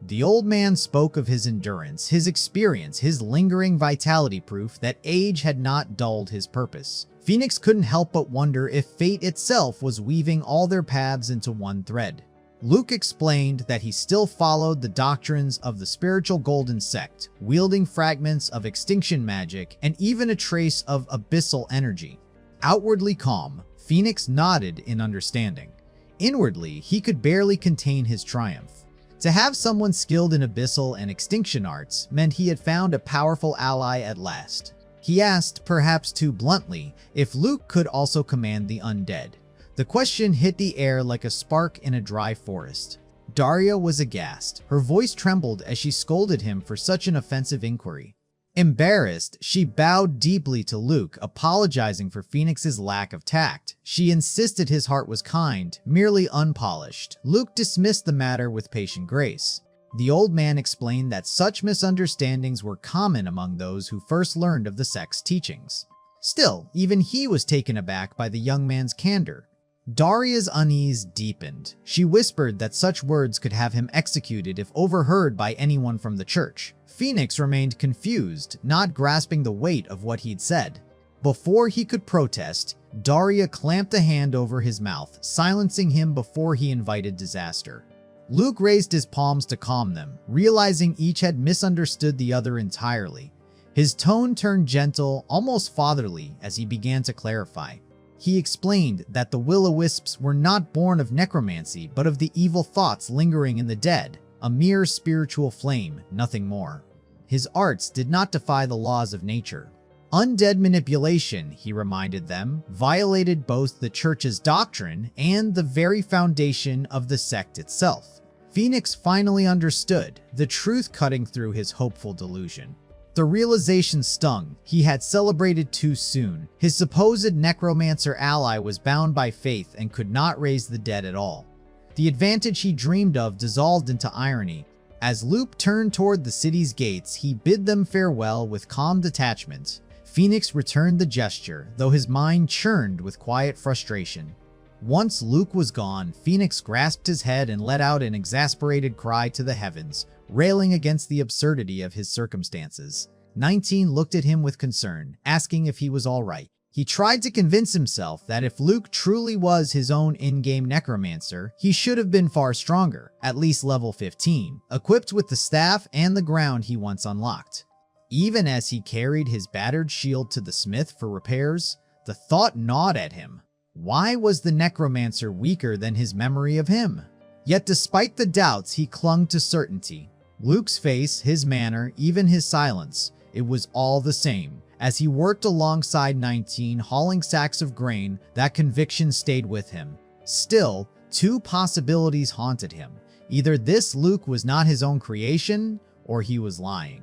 The old man spoke of his endurance, his experience, his lingering vitality, proof that age had not dulled his purpose. Phoenix couldn't help but wonder if fate itself was weaving all their paths into one thread. Luke explained that he still followed the doctrines of the spiritual golden sect, wielding fragments of extinction magic and even a trace of abyssal energy. Outwardly calm, Phoenix nodded in understanding. Inwardly, he could barely contain his triumph. To have someone skilled in abyssal and extinction arts meant he had found a powerful ally at last. He asked, perhaps too bluntly, if Luke could also command the undead. The question hit the air like a spark in a dry forest. Daria was aghast. Her voice trembled as she scolded him for such an offensive inquiry. Embarrassed, she bowed deeply to Luke, apologizing for Phoenix's lack of tact. She insisted his heart was kind, merely unpolished. Luke dismissed the matter with patient grace. The old man explained that such misunderstandings were common among those who first learned of the sect's teachings. Still, even he was taken aback by the young man's candor. Daria's unease deepened. She whispered that such words could have him executed if overheard by anyone from the church. Phoenix remained confused, not grasping the weight of what he'd said. Before he could protest, Daria clamped a hand over his mouth, silencing him before he invited disaster. Luke raised his palms to calm them, realizing each had misunderstood the other entirely. His tone turned gentle, almost fatherly, as he began to clarify. He explained that the will-o-wisps were not born of necromancy, but of the evil thoughts lingering in the dead, a mere spiritual flame, nothing more. His arts did not defy the laws of nature. Undead manipulation, he reminded them, violated both the church's doctrine and the very foundation of the sect itself. Phoenix finally understood, the truth cutting through his hopeful delusion. The realization stung. He had celebrated too soon. His supposed necromancer ally was bound by faith and could not raise the dead at all. The advantage he dreamed of dissolved into irony. As Luke turned toward the city's gates, he bid them farewell with calm detachment. Phoenix returned the gesture, though his mind churned with quiet frustration. Once Luke was gone, Phoenix grasped his head and let out an exasperated cry to the heavens, railing against the absurdity of his circumstances. 19 looked at him with concern, asking if he was all right. He tried to convince himself that if Luke truly was his own in-game necromancer, he should have been far stronger, at least level 15, equipped with the staff and the ground he once unlocked. Even as he carried his battered shield to the smith for repairs, the thought gnawed at him. Why was the necromancer weaker than his memory of him? Yet despite the doubts, he clung to certainty. Luke's face, his manner, even his silence, it was all the same. As he worked alongside 19, hauling sacks of grain, that conviction stayed with him. Still, two possibilities haunted him. Either this Luke was not his own creation, or he was lying.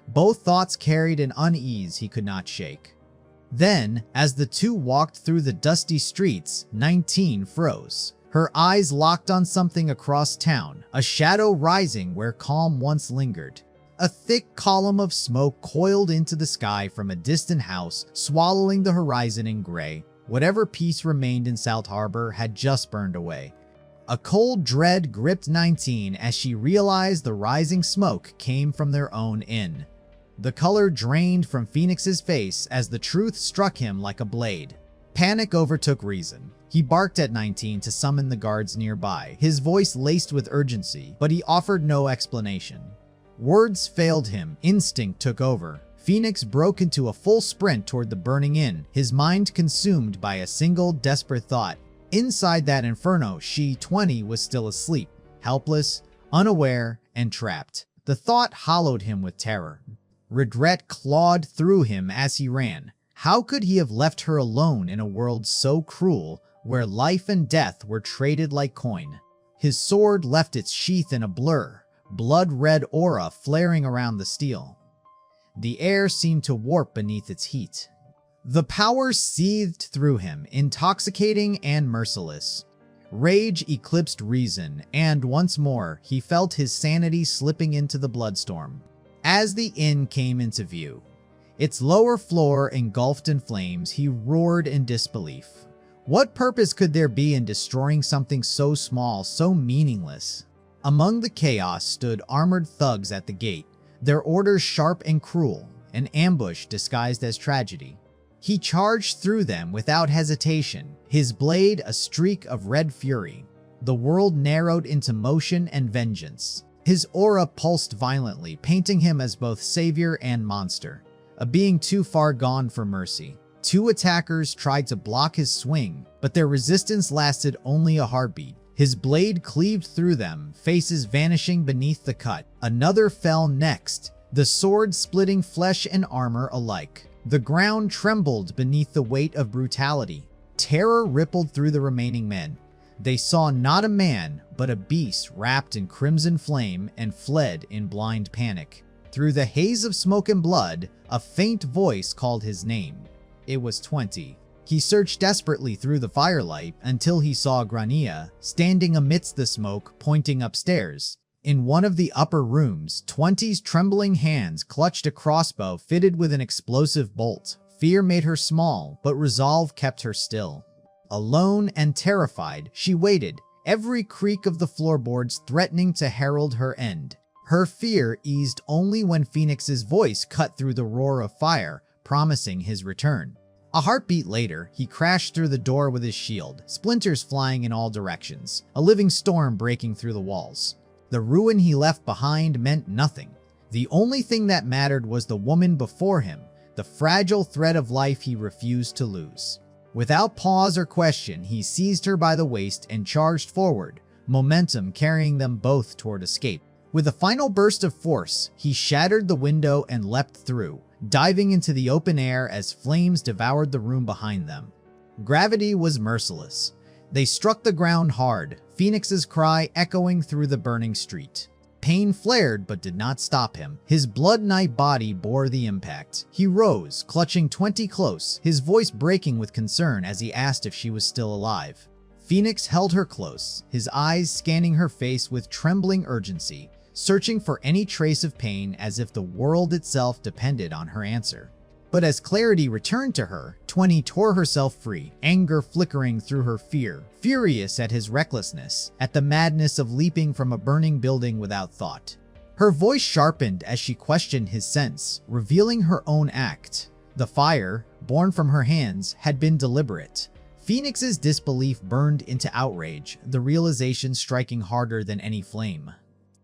Both thoughts carried an unease he could not shake. Then, as the two walked through the dusty streets, 19 froze. Her eyes locked on something across town, a shadow rising where calm once lingered. A thick column of smoke coiled into the sky from a distant house, swallowing the horizon in gray. Whatever peace remained in South Harbor had just burned away. A cold dread gripped 19 as she realized the rising smoke came from their own inn. The color drained from Phoenix's face as the truth struck him like a blade. Panic overtook reason. He barked at 19 to summon the guards nearby, his voice laced with urgency, but he offered no explanation. Words failed him, instinct took over. Phoenix broke into a full sprint toward the burning inn, his mind consumed by a single desperate thought. Inside that inferno, she, 20, was still asleep, helpless, unaware, and trapped. The thought hollowed him with terror. Regret clawed through him as he ran. How could he have left her alone in a world so cruel, where life and death were traded like coin? His sword left its sheath in a blur, blood-red aura flaring around the steel. The air seemed to warp beneath its heat. The power seethed through him, intoxicating and merciless. Rage eclipsed reason, and once more, he felt his sanity slipping into the bloodstorm. As the inn came into view, its lower floor engulfed in flames, he roared in disbelief. What purpose could there be in destroying something so small, so meaningless? Among the chaos stood armored thugs at the gate, their orders sharp and cruel, an ambush disguised as tragedy. He charged through them without hesitation, his blade a streak of red fury. The world narrowed into motion and vengeance. His aura pulsed violently, painting him as both savior and monster, a being too far gone for mercy. Two attackers tried to block his swing, but their resistance lasted only a heartbeat. His blade cleaved through them, faces vanishing beneath the cut. Another fell next, the sword splitting flesh and armor alike. The ground trembled beneath the weight of brutality. Terror rippled through the remaining men. They saw not a man, but a beast wrapped in crimson flame and fled in blind panic. Through the haze of smoke and blood, a faint voice called his name. It was 20. He searched desperately through the firelight until he saw Grania, standing amidst the smoke, pointing upstairs. In one of the upper rooms, 20's trembling hands clutched a crossbow fitted with an explosive bolt. Fear made her small, but resolve kept her still. Alone and terrified, she waited, every creak of the floorboards threatening to herald her end. Her fear eased only when Phoenix's voice cut through the roar of fire, promising his return. A heartbeat later, he crashed through the door with his shield, splinters flying in all directions, a living storm breaking through the walls. The ruin he left behind meant nothing. The only thing that mattered was the woman before him, the fragile thread of life he refused to lose. Without pause or question, he seized her by the waist and charged forward, momentum carrying them both toward escape. With a final burst of force, he shattered the window and leapt through, diving into the open air as flames devoured the room behind them. Gravity was merciless. They struck the ground hard, Phoenix's cry echoing through the burning street. Pain flared but did not stop him. His blood-night body bore the impact. He rose, clutching 20 close, his voice breaking with concern as he asked if she was still alive. Phoenix held her close, his eyes scanning her face with trembling urgency, searching for any trace of pain as if the world itself depended on her answer. But as clarity returned to her, 20 tore herself free, anger flickering through her fear, furious at his recklessness, at the madness of leaping from a burning building without thought. Her voice sharpened as she questioned his sense, revealing her own act. The fire, born from her hands, had been deliberate. Phoenix's disbelief burned into outrage, the realization striking harder than any flame.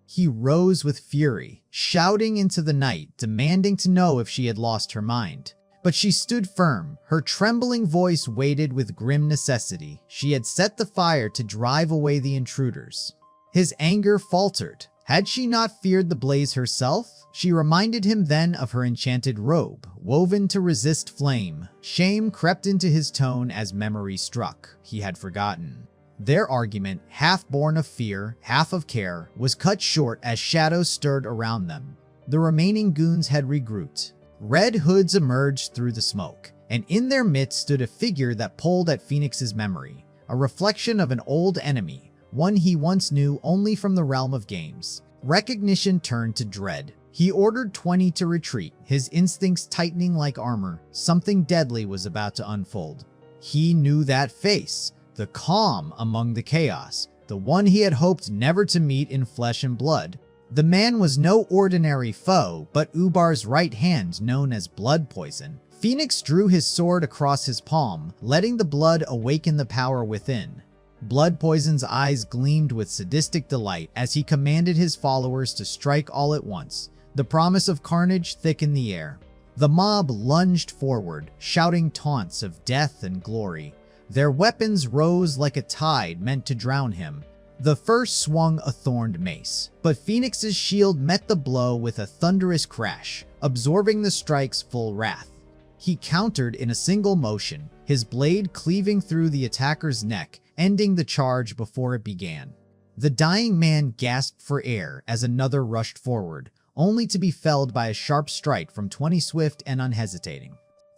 He rose with fury, shouting into the night, demanding to know if she had lost her mind. But she stood firm, her trembling voice weighted with grim necessity. She had set the fire to drive away the intruders. His anger faltered. Had she not feared the blaze herself? She reminded him then of her enchanted robe, woven to resist flame. Shame crept into his tone as memory struck. He had forgotten. Their argument, half born of fear, half of care, was cut short as shadows stirred around them. The remaining goons had regrouped. Red hoods emerged through the smoke, and in their midst stood a figure that pulled at Phoenix's memory, a reflection of an old enemy, one he once knew only from the realm of games. Recognition turned to dread. He ordered 20 to retreat, his instincts tightening like armor. Something deadly was about to unfold. He knew that face, the calm among the chaos, the one he had hoped never to meet in flesh and blood. The man was no ordinary foe, but Ubar's right hand known as blood poison. Phoenix drew his sword across his palm, letting the blood awaken the power within. Blood Poison's eyes gleamed with sadistic delight as he commanded his followers to strike all at once. The promise of carnage thick in the air. The mob lunged forward, shouting taunts of death and glory. Their weapons rose like a tide meant to drown him. The first swung a thorned mace, but Phoenix's shield met the blow with a thunderous crash, absorbing the strike's full wrath. He countered in a single motion, his blade cleaving through the attacker's neck, ending the charge before it began. The dying man gasped for air as another rushed forward, only to be felled by a sharp strike from 20 swift and unhesitating.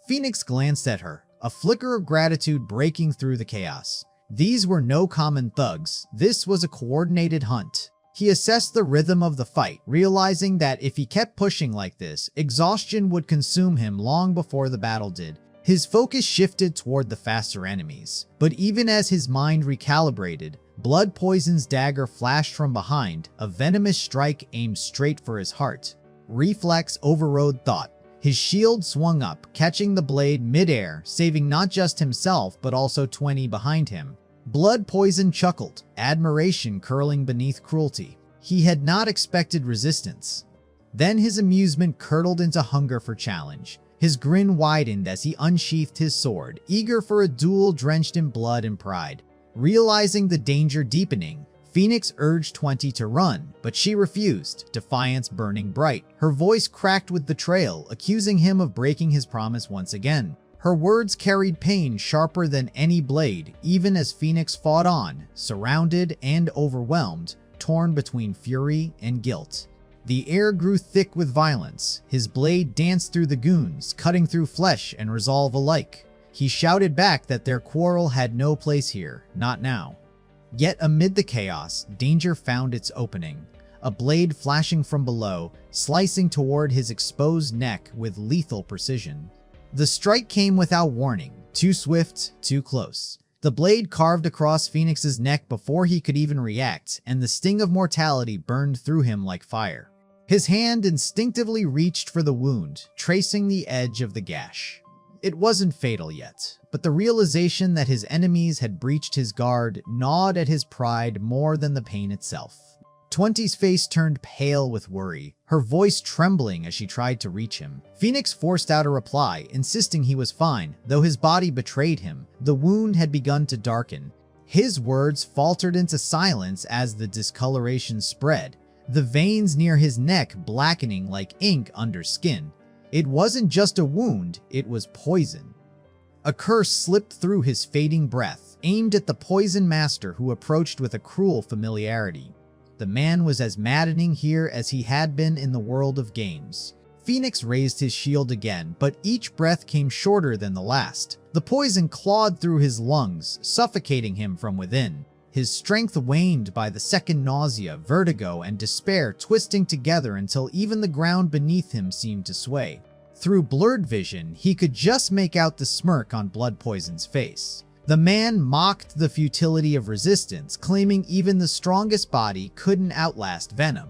Phoenix glanced at her, a flicker of gratitude breaking through the chaos. These were no common thugs, this was a coordinated hunt. He assessed the rhythm of the fight, realizing that if he kept pushing like this, exhaustion would consume him long before the battle did. His focus shifted toward the faster enemies, but even as his mind recalibrated, Blood Poison's dagger flashed from behind, a venomous strike aimed straight for his heart. Reflex overrode thought. His shield swung up, catching the blade mid-air, saving not just himself but also 20 behind him. Blood Poison chuckled, admiration curling beneath cruelty. He had not expected resistance. Then his amusement curdled into hunger for challenge. His grin widened as he unsheathed his sword, eager for a duel drenched in blood and pride. Realizing the danger deepening, Phoenix urged 20 to run, but she refused, defiance burning bright. Her voice cracked with betrayal, accusing him of breaking his promise once again. Her words carried pain sharper than any blade, even as Phoenix fought on, surrounded and overwhelmed, torn between fury and guilt. The air grew thick with violence. His blade danced through the goons, cutting through flesh and resolve alike. He shouted back that their quarrel had no place here, not now. Yet amid the chaos, danger found its opening. A blade flashing from below, slicing toward his exposed neck with lethal precision. The strike came without warning, too swift, too close. The blade carved across Phoenix's neck before he could even react, and the sting of mortality burned through him like fire. His hand instinctively reached for the wound, tracing the edge of the gash. It wasn't fatal yet, but the realization that his enemies had breached his guard gnawed at his pride more than the pain itself. 20's face turned pale with worry, her voice trembling as she tried to reach him. Phoenix forced out a reply, insisting he was fine, though his body betrayed him. The wound had begun to darken. His words faltered into silence as the discoloration spread, the veins near his neck blackening like ink under skin. It wasn't just a wound, it was poison. A curse slipped through his fading breath, aimed at the poison master who approached with a cruel familiarity. The man was as maddening here as he had been in the world of games. Phoenix raised his shield again, but each breath came shorter than the last. The poison clawed through his lungs, suffocating him from within. His strength waned by the second, nausea, vertigo, and despair twisting together until even the ground beneath him seemed to sway. Through blurred vision, he could just make out the smirk on Blood Poison's face. The man mocked the futility of resistance, claiming even the strongest body couldn't outlast venom.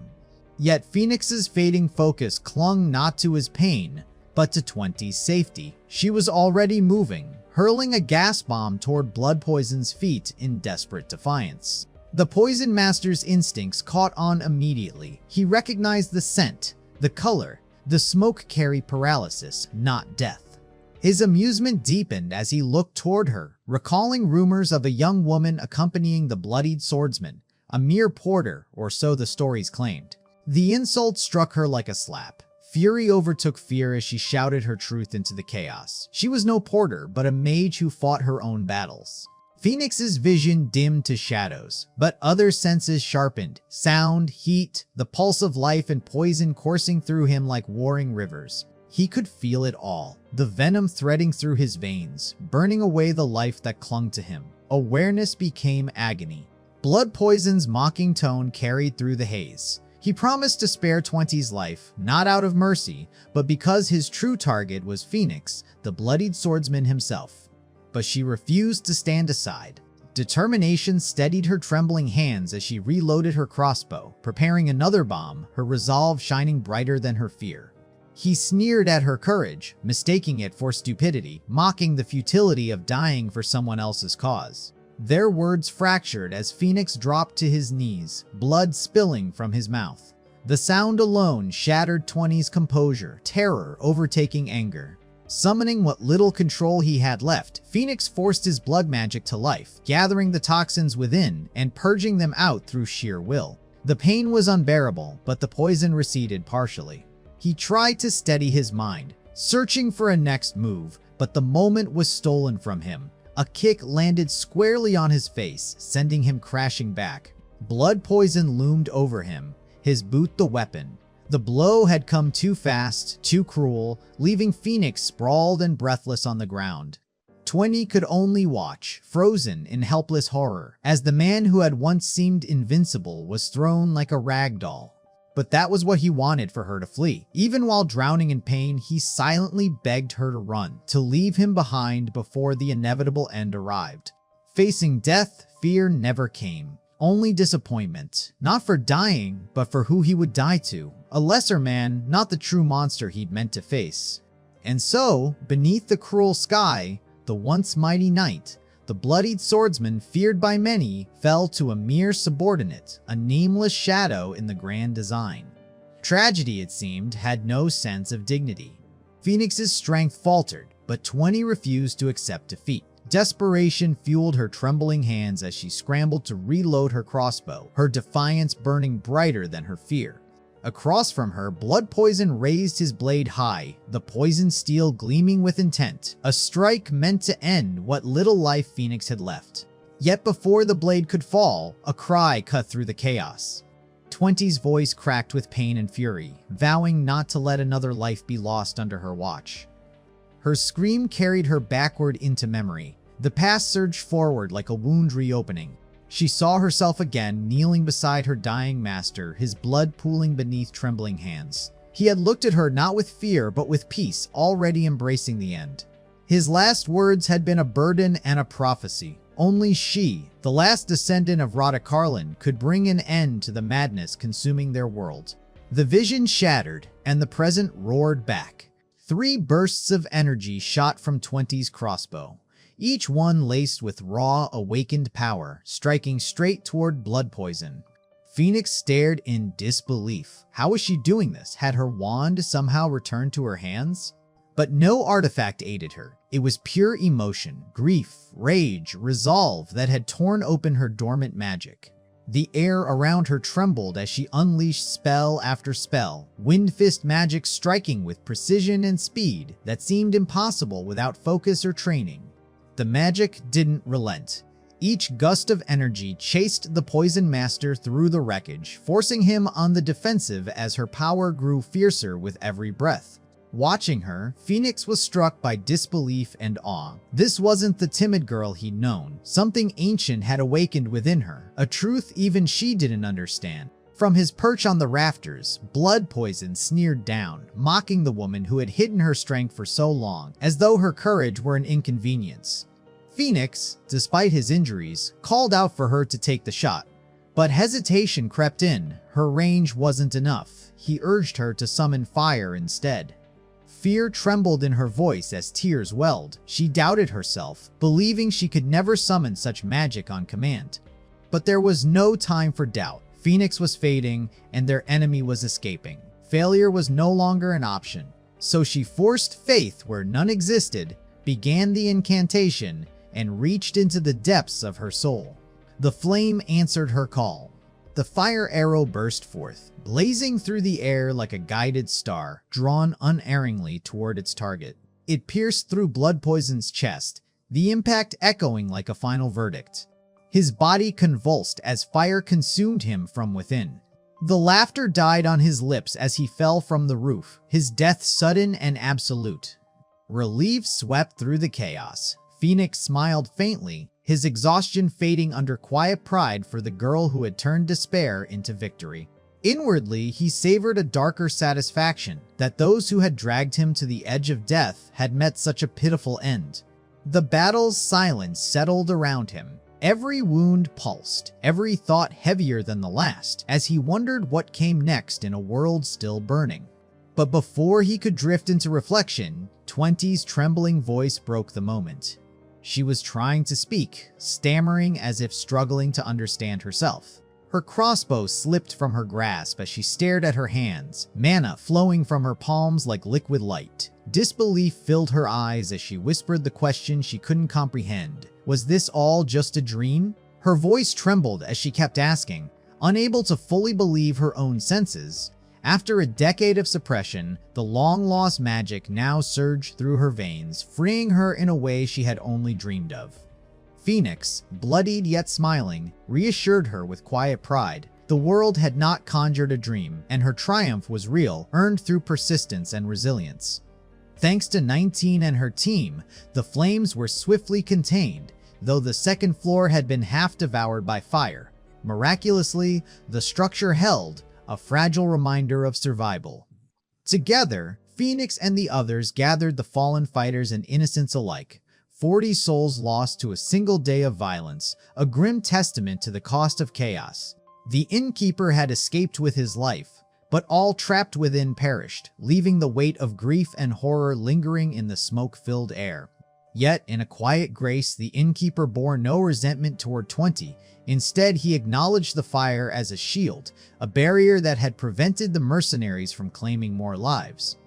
Yet Phoenix's fading focus clung not to his pain, but to 20's safety. She was already moving, hurling a gas bomb toward Blood Poison's feet in desperate defiance. The Poison Master's instincts caught on immediately. He recognized the scent, the color. The smoke carried paralysis, not death. His amusement deepened as he looked toward her, recalling rumors of a young woman accompanying the bloodied swordsman, a mere porter, or so the stories claimed. The insult struck her like a slap. Fury overtook fear as she shouted her truth into the chaos. She was no porter, but a mage who fought her own battles. Phoenix's vision dimmed to shadows, but other senses sharpened. Sound, heat, the pulse of life and poison coursing through him like warring rivers. He could feel it all, the venom threading through his veins, burning away the life that clung to him. Awareness became agony. Blood Poison's mocking tone carried through the haze. He promised to spare 20's life, not out of mercy, but because his true target was Phoenix, the bloodied swordsman himself. But she refused to stand aside. Determination steadied her trembling hands as she reloaded her crossbow, preparing another bomb, her resolve shining brighter than her fear. He sneered at her courage, mistaking it for stupidity, mocking the futility of dying for someone else's cause. Their words fractured as Phoenix dropped to his knees, blood spilling from his mouth. The sound alone shattered 20's composure, terror overtaking anger. Summoning what little control he had left, Phoenix forced his blood magic to life, gathering the toxins within and purging them out through sheer will. The pain was unbearable, but the poison receded partially. He tried to steady his mind, searching for a next move, but the moment was stolen from him. A kick landed squarely on his face, sending him crashing back. Blood Poison loomed over him, his boot the weapon. The blow had come too fast, too cruel, leaving Phoenix sprawled and breathless on the ground. 20 could only watch, frozen in helpless horror, as the man who had once seemed invincible was thrown like a rag doll. But that was what he wanted for her to flee. Even while drowning in pain, he silently begged her to run, to leave him behind before the inevitable end arrived. Facing death, fear never came. Only disappointment. Not for dying, but for who he would die to. A lesser man, not the true monster he'd meant to face. And so, beneath the cruel sky, the once mighty knight, the bloodied swordsman feared by many, fell to a mere subordinate, a nameless shadow in the grand design. Tragedy, it seemed, had no sense of dignity. Phoenix's strength faltered, but 20 refused to accept defeat. Desperation fueled her trembling hands as she scrambled to reload her crossbow, her defiance burning brighter than her fear. Across from her, Blood Poison raised his blade high, the poison steel gleaming with intent, a strike meant to end what little life Phoenix had left. Yet before the blade could fall, a cry cut through the chaos. 20's voice cracked with pain and fury, vowing not to let another life be lost under her watch. Her scream carried her backward into memory. The past surged forward like a wound reopening. She saw herself again, kneeling beside her dying master, his blood pooling beneath trembling hands. He had looked at her not with fear, but with peace, already embracing the end. His last words had been a burden and a prophecy. Only she, the last descendant of Radakarlin, could bring an end to the madness consuming their world. The vision shattered, and the present roared back. 3 bursts of energy shot from 20's crossbow, each one laced with raw, awakened power, striking straight toward Blood Poison. Phoenix stared in disbelief. How was she doing this? Had her wand somehow returned to her hands? But no artifact aided her. It was pure emotion, grief, rage, resolve that had torn open her dormant magic. The air around her trembled as she unleashed spell after spell, wind fist magic striking with precision and speed that seemed impossible without focus or training. The magic didn't relent. Each gust of energy chased the Poison Master through the wreckage, forcing him on the defensive as her power grew fiercer with every breath. Watching her, Phoenix was struck by disbelief and awe. This wasn't the timid girl he'd known. Something ancient had awakened within her, a truth even she didn't understand. From his perch on the rafters, Blood Poison sneered down, mocking the woman who had hidden her strength for so long, as though her courage were an inconvenience. Phoenix, despite his injuries, called out for her to take the shot. But hesitation crept in. Her range wasn't enough. He urged her to summon fire instead. Fear trembled in her voice as tears welled. She doubted herself, believing she could never summon such magic on command. But there was no time for doubt. Phoenix was fading, and their enemy was escaping. Failure was no longer an option. So she forced faith where none existed, began the incantation, and reached into the depths of her soul. The flame answered her call. The fire arrow burst forth, blazing through the air like a guided star, drawn unerringly toward its target. It pierced through Blood Poison's chest, the impact echoing like a final verdict. His body convulsed as fire consumed him from within. The laughter died on his lips as he fell from the roof, his death sudden and absolute. Relief swept through the chaos. Phoenix smiled faintly, his exhaustion fading under quiet pride for the girl who had turned despair into victory. Inwardly, he savored a darker satisfaction that those who had dragged him to the edge of death had met such a pitiful end. The battle's silence settled around him. Every wound pulsed, every thought heavier than the last, as he wondered what came next in a world still burning. But before he could drift into reflection, 20's trembling voice broke the moment. She was trying to speak, stammering as if struggling to understand herself. Her crossbow slipped from her grasp as she stared at her hands, mana flowing from her palms like liquid light. Disbelief filled her eyes as she whispered the question she couldn't comprehend. Was this all just a dream? Her voice trembled as she kept asking, unable to fully believe her own senses. After a decade of suppression, the long-lost magic now surged through her veins, freeing her in a way she had only dreamed of. Phoenix, bloodied yet smiling, reassured her with quiet pride. The world had not conjured a dream, and her triumph was real, earned through persistence and resilience. Thanks to 19 and her team, the flames were swiftly contained, though the second floor had been half devoured by fire. Miraculously, the structure held, a fragile reminder of survival. Together, Phoenix and the others gathered the fallen fighters and innocents alike. 40 souls lost to a single day of violence, a grim testament to the cost of chaos. The innkeeper had escaped with his life, but all trapped within perished, leaving the weight of grief and horror lingering in the smoke-filled air. Yet, in a quiet grace, the innkeeper bore no resentment toward 20. Instead, he acknowledged the fire as a shield, a barrier that had prevented the mercenaries from claiming more lives.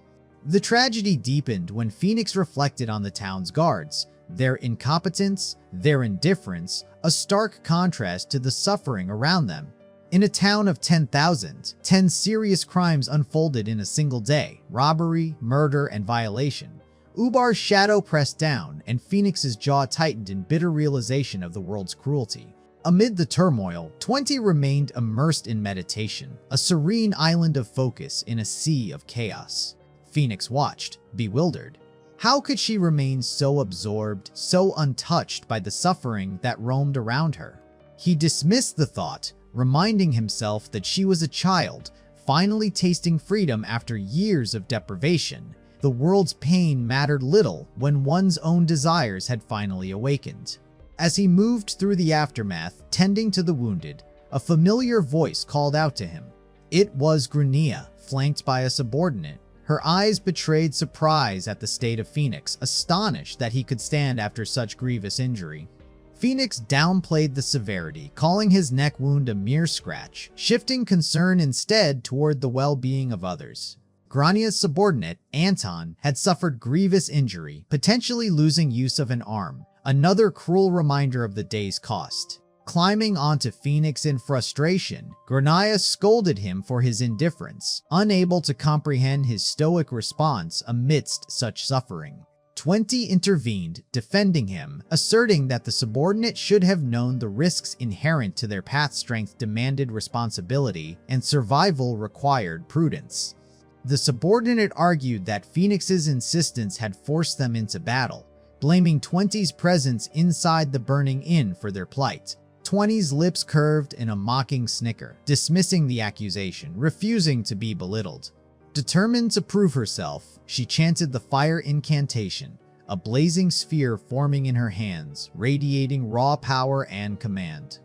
The tragedy deepened when Phoenix reflected on the town's guards. Their incompetence, their indifference, a stark contrast to the suffering around them. In a town of 10,000, 10 serious crimes unfolded in a single day: robbery, murder, and violation. Ubar's shadow pressed down, and Phoenix's jaw tightened in bitter realization of the world's cruelty. Amid the turmoil, 20 remained immersed in meditation, a serene island of focus in a sea of chaos. Phoenix watched, bewildered. How could she remain so absorbed, so untouched by the suffering that roamed around her? He dismissed the thought, reminding himself that she was a child, finally tasting freedom after years of deprivation. The world's pain mattered little when one's own desires had finally awakened. As he moved through the aftermath, tending to the wounded, a familiar voice called out to him. It was Grania, flanked by a subordinate. Her eyes betrayed surprise at the state of Phoenix, astonished that he could stand after such grievous injury. Phoenix downplayed the severity, calling his neck wound a mere scratch, shifting concern instead toward the well-being of others. Grania's subordinate, Anton, had suffered grievous injury, potentially losing use of an arm, another cruel reminder of the day's cost. Climbing onto Phoenix in frustration, Grania scolded him for his indifference, unable to comprehend his stoic response amidst such suffering. 20 intervened, defending him, asserting that the subordinate should have known the risks inherent to their path. Strength demanded responsibility, and survival required prudence. The subordinate argued that Phoenix's insistence had forced them into battle, blaming 20's presence inside the burning inn for their plight. 20's lips curved in a mocking snicker, dismissing the accusation, refusing to be belittled. Determined to prove herself, she chanted the fire incantation, a blazing sphere forming in her hands, radiating raw power and command.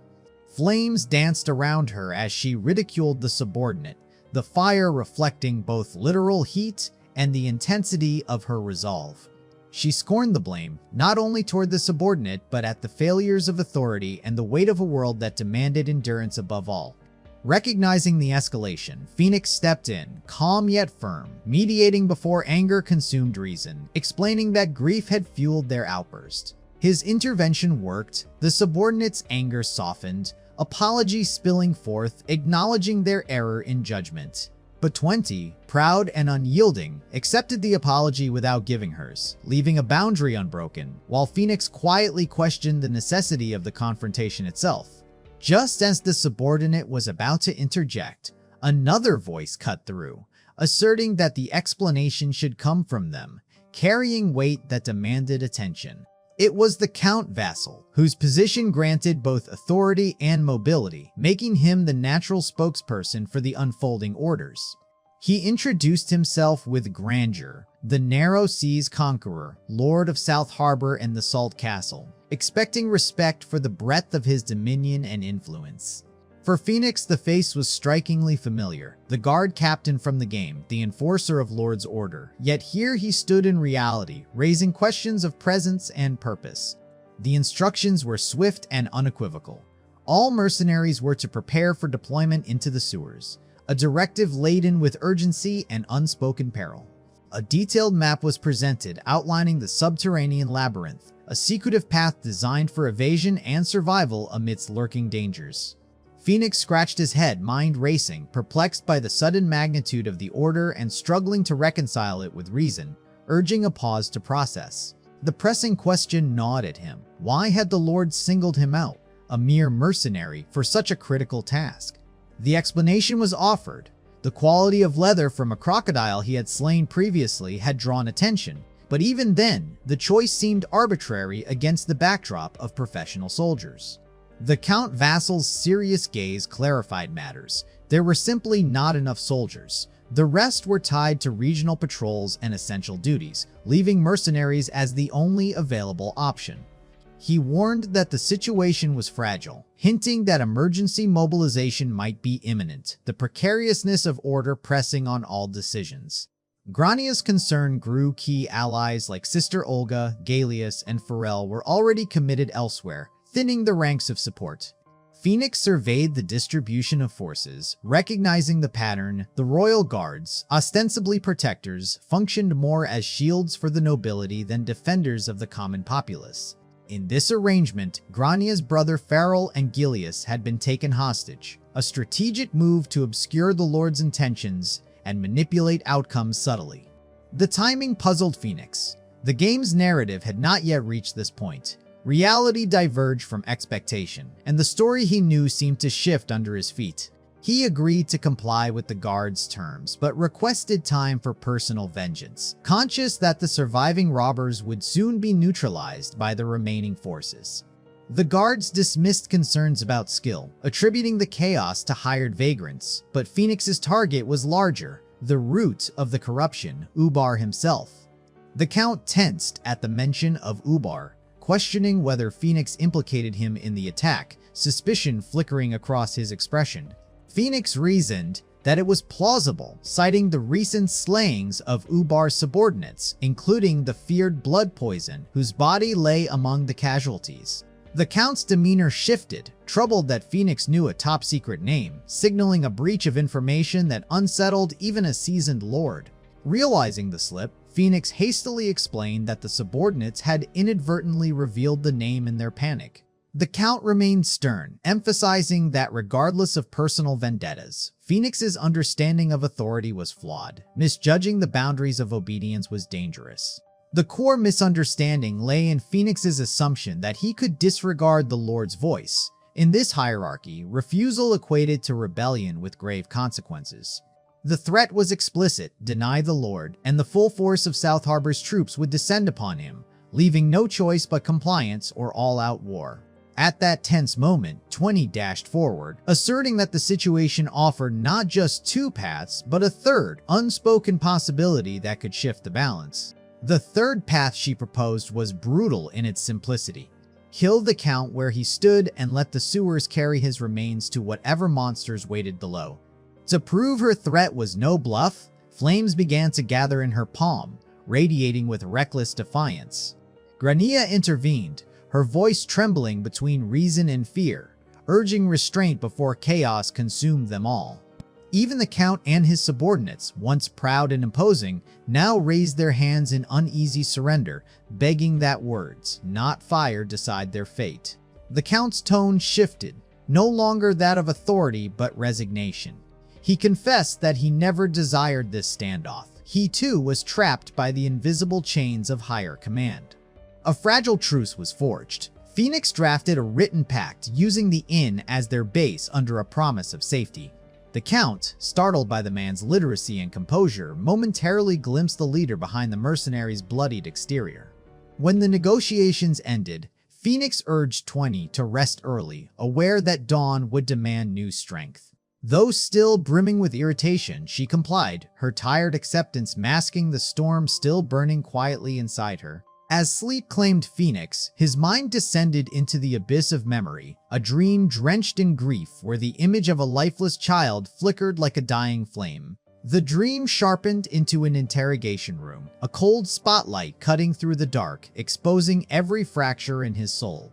Flames danced around her as she ridiculed the subordinate, the fire reflecting both literal heat and the intensity of her resolve. She scorned the blame, not only toward the subordinate, but at the failures of authority and the weight of a world that demanded endurance above all. Recognizing the escalation, Phoenix stepped in, calm yet firm, mediating before anger consumed reason, explaining that grief had fueled their outburst. His intervention worked, the subordinate's anger softened, apology spilling forth, acknowledging their error in judgment. But 20, proud and unyielding, accepted the apology without giving hers, leaving a boundary unbroken, while Phoenix quietly questioned the necessity of the confrontation itself. Just as the subordinate was about to interject, Another voice cut through, asserting that the explanation should come from them, carrying weight that demanded attention. It was the Count Vassal, whose position granted both authority and mobility, making him the natural spokesperson for the unfolding orders. He introduced himself with grandeur, the Narrow Seas Conqueror, Lord of South Harbor and the Salt Castle, expecting respect for the breadth of his dominion and influence. For Phoenix, the face was strikingly familiar, the guard captain from the game, the enforcer of Lord's order. Yet here he stood in reality, raising questions of presence and purpose. The instructions were swift and unequivocal. All mercenaries were to prepare for deployment into the sewers, a directive laden with urgency and unspoken peril. A detailed map was presented outlining the subterranean labyrinth, a secretive path designed for evasion and survival amidst lurking dangers. Phoenix scratched his head, mind racing, perplexed by the sudden magnitude of the order and struggling to reconcile it with reason, urging a pause to process. The pressing question gnawed at him. Why had the Lord singled him out, a mere mercenary, for such a critical task? The explanation was offered. The quality of leather from a crocodile he had slain previously had drawn attention, but even then, the choice seemed arbitrary against the backdrop of professional soldiers. The Count Vassal's serious gaze clarified matters. There were simply not enough soldiers. The rest were tied to regional patrols and essential duties, leaving mercenaries as the only available option. He warned that the situation was fragile, hinting that emergency mobilization might be imminent, the precariousness of order pressing on all decisions. Grania's concern grew. Key allies like Sister Olga, Galeus, and Pharrell were already committed elsewhere, thinning the ranks of support. Phoenix surveyed the distribution of forces, recognizing the pattern. The royal guards, ostensibly protectors, functioned more as shields for the nobility than defenders of the common populace. In this arrangement, Grania's brother Pharrell and Galeus had been taken hostage, a strategic move to obscure the Lord's intentions and manipulate outcomes subtly. The timing puzzled Phoenix. The game's narrative had not yet reached this point. Reality diverged from expectation, and the story he knew seemed to shift under his feet. He agreed to comply with the guard's terms, but requested time for personal vengeance, conscious that the surviving robbers would soon be neutralized by the remaining forces. The guards dismissed concerns about skill, attributing the chaos to hired vagrants, but Phoenix's target was larger, the root of the corruption, Ubar himself. The Count tensed at the mention of Ubar, questioning whether Phoenix implicated him in the attack, suspicion flickering across his expression. Phoenix reasoned that it was plausible, citing the recent slayings of Ubar's subordinates, including the feared blood poison, whose body lay among the casualties. The Count's demeanor shifted, troubled that Phoenix knew a top-secret name, signaling a breach of information that unsettled even a seasoned lord. Realizing the slip, Phoenix hastily explained that the subordinates had inadvertently revealed the name in their panic. The Count remained stern, emphasizing that regardless of personal vendettas, Phoenix's understanding of authority was flawed. Misjudging the boundaries of obedience was dangerous. The core misunderstanding lay in Phoenix's assumption that he could disregard the Lord's voice. In this hierarchy, refusal equated to rebellion with grave consequences. The threat was explicit: deny the Lord, and the full force of South Harbor's troops would descend upon him, leaving no choice but compliance or all-out war. At that tense moment, 20 dashed forward, asserting that the situation offered not just two paths, but a third, unspoken possibility that could shift the balance. The third path she proposed was brutal in its simplicity. Kill the Count where he stood and let the sewers carry his remains to whatever monsters waited below. To prove her threat was no bluff, flames began to gather in her palm, radiating with reckless defiance. Grania intervened, her voice trembling between reason and fear, urging restraint before chaos consumed them all. Even the Count and his subordinates, once proud and imposing, now raised their hands in uneasy surrender, begging that words, not fire, decide their fate. The Count's tone shifted, no longer that of authority but resignation. He confessed that he never desired this standoff. He too was trapped by the invisible chains of higher command. A fragile truce was forged. Phoenix drafted a written pact using the inn as their base under a promise of safety. The Count, startled by the man's literacy and composure, momentarily glimpsed the leader behind the mercenary's bloodied exterior. When the negotiations ended, Phoenix urged 20 to rest early, aware that dawn would demand new strength. Though still brimming with irritation, she complied, her tired acceptance masking the storm still burning quietly inside her. As sleep claimed Phoenix, his mind descended into the abyss of memory, a dream drenched in grief where the image of a lifeless child flickered like a dying flame. The dream sharpened into an interrogation room, a cold spotlight cutting through the dark, exposing every fracture in his soul.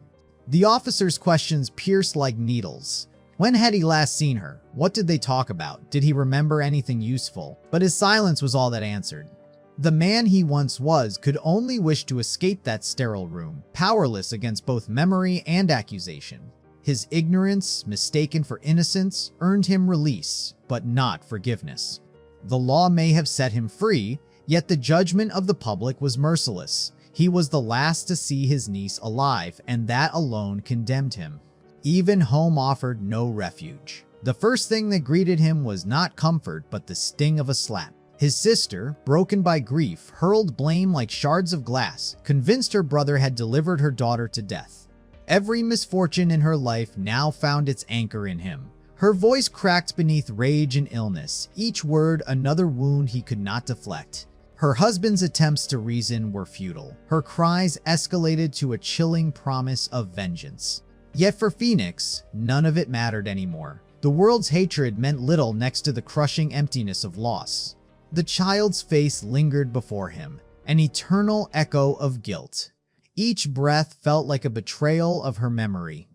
The officer's questions pierced like needles. When had he last seen her? What did they talk about? Did he remember anything useful? But his silence was all that answered. The man he once was could only wish to escape that sterile room, powerless against both memory and accusation. His ignorance, mistaken for innocence, earned him release, but not forgiveness. The law may have set him free, yet the judgment of the public was merciless. He was the last to see his niece alive, and that alone condemned him. Even home offered no refuge. The first thing that greeted him was not comfort, but the sting of a slap. His sister, broken by grief, hurled blame like shards of glass, convinced her brother had delivered her daughter to death. Every misfortune in her life now found its anchor in him. Her voice cracked beneath rage and illness, each word another wound he could not deflect. Her husband's attempts to reason were futile. Her cries escalated to a chilling promise of vengeance. Yet for Phoenix, none of it mattered anymore. The world's hatred meant little next to the crushing emptiness of loss. The child's face lingered before him, an eternal echo of guilt. Each breath felt like a betrayal of her memory.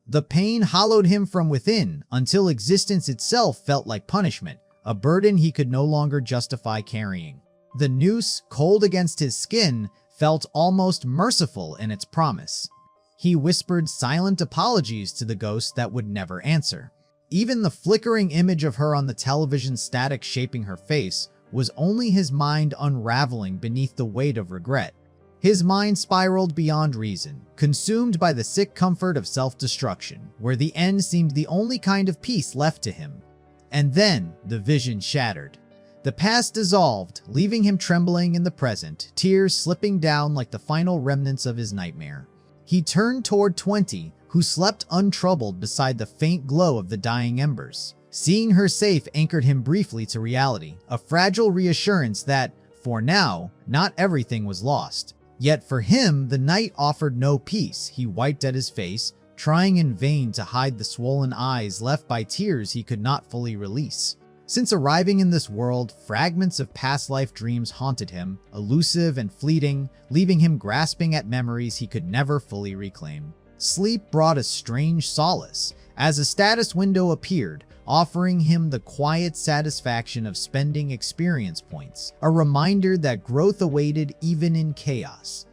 The pain hollowed him from within until existence itself felt like punishment, a burden he could no longer justify carrying. The noose, cold against his skin, felt almost merciful in its promise. He whispered silent apologies to the ghost that would never answer. Even the flickering image of her on the television static shaping her face was only his mind unraveling beneath the weight of regret. His mind spiraled beyond reason, consumed by the sick comfort of self-destruction, where the end seemed the only kind of peace left to him. And then the vision shattered. The past dissolved, leaving him trembling in the present, tears slipping down like the final remnants of his nightmare. He turned toward 20, who slept untroubled beside the faint glow of the dying embers. Seeing her safe anchored him briefly to reality, a fragile reassurance that, for now, not everything was lost. Yet for him, the night offered no peace. He wiped at his face, trying in vain to hide the swollen eyes left by tears he could not fully release. Since arriving in this world, fragments of past life dreams haunted him, elusive and fleeting, leaving him grasping at memories he could never fully reclaim. Sleep brought a strange solace, as a status window appeared, offering him the quiet satisfaction of spending experience points, a reminder that growth awaited even in chaos.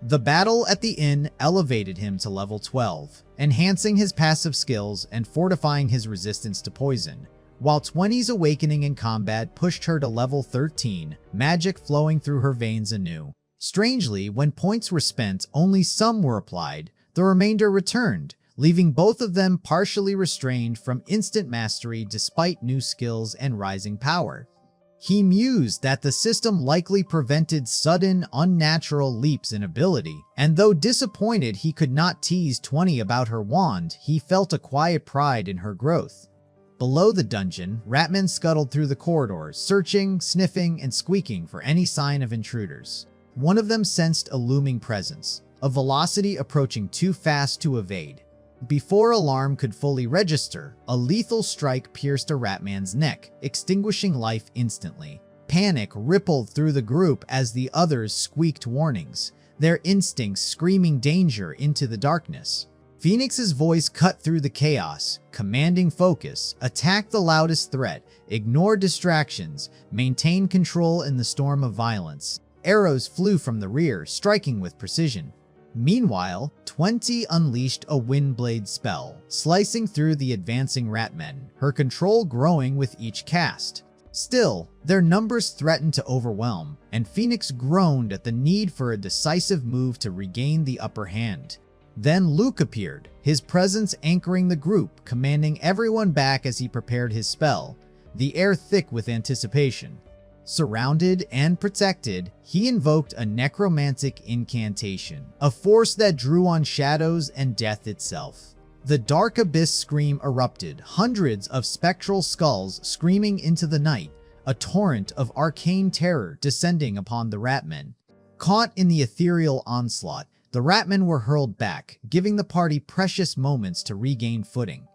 The battle at the inn elevated him to level 12, enhancing his passive skills and fortifying his resistance to poison, while 20's awakening in combat pushed her to level 13, magic flowing through her veins anew. Strangely, when points were spent, only some were applied. The remainder returned, leaving both of them partially restrained from instant mastery despite new skills and rising power. He mused that the system likely prevented sudden, unnatural leaps in ability, and though disappointed he could not tease 20 about her wand, he felt a quiet pride in her growth. Below the dungeon, ratmen scuttled through the corridors, searching, sniffing, and squeaking for any sign of intruders. One of them sensed a looming presence, a velocity approaching too fast to evade. Before alarm could fully register, a lethal strike pierced a ratman's neck, extinguishing life instantly. Panic rippled through the group as the others squeaked warnings, their instincts screaming danger into the darkness. Phoenix's voice cut through the chaos, commanding focus, attack the loudest threat, ignore distractions, maintain control in the storm of violence. Arrows flew from the rear, striking with precision. Meanwhile, 20 unleashed a windblade spell, slicing through the advancing ratmen, her control growing with each cast. Still, their numbers threatened to overwhelm, and Phoenix groaned at the need for a decisive move to regain the upper hand. Then Luke appeared, his presence anchoring the group, commanding everyone back as he prepared his spell, the air thick with anticipation. Surrounded and protected, he invoked a necromantic incantation, a force that drew on shadows and death itself. The dark abyss scream erupted, hundreds of spectral skulls screaming into the night, a torrent of arcane terror descending upon the Ratmen. Caught in the ethereal onslaught, the Ratmen were hurled back, giving the party precious moments to regain footing.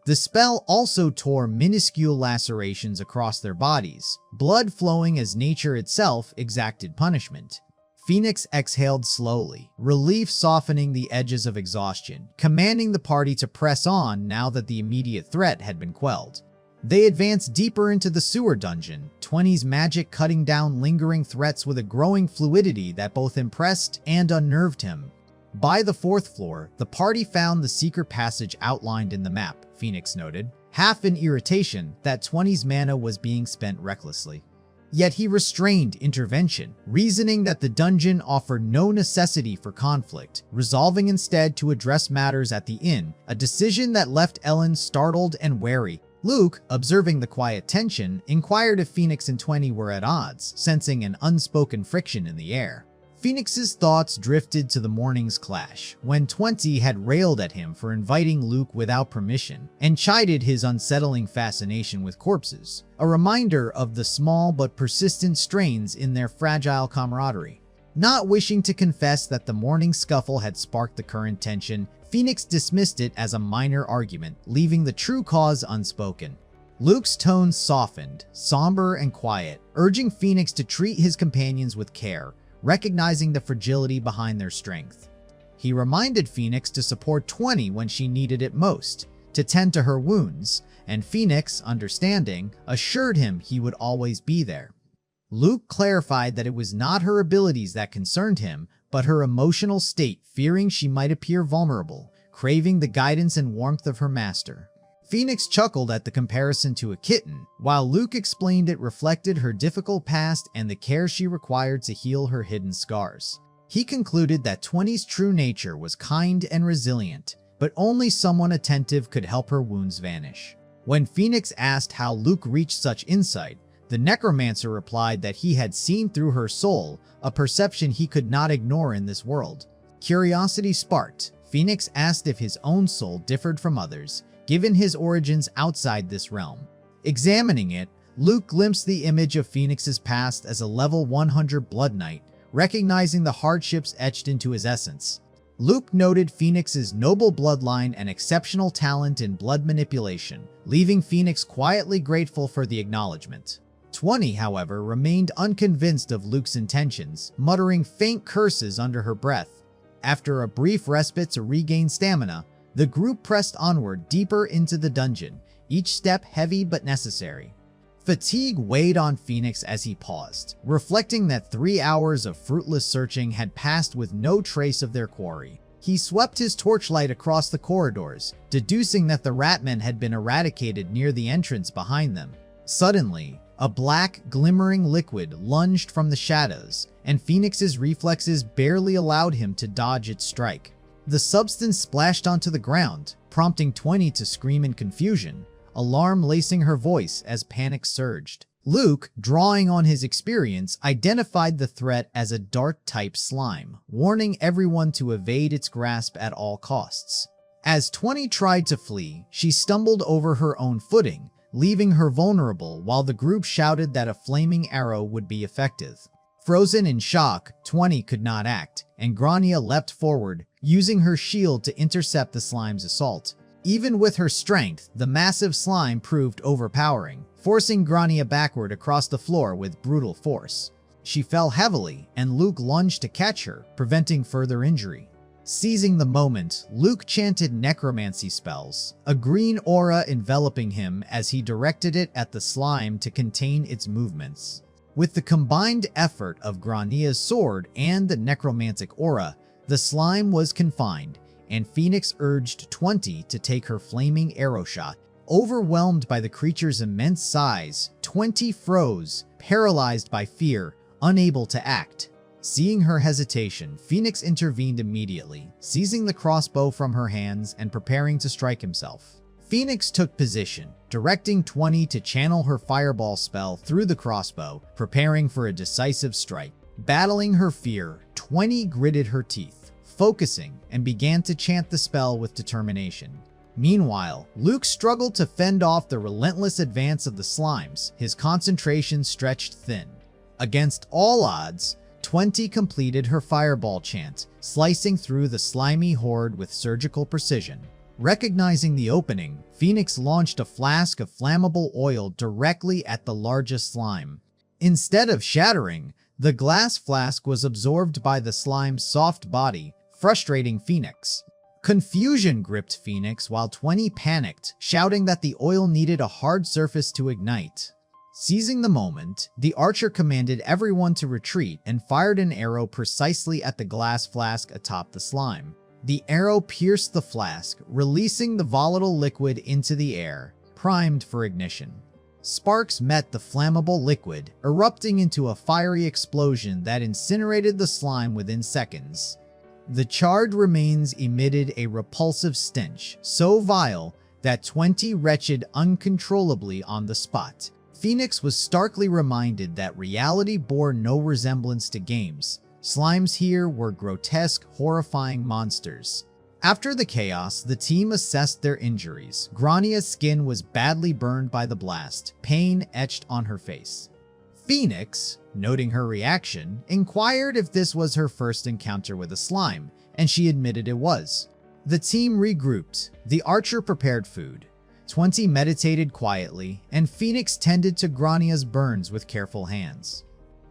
The spell also tore minuscule lacerations across their bodies, blood flowing as nature itself exacted punishment. Phoenix exhaled slowly, relief softening the edges of exhaustion, commanding the party to press on now that the immediate threat had been quelled. They advanced deeper into the sewer dungeon, 20's magic cutting down lingering threats with a growing fluidity that both impressed and unnerved him. By the fourth floor, the party found the secret passage outlined in the map, Phoenix noted, half in irritation that 20's mana was being spent recklessly. Yet he restrained intervention, reasoning that the dungeon offered no necessity for conflict, resolving instead to address matters at the inn, a decision that left Ellen startled and wary. Luke, observing the quiet tension, inquired if Phoenix and 20 were at odds, sensing an unspoken friction in the air. Phoenix's thoughts drifted to the morning's clash, when 20 had railed at him for inviting Luke without permission, and chided his unsettling fascination with corpses, a reminder of the small but persistent strains in their fragile camaraderie. Not wishing to confess that the morning scuffle had sparked the current tension, Phoenix dismissed it as a minor argument, leaving the true cause unspoken. Luke's tone softened, somber and quiet, urging Phoenix to treat his companions with care, recognizing the fragility behind their strength. He reminded Phoenix to support 20 when she needed it most, to tend to her wounds, and Phoenix, understanding, assured him he would always be there. Luke clarified that it was not her abilities that concerned him, but her emotional state, fearing she might appear vulnerable, craving the guidance and warmth of her master. Phoenix chuckled at the comparison to a kitten, while Luke explained it reflected her difficult past and the care she required to heal her hidden scars. He concluded that 20's true nature was kind and resilient, but only someone attentive could help her wounds vanish. When Phoenix asked how Luke reached such insight, the necromancer replied that he had seen through her soul, a perception he could not ignore in this world. Curiosity sparked, Phoenix asked if his own soul differed from others, given his origins outside this realm. Examining it, Luke glimpsed the image of Phoenix's past as a level 100 Blood Knight, recognizing the hardships etched into his essence. Luke noted Phoenix's noble bloodline and exceptional talent in blood manipulation, leaving Phoenix quietly grateful for the acknowledgement. 20, however, remained unconvinced of Luke's intentions, muttering faint curses under her breath. After a brief respite to regain stamina, the group pressed onward deeper into the dungeon, each step heavy but necessary. Fatigue weighed on Phoenix as he paused, reflecting that 3 hours of fruitless searching had passed with no trace of their quarry. He swept his torchlight across the corridors, deducing that the Ratmen had been eradicated near the entrance behind them. Suddenly, a black, glimmering liquid lunged from the shadows, and Phoenix's reflexes barely allowed him to dodge its strike. The substance splashed onto the ground, prompting 20 to scream in confusion, alarm lacing her voice as panic surged. Luke, drawing on his experience, identified the threat as a dart-type slime, warning everyone to evade its grasp at all costs. As 20 tried to flee, she stumbled over her own footing, leaving her vulnerable while the group shouted that a flaming arrow would be effective. Frozen in shock, 20 could not act, and Grania leapt forward, using her shield to intercept the slime's assault. Even with her strength, the massive slime proved overpowering, forcing Grania backward across the floor with brutal force. She fell heavily, and Luke lunged to catch her, preventing further injury. Seizing the moment, Luke chanted necromancy spells, a green aura enveloping him as he directed it at the slime to contain its movements. With the combined effort of Grania's sword and the necromantic aura, the slime was confined, and Phoenix urged 20 to take her flaming arrow shot. Overwhelmed by the creature's immense size, 20 froze, paralyzed by fear, unable to act. Seeing her hesitation, Phoenix intervened immediately, seizing the crossbow from her hands and preparing to strike himself. Phoenix took position, directing 20 to channel her fireball spell through the crossbow, preparing for a decisive strike. Battling her fear, 20 gritted her teeth, focusing, and began to chant the spell with determination. Meanwhile, Luke struggled to fend off the relentless advance of the slimes, his concentration stretched thin. Against all odds, 20 completed her fireball chant, slicing through the slimy horde with surgical precision. Recognizing the opening, Phoenix launched a flask of flammable oil directly at the largest slime. Instead of shattering, the glass flask was absorbed by the slime's soft body, frustrating Phoenix. Confusion gripped Phoenix while 20 panicked, shouting that the oil needed a hard surface to ignite. Seizing the moment, the archer commanded everyone to retreat and fired an arrow precisely at the glass flask atop the slime. The arrow pierced the flask, releasing the volatile liquid into the air, primed for ignition. Sparks met the flammable liquid, erupting into a fiery explosion that incinerated the slime within seconds. The charred remains emitted a repulsive stench, so vile that 20 wretched uncontrollably on the spot. Phoenix was starkly reminded that reality bore no resemblance to games. Slimes here were grotesque, horrifying monsters. After the chaos, the team assessed their injuries. Grania's skin was badly burned by the blast, pain etched on her face. Phoenix, noting her reaction, inquired if this was her first encounter with a slime, and she admitted it was. The team regrouped. The archer prepared food. 20 meditated quietly, and Phoenix tended to Grania's burns with careful hands.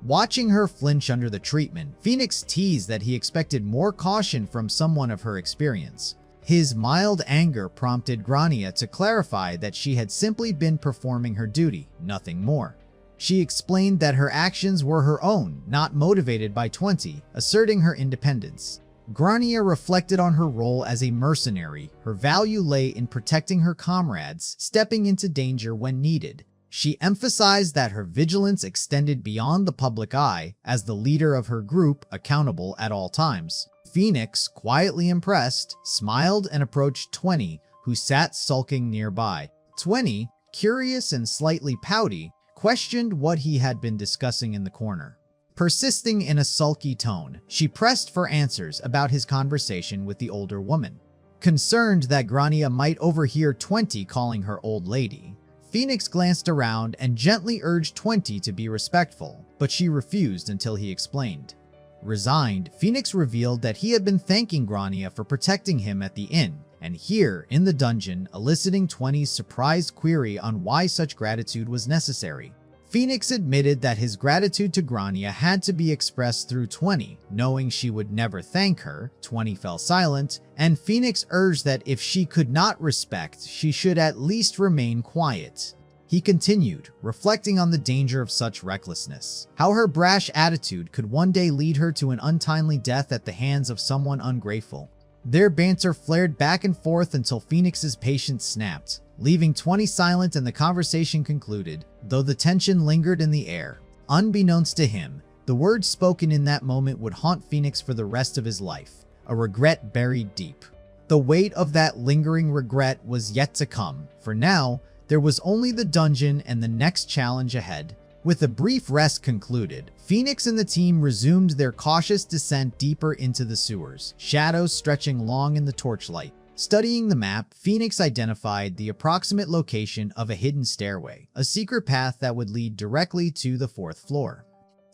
Watching her flinch under the treatment, Phoenix teased that he expected more caution from someone of her experience. His mild anger prompted Grania to clarify that she had simply been performing her duty, nothing more. She explained that her actions were her own, not motivated by 20, asserting her independence. Grania reflected on her role as a mercenary. Her value lay in protecting her comrades, stepping into danger when needed. She emphasized that her vigilance extended beyond the public eye, as the leader of her group, accountable at all times. Phoenix, quietly impressed, smiled and approached 20, who sat sulking nearby. 20, curious and slightly pouty, questioned what he had been discussing in the corner. Persisting in a sulky tone, she pressed for answers about his conversation with the older woman. Concerned that Grania might overhear 20 calling her old lady, Phoenix glanced around and gently urged 20 to be respectful, but she refused until he explained. Resigned, Phoenix revealed that he had been thanking Grania for protecting him at the inn, and here, in the dungeon, eliciting 20's surprised query on why such gratitude was necessary. Phoenix admitted that his gratitude to Grania had to be expressed through 20, knowing she would never thank her. 20 fell silent, and Phoenix urged that if she could not respect, she should at least remain quiet. He continued, reflecting on the danger of such recklessness, how her brash attitude could one day lead her to an untimely death at the hands of someone ungrateful. Their banter flared back and forth until Phoenix's patience snapped, leaving 20 silent, and the conversation concluded, though the tension lingered in the air. Unbeknownst to him, the words spoken in that moment would haunt Phoenix for the rest of his life, a regret buried deep. The weight of that lingering regret was yet to come. For now, there was only the dungeon and the next challenge ahead. With a brief rest concluded, Phoenix and the team resumed their cautious descent deeper into the sewers, shadows stretching long in the torchlight. Studying the map, Phoenix identified the approximate location of a hidden stairway, a secret path that would lead directly to the 4th floor.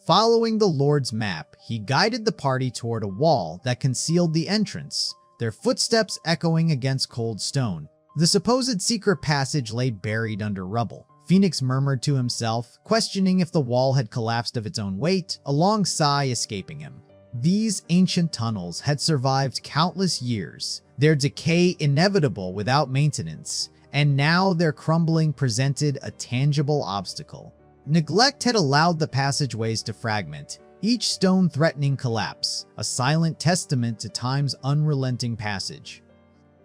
Following the Lord's map, he guided the party toward a wall that concealed the entrance, their footsteps echoing against cold stone. The supposed secret passage lay buried under rubble. Phoenix murmured to himself, questioning if the wall had collapsed of its own weight, a long sigh escaping him. These ancient tunnels had survived countless years, their decay inevitable without maintenance, and now their crumbling presented a tangible obstacle. Neglect had allowed the passageways to fragment, each stone threatening collapse, a silent testament to time's unrelenting passage.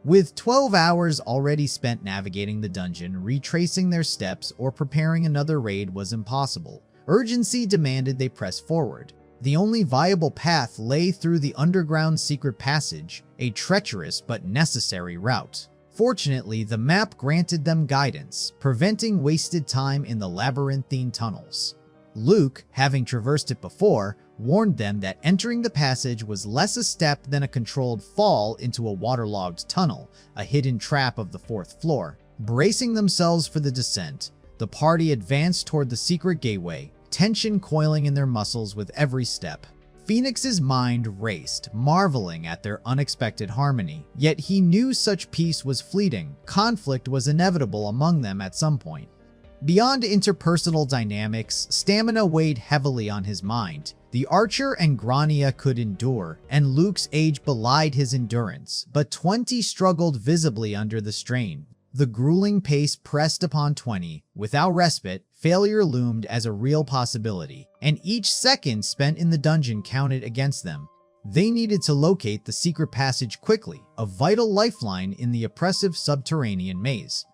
With 12 hours already spent navigating the dungeon, retracing their steps or preparing another raid was impossible. Urgency demanded they press forward. The only viable path lay through the underground secret passage, a treacherous but necessary route. Fortunately, the map granted them guidance, preventing wasted time in the labyrinthine tunnels. Luke, having traversed it before, warned them that entering the passage was less a step than a controlled fall into a waterlogged tunnel, a hidden trap of the 4th floor. Bracing themselves for the descent, the party advanced toward the secret gateway, tension coiling in their muscles with every step. Phoenix's mind raced, marveling at their unexpected harmony. Yet he knew such peace was fleeting. Conflict was inevitable among them at some point. Beyond interpersonal dynamics, stamina weighed heavily on his mind. The archer and Grania could endure, and Luke's age belied his endurance, but 20 struggled visibly under the strain. The grueling pace pressed upon 20. Without respite, failure loomed as a real possibility, and each second spent in the dungeon counted against them. They needed to locate the secret passage quickly, a vital lifeline in the oppressive subterranean maze.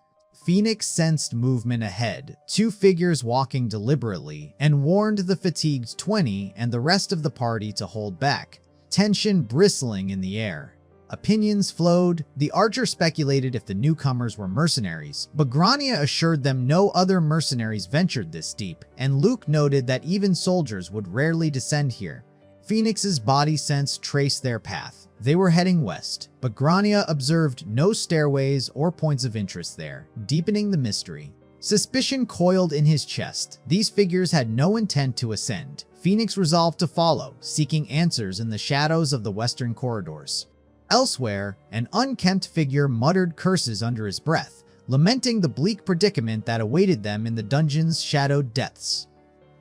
Phoenix sensed movement ahead, 2 figures walking deliberately, and warned the fatigued 20 and the rest of the party to hold back, tension bristling in the air. Opinions flowed. The archer speculated if the newcomers were mercenaries, but Grania assured them no other mercenaries ventured this deep, and Luke noted that even soldiers would rarely descend here. Phoenix's body sense traced their path. They were heading west, but Grania observed no stairways or points of interest there, deepening the mystery. Suspicion coiled in his chest. These figures had no intent to ascend. Phoenix resolved to follow, seeking answers in the shadows of the western corridors. Elsewhere, an unkempt figure muttered curses under his breath, lamenting the bleak predicament that awaited them in the dungeon's shadowed depths.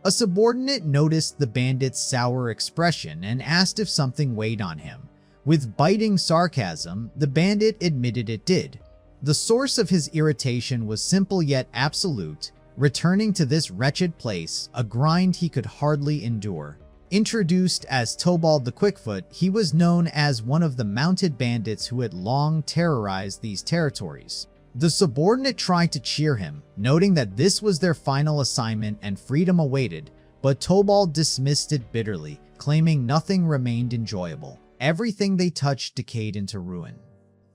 A subordinate noticed the bandit's sour expression and asked if something weighed on him. With biting sarcasm, the bandit admitted it did. The source of his irritation was simple yet absolute: returning to this wretched place, a grind he could hardly endure. Introduced as Tobald the Quickfoot, he was known as one of the mounted bandits who had long terrorized these territories. The subordinate tried to cheer him, noting that this was their final assignment and freedom awaited, but Tobald dismissed it bitterly, claiming nothing remained enjoyable. Everything they touched decayed into ruin.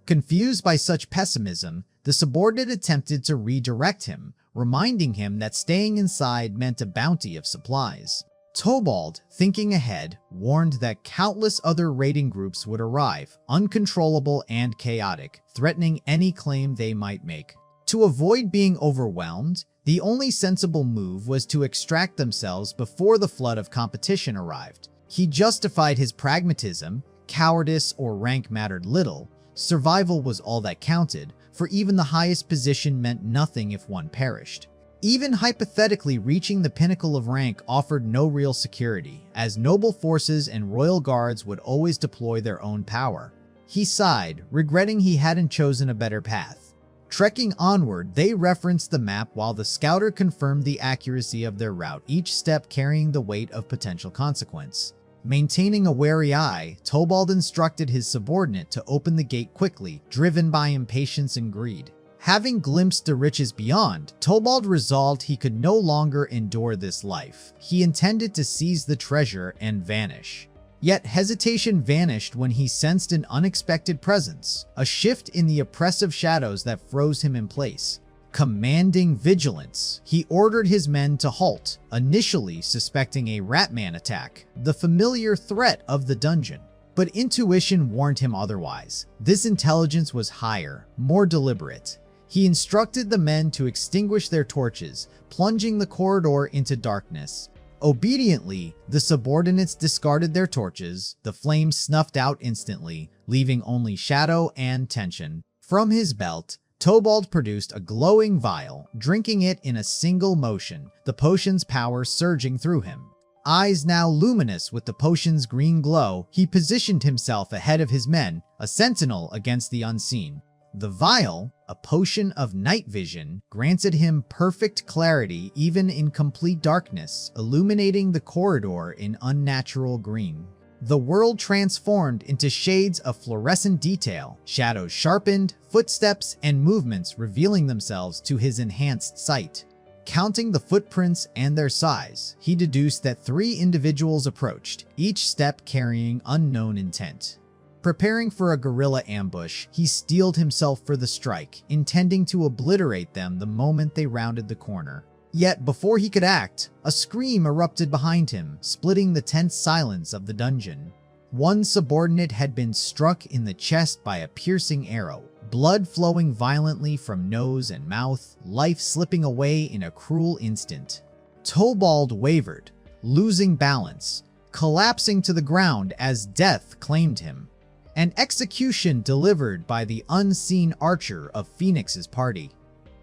Confused by such pessimism, the subordinate attempted to redirect him, reminding him that staying inside meant a bounty of supplies. Tobald, thinking ahead, warned that countless other raiding groups would arrive, uncontrollable and chaotic, threatening any claim they might make. To avoid being overwhelmed, the only sensible move was to extract themselves before the flood of competition arrived. He justified his pragmatism. Cowardice or rank mattered little. Survival was all that counted, for even the highest position meant nothing if one perished. Even hypothetically reaching the pinnacle of rank offered no real security, as noble forces and royal guards would always deploy their own power. He sighed, regretting he hadn't chosen a better path. Trekking onward, they referenced the map while the scouter confirmed the accuracy of their route, each step carrying the weight of potential consequence. Maintaining a wary eye, Tobald instructed his subordinate to open the gate quickly, driven by impatience and greed. Having glimpsed the riches beyond, Tobald resolved he could no longer endure this life. He intended to seize the treasure and vanish. Yet hesitation vanished when he sensed an unexpected presence, a shift in the oppressive shadows that froze him in place. Commanding vigilance, he ordered his men to halt, initially suspecting a Ratman attack, the familiar threat of the dungeon. But intuition warned him otherwise. This intelligence was higher, more deliberate. He instructed the men to extinguish their torches, plunging the corridor into darkness. Obediently, the subordinates discarded their torches. The flames snuffed out instantly, leaving only shadow and tension. From his belt, Tobald produced a glowing vial, drinking it in a single motion, the potion's power surging through him. Eyes now luminous with the potion's green glow, he positioned himself ahead of his men, a sentinel against the unseen. The vial, a potion of night vision, granted him perfect clarity even in complete darkness, illuminating the corridor in unnatural green. The world transformed into shades of fluorescent detail, shadows sharpened, footsteps and movements revealing themselves to his enhanced sight. Counting the footprints and their size, he deduced that 3 individuals approached, each step carrying unknown intent. Preparing for a guerrilla ambush, he steeled himself for the strike, intending to obliterate them the moment they rounded the corner. Yet before he could act, a scream erupted behind him, splitting the tense silence of the dungeon. One subordinate had been struck in the chest by a piercing arrow, blood flowing violently from nose and mouth, life slipping away in a cruel instant. Tobald wavered, losing balance, collapsing to the ground as death claimed him. An execution delivered by the unseen archer of Phoenix's party.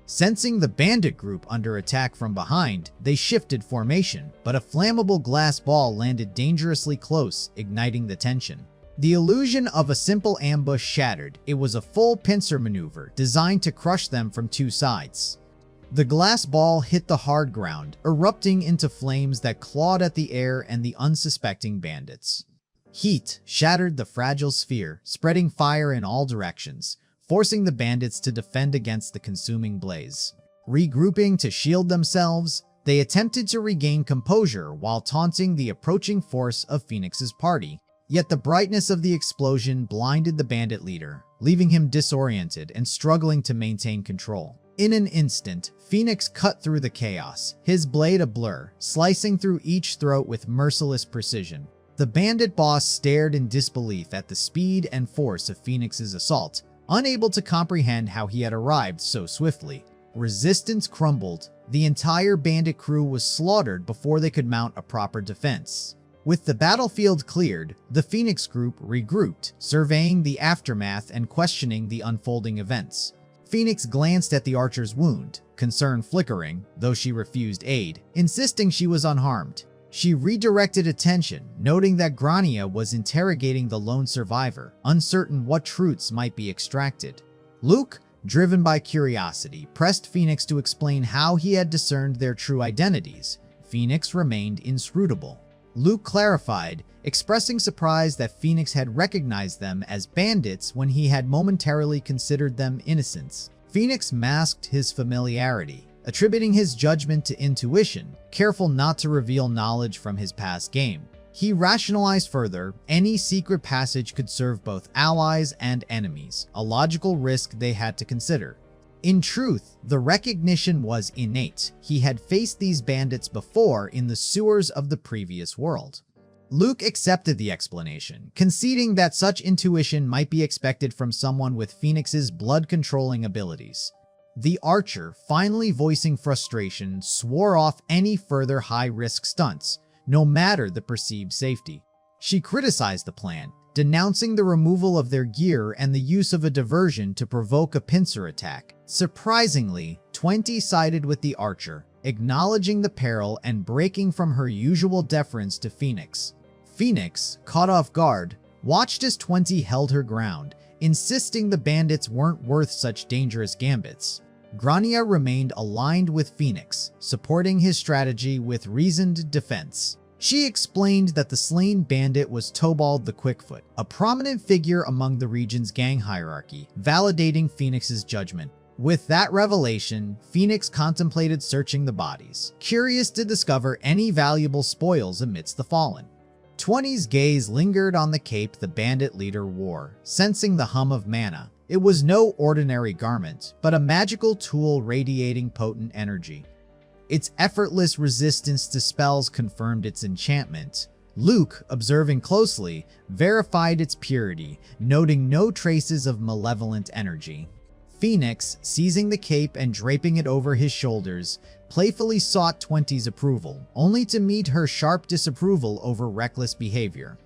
Sensing the bandit group under attack from behind, they shifted formation, but a flammable glass ball landed dangerously close, igniting the tension. The illusion of a simple ambush shattered. It was a full pincer maneuver designed to crush them from 2 sides. The glass ball hit the hard ground, erupting into flames that clawed at the air and the unsuspecting bandits. Heat shattered the fragile sphere, spreading fire in all directions, forcing the bandits to defend against the consuming blaze. Regrouping to shield themselves, they attempted to regain composure while taunting the approaching force of Phoenix's party. Yet the brightness of the explosion blinded the bandit leader, leaving him disoriented and struggling to maintain control. In an instant, Phoenix cut through the chaos, his blade a blur, slicing through each throat with merciless precision. The bandit boss stared in disbelief at the speed and force of Phoenix's assault, unable to comprehend how he had arrived so swiftly. Resistance crumbled. The entire bandit crew was slaughtered before they could mount a proper defense. With the battlefield cleared, the Phoenix group regrouped, surveying the aftermath and questioning the unfolding events. Phoenix glanced at the archer's wound, concern flickering, though she refused aid, insisting she was unharmed. She redirected attention, noting that Grania was interrogating the lone survivor, uncertain what truths might be extracted. Luke, driven by curiosity, pressed Phoenix to explain how he had discerned their true identities. Phoenix remained inscrutable. Luke clarified, expressing surprise that Phoenix had recognized them as bandits when he had momentarily considered them innocents. Phoenix masked his familiarity, attributing his judgment to intuition, careful not to reveal knowledge from his past game. He rationalized further, any secret passage could serve both allies and enemies, a logical risk they had to consider. In truth, the recognition was innate. He had faced these bandits before in the sewers of the previous world. Luke accepted the explanation, conceding that such intuition might be expected from someone with Phoenix's blood-controlling abilities. The archer, finally voicing frustration, swore off any further high-risk stunts, no matter the perceived safety. She criticized the plan, denouncing the removal of their gear and the use of a diversion to provoke a pincer attack. Surprisingly, 20 sided with the archer, acknowledging the peril and breaking from her usual deference to Phoenix. Phoenix, caught off guard, watched as 20 held her ground, insisting the bandits weren't worth such dangerous gambits. Grania remained aligned with Phoenix, supporting his strategy with reasoned defense. She explained that the slain bandit was Tobald the Quickfoot, a prominent figure among the region's gang hierarchy, validating Phoenix's judgment. With that revelation, Phoenix contemplated searching the bodies, curious to discover any valuable spoils amidst the fallen. 20's gaze lingered on the cape the bandit leader wore, sensing the hum of mana. It was no ordinary garment, but a magical tool radiating potent energy. Its effortless resistance to spells confirmed its enchantment. Luke, observing closely, verified its purity, noting no traces of malevolent energy. Phoenix, seizing the cape and draping it over his shoulders, playfully sought 20's approval, only to meet her sharp disapproval over reckless behavior.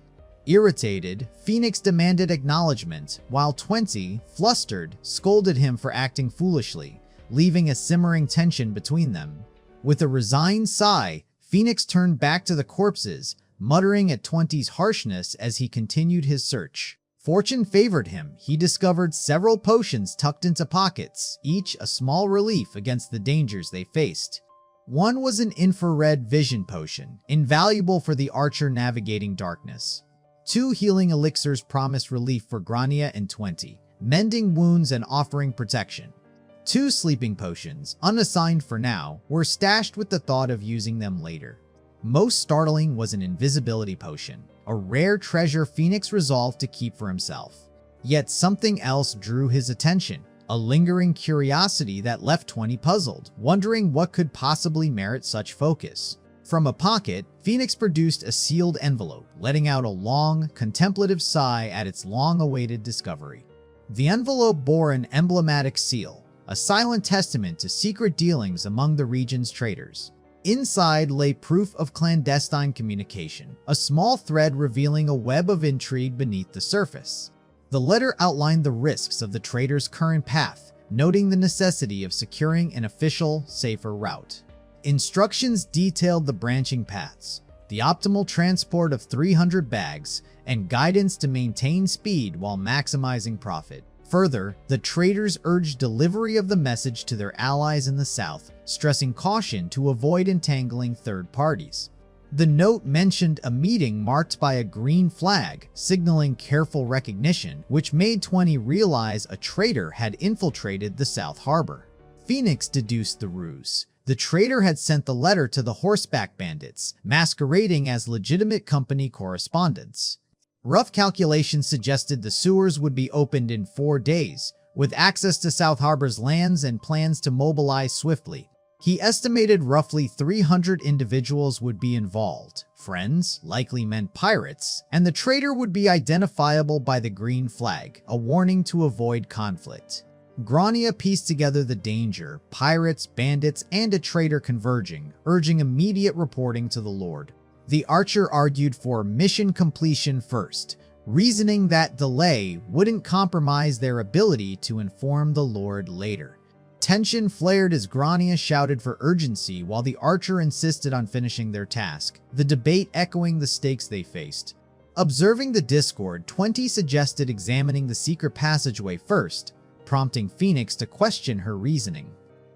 Irritated, Phoenix demanded acknowledgement, while 20, flustered, scolded him for acting foolishly, leaving a simmering tension between them. With a resigned sigh, Phoenix turned back to the corpses, muttering at 20's harshness as he continued his search. Fortune favored him. He discovered several potions tucked into pockets, each a small relief against the dangers they faced. One was an infrared vision potion, invaluable for the archer navigating darkness. 2 healing elixirs promised relief for Grania and 20, mending wounds and offering protection. 2 sleeping potions, unassigned for now, were stashed with the thought of using them later. Most startling was an invisibility potion, a rare treasure Phoenix resolved to keep for himself. Yet something else drew his attention, a lingering curiosity that left 20 puzzled, wondering what could possibly merit such focus. From a pocket, Phoenix produced a sealed envelope, letting out a long, contemplative sigh at its long-awaited discovery. The envelope bore an emblematic seal, a silent testament to secret dealings among the region's traders. Inside lay proof of clandestine communication, a small thread revealing a web of intrigue beneath the surface. The letter outlined the risks of the traders' current path, noting the necessity of securing an official, safer route. Instructions detailed the branching paths, the optimal transport of 300 bags, and guidance to maintain speed while maximizing profit. Further, the traders urged delivery of the message to their allies in the south, stressing caution to avoid entangling third parties. The note mentioned a meeting marked by a green flag, signaling careful recognition, which made 20 realize a traitor had infiltrated the South Harbor. Phoenix deduced the ruse. The traitor had sent the letter to the horseback bandits, masquerading as legitimate company correspondence. Rough calculations suggested the sewers would be opened in 4 days, with access to South Harbor's lands and plans to mobilize swiftly. He estimated roughly 300 individuals would be involved. Friends, likely meant pirates, and the traitor would be identifiable by the green flag, a warning to avoid conflict. Grania pieced together the danger, pirates, bandits, and a traitor converging, urging immediate reporting to the Lord. The archer argued for mission completion first, reasoning that delay wouldn't compromise their ability to inform the Lord later. Tension flared as Grania shouted for urgency while the archer insisted on finishing their task, the debate echoing the stakes they faced. Observing the discord, 20 suggested examining the secret passageway first, prompting Phoenix to question her reasoning.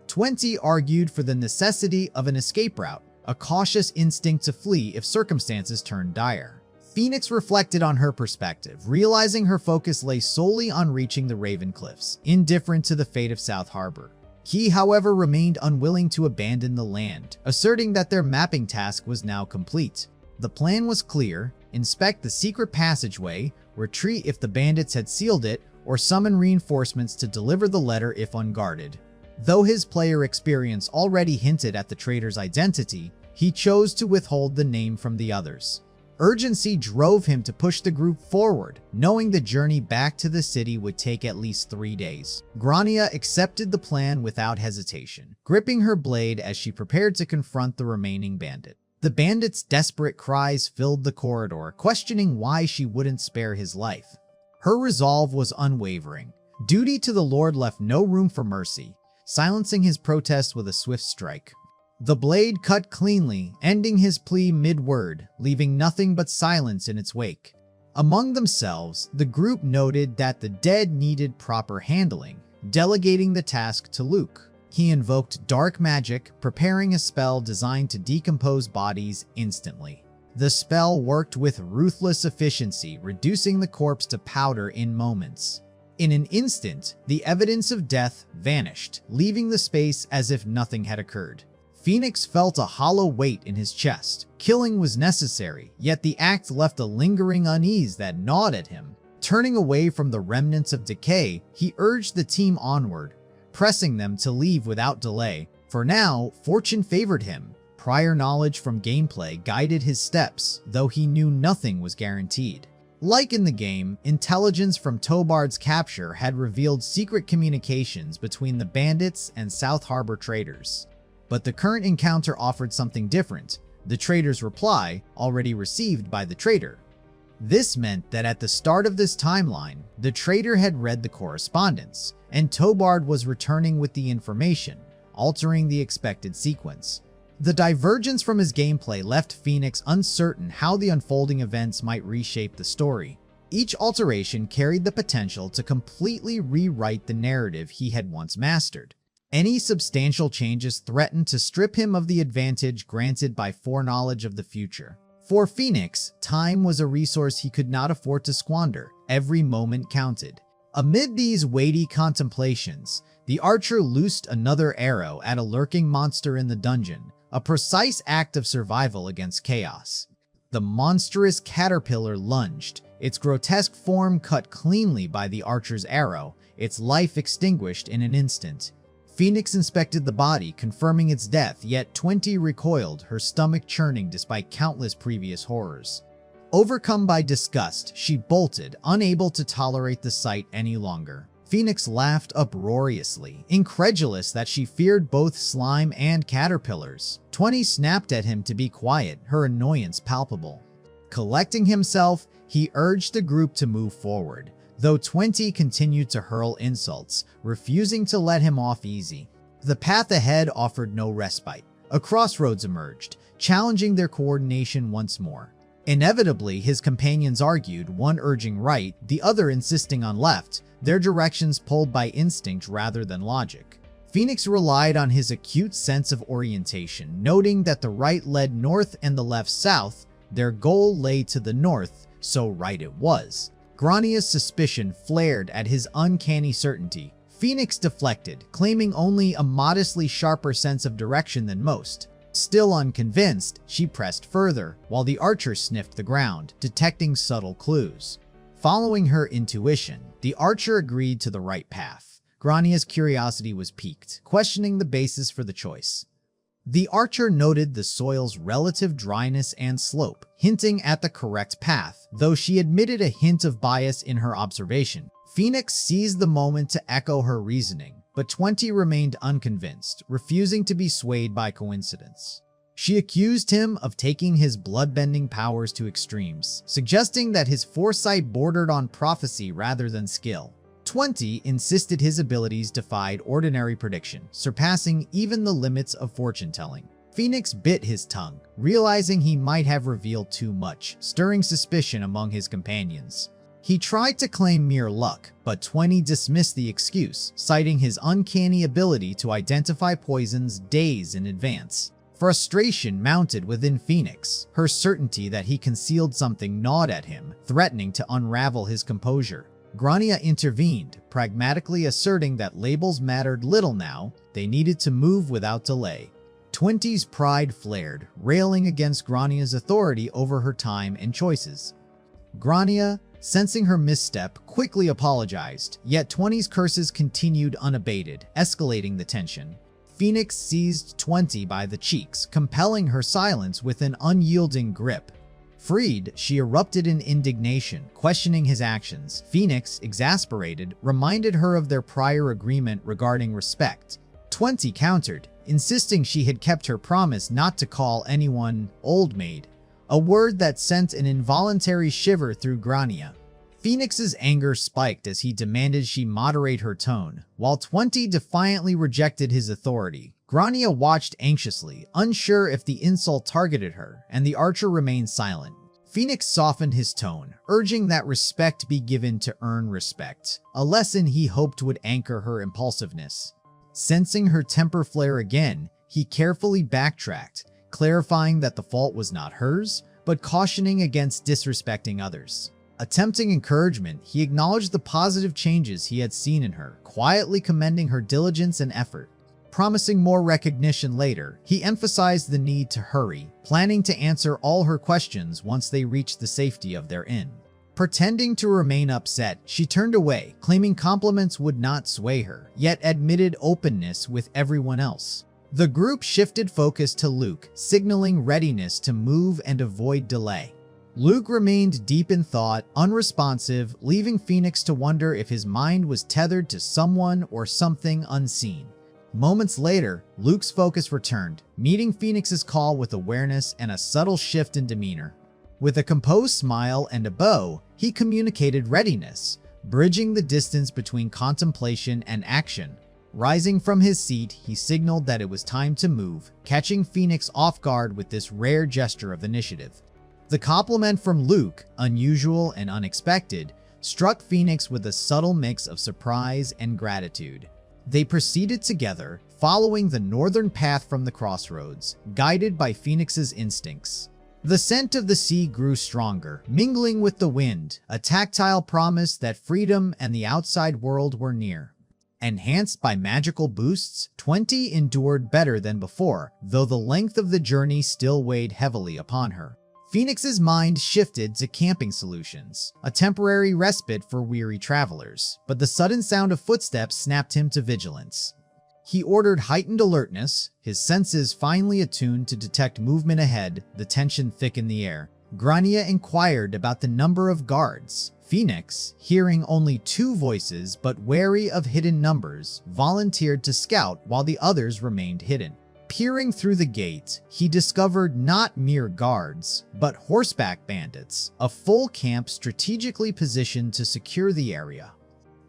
20 argued for the necessity of an escape route, a cautious instinct to flee if circumstances turned dire. Phoenix reflected on her perspective, realizing her focus lay solely on reaching the Raven Cliffs, indifferent to the fate of South Harbor. He, however, remained unwilling to abandon the land, asserting that their mapping task was now complete. The plan was clear: inspect the secret passageway, retreat if the bandits had sealed it, or summon reinforcements to deliver the letter if unguarded. Though his player experience already hinted at the traitor's identity, he chose to withhold the name from the others. Urgency drove him to push the group forward, knowing the journey back to the city would take at least 3 days. Grania accepted the plan without hesitation, gripping her blade as she prepared to confront the remaining bandit. The bandit's desperate cries filled the corridor, questioning why she wouldn't spare his life. Her resolve was unwavering. Duty to the Lord left no room for mercy, silencing his protest with a swift strike. The blade cut cleanly, ending his plea mid-word, leaving nothing but silence in its wake. Among themselves, the group noted that the dead needed proper handling, delegating the task to Luke. He invoked dark magic, preparing a spell designed to decompose bodies instantly. The spell worked with ruthless efficiency, reducing the corpse to powder in moments. In an instant, the evidence of death vanished, leaving the space as if nothing had occurred. Phoenix felt a hollow weight in his chest. Killing was necessary, yet the act left a lingering unease that gnawed at him. Turning away from the remnants of decay, he urged the team onward, pressing them to leave without delay. For now, fortune favored him. Prior knowledge from gameplay guided his steps, though he knew nothing was guaranteed. Like in the game, intelligence from Tobard's capture had revealed secret communications between the bandits and South Harbor traders. But the current encounter offered something different: the trader's reply, already received by the traitor. This meant that at the start of this timeline, the traitor had read the correspondence, and Tobard was returning with the information, altering the expected sequence. The divergence from his gameplay left Phoenix uncertain how the unfolding events might reshape the story. Each alteration carried the potential to completely rewrite the narrative he had once mastered. Any substantial changes threatened to strip him of the advantage granted by foreknowledge of the future. For Phoenix, time was a resource he could not afford to squander. Every moment counted. Amid these weighty contemplations, the archer loosed another arrow at a lurking monster in the dungeon, a precise act of survival against chaos. The monstrous caterpillar lunged, its grotesque form cut cleanly by the archer's arrow, its life extinguished in an instant. Phoenix inspected the body, confirming its death, yet 20 recoiled, her stomach churning despite countless previous horrors. Overcome by disgust, she bolted, unable to tolerate the sight any longer. Phoenix laughed uproariously, incredulous that she feared both slime and caterpillars. 20 snapped at him to be quiet, her annoyance palpable. Collecting himself, he urged the group to move forward, though 20 continued to hurl insults, refusing to let him off easy. The path ahead offered no respite. A crossroads emerged, challenging their coordination once more. Inevitably, his companions argued, one urging right, the other insisting on left, their directions pulled by instinct rather than logic. Phoenix relied on his acute sense of orientation, noting that the right led north and the left south. Their goal lay to the north, so right it was. Grania's suspicion flared at his uncanny certainty. Phoenix deflected, claiming only a modestly sharper sense of direction than most. Still unconvinced, she pressed further, while the archer sniffed the ground, detecting subtle clues. Following her intuition, the archer agreed to the right path. Grania's curiosity was piqued, questioning the basis for the choice. The archer noted the soil's relative dryness and slope, hinting at the correct path, though she admitted a hint of bias in her observation. Phoenix seized the moment to echo her reasoning, but 20 remained unconvinced, refusing to be swayed by coincidence. She accused him of taking his bloodbending powers to extremes, suggesting that his foresight bordered on prophecy rather than skill. 20 insisted his abilities defied ordinary prediction, surpassing even the limits of fortune-telling. Phoenix bit his tongue, realizing he might have revealed too much, stirring suspicion among his companions. He tried to claim mere luck, but 20 dismissed the excuse, citing his uncanny ability to identify poisons days in advance. Frustration mounted within Phoenix, her certainty that he concealed something gnawed at him, threatening to unravel his composure. Grania intervened, pragmatically asserting that labels mattered little now, they needed to move without delay. 20's pride flared, railing against Grania's authority over her time and choices. Grania, sensing her misstep, quickly apologized, yet 20's curses continued unabated, escalating the tension. Phoenix seized 20 by the cheeks, compelling her silence with an unyielding grip. Freed, she erupted in indignation, questioning his actions. Phoenix, exasperated, reminded her of their prior agreement regarding respect. 20 countered, insisting she had kept her promise not to call anyone old maid, a word that sent an involuntary shiver through Grania. Phoenix's anger spiked as he demanded she moderate her tone, while 20 defiantly rejected his authority. Grania watched anxiously, unsure if the insult targeted her, and the archer remained silent. Phoenix softened his tone, urging that respect be given to earn respect, a lesson he hoped would anchor her impulsiveness. Sensing her temper flare again, he carefully backtracked, clarifying that the fault was not hers, but cautioning against disrespecting others. Attempting encouragement, he acknowledged the positive changes he had seen in her, quietly commending her diligence and effort. Promising more recognition later, he emphasized the need to hurry, planning to answer all her questions once they reached the safety of their inn. Pretending to remain upset, she turned away, claiming compliments would not sway her, yet admitted openness with everyone else. The group shifted focus to Luke, signaling readiness to move and avoid delay. Luke remained deep in thought, unresponsive, leaving Phoenix to wonder if his mind was tethered to someone or something unseen. Moments later, Luke's focus returned, meeting Phoenix's call with awareness and a subtle shift in demeanor. With a composed smile and a bow, he communicated readiness, bridging the distance between contemplation and action. Rising from his seat, he signaled that it was time to move, catching Phoenix off guard with this rare gesture of initiative. The compliment from Luke, unusual and unexpected, struck Phoenix with a subtle mix of surprise and gratitude. They proceeded together, following the northern path from the crossroads, guided by Phoenix's instincts. The scent of the sea grew stronger, mingling with the wind, a tactile promise that freedom and the outside world were near. Enhanced by magical boosts, 20 endured better than before, though the length of the journey still weighed heavily upon her. Phoenix's mind shifted to camping solutions, a temporary respite for weary travelers, but the sudden sound of footsteps snapped him to vigilance. He ordered heightened alertness, his senses finely attuned to detect movement ahead, the tension thick in the air. Grania inquired about the number of guards. Phoenix, hearing only 2 voices but wary of hidden numbers, volunteered to scout while the others remained hidden. Peering through the gate, he discovered not mere guards, but horseback bandits, a full camp strategically positioned to secure the area.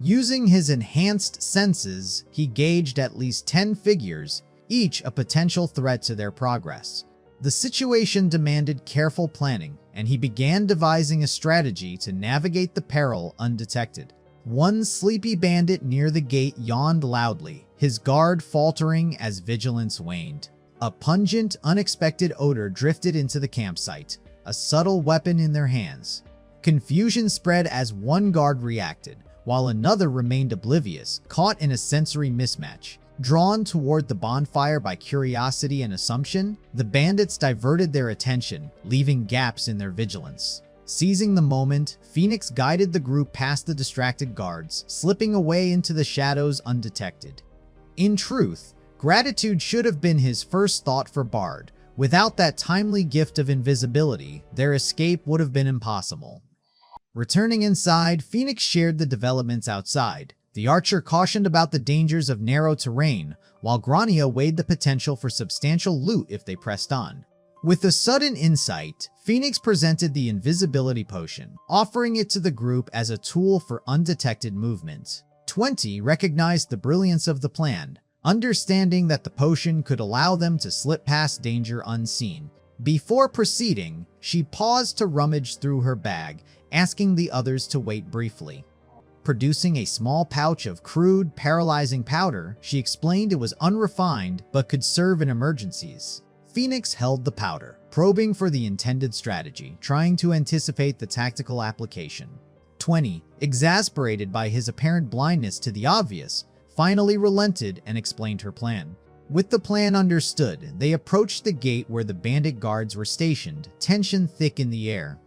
Using his enhanced senses, he gauged at least 10 figures, each a potential threat to their progress. The situation demanded careful planning, and he began devising a strategy to navigate the peril undetected. One sleepy bandit near the gate yawned loudly, his guard faltering as vigilance waned. A pungent, unexpected odor drifted into the campsite, a subtle weapon in their hands. Confusion spread as one guard reacted, while another remained oblivious, caught in a sensory mismatch. Drawn toward the bonfire by curiosity and assumption, the bandits diverted their attention, leaving gaps in their vigilance. Seizing the moment, Phoenix guided the group past the distracted guards, slipping away into the shadows undetected. In truth, gratitude should have been his first thought for Bard. Without that timely gift of invisibility, their escape would have been impossible. Returning inside, Phoenix shared the developments outside. The archer cautioned about the dangers of narrow terrain, while Grania weighed the potential for substantial loot if they pressed on. With a sudden insight, Phoenix presented the invisibility potion, offering it to the group as a tool for undetected movement. 20 recognized the brilliance of the plan, understanding that the potion could allow them to slip past danger unseen. Before proceeding, she paused to rummage through her bag, asking the others to wait briefly. Producing a small pouch of crude, paralyzing powder, she explained it was unrefined but could serve in emergencies. Phoenix held the powder, probing for the intended strategy, trying to anticipate the tactical application. 20, exasperated by his apparent blindness to the obvious, finally relented and explained her plan. With the plan understood, they approached the gate where the bandit guards were stationed, tension thick in the air.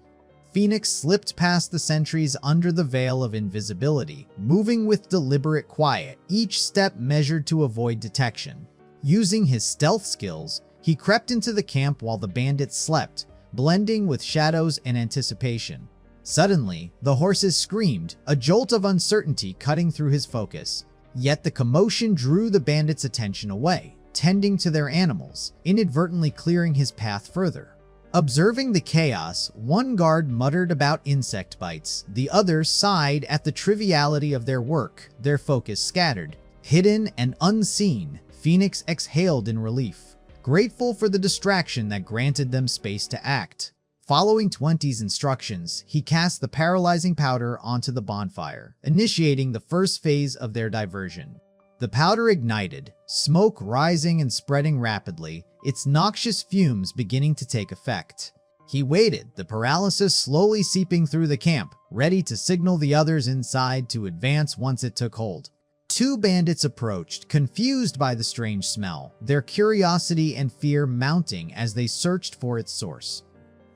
Phoenix slipped past the sentries under the veil of invisibility, moving with deliberate quiet, each step measured to avoid detection. Using his stealth skills, he crept into the camp while the bandits slept, blending with shadows and anticipation. Suddenly, the horses screamed, a jolt of uncertainty cutting through his focus. Yet the commotion drew the bandits' attention away, tending to their animals, inadvertently clearing his path further. Observing the chaos, one guard muttered about insect bites, the other sighed at the triviality of their work, their focus scattered. Hidden and unseen, Phoenix exhaled in relief, grateful for the distraction that granted them space to act. Following 20's instructions, he cast the paralyzing powder onto the bonfire, initiating the first phase of their diversion. The powder ignited, smoke rising and spreading rapidly, its noxious fumes beginning to take effect. He waited, the paralysis slowly seeping through the camp, ready to signal the others inside to advance once it took hold. 2 bandits approached, confused by the strange smell, their curiosity and fear mounting as they searched for its source.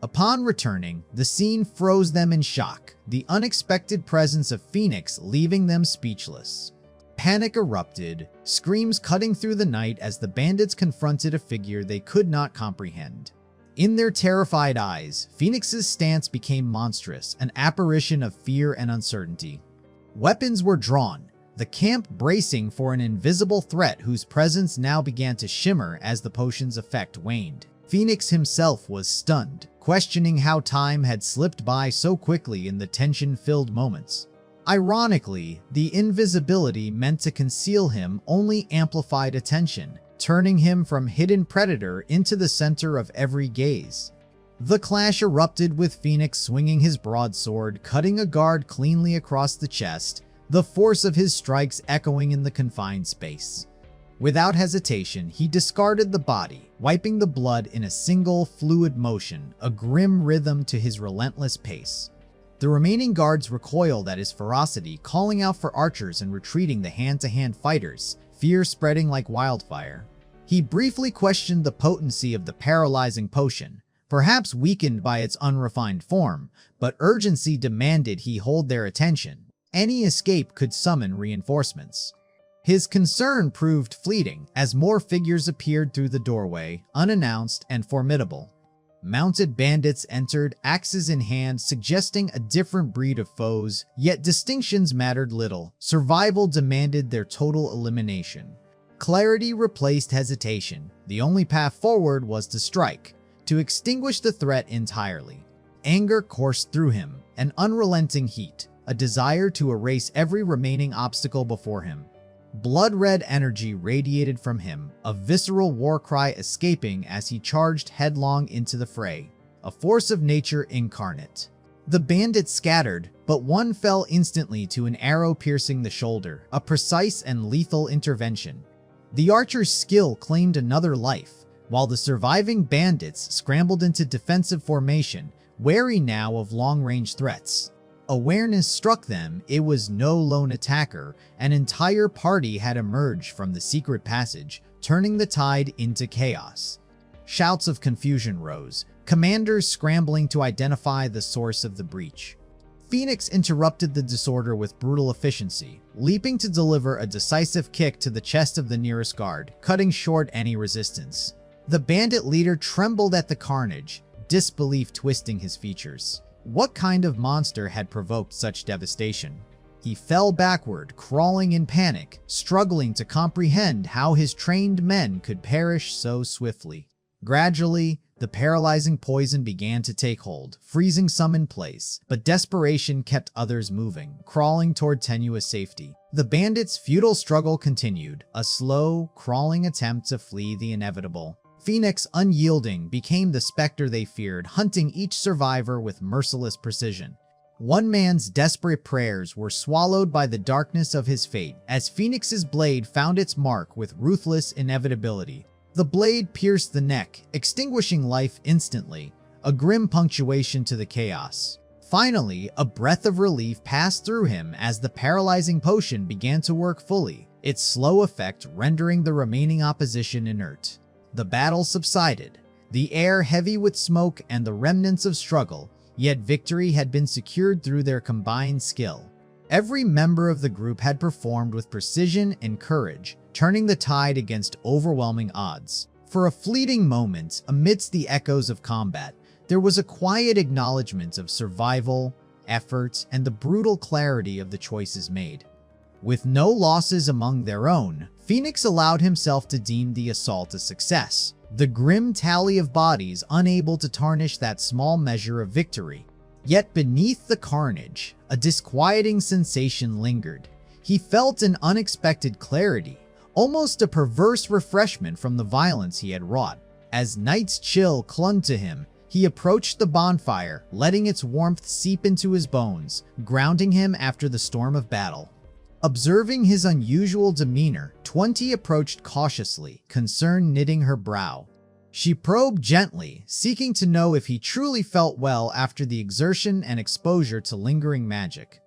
Upon returning, the scene froze them in shock, the unexpected presence of Phoenix leaving them speechless. Panic erupted, screams cutting through the night as the bandits confronted a figure they could not comprehend. In their terrified eyes, Phoenix's stance became monstrous, an apparition of fear and uncertainty. Weapons were drawn, the camp bracing for an invisible threat whose presence now began to shimmer as the potion's effect waned. Phoenix himself was stunned, questioning how time had slipped by so quickly in the tension-filled moments. Ironically, the invisibility meant to conceal him only amplified attention, turning him from hidden predator into the center of every gaze. The clash erupted with Phoenix swinging his broadsword, cutting a guard cleanly across the chest, the force of his strikes echoing in the confined space. Without hesitation, he discarded the body, wiping the blood in a single fluid motion, a grim rhythm to his relentless pace. The remaining guards recoiled at his ferocity, calling out for archers and retreating the hand-to-hand fighters, fear spreading like wildfire. He briefly questioned the potency of the paralyzing potion, perhaps weakened by its unrefined form, but urgency demanded he hold their attention. Any escape could summon reinforcements. His concern proved fleeting as more figures appeared through the doorway, unannounced and formidable. Mounted bandits entered, axes in hand, suggesting a different breed of foes, yet distinctions mattered little. Survival demanded their total elimination. Clarity replaced hesitation. The only path forward was to strike, to extinguish the threat entirely. Anger coursed through him, an unrelenting heat, a desire to erase every remaining obstacle before him. Blood-red energy radiated from him, a visceral war cry escaping as he charged headlong into the fray, a force of nature incarnate. The bandits scattered, but one fell instantly to an arrow piercing the shoulder, a precise and lethal intervention. The archer's skill claimed another life, while the surviving bandits scrambled into defensive formation, wary now of long-range threats. Awareness struck them it was no lone attacker, an entire party had emerged from the secret passage, turning the tide into chaos. Shouts of confusion rose, commanders scrambling to identify the source of the breach. Phoenix interrupted the disorder with brutal efficiency, leaping to deliver a decisive kick to the chest of the nearest guard, cutting short any resistance. The bandit leader trembled at the carnage, disbelief twisting his features. What kind of monster had provoked such devastation? He fell backward, crawling in panic, struggling to comprehend how his trained men could perish so swiftly. Gradually, the paralyzing poison began to take hold, freezing some in place, but desperation kept others moving, crawling toward tenuous safety. The bandits' futile struggle continued, a slow, crawling attempt to flee the inevitable. Phoenix, unyielding, became the specter they feared, hunting each survivor with merciless precision. One man's desperate prayers were swallowed by the darkness of his fate as Phoenix's blade found its mark with ruthless inevitability. The blade pierced the neck, extinguishing life instantly, a grim punctuation to the chaos. Finally, a breath of relief passed through him as the paralyzing potion began to work fully, its slow effect rendering the remaining opposition inert. The battle subsided, the air heavy with smoke and the remnants of struggle, yet victory had been secured through their combined skill. Every member of the group had performed with precision and courage, turning the tide against overwhelming odds. For a fleeting moment, amidst the echoes of combat, there was a quiet acknowledgement of survival, effort, and the brutal clarity of the choices made. With no losses among their own, Phoenix allowed himself to deem the assault a success, the grim tally of bodies unable to tarnish that small measure of victory. Yet beneath the carnage, a disquieting sensation lingered. He felt an unexpected clarity, almost a perverse refreshment from the violence he had wrought. As night's chill clung to him, he approached the bonfire, letting its warmth seep into his bones, grounding him after the storm of battle. Observing his unusual demeanor, 20 approached cautiously, concern knitting her brow. She probed gently, seeking to know if he truly felt well after the exertion and exposure to lingering magic.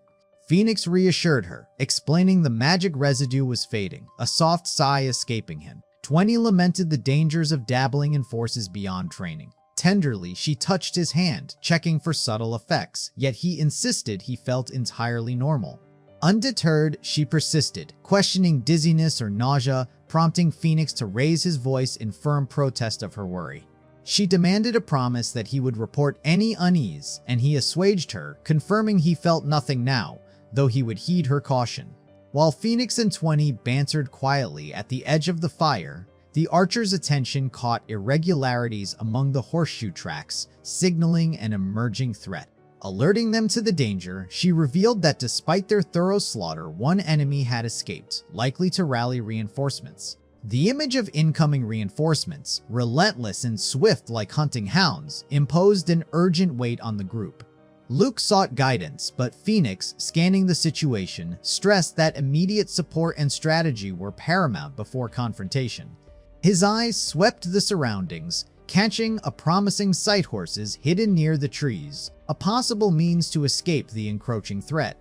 Phoenix reassured her, explaining the magic residue was fading, a soft sigh escaping him. 20 lamented the dangers of dabbling in forces beyond training. Tenderly, she touched his hand, checking for subtle effects, yet he insisted he felt entirely normal. Undeterred, she persisted, questioning dizziness or nausea, prompting Phoenix to raise his voice in firm protest of her worry. She demanded a promise that he would report any unease, and he assuaged her, confirming he felt nothing now, though he would heed her caution. While Phoenix and 20 bantered quietly at the edge of the fire, the archer's attention caught irregularities among the horseshoe tracks, signaling an emerging threat. Alerting them to the danger, she revealed that despite their thorough slaughter, one enemy had escaped, likely to rally reinforcements. The image of incoming reinforcements, relentless and swift like hunting hounds, imposed an urgent weight on the group. Luke sought guidance, but Phoenix, scanning the situation, stressed that immediate support and strategy were paramount before confrontation. His eyes swept the surroundings, catching a promising sight horses hidden near the trees, a possible means to escape the encroaching threat.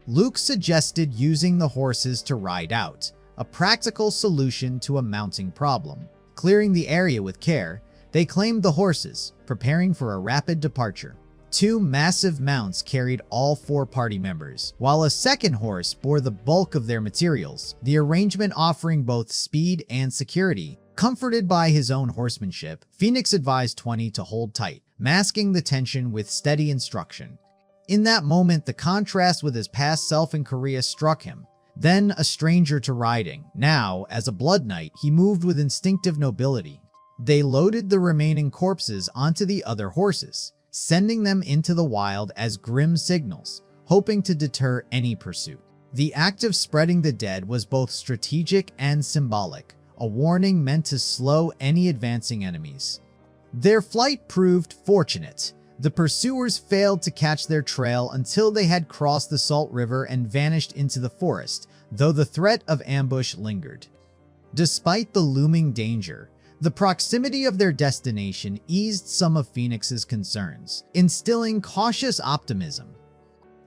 Luke suggested using the horses to ride out, a practical solution to a mounting problem. Clearing the area with care, they claimed the horses, preparing for a rapid departure. 2 massive mounts carried all 4 party members, while a second horse bore the bulk of their materials, the arrangement offering both speed and security. Comforted by his own horsemanship, Phoenix advised 20 to hold tight, masking the tension with steady instruction. In that moment, the contrast with his past self in Korea struck him. Then a stranger to riding, now, as a blood knight, he moved with instinctive nobility. They loaded the remaining corpses onto the other horses, sending them into the wild as grim signals, hoping to deter any pursuit. The act of spreading the dead was both strategic and symbolic, a warning meant to slow any advancing enemies. Their flight proved fortunate. The pursuers failed to catch their trail until they had crossed the Salt River and vanished into the forest, though the threat of ambush lingered. Despite the looming danger, the proximity of their destination eased some of Phoenix's concerns, instilling cautious optimism.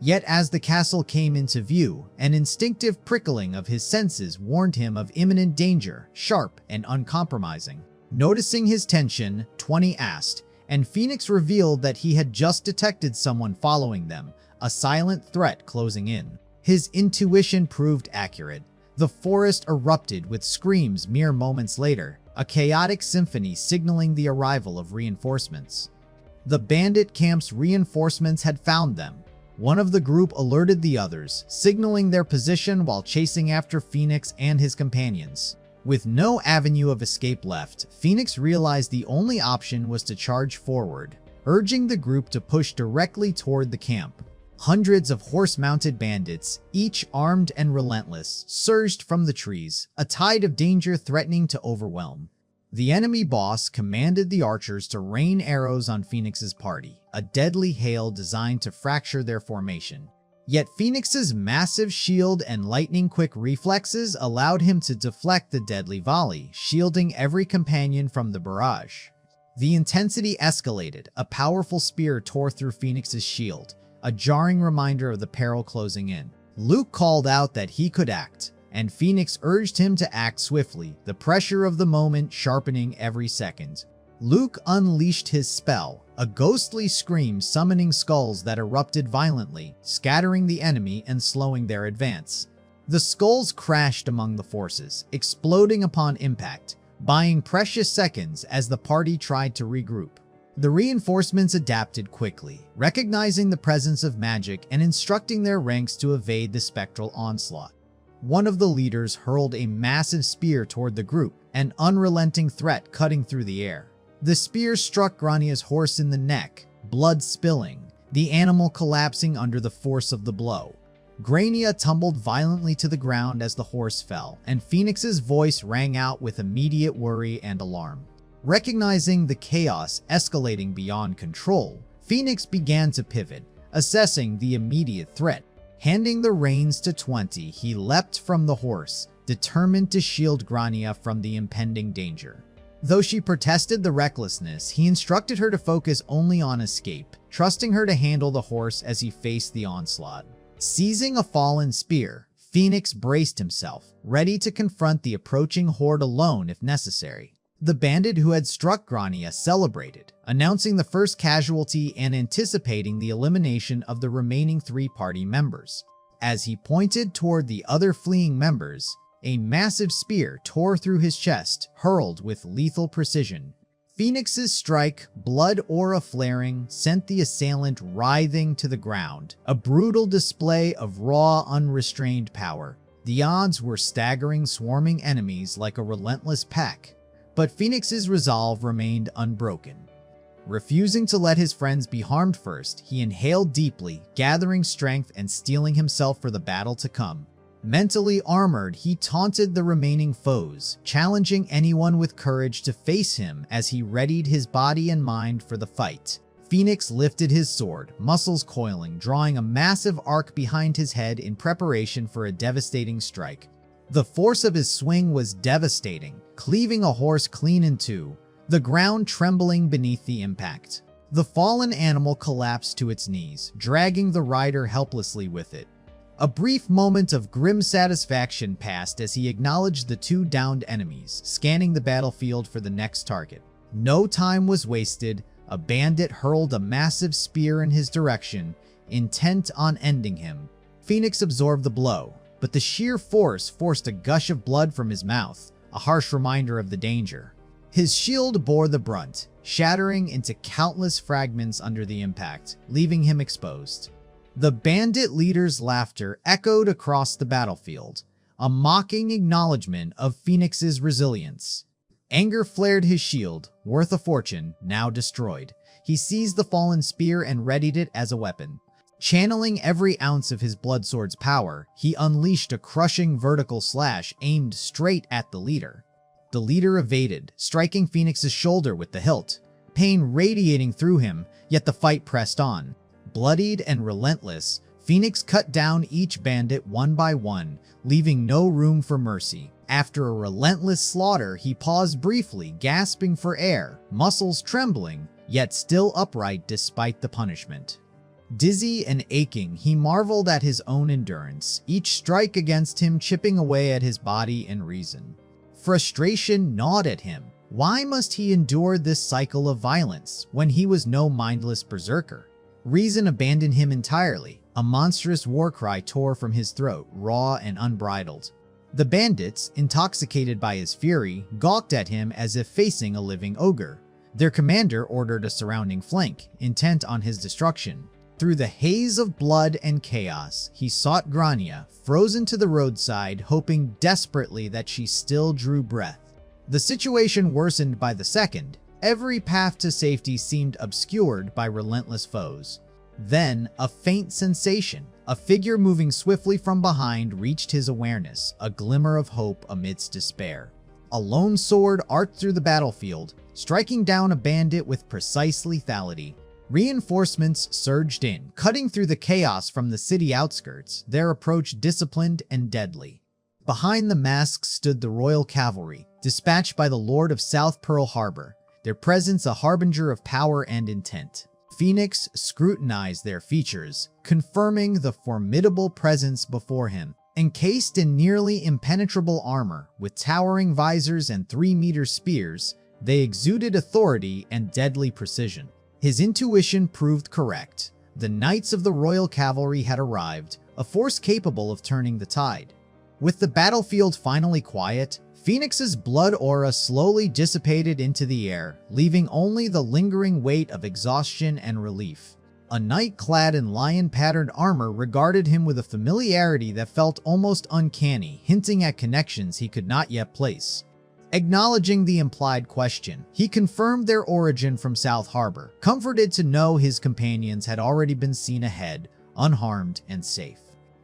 Yet as the castle came into view, an instinctive prickling of his senses warned him of imminent danger, sharp and uncompromising. Noticing his tension, 20 asked, and Phoenix revealed that he had just detected someone following them, a silent threat closing in. His intuition proved accurate. The forest erupted with screams mere moments later, a chaotic symphony signaling the arrival of reinforcements. The bandit camp's reinforcements had found them. One of the group alerted the others, signaling their position while chasing after Phoenix and his companions. With no avenue of escape left, Phoenix realized the only option was to charge forward, urging the group to push directly toward the camp. Hundreds of horse-mounted bandits, each armed and relentless, surged from the trees, a tide of danger threatening to overwhelm. The enemy boss commanded the archers to rain arrows on Phoenix's party, a deadly hail designed to fracture their formation. Yet Phoenix's massive shield and lightning-quick reflexes allowed him to deflect the deadly volley, shielding every companion from the barrage. The intensity escalated. A powerful spear tore through Phoenix's shield, a jarring reminder of the peril closing in. Luke called out that he could act, and Phoenix urged him to act swiftly, the pressure of the moment sharpening every second. Luke unleashed his spell, a ghostly scream summoning skulls that erupted violently, scattering the enemy and slowing their advance. The skulls crashed among the forces, exploding upon impact, buying precious seconds as the party tried to regroup. The reinforcements adapted quickly, recognizing the presence of magic and instructing their ranks to evade the spectral onslaught. One of the leaders hurled a massive spear toward the group, an unrelenting threat cutting through the air. The spear struck Grania's horse in the neck, blood spilling, the animal collapsing under the force of the blow. Grania tumbled violently to the ground as the horse fell, and Phoenix's voice rang out with immediate worry and alarm. Recognizing the chaos escalating beyond control, Phoenix began to pivot, assessing the immediate threat. Handing the reins to 20, he leapt from the horse, determined to shield Grania from the impending danger. Though she protested the recklessness, he instructed her to focus only on escape, trusting her to handle the horse as he faced the onslaught. Seizing a fallen spear, Phoenix braced himself, ready to confront the approaching horde alone if necessary. The bandit who had struck Grania celebrated, announcing the first casualty and anticipating the elimination of the remaining 3 party members. As he pointed toward the other fleeing members, a massive spear tore through his chest, hurled with lethal precision. Phoenix's strike, blood aura flaring, sent the assailant writhing to the ground, a brutal display of raw, unrestrained power. The odds were staggering, swarming enemies like a relentless pack, but Phoenix's resolve remained unbroken. Refusing to let his friends be harmed first, he inhaled deeply, gathering strength and steeling himself for the battle to come. Mentally armored, he taunted the remaining foes, challenging anyone with courage to face him as he readied his body and mind for the fight. Phoenix lifted his sword, muscles coiling, drawing a massive arc behind his head in preparation for a devastating strike. The force of his swing was devastating, cleaving a horse clean in two, the ground trembling beneath the impact. The fallen animal collapsed to its knees, dragging the rider helplessly with it. A brief moment of grim satisfaction passed as he acknowledged the two downed enemies, scanning the battlefield for the next target. No time was wasted. A bandit hurled a massive spear in his direction, intent on ending him. Phoenix absorbed the blow, but the sheer force forced a gush of blood from his mouth, a harsh reminder of the danger. His shield bore the brunt, shattering into countless fragments under the impact, leaving him exposed. The bandit leader's laughter echoed across the battlefield, a mocking acknowledgement of Phoenix's resilience. Anger flared his shield, worth a fortune, now destroyed. He seized the fallen spear and readied it as a weapon. Channeling every ounce of his bloodsword's power, he unleashed a crushing vertical slash aimed straight at the leader. The leader evaded, striking Phoenix's shoulder with the hilt, pain radiating through him, yet the fight pressed on. Bloodied and relentless, Phoenix cut down each bandit one by one, leaving no room for mercy. After a relentless slaughter, he paused briefly, gasping for air, muscles trembling, yet still upright despite the punishment. Dizzy and aching, he marveled at his own endurance, each strike against him chipping away at his body and reason. Frustration gnawed at him. Why must he endure this cycle of violence when he was no mindless berserker? Reason abandoned him entirely. A monstrous war cry tore from his throat, raw and unbridled. The bandits, intoxicated by his fury, gawked at him as if facing a living ogre. Their commander ordered a surrounding flank, intent on his destruction. Through the haze of blood and chaos, he sought Grania, frozen to the roadside, hoping desperately that she still drew breath. The situation worsened by the second. Every path to safety seemed obscured by relentless foes. Then, a faint sensation. A figure moving swiftly from behind reached his awareness, a glimmer of hope amidst despair. A lone sword arced through the battlefield, striking down a bandit with precise lethality. Reinforcements surged in, cutting through the chaos from the city outskirts, their approach disciplined and deadly. Behind the masks stood the royal cavalry, dispatched by the Lord of South Pearl Harbor, their presence a harbinger of power and intent. Phoenix scrutinized their features, confirming the formidable presence before him. Encased in nearly impenetrable armor, with towering visors and 3-meter spears, they exuded authority and deadly precision. His intuition proved correct. The Knights of the Royal Cavalry had arrived, a force capable of turning the tide. With the battlefield finally quiet, Phoenix's blood aura slowly dissipated into the air, leaving only the lingering weight of exhaustion and relief. A knight clad in lion-patterned armor regarded him with a familiarity that felt almost uncanny, hinting at connections he could not yet place. Acknowledging the implied question, he confirmed their origin from South Harbor, comforted to know his companions had already been seen ahead, unharmed and safe.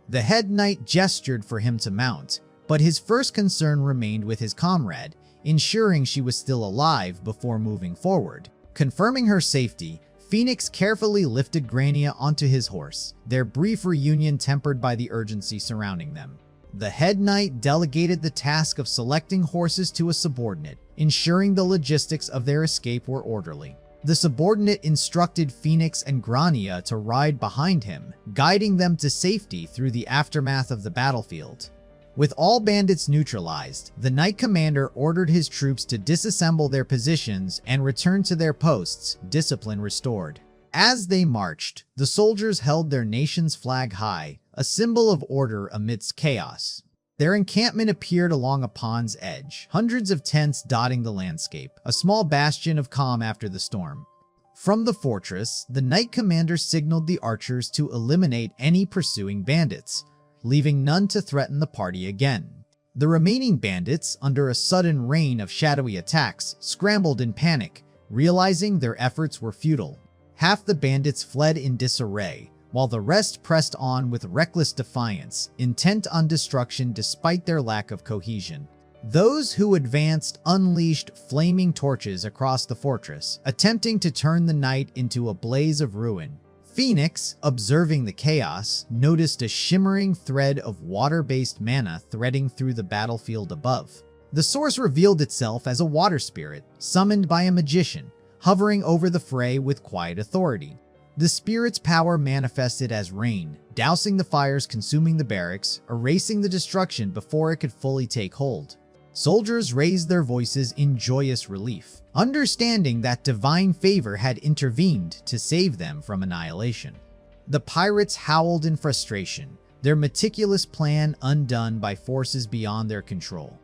The head knight gestured for him to mount, but his first concern remained with his comrade, ensuring she was still alive before moving forward. Confirming her safety, Phoenix carefully lifted Grania onto his horse, their brief reunion tempered by the urgency surrounding them. The head knight delegated the task of selecting horses to a subordinate, ensuring the logistics of their escape were orderly. The subordinate instructed Phoenix and Grania to ride behind him, guiding them to safety through the aftermath of the battlefield. With all bandits neutralized, the knight commander ordered his troops to disassemble their positions and return to their posts, discipline restored. As they marched, the soldiers held their nation's flag high, a symbol of order amidst chaos. Their encampment appeared along a pond's edge, hundreds of tents dotting the landscape, a small bastion of calm after the storm. From the fortress, the knight commander signaled the archers to eliminate any pursuing bandits, leaving none to threaten the party again. The remaining bandits, under a sudden rain of shadowy attacks, scrambled in panic, realizing their efforts were futile. Half the bandits fled in disarray, while the rest pressed on with reckless defiance, intent on destruction despite their lack of cohesion. Those who advanced unleashed flaming torches across the fortress, attempting to turn the night into a blaze of ruin. Phoenix, observing the chaos, noticed a shimmering thread of water-based mana threading through the battlefield above. The source revealed itself as a water spirit, summoned by a magician, hovering over the fray with quiet authority. The spirit's power manifested as rain, dousing the fires consuming the barracks, erasing the destruction before it could fully take hold. Soldiers raised their voices in joyous relief, understanding that divine favor had intervened to save them from annihilation. The pirates howled in frustration, their meticulous plan undone by forces beyond their control.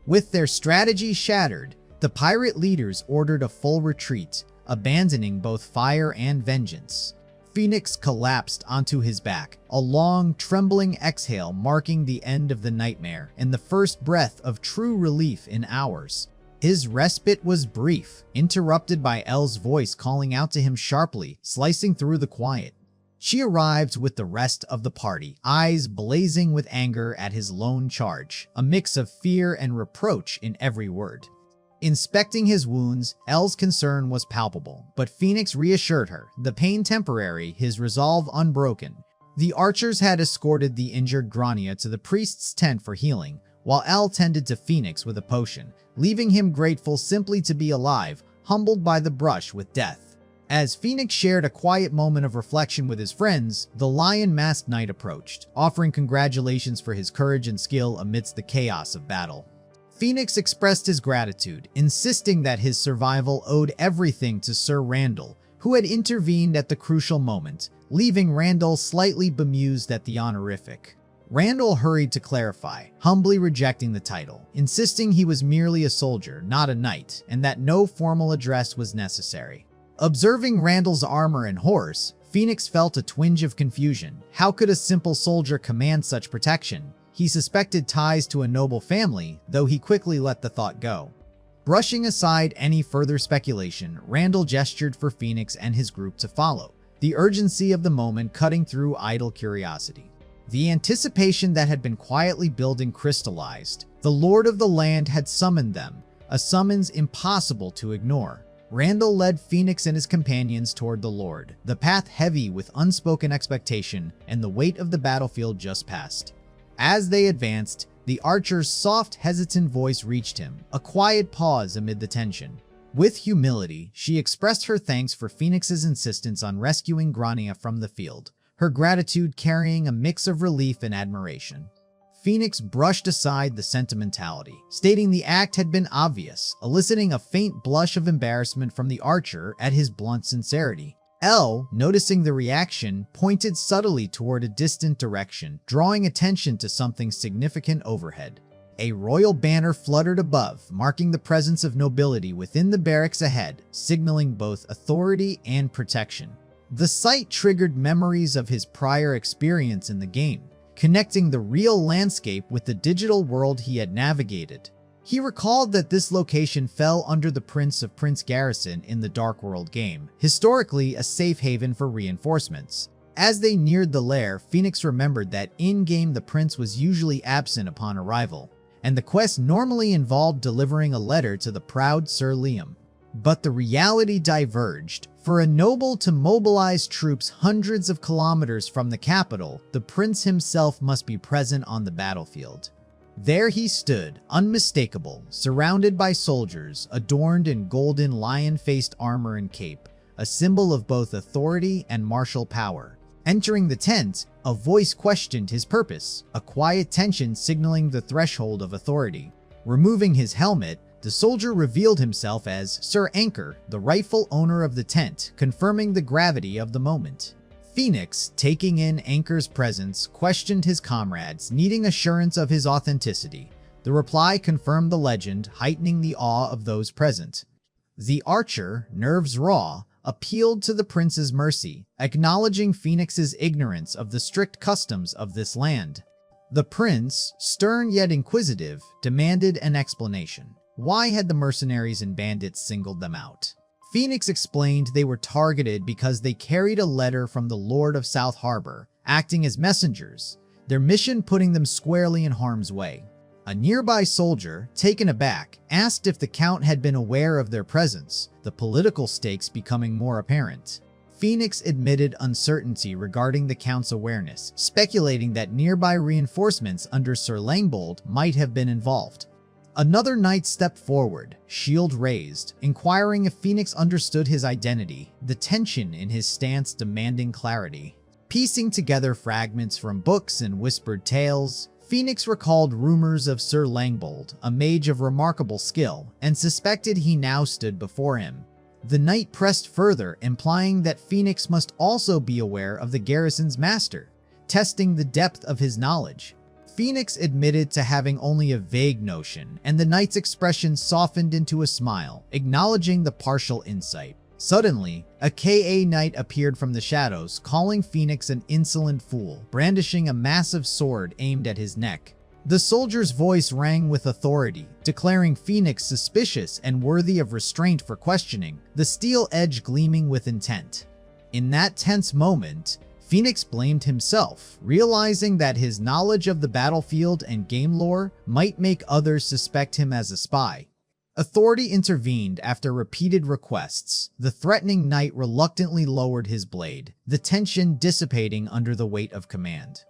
With their strategy shattered, the pirate leaders ordered a full retreat, abandoning both fire and vengeance. Phoenix collapsed onto his back, a long, trembling exhale marking the end of the nightmare and the first breath of true relief in hours. His respite was brief, interrupted by Elle's voice calling out to him sharply, slicing through the quiet. She arrived with the rest of the party, eyes blazing with anger at his lone charge, a mix of fear and reproach in every word. Inspecting his wounds, Elle's concern was palpable, but Phoenix reassured her, the pain temporary, his resolve unbroken. The archers had escorted the injured Grania to the priest's tent for healing, while Elle tended to Phoenix with a potion, leaving him grateful simply to be alive, humbled by the brush with death. As Phoenix shared a quiet moment of reflection with his friends, the lion-masked knight approached, offering congratulations for his courage and skill amidst the chaos of battle. Phoenix expressed his gratitude, insisting that his survival owed everything to Sir Randall, who had intervened at the crucial moment, leaving Randall slightly bemused at the honorific. Randall hurried to clarify, humbly rejecting the title, insisting he was merely a soldier, not a knight, and that no formal address was necessary. Observing Randall's armor and horse, Phoenix felt a twinge of confusion. How could a simple soldier command such protection? He suspected ties to a noble family, though he quickly let the thought go. Brushing aside any further speculation, Randall gestured for Phoenix and his group to follow, the urgency of the moment cutting through idle curiosity. The anticipation that had been quietly building crystallized. The Lord of the Land had summoned them, a summons impossible to ignore. Randall led Phoenix and his companions toward the Lord, the path heavy with unspoken expectation and the weight of the battlefield just past. As they advanced, the archer's soft, hesitant voice reached him, a quiet pause amid the tension. With humility, she expressed her thanks for Phoenix's insistence on rescuing Grania from the field, her gratitude carrying a mix of relief and admiration. Phoenix brushed aside the sentimentality, stating the act had been obvious, eliciting a faint blush of embarrassment from the archer at his blunt sincerity. Elle, noticing the reaction, pointed subtly toward a distant direction, drawing attention to something significant overhead. A royal banner fluttered above, marking the presence of nobility within the barracks ahead, signaling both authority and protection. The sight triggered memories of his prior experience in the game, connecting the real landscape with the digital world he had navigated. He recalled that this location fell under the Prince of Prince Garrison in the Dark World game, historically a safe haven for reinforcements. As they neared the lair, Phoenix remembered that in-game the prince was usually absent upon arrival, and the quest normally involved delivering a letter to the proud Sir Liam. But the reality diverged. For a noble to mobilize troops hundreds of kilometers from the capital, the prince himself must be present on the battlefield. There he stood, unmistakable, surrounded by soldiers, adorned in golden lion-faced armor and cape, a symbol of both authority and martial power. Entering the tent, a voice questioned his purpose, a quiet tension signaling the threshold of authority. Removing his helmet, the soldier revealed himself as Sir Anchor, the rightful owner of the tent, confirming the gravity of the moment. Phoenix, taking in Anchor's presence, questioned his comrades, needing assurance of his authenticity. The reply confirmed the legend, heightening the awe of those present. The archer, nerves raw, appealed to the prince's mercy, acknowledging Phoenix's ignorance of the strict customs of this land. The prince, stern yet inquisitive, demanded an explanation. Why had the mercenaries and bandits singled them out? Phoenix explained they were targeted because they carried a letter from the Lord of South Harbor, acting as messengers, their mission putting them squarely in harm's way. A nearby soldier, taken aback, asked if the Count had been aware of their presence, the political stakes becoming more apparent. Phoenix admitted uncertainty regarding the Count's awareness, speculating that nearby reinforcements under Sir Langbold might have been involved. Another knight stepped forward, shield raised, inquiring if Phoenix understood his identity, the tension in his stance demanding clarity. Piecing together fragments from books and whispered tales, Phoenix recalled rumors of Sir Langbold, a mage of remarkable skill, and suspected he now stood before him. The knight pressed further, implying that Phoenix must also be aware of the garrison's master, testing the depth of his knowledge. Phoenix admitted to having only a vague notion, and the knight's expression softened into a smile, acknowledging the partial insight. Suddenly, a Ka knight appeared from the shadows, calling Phoenix an insolent fool, brandishing a massive sword aimed at his neck. The soldier's voice rang with authority, declaring Phoenix suspicious and worthy of restraint for questioning, the steel edge gleaming with intent. In that tense moment, Phoenix blamed himself, realizing that his knowledge of the battlefield and game lore might make others suspect him as a spy. Authority intervened after repeated requests. The threatening knight reluctantly lowered his blade, the tension dissipating under the weight of command.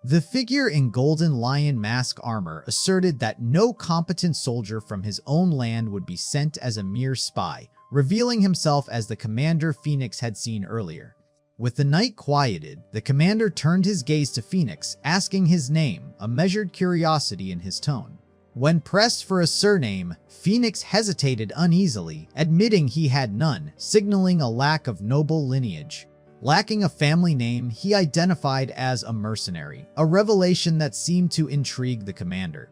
The figure in golden lion mask armor asserted that no competent soldier from his own land would be sent as a mere spy, revealing himself as the commander Phoenix had seen earlier. With the knight quieted, the commander turned his gaze to Phoenix, asking his name, a measured curiosity in his tone. When pressed for a surname, Phoenix hesitated uneasily, admitting he had none, signaling a lack of noble lineage. Lacking a family name, he identified as a mercenary, a revelation that seemed to intrigue the commander.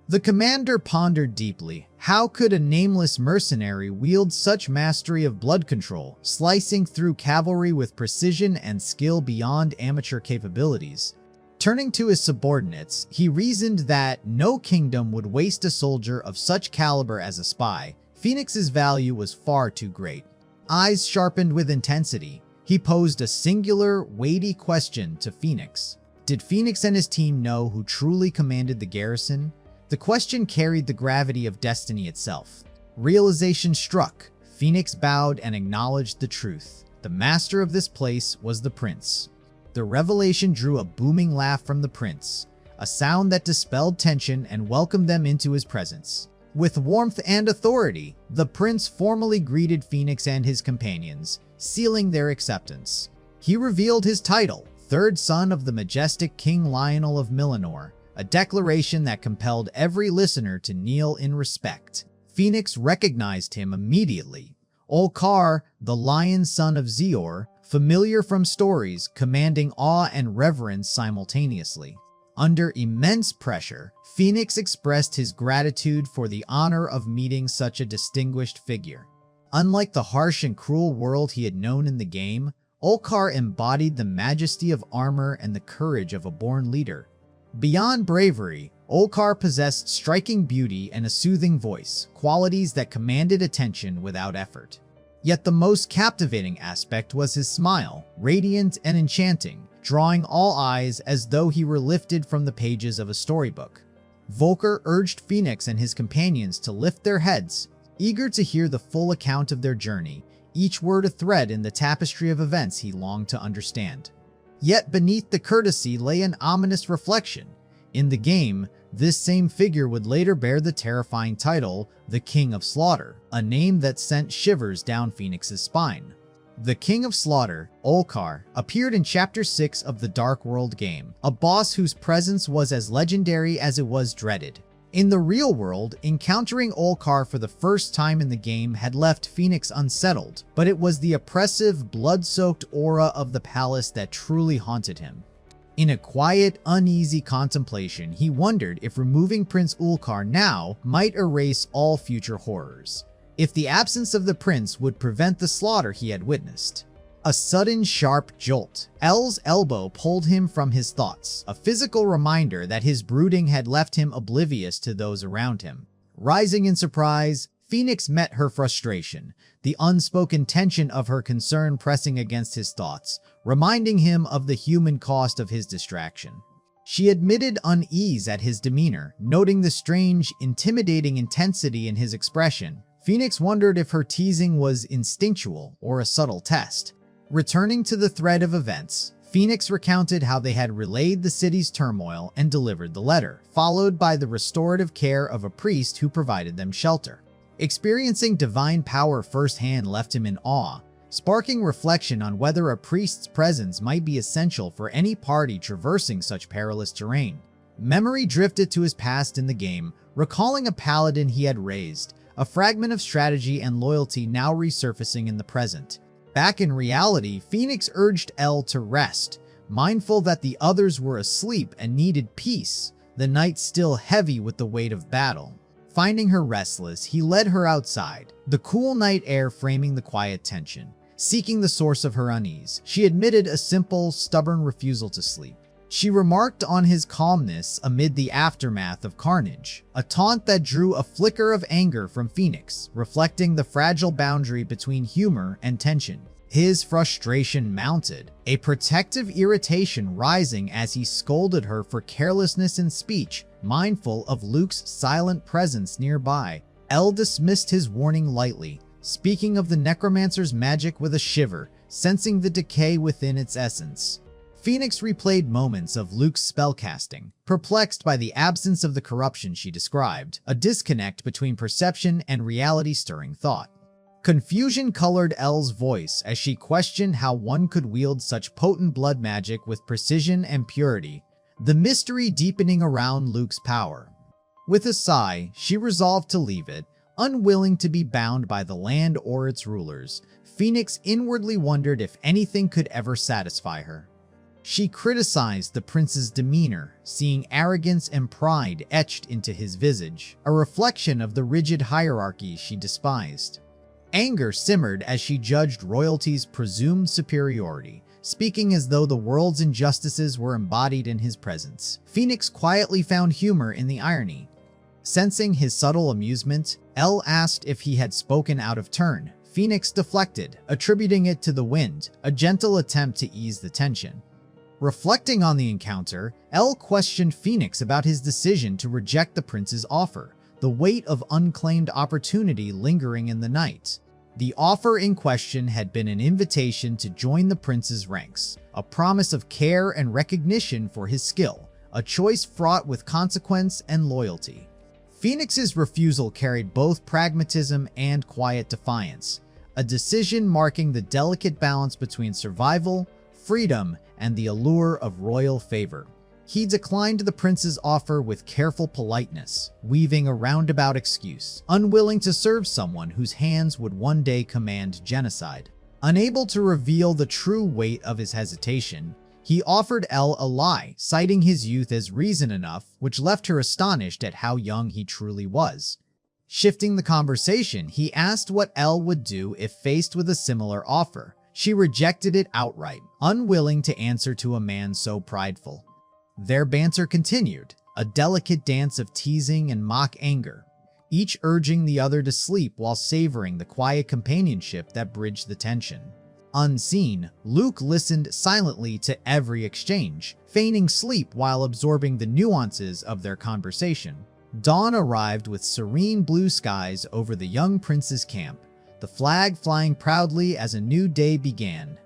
The commander pondered deeply. How could a nameless mercenary wield such mastery of blood control, slicing through cavalry with precision and skill beyond amateur capabilities? Turning to his subordinates, he reasoned that no kingdom would waste a soldier of such caliber as a spy. Phoenix's value was far too great. Eyes sharpened with intensity, he posed a singular, weighty question to Phoenix. Did Phoenix and his team know who truly commanded the garrison? The question carried the gravity of destiny itself. Realization struck. Phoenix bowed and acknowledged the truth. The master of this place was the prince. The revelation drew a booming laugh from the prince, a sound that dispelled tension and welcomed them into his presence. With warmth and authority, the prince formally greeted Phoenix and his companions, sealing their acceptance. He revealed his title, third son of the majestic King Lionel of Millenor, a declaration that compelled every listener to kneel in respect. Phoenix recognized him immediately. Olkar, the lion son of Zior, familiar from stories, commanding awe and reverence simultaneously. Under immense pressure, Phoenix expressed his gratitude for the honor of meeting such a distinguished figure. Unlike the harsh and cruel world he had known in the game, Olkar embodied the majesty of armor and the courage of a born leader. Beyond bravery, Olkar possessed striking beauty and a soothing voice, qualities that commanded attention without effort. Yet the most captivating aspect was his smile, radiant and enchanting, drawing all eyes as though he were lifted from the pages of a storybook. Volker urged Phoenix and his companions to lift their heads, eager to hear the full account of their journey, each word a thread in the tapestry of events he longed to understand. Yet beneath the courtesy lay an ominous reflection. In the game, this same figure would later bear the terrifying title, the King of Slaughter, a name that sent shivers down Phoenix's spine. The King of Slaughter, Olkar, appeared in Chapter 6 of the Dark World game, a boss whose presence was as legendary as it was dreaded. In the real world, encountering Olkar for the first time in the game had left Phoenix unsettled, but it was the oppressive, blood-soaked aura of the palace that truly haunted him. In a quiet, uneasy contemplation, he wondered if removing Prince Olkar now might erase all future horrors. If the absence of the prince would prevent the slaughter he had witnessed. A sudden sharp jolt. L's elbow pulled him from his thoughts, a physical reminder that his brooding had left him oblivious to those around him. Rising in surprise, Phoenix met her frustration, the unspoken tension of her concern pressing against his thoughts, reminding him of the human cost of his distraction. She admitted unease at his demeanor, noting the strange, intimidating intensity in his expression. Phoenix wondered if her teasing was instinctual or a subtle test. Returning to the thread of events, Phoenix recounted how they had relayed the city's turmoil and delivered the letter, followed by the restorative care of a priest who provided them shelter. Experiencing divine power firsthand left him in awe, sparking reflection on whether a priest's presence might be essential for any party traversing such perilous terrain. Memory drifted to his past in the game, recalling a paladin he had raised, a fragment of strategy and loyalty now resurfacing in the present. Back in reality, Phoenix urged Elle to rest, mindful that the others were asleep and needed peace, the night still heavy with the weight of battle. Finding her restless, he led her outside, the cool night air framing the quiet tension. Seeking the source of her unease, she admitted a simple, stubborn refusal to sleep. She remarked on his calmness amid the aftermath of carnage, a taunt that drew a flicker of anger from Phoenix, reflecting the fragile boundary between humor and tension. His frustration mounted, a protective irritation rising as he scolded her for carelessness in speech, mindful of Luke's silent presence nearby. Elle dismissed his warning lightly, speaking of the necromancer's magic with a shiver, sensing the decay within its essence. Phoenix replayed moments of Luke's spellcasting, perplexed by the absence of the corruption she described, a disconnect between perception and reality stirring thought. Confusion colored Elle's voice as she questioned how one could wield such potent blood magic with precision and purity, the mystery deepening around Luke's power. With a sigh, she resolved to leave it, unwilling to be bound by the land or its rulers. Phoenix inwardly wondered if anything could ever satisfy her. She criticized the prince's demeanor, seeing arrogance and pride etched into his visage, a reflection of the rigid hierarchy she despised. Anger simmered as she judged royalty's presumed superiority, speaking as though the world's injustices were embodied in his presence. Phoenix quietly found humor in the irony. Sensing his subtle amusement, Elle asked if he had spoken out of turn. Phoenix deflected, attributing it to the wind, a gentle attempt to ease the tension. Reflecting on the encounter, Elle questioned Phoenix about his decision to reject the prince's offer, the weight of unclaimed opportunity lingering in the night. The offer in question had been an invitation to join the prince's ranks, a promise of care and recognition for his skill, a choice fraught with consequence and loyalty. Phoenix's refusal carried both pragmatism and quiet defiance, a decision marking the delicate balance between survival, freedom, and the allure of royal favor. He declined the prince's offer with careful politeness, weaving a roundabout excuse, unwilling to serve someone whose hands would one day command genocide. Unable to reveal the true weight of his hesitation, he offered Elle a lie, citing his youth as reason enough, which left her astonished at how young he truly was. Shifting the conversation, he asked what Elle would do if faced with a similar offer. She rejected it outright, unwilling to answer to a man so prideful. Their banter continued, a delicate dance of teasing and mock anger, each urging the other to sleep while savoring the quiet companionship that bridged the tension. Unseen, Luke listened silently to every exchange, feigning sleep while absorbing the nuances of their conversation. Dawn arrived with serene blue skies over the young prince's camp, the flag flying proudly as a new day began.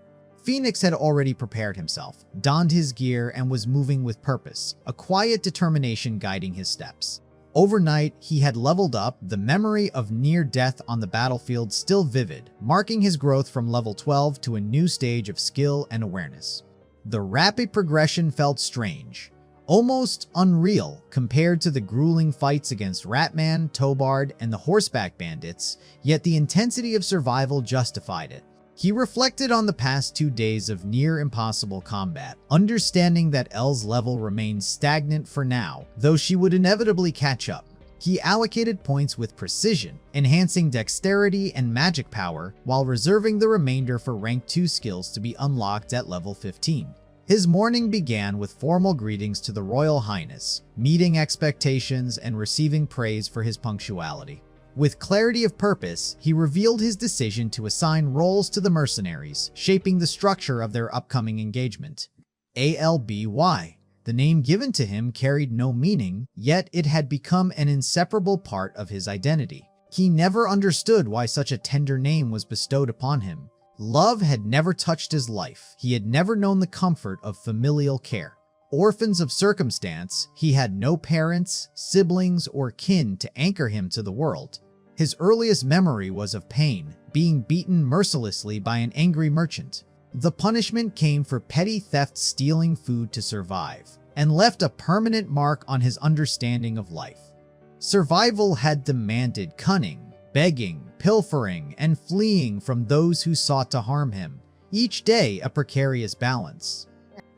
Phoenix had already prepared himself, donned his gear, and was moving with purpose, a quiet determination guiding his steps. Overnight, he had leveled up, the memory of near death on the battlefield still vivid, marking his growth from level 12 to a new stage of skill and awareness. The rapid progression felt strange, almost unreal compared to the grueling fights against Ratman, Tobard, and the horseback bandits, yet the intensity of survival justified it. He reflected on the past 2 days of near-impossible combat, understanding that Elle's level remained stagnant for now, though she would inevitably catch up. He allocated points with precision, enhancing dexterity and magic power, while reserving the remainder for rank 2 skills to be unlocked at level 15. His morning began with formal greetings to the Royal Highness, meeting expectations and receiving praise for his punctuality. With clarity of purpose, he revealed his decision to assign roles to the mercenaries, shaping the structure of their upcoming engagement. ALBY. The name given to him carried no meaning, yet it had become an inseparable part of his identity. He never understood why such a tender name was bestowed upon him. Love had never touched his life. He had never known the comfort of familial care. Orphans of circumstance, he had no parents, siblings, or kin to anchor him to the world. His earliest memory was of pain, being beaten mercilessly by an angry merchant. The punishment came for petty theft, stealing food to survive, and left a permanent mark on his understanding of life. Survival had demanded cunning, begging, pilfering, and fleeing from those who sought to harm him, each day a precarious balance.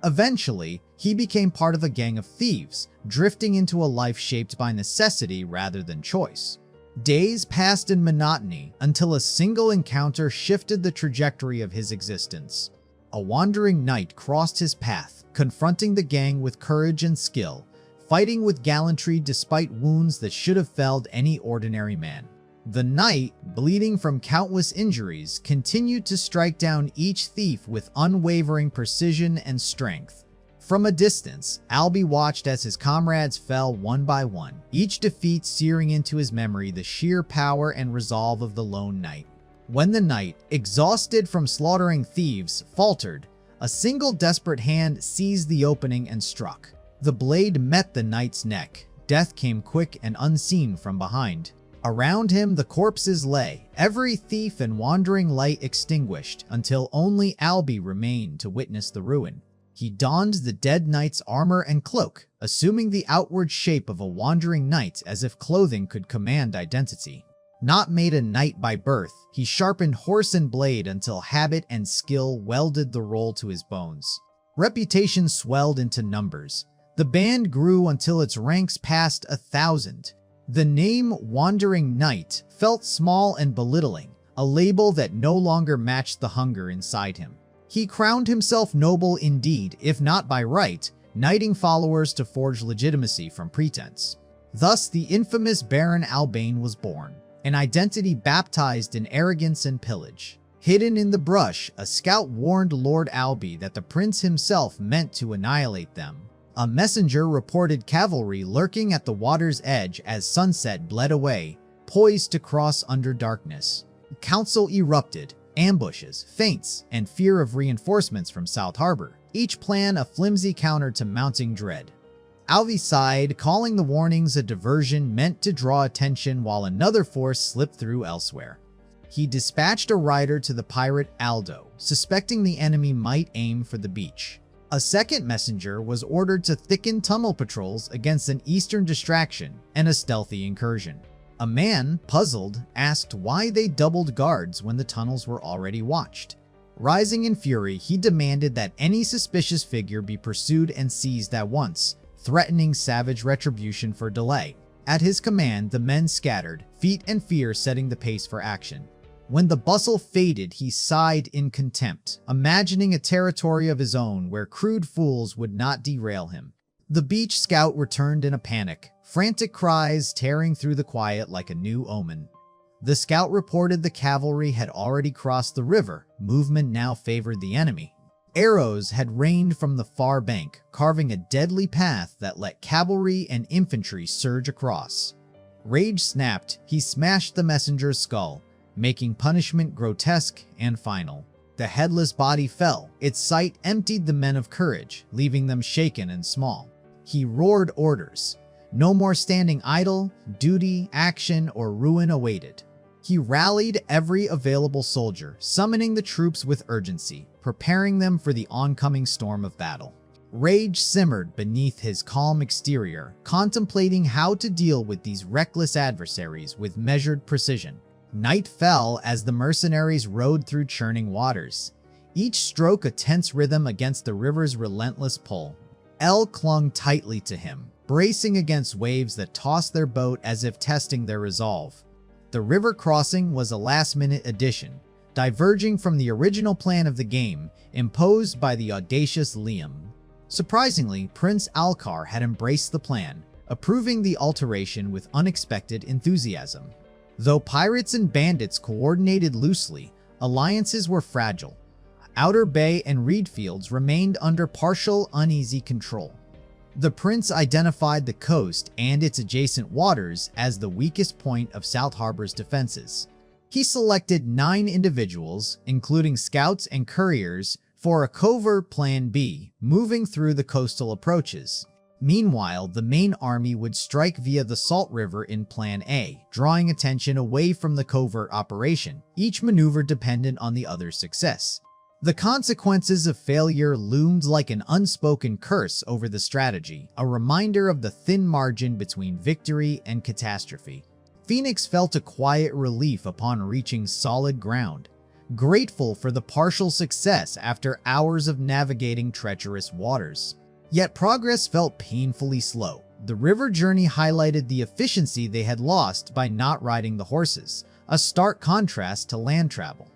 Eventually, he became part of a gang of thieves, drifting into a life shaped by necessity rather than choice. Days passed in monotony until a single encounter shifted the trajectory of his existence. A wandering knight crossed his path, confronting the gang with courage and skill, fighting with gallantry despite wounds that should have felled any ordinary man. The knight, bleeding from countless injuries, continued to strike down each thief with unwavering precision and strength. From a distance, Albie watched as his comrades fell one by one, each defeat searing into his memory the sheer power and resolve of the lone knight. When the knight, exhausted from slaughtering thieves, faltered, a single desperate hand seized the opening and struck. The blade met the knight's neck. Death came quick and unseen from behind. Around him the corpses lay, every thief and wandering light extinguished, until only Albie remained to witness the ruin. He donned the dead knight's armor and cloak, assuming the outward shape of a wandering knight as if clothing could command identity. Not made a knight by birth, he sharpened horse and blade until habit and skill welded the role to his bones. Reputation swelled into numbers. The band grew until its ranks passed 1,000. The name Wandering Knight felt small and belittling, a label that no longer matched the hunger inside him. He crowned himself noble indeed, if not by right, knighting followers to forge legitimacy from pretense. Thus, the infamous Baron Albane was born, an identity baptized in arrogance and pillage. Hidden in the brush, a scout warned Lord Albie that the prince himself meant to annihilate them. A messenger reported cavalry lurking at the water's edge as sunset bled away, poised to cross under darkness. Council erupted, ambushes, feints, and fear of reinforcements from South Harbor, each plan a flimsy counter to mounting dread. Albie sighed, calling the warnings a diversion meant to draw attention while another force slipped through elsewhere. He dispatched a rider to the pirate Aldo, suspecting the enemy might aim for the beach. A second messenger was ordered to thicken tunnel patrols against an eastern distraction and a stealthy incursion. A man, puzzled, asked why they doubled guards when the tunnels were already watched. Rising in fury, he demanded that any suspicious figure be pursued and seized at once, threatening savage retribution for delay. At his command, the men scattered, fear and fear setting the pace for action. When the bustle faded, he sighed in contempt, imagining a territory of his own where crude fools would not derail him. The beach scout returned in a panic, frantic cries tearing through the quiet like a new omen. The scout reported the cavalry had already crossed the river. Movement now favored the enemy. Arrows had rained from the far bank, carving a deadly path that let cavalry and infantry surge across. Rage snapped, he smashed the messenger's skull, making punishment grotesque and final. The headless body fell. Its sight emptied the men of courage, leaving them shaken and small. He roared orders. No more standing idle, duty, action, or ruin awaited. He rallied every available soldier, summoning the troops with urgency, preparing them for the oncoming storm of battle. Rage simmered beneath his calm exterior, contemplating how to deal with these reckless adversaries with measured precision. Night fell as the mercenaries rode through churning waters, each stroke a tense rhythm against the river's relentless pull. El clung tightly to him, bracing against waves that tossed their boat as if testing their resolve. The river crossing was a last-minute addition, diverging from the original plan of the game imposed by the audacious Liam. Surprisingly, Prince Alcar had embraced the plan, approving the alteration with unexpected enthusiasm. Though pirates and bandits coordinated loosely, alliances were fragile. Outer Bay and Reedfields remained under partial, uneasy control. The prince identified the coast and its adjacent waters as the weakest point of South Harbor's defenses. He selected 9 individuals, including scouts and couriers, for a covert Plan B, moving through the coastal approaches. Meanwhile, the main army would strike via the Salt River in Plan A, drawing attention away from the covert operation, each maneuver dependent on the other's success. The consequences of failure loomed like an unspoken curse over the strategy, a reminder of the thin margin between victory and catastrophe. Phoenix felt a quiet relief upon reaching solid ground, grateful for the partial success after hours of navigating treacherous waters. Yet progress felt painfully slow. The river journey highlighted the efficiency they had lost by not riding the horses, a stark contrast to land travel.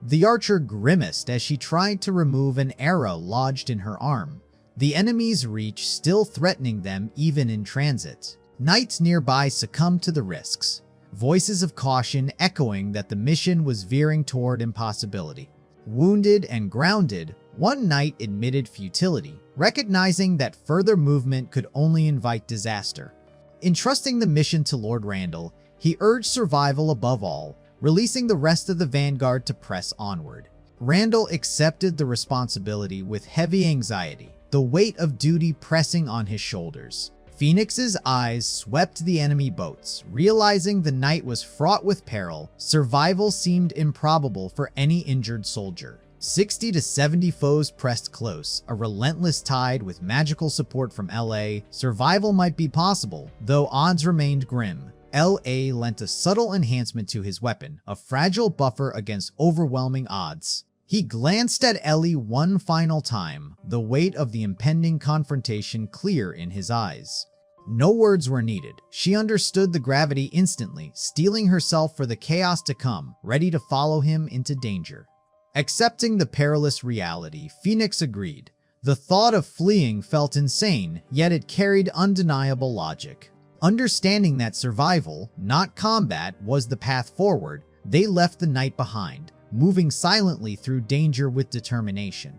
The archer grimaced as she tried to remove an arrow lodged in her arm, the enemy's reach still threatening them even in transit. Knights nearby succumbed to the risks, voices of caution echoing that the mission was veering toward impossibility. Wounded and grounded, one knight admitted futility, recognizing that further movement could only invite disaster. Entrusting the mission to Lord Randall, he urged survival above all, releasing the rest of the vanguard to press onward. Randall accepted the responsibility with heavy anxiety, the weight of duty pressing on his shoulders. Phoenix's eyes swept the enemy boats. Realizing the night was fraught with peril, survival seemed improbable for any injured soldier. 60 to 70 foes pressed close, a relentless tide with magical support from LA. Survival might be possible, though odds remained grim. LA lent a subtle enhancement to his weapon, a fragile buffer against overwhelming odds. He glanced at Ellie one final time, the weight of the impending confrontation clear in his eyes. No words were needed. She understood the gravity instantly, steeling herself for the chaos to come, ready to follow him into danger. Accepting the perilous reality, Phoenix agreed. The thought of fleeing felt insane, yet it carried undeniable logic. Understanding that survival, not combat, was the path forward, they left the night behind, moving silently through danger with determination.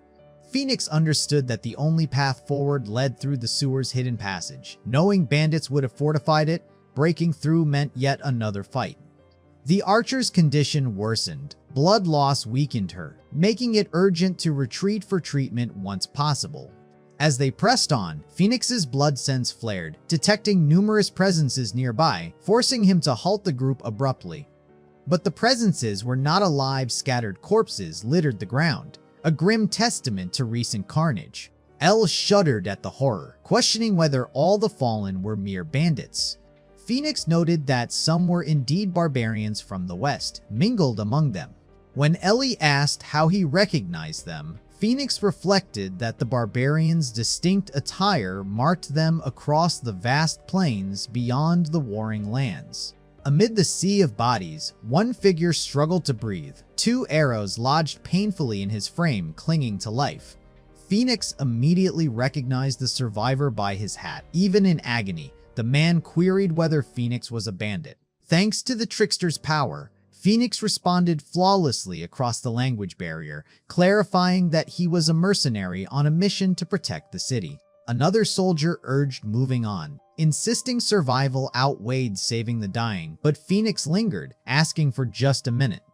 Phoenix understood that the only path forward led through the sewer's hidden passage. Knowing bandits would have fortified it, breaking through meant yet another fight. The archer's condition worsened. Blood loss weakened her, making it urgent to retreat for treatment once possible. As they pressed on, Phoenix's blood sense flared, detecting numerous presences nearby, forcing him to halt the group abruptly. But the presences were not alive, scattered corpses littered the ground, a grim testament to recent carnage. Elle shuddered at the horror, questioning whether all the fallen were mere bandits. Phoenix noted that some were indeed barbarians from the west, mingled among them. When Ellie asked how he recognized them, Phoenix reflected that the barbarians' distinct attire marked them across the vast plains beyond the warring lands. Amid the sea of bodies, one figure struggled to breathe, 2 arrows lodged painfully in his frame, clinging to life. Phoenix immediately recognized the survivor by his hat. Even in agony, the man queried whether Phoenix was a bandit. Thanks to the trickster's power, Phoenix responded flawlessly across the language barrier, clarifying that he was a mercenary on a mission to protect the city. Another soldier urged moving on, insisting survival outweighed saving the dying, but Phoenix lingered, asking for just a minute.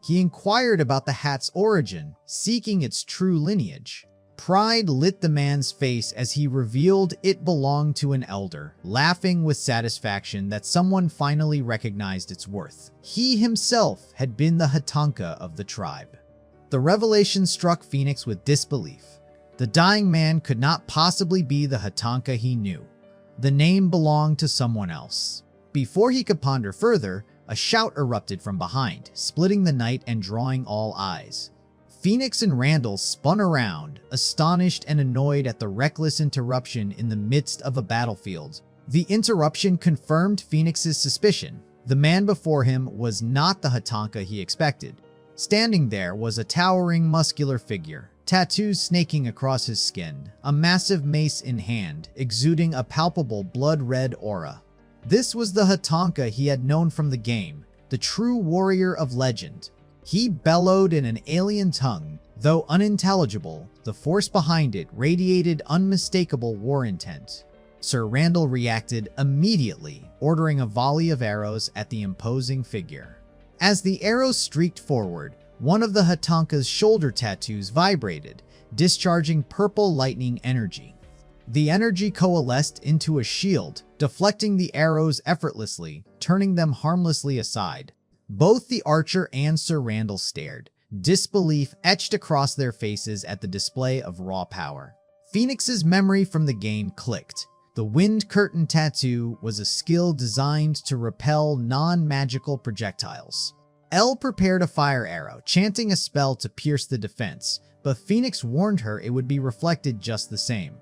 He inquired about the hat's origin, seeking its true lineage. Pride lit the man's face as he revealed it belonged to an elder, laughing with satisfaction that someone finally recognized its worth. He himself had been the Hatanka of the tribe. The revelation struck Phoenix with disbelief. The dying man could not possibly be the Hatanka he knew. The name belonged to someone else. Before he could ponder further, a shout erupted from behind, splitting the night and drawing all eyes. Phoenix and Randall spun around, astonished and annoyed at the reckless interruption in the midst of a battlefield. The interruption confirmed Phoenix's suspicion. The man before him was not the Hatanka he expected. Standing there was a towering, muscular figure, tattoos snaking across his skin, a massive mace in hand, exuding a palpable blood-red aura. This was the Hatanka he had known from the game, the true warrior of legend. He bellowed in an alien tongue. Though unintelligible, the force behind it radiated unmistakable war intent. Sir Randall reacted immediately, ordering a volley of arrows at the imposing figure. As the arrow streaked forward, one of the Hatanka's shoulder tattoos vibrated, discharging purple lightning energy. The energy coalesced into a shield, deflecting the arrows effortlessly, turning them harmlessly aside. Both the archer and Sir Randall stared, disbelief etched across their faces at the display of raw power. Phoenix's memory from the game clicked. The Wind Curtain tattoo was a skill designed to repel non-magical projectiles. Elle prepared a fire arrow, chanting a spell to pierce the defense, but Phoenix warned her it would be reflected just the same.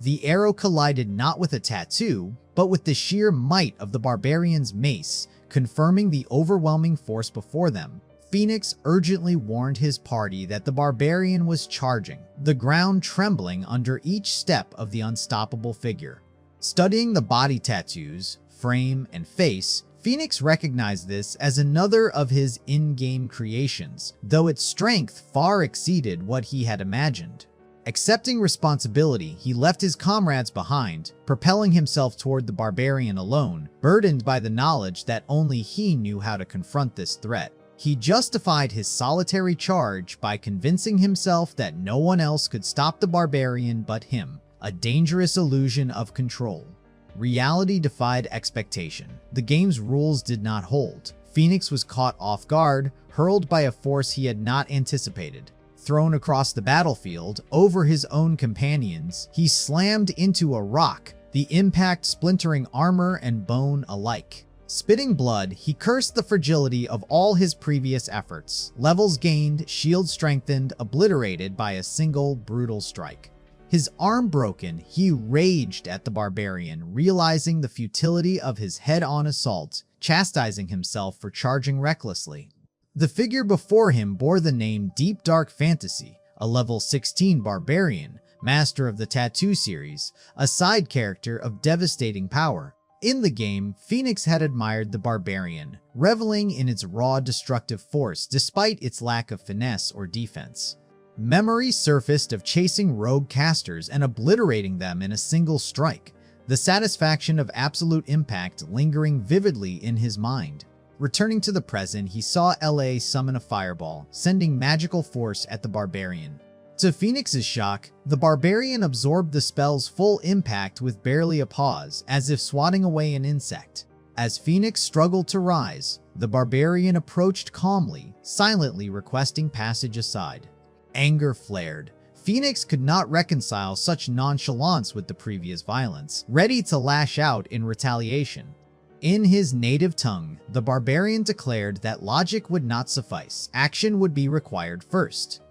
The arrow collided not with a tattoo, but with the sheer might of the barbarian's mace, confirming the overwhelming force before them. Phoenix urgently warned his party that the barbarian was charging, the ground trembling under each step of the unstoppable figure. Studying the body tattoos, frame, and face, Phoenix recognized this as another of his in-game creations, though its strength far exceeded what he had imagined. Accepting responsibility, he left his comrades behind, propelling himself toward the barbarian alone, burdened by the knowledge that only he knew how to confront this threat. He justified his solitary charge by convincing himself that no one else could stop the barbarian but him, a dangerous illusion of control. Reality defied expectation. The game's rules did not hold. Phoenix was caught off guard, hurled by a force he had not anticipated. Thrown across the battlefield, over his own companions, he slammed into a rock, the impact splintering armor and bone alike. Spitting blood, he cursed the fragility of all his previous efforts. Levels gained, shield strengthened, obliterated by a single brutal strike. His arm broken, he raged at the barbarian, realizing the futility of his head-on assault, chastising himself for charging recklessly. The figure before him bore the name Deep Dark Fantasy, a level 16 barbarian, master of the tattoo series, a side character of devastating power. In the game, Phoenix had admired the barbarian, reveling in its raw destructive force despite its lack of finesse or defense. Memory surfaced of chasing rogue casters and obliterating them in a single strike, the satisfaction of absolute impact lingering vividly in his mind. Returning to the present, he saw LA summon a fireball, sending magical force at the barbarian. To Phoenix's shock, the barbarian absorbed the spell's full impact with barely a pause, as if swatting away an insect. As Phoenix struggled to rise, the barbarian approached calmly, silently requesting passage aside. Anger flared. Phoenix could not reconcile such nonchalance with the previous violence, ready to lash out in retaliation. In his native tongue, the barbarian declared that logic would not suffice, action would be required first.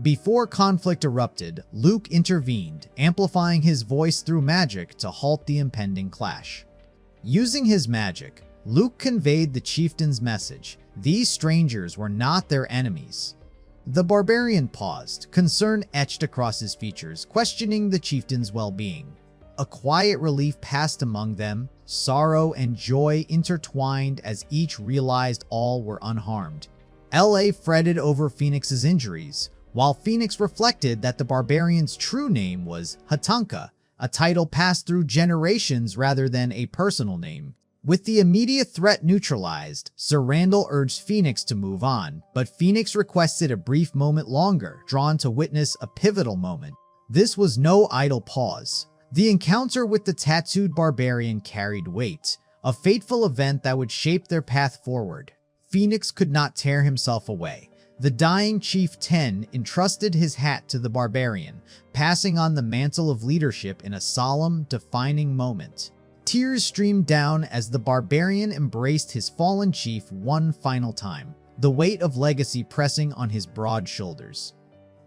Before conflict erupted, Luke intervened, amplifying his voice through magic to halt the impending clash. Using his magic, Luke conveyed the chieftain's message: these strangers were not their enemies. The barbarian paused, concern etched across his features, questioning the chieftain's well-being. A quiet relief passed among them, sorrow and joy intertwined as each realized all were unharmed. LA fretted over Phoenix's injuries, while Phoenix reflected that the barbarian's true name was Hatanka, a title passed through generations rather than a personal name. With the immediate threat neutralized, Sir Randall urged Phoenix to move on, but Phoenix requested a brief moment longer, drawn to witness a pivotal moment. This was no idle pause. The encounter with the tattooed barbarian carried weight, a fateful event that would shape their path forward. Phoenix could not tear himself away. The dying Chief 10 entrusted his hat to the barbarian, passing on the mantle of leadership in a solemn, defining moment. Tears streamed down as the barbarian embraced his fallen chief one final time, the weight of legacy pressing on his broad shoulders.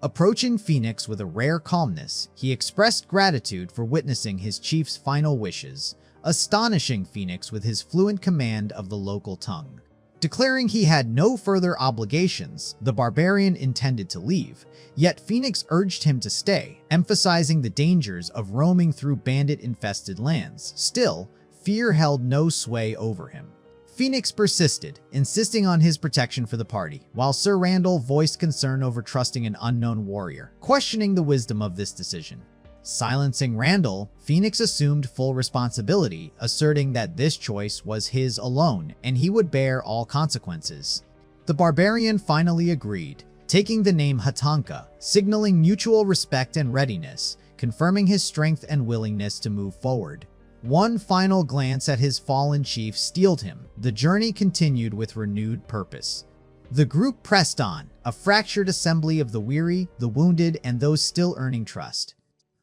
Approaching Phoenix with a rare calmness, he expressed gratitude for witnessing his chief's final wishes, astonishing Phoenix with his fluent command of the local tongue. Declaring he had no further obligations, the barbarian intended to leave, yet Phoenix urged him to stay, emphasizing the dangers of roaming through bandit-infested lands. Still, fear held no sway over him. Phoenix persisted, insisting on his protection for the party, while Sir Randall voiced concern over trusting an unknown warrior, questioning the wisdom of this decision. Silencing Randall, Phoenix assumed full responsibility, asserting that this choice was his alone and he would bear all consequences. The barbarian finally agreed, taking the name Hatanka, signaling mutual respect and readiness, confirming his strength and willingness to move forward. One final glance at his fallen chief steeled him. The journey continued with renewed purpose. The group pressed on, a fractured assembly of the weary, the wounded, and those still earning trust.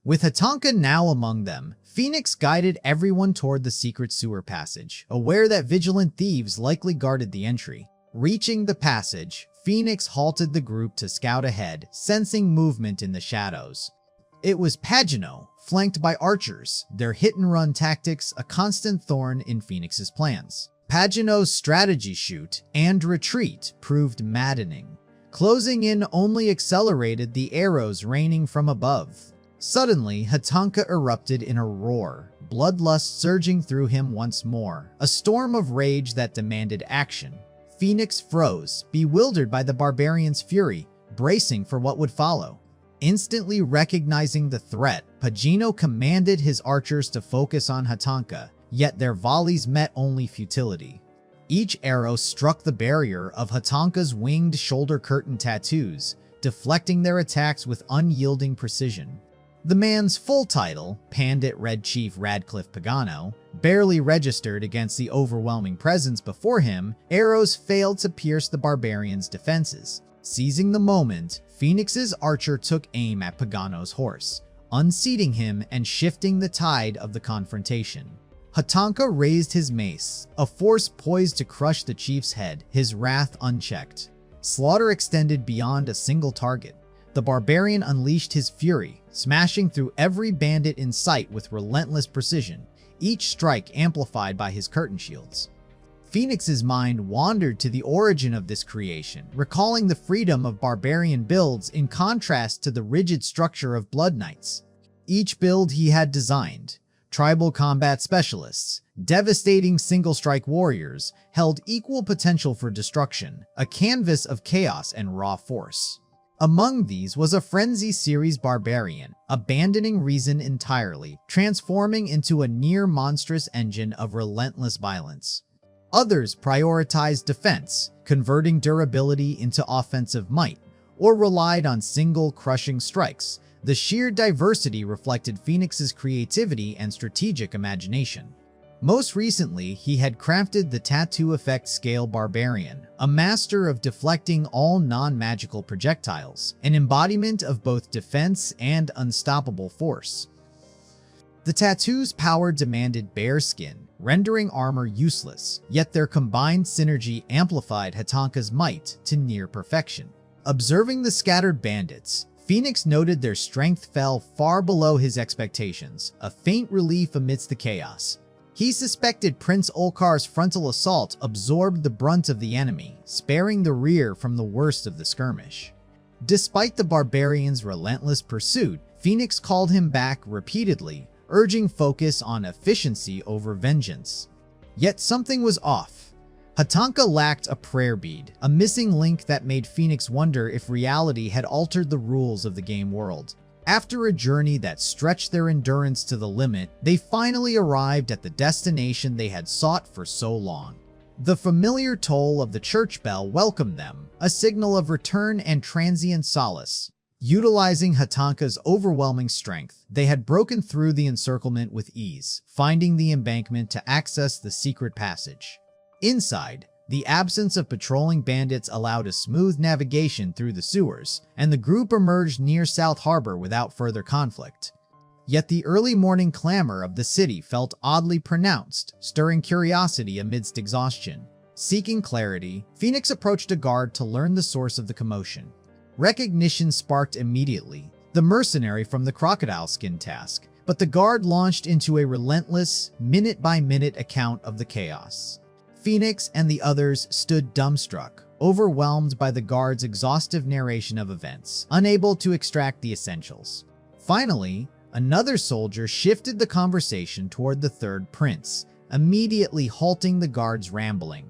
With Hatanka now among them, Phoenix guided everyone toward the secret sewer passage, aware that vigilant thieves likely guarded the entry. Reaching the passage, Phoenix halted the group to scout ahead, sensing movement in the shadows. It was Pagano, flanked by archers, their hit-and-run tactics a constant thorn in Phoenix's plans. Pagano's strategy shoot and retreat proved maddening. Closing in only accelerated the arrows raining from above. Suddenly, Hatanka erupted in a roar, bloodlust surging through him once more, a storm of rage that demanded action. Phoenix froze, bewildered by the barbarian's fury, bracing for what would follow. Instantly recognizing the threat, Pagano commanded his archers to focus on Hatanka, yet their volleys met only futility. Each arrow struck the barrier of Hatanka's winged shoulder curtain tattoos, deflecting their attacks with unyielding precision. The man's full title, Pandit Red Chief Radcliffe Pagano, barely registered against the overwhelming presence before him. Arrows failed to pierce the barbarian's defenses. Seizing the moment, Phoenix's archer took aim at Pagano's horse, unseating him and shifting the tide of the confrontation. Hatanka raised his mace, a force poised to crush the chief's head, his wrath unchecked. Slaughter extended beyond a single target. The barbarian unleashed his fury, smashing through every bandit in sight with relentless precision, each strike amplified by his curtain shields. Phoenix's mind wandered to the origin of this creation, recalling the freedom of barbarian builds in contrast to the rigid structure of Blood Knights. Each build he had designed, tribal combat specialists, devastating single-strike warriors, held equal potential for destruction, a canvas of chaos and raw force. Among these was a Frenzy series barbarian, abandoning reason entirely, transforming into a near-monstrous engine of relentless violence. Others prioritized defense, converting durability into offensive might, or relied on single crushing strikes. The sheer diversity reflected Phoenix's creativity and strategic imagination. Most recently, he had crafted the Tattoo Effect Scale Barbarian, a master of deflecting all non-magical projectiles, an embodiment of both defense and unstoppable force. The tattoo's power demanded bare skin, rendering armor useless, yet their combined synergy amplified Hatanka's might to near perfection. Observing the scattered bandits, Phoenix noted their strength fell far below his expectations, a faint relief amidst the chaos. He suspected Prince Olkar's frontal assault absorbed the brunt of the enemy, sparing the rear from the worst of the skirmish. Despite the barbarian's relentless pursuit, Phoenix called him back repeatedly, urging focus on efficiency over vengeance. Yet something was off. Hatanka lacked a prayer bead, a missing link that made Phoenix wonder if reality had altered the rules of the game world. After a journey that stretched their endurance to the limit, they finally arrived at the destination they had sought for so long. The familiar toll of the church bell welcomed them, a signal of return and transient solace. Utilizing Hatanka's overwhelming strength, they had broken through the encirclement with ease, finding the embankment to access the secret passage. Inside, the absence of patrolling bandits allowed a smooth navigation through the sewers, and the group emerged near South Harbor without further conflict. Yet the early morning clamor of the city felt oddly pronounced, stirring curiosity amidst exhaustion. Seeking clarity, Phoenix approached a guard to learn the source of the commotion. Recognition sparked immediately, the mercenary from the crocodile skin task, but the guard launched into a relentless, minute-by-minute account of the chaos. Phoenix and the others stood dumbstruck, overwhelmed by the guard's exhaustive narration of events, unable to extract the essentials. Finally, another soldier shifted the conversation toward the third prince, immediately halting the guard's rambling.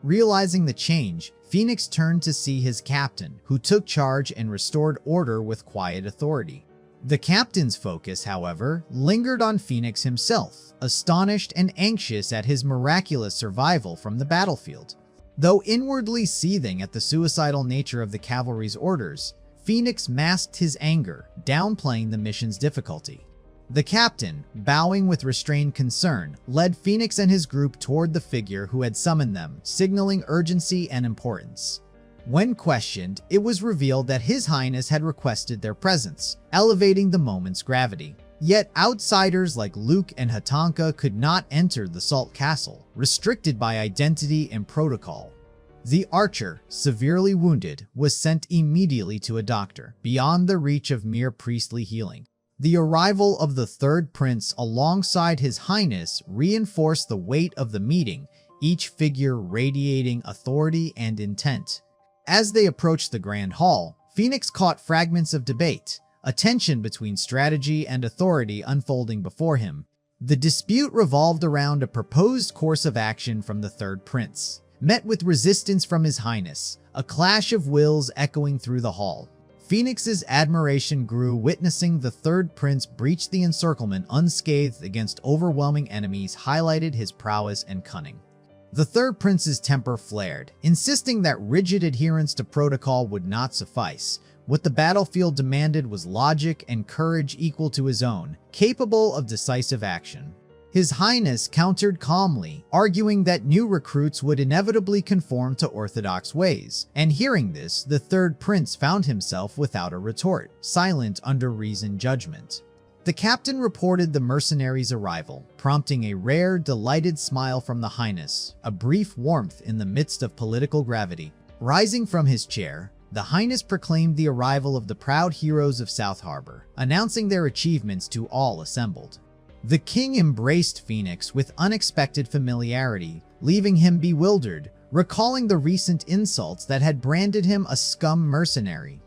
Realizing the change, Phoenix turned to see his captain, who took charge and restored order with quiet authority. The captain's focus, however, lingered on Phoenix himself, astonished and anxious at his miraculous survival from the battlefield. Though inwardly seething at the suicidal nature of the cavalry's orders, Phoenix masked his anger, downplaying the mission's difficulty. The captain, bowing with restrained concern, led Phoenix and his group toward the figure who had summoned them, signaling urgency and importance. When questioned, it was revealed that His Highness had requested their presence, elevating the moment's gravity. Yet outsiders like Luke and Hatanka could not enter the Salt Castle, restricted by identity and protocol. The archer, severely wounded, was sent immediately to a doctor, beyond the reach of mere priestly healing. The arrival of the third prince alongside His Highness reinforced the weight of the meeting, each figure radiating authority and intent. As they approached the Grand Hall, Phoenix caught fragments of debate, a tension between strategy and authority unfolding before him. The dispute revolved around a proposed course of action from the third prince, met with resistance from His Highness, a clash of wills echoing through the hall. Phoenix's admiration grew witnessing the third prince breach the encirclement unscathed against overwhelming enemies, highlighted his prowess and cunning. The third prince's temper flared, insisting that rigid adherence to protocol would not suffice. What the battlefield demanded was logic and courage equal to his own, capable of decisive action. His Highness countered calmly, arguing that new recruits would inevitably conform to orthodox ways, and hearing this, the third prince found himself without a retort, silent under reasoned judgment. The captain reported the mercenaries' arrival, prompting a rare, delighted smile from the Highness, a brief warmth in the midst of political gravity. Rising from his chair, the Highness proclaimed the arrival of the proud heroes of South Harbor, announcing their achievements to all assembled. The king embraced Phoenix with unexpected familiarity, leaving him bewildered, recalling the recent insults that had branded him a scum mercenary.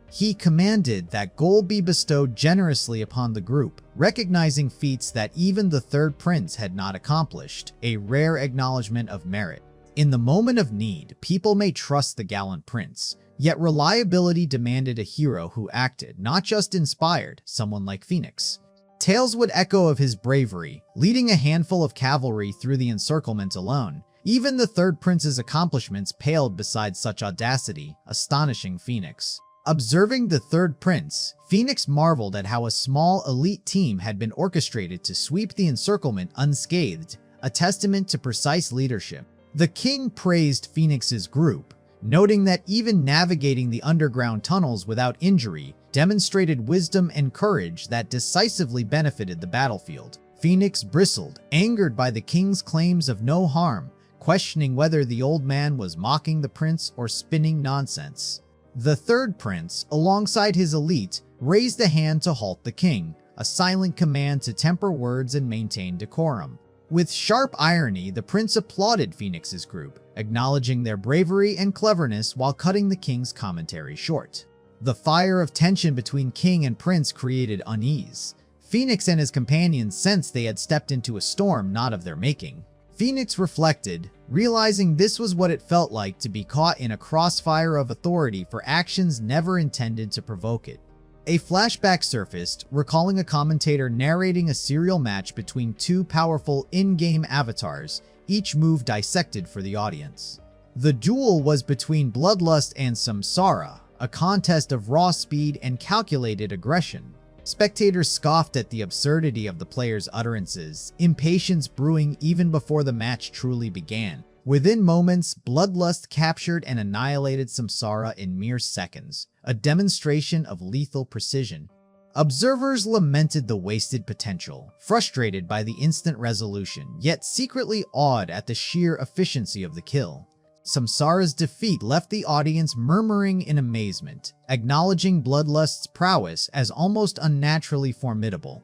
He commanded that gold be bestowed generously upon the group, recognizing feats that even the third prince had not accomplished, a rare acknowledgement of merit. In the moment of need, people may trust the gallant prince, yet reliability demanded a hero who acted, not just inspired, someone like Phoenix. Tales would echo of his bravery, leading a handful of cavalry through the encirclement alone. Even the third prince's accomplishments paled beside such audacity, astonishing Phoenix. Observing the third prince, Phoenix marveled at how a small elite team had been orchestrated to sweep the encirclement unscathed, a testament to precise leadership. The king praised Phoenix's group, noting that even navigating the underground tunnels without injury demonstrated wisdom and courage that decisively benefited the battlefield. Phoenix bristled, angered by the king's claims of no harm, questioning whether the old man was mocking the prince or spinning nonsense. The third prince, alongside his elite, raised a hand to halt the king, a silent command to temper words and maintain decorum. With sharp irony, the prince applauded Phoenix's group, acknowledging their bravery and cleverness while cutting the king's commentary short. The fire of tension between king and prince created unease. Phoenix and his companions sensed they had stepped into a storm not of their making. Phoenix reflected, realizing this was what it felt like to be caught in a crossfire of authority for actions never intended to provoke it. A flashback surfaced, recalling a commentator narrating a serial match between two powerful in-game avatars, each move dissected for the audience. The duel was between Bloodlust and Samsara, a contest of raw speed and calculated aggression. Spectators scoffed at the absurdity of the players' utterances, impatience brewing even before the match truly began. Within moments, Bloodlust captured and annihilated Samsara in mere seconds, a demonstration of lethal precision. Observers lamented the wasted potential, frustrated by the instant resolution, yet secretly awed at the sheer efficiency of the kill. Samsara's defeat left the audience murmuring in amazement, acknowledging Bloodlust's prowess as almost unnaturally formidable.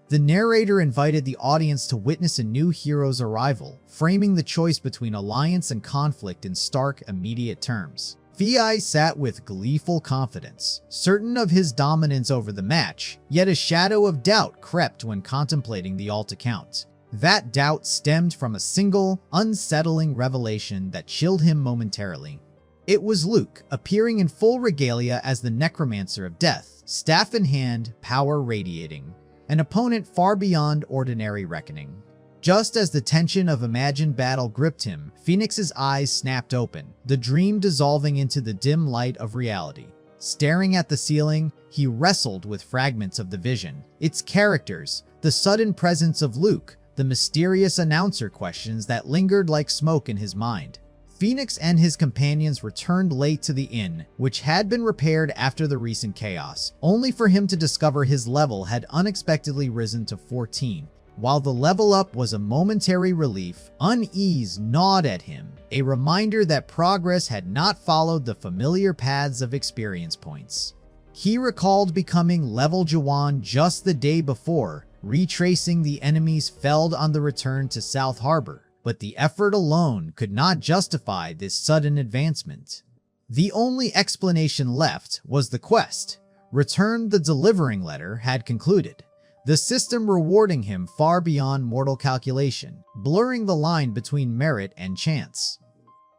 The narrator invited the audience to witness a new hero's arrival, framing the choice between alliance and conflict in stark, immediate terms. Vi sat with gleeful confidence, certain of his dominance over the match, yet a shadow of doubt crept when contemplating the alt account. That doubt stemmed from a single, unsettling revelation that chilled him momentarily. It was Luke, appearing in full regalia as the Necromancer of Death, staff in hand, power radiating, an opponent far beyond ordinary reckoning. Just as the tension of imagined battle gripped him, Phoenix's eyes snapped open, the dream dissolving into the dim light of reality. Staring at the ceiling, he wrestled with fragments of the vision. Its characters, the sudden presence of Luke, the mysterious announcer questions that lingered like smoke in his mind. Phoenix and his companions returned late to the inn, which had been repaired after the recent chaos, only for him to discover his level had unexpectedly risen to 14. While the level up was a momentary relief, unease gnawed at him, a reminder that progress had not followed the familiar paths of experience points. He recalled becoming level Jawan just the day before, retracing the enemies felled on the return to South Harbor, but the effort alone could not justify this sudden advancement. The only explanation left was the quest. Return the delivering letter had concluded, the system rewarding him far beyond mortal calculation, blurring the line between merit and chance.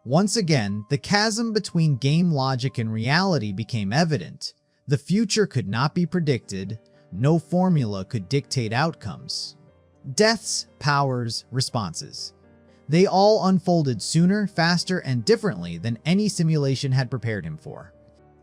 Once again, the chasm between game logic and reality became evident. The future could not be predicted, no formula could dictate outcomes. Deaths, powers, responses. They all unfolded sooner, faster, and differently than any simulation had prepared him for.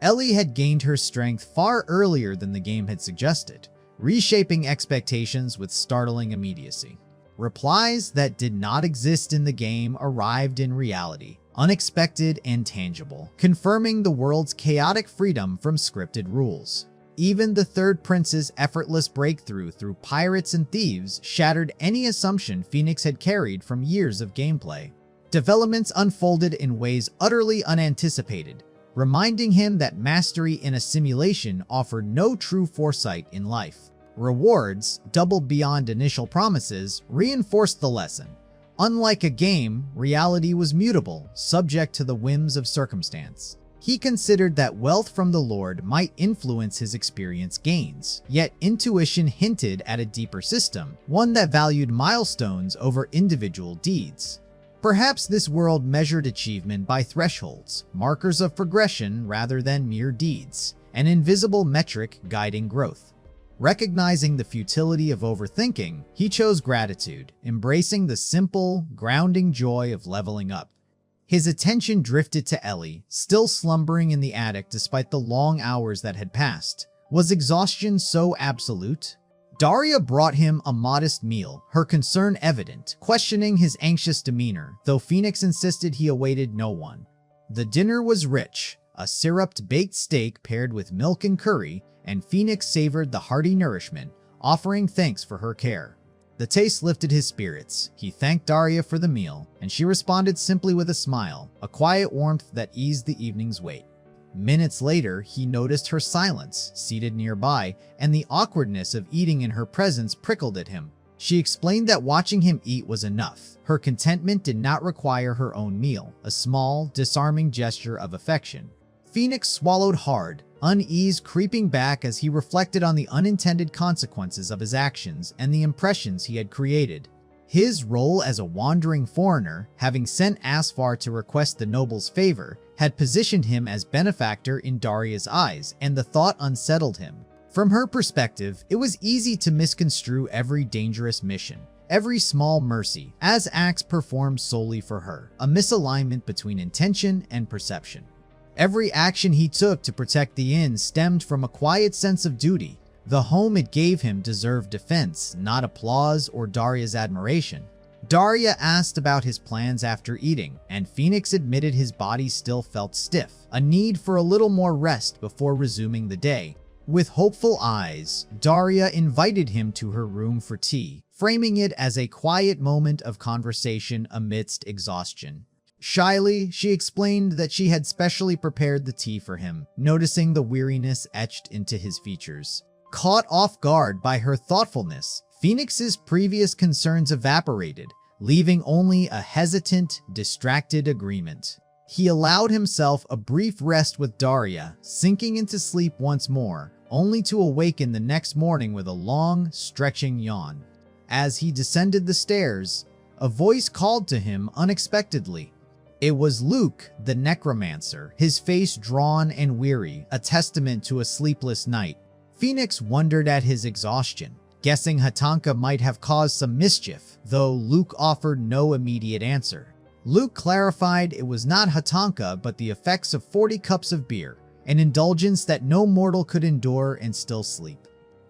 Ellie had gained her strength far earlier than the game had suggested, reshaping expectations with startling immediacy. Replies that did not exist in the game arrived in reality, unexpected and tangible, confirming the world's chaotic freedom from scripted rules. Even the third prince's effortless breakthrough through pirates and thieves shattered any assumption Phoenix had carried from years of gameplay. Developments unfolded in ways utterly unanticipated, reminding him that mastery in a simulation offered no true foresight in life. Rewards, doubled beyond initial promises, reinforced the lesson. Unlike a game, reality was mutable, subject to the whims of circumstance. He considered that wealth from the Lord might influence his experience gains, yet intuition hinted at a deeper system, one that valued milestones over individual deeds. Perhaps this world measured achievement by thresholds, markers of progression rather than mere deeds, an invisible metric guiding growth. Recognizing the futility of overthinking, he chose gratitude, embracing the simple, grounding joy of leveling up. His attention drifted to Ellie, still slumbering in the attic despite the long hours that had passed. Was exhaustion so absolute? Daria brought him a modest meal, her concern evident, questioning his anxious demeanor, though Phoenix insisted he awaited no one. The dinner was rich, a syruped baked steak paired with milk and curry, and Phoenix savored the hearty nourishment, offering thanks for her care. The taste lifted his spirits. He thanked Daria for the meal, and she responded simply with a smile, a quiet warmth that eased the evening's weight. Minutes later, he noticed her silence, seated nearby, and the awkwardness of eating in her presence prickled at him. She explained that watching him eat was enough. Her contentment did not require her own meal, a small, disarming gesture of affection. Phoenix swallowed hard, unease creeping back as he reflected on the unintended consequences of his actions and the impressions he had created. His role as a wandering foreigner, having sent Asfar to request the noble's favor, had positioned him as benefactor in Daria's eyes, and the thought unsettled him. From her perspective, it was easy to misconstrue every dangerous mission, every small mercy, as acts performed solely for her, a misalignment between intention and perception. Every action he took to protect the inn stemmed from a quiet sense of duty. The home it gave him deserved defense, not applause or Daria's admiration. Daria asked about his plans after eating, and Phoenix admitted his body still felt stiff, a need for a little more rest before resuming the day. With hopeful eyes, Daria invited him to her room for tea, framing it as a quiet moment of conversation amidst exhaustion. Shyly, she explained that she had specially prepared the tea for him, noticing the weariness etched into his features. Caught off guard by her thoughtfulness, Phoenix's previous concerns evaporated, leaving only a hesitant, distracted agreement. He allowed himself a brief rest with Daria, sinking into sleep once more, only to awaken the next morning with a long, stretching yawn. As he descended the stairs, a voice called to him unexpectedly. It was Luke, the necromancer, his face drawn and weary, a testament to a sleepless night. Phoenix wondered at his exhaustion. guessing Hatanka might have caused some mischief, though Luke offered no immediate answer. Luke clarified it was not Hatanka but the effects of 40 cups of beer, an indulgence that no mortal could endure and still sleep.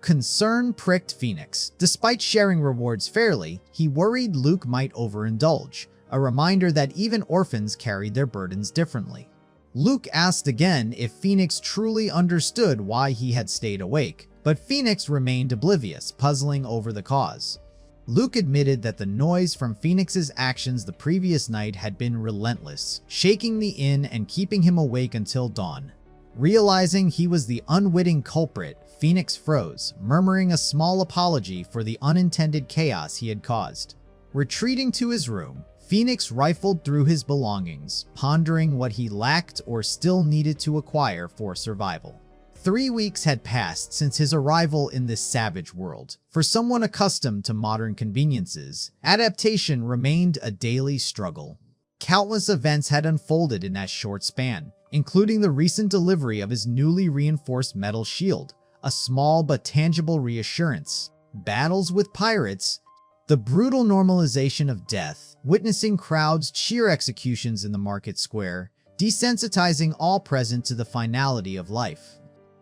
Concern pricked Phoenix. Despite sharing rewards fairly, he worried Luke might overindulge, a reminder that even orphans carried their burdens differently. Luke asked again if Phoenix truly understood why he had stayed awake, but Phoenix remained oblivious, puzzling over the cause. Luke admitted that the noise from Phoenix's actions the previous night had been relentless, shaking the inn and keeping him awake until dawn. Realizing he was the unwitting culprit, Phoenix froze, murmuring a small apology for the unintended chaos he had caused. Retreating to his room, Phoenix rifled through his belongings, pondering what he lacked or still needed to acquire for survival. 3 weeks had passed since his arrival in this savage world. For someone accustomed to modern conveniences, adaptation remained a daily struggle. Countless events had unfolded in that short span, including the recent delivery of his newly reinforced metal shield, a small but tangible reassurance, battles with pirates, the brutal normalization of death, witnessing crowds cheer executions in the market square, desensitizing all present to the finality of life.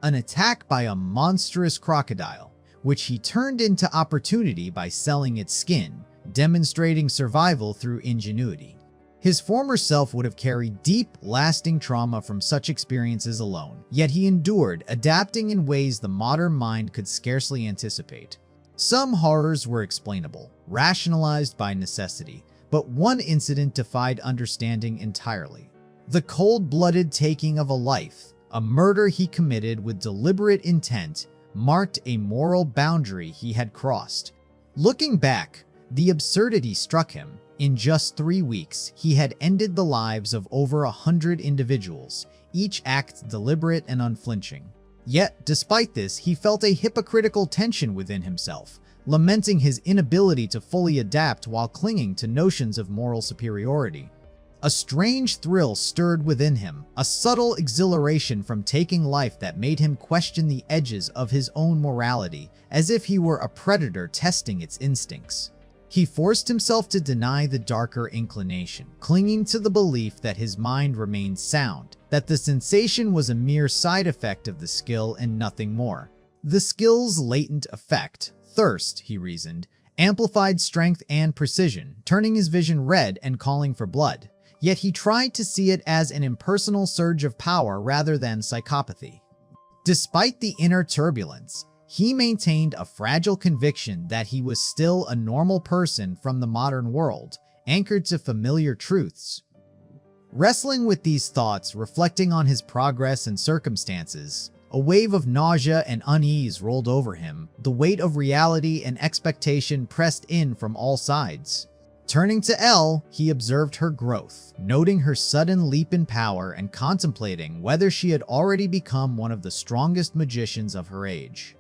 An attack by a monstrous crocodile, which he turned into opportunity by selling its skin, demonstrating survival through ingenuity. His former self would have carried deep, lasting trauma from such experiences alone, yet he endured, adapting in ways the modern mind could scarcely anticipate. Some horrors were explainable, rationalized by necessity, but one incident defied understanding entirely. The cold-blooded taking of a life, a murder he committed with deliberate intent, marked a moral boundary he had crossed. Looking back, the absurdity struck him. In just 3 weeks, he had ended the lives of over 100 individuals, each act deliberate and unflinching. Yet, despite this, he felt a hypocritical tension within himself, lamenting his inability to fully adapt while clinging to notions of moral superiority. A strange thrill stirred within him, a subtle exhilaration from taking life that made him question the edges of his own morality, as if he were a predator testing its instincts. He forced himself to deny the darker inclination, clinging to the belief that his mind remained sound, that the sensation was a mere side effect of the skill and nothing more. The skill's latent effect, thirst, he reasoned, amplified strength and precision, turning his vision red and calling for blood. Yet he tried to see it as an impersonal surge of power rather than psychopathy. Despite the inner turbulence, he maintained a fragile conviction that he was still a normal person from the modern world, anchored to familiar truths. Wrestling with these thoughts, reflecting on his progress and circumstances, a wave of nausea and unease rolled over him, the weight of reality and expectation pressed in from all sides. Turning to Elle, he observed her growth, noting her sudden leap in power and contemplating whether she had already become one of the strongest magicians of her age.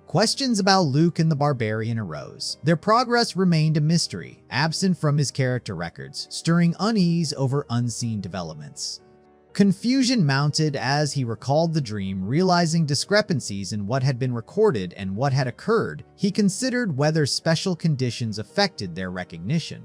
Questions about Luke and the Barbarian arose. Their progress remained a mystery, absent from his character records, stirring unease over unseen developments. Confusion mounted as he recalled the dream, realizing discrepancies in what had been recorded and what had occurred. He considered whether special conditions affected their recognition.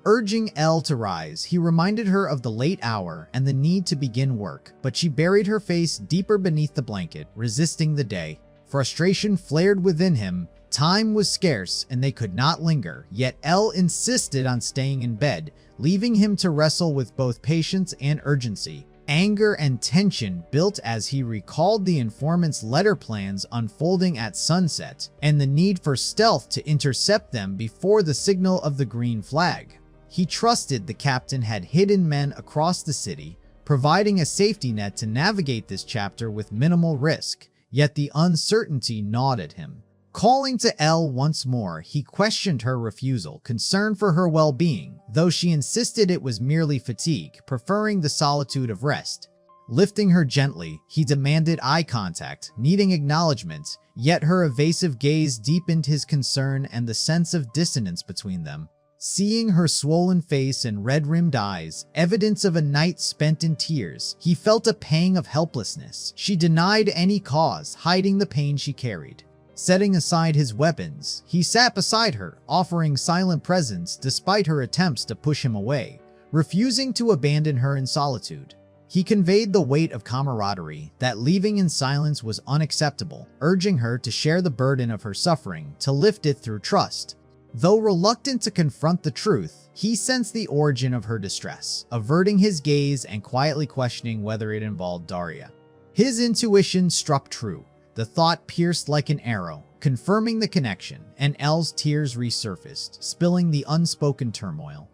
Urging Elle to rise, he reminded her of the late hour and the need to begin work, but she buried her face deeper beneath the blanket, resisting the day. Frustration flared within him. Time was scarce and they could not linger, yet Elle insisted on staying in bed, leaving him to wrestle with both patience and urgency. Anger and tension built as he recalled the informant's letter plans unfolding at sunset, and the need for stealth to intercept them before the signal of the green flag. He trusted the captain had hidden men across the city, providing a safety net to navigate this chapter with minimal risk, yet the uncertainty gnawed at him. Calling to Elle once more, he questioned her refusal, concerned for her well-being, though she insisted it was merely fatigue, preferring the solitude of rest. Lifting her gently, he demanded eye contact, needing acknowledgement, yet her evasive gaze deepened his concern and the sense of dissonance between them. Seeing her swollen face and red-rimmed eyes, evidence of a night spent in tears, he felt a pang of helplessness. She denied any cause, hiding the pain she carried. Setting aside his weapons, he sat beside her, offering silent presence despite her attempts to push him away, refusing to abandon her in solitude. He conveyed the weight of camaraderie, that leaving in silence was unacceptable, urging her to share the burden of her suffering, to lift it through trust. Though reluctant to confront the truth, he sensed the origin of her distress, averting his gaze and quietly questioning whether it involved Daria. His intuition struck true. The thought pierced like an arrow, confirming the connection, and Elle's tears resurfaced, spilling the unspoken turmoil.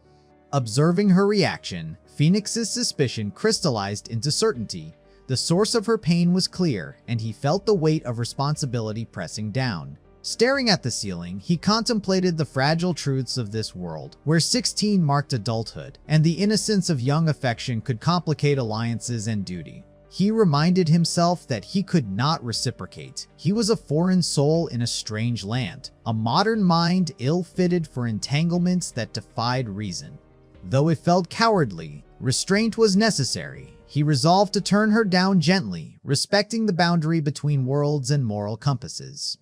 Observing her reaction, Phoenix's suspicion crystallized into certainty. The source of her pain was clear, and he felt the weight of responsibility pressing down. Staring at the ceiling, he contemplated the fragile truths of this world, where 16 marked adulthood, and the innocence of young affection could complicate alliances and duty. He reminded himself that he could not reciprocate. He was a foreign soul in a strange land, a modern mind ill-fitted for entanglements that defied reason. Though it felt cowardly, restraint was necessary. He resolved to turn her down gently, respecting the boundary between worlds and moral compasses.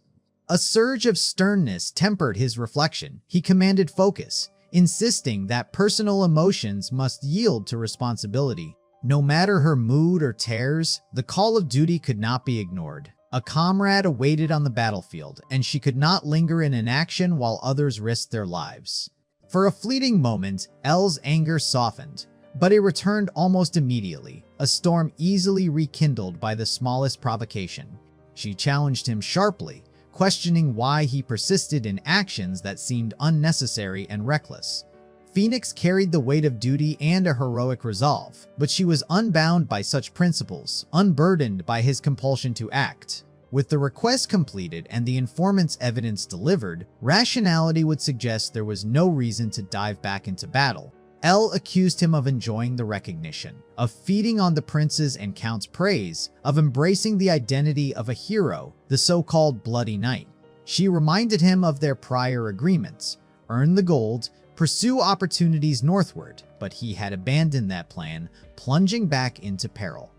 A surge of sternness tempered his reflection. He commanded focus, insisting that personal emotions must yield to responsibility. No matter her mood or tears, the call of duty could not be ignored. A comrade awaited on the battlefield, and she could not linger in inaction while others risked their lives. For a fleeting moment, Elle's anger softened, but it returned almost immediately, a storm easily rekindled by the smallest provocation. She challenged him sharply, questioning why he persisted in actions that seemed unnecessary and reckless. Phoenix carried the weight of duty and a heroic resolve, but she was unbound by such principles, unburdened by his compulsion to act. With the request completed and the informant's evidence delivered, rationality would suggest there was no reason to dive back into battle. Elle accused him of enjoying the recognition, of feeding on the prince's and count's praise, of embracing the identity of a hero, the so-called Bloody Knight. She reminded him of their prior agreements: earn the gold, pursue opportunities northward, but he had abandoned that plan, plunging back into peril.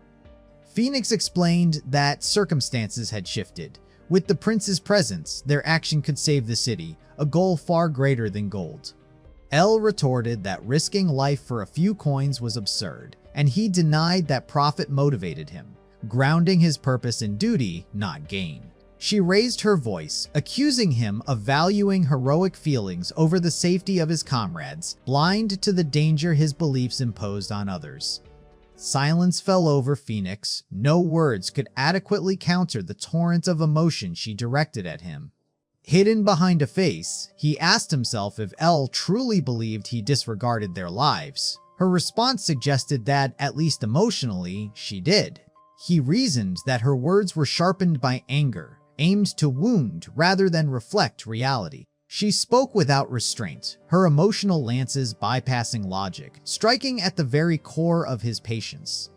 Phoenix explained that circumstances had shifted. With the prince's presence, their action could save the city, a goal far greater than gold. Elle retorted that risking life for a few coins was absurd, and he denied that profit motivated him, grounding his purpose in duty, not gain. She raised her voice, accusing him of valuing heroic feelings over the safety of his comrades, blind to the danger his beliefs imposed on others. Silence fell over Phoenix. No words could adequately counter the torrent of emotion she directed at him. Hidden behind a face, he asked himself if Elle truly believed he disregarded their lives. Her response suggested that, at least emotionally, she did. He reasoned that her words were sharpened by anger, aimed to wound rather than reflect reality. She spoke without restraint, her emotional lances bypassing logic, striking at the very core of his patience.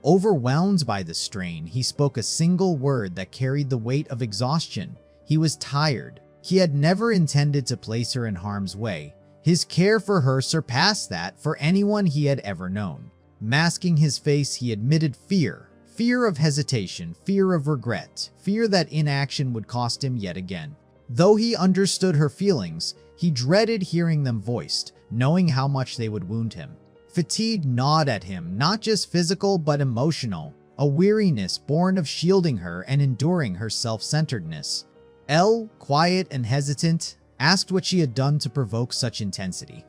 Overwhelmed by the strain, he spoke a single word that carried the weight of exhaustion. He was tired. He had never intended to place her in harm's way. His care for her surpassed that for anyone he had ever known. Masking his face, he admitted fear. Fear of hesitation, fear of regret, fear that inaction would cost him yet again. Though he understood her feelings, he dreaded hearing them voiced, knowing how much they would wound him. Fatigue gnawed at him, not just physical but emotional, a weariness born of shielding her and enduring her self-centeredness. Elle, quiet and hesitant, asked what she had done to provoke such intensity.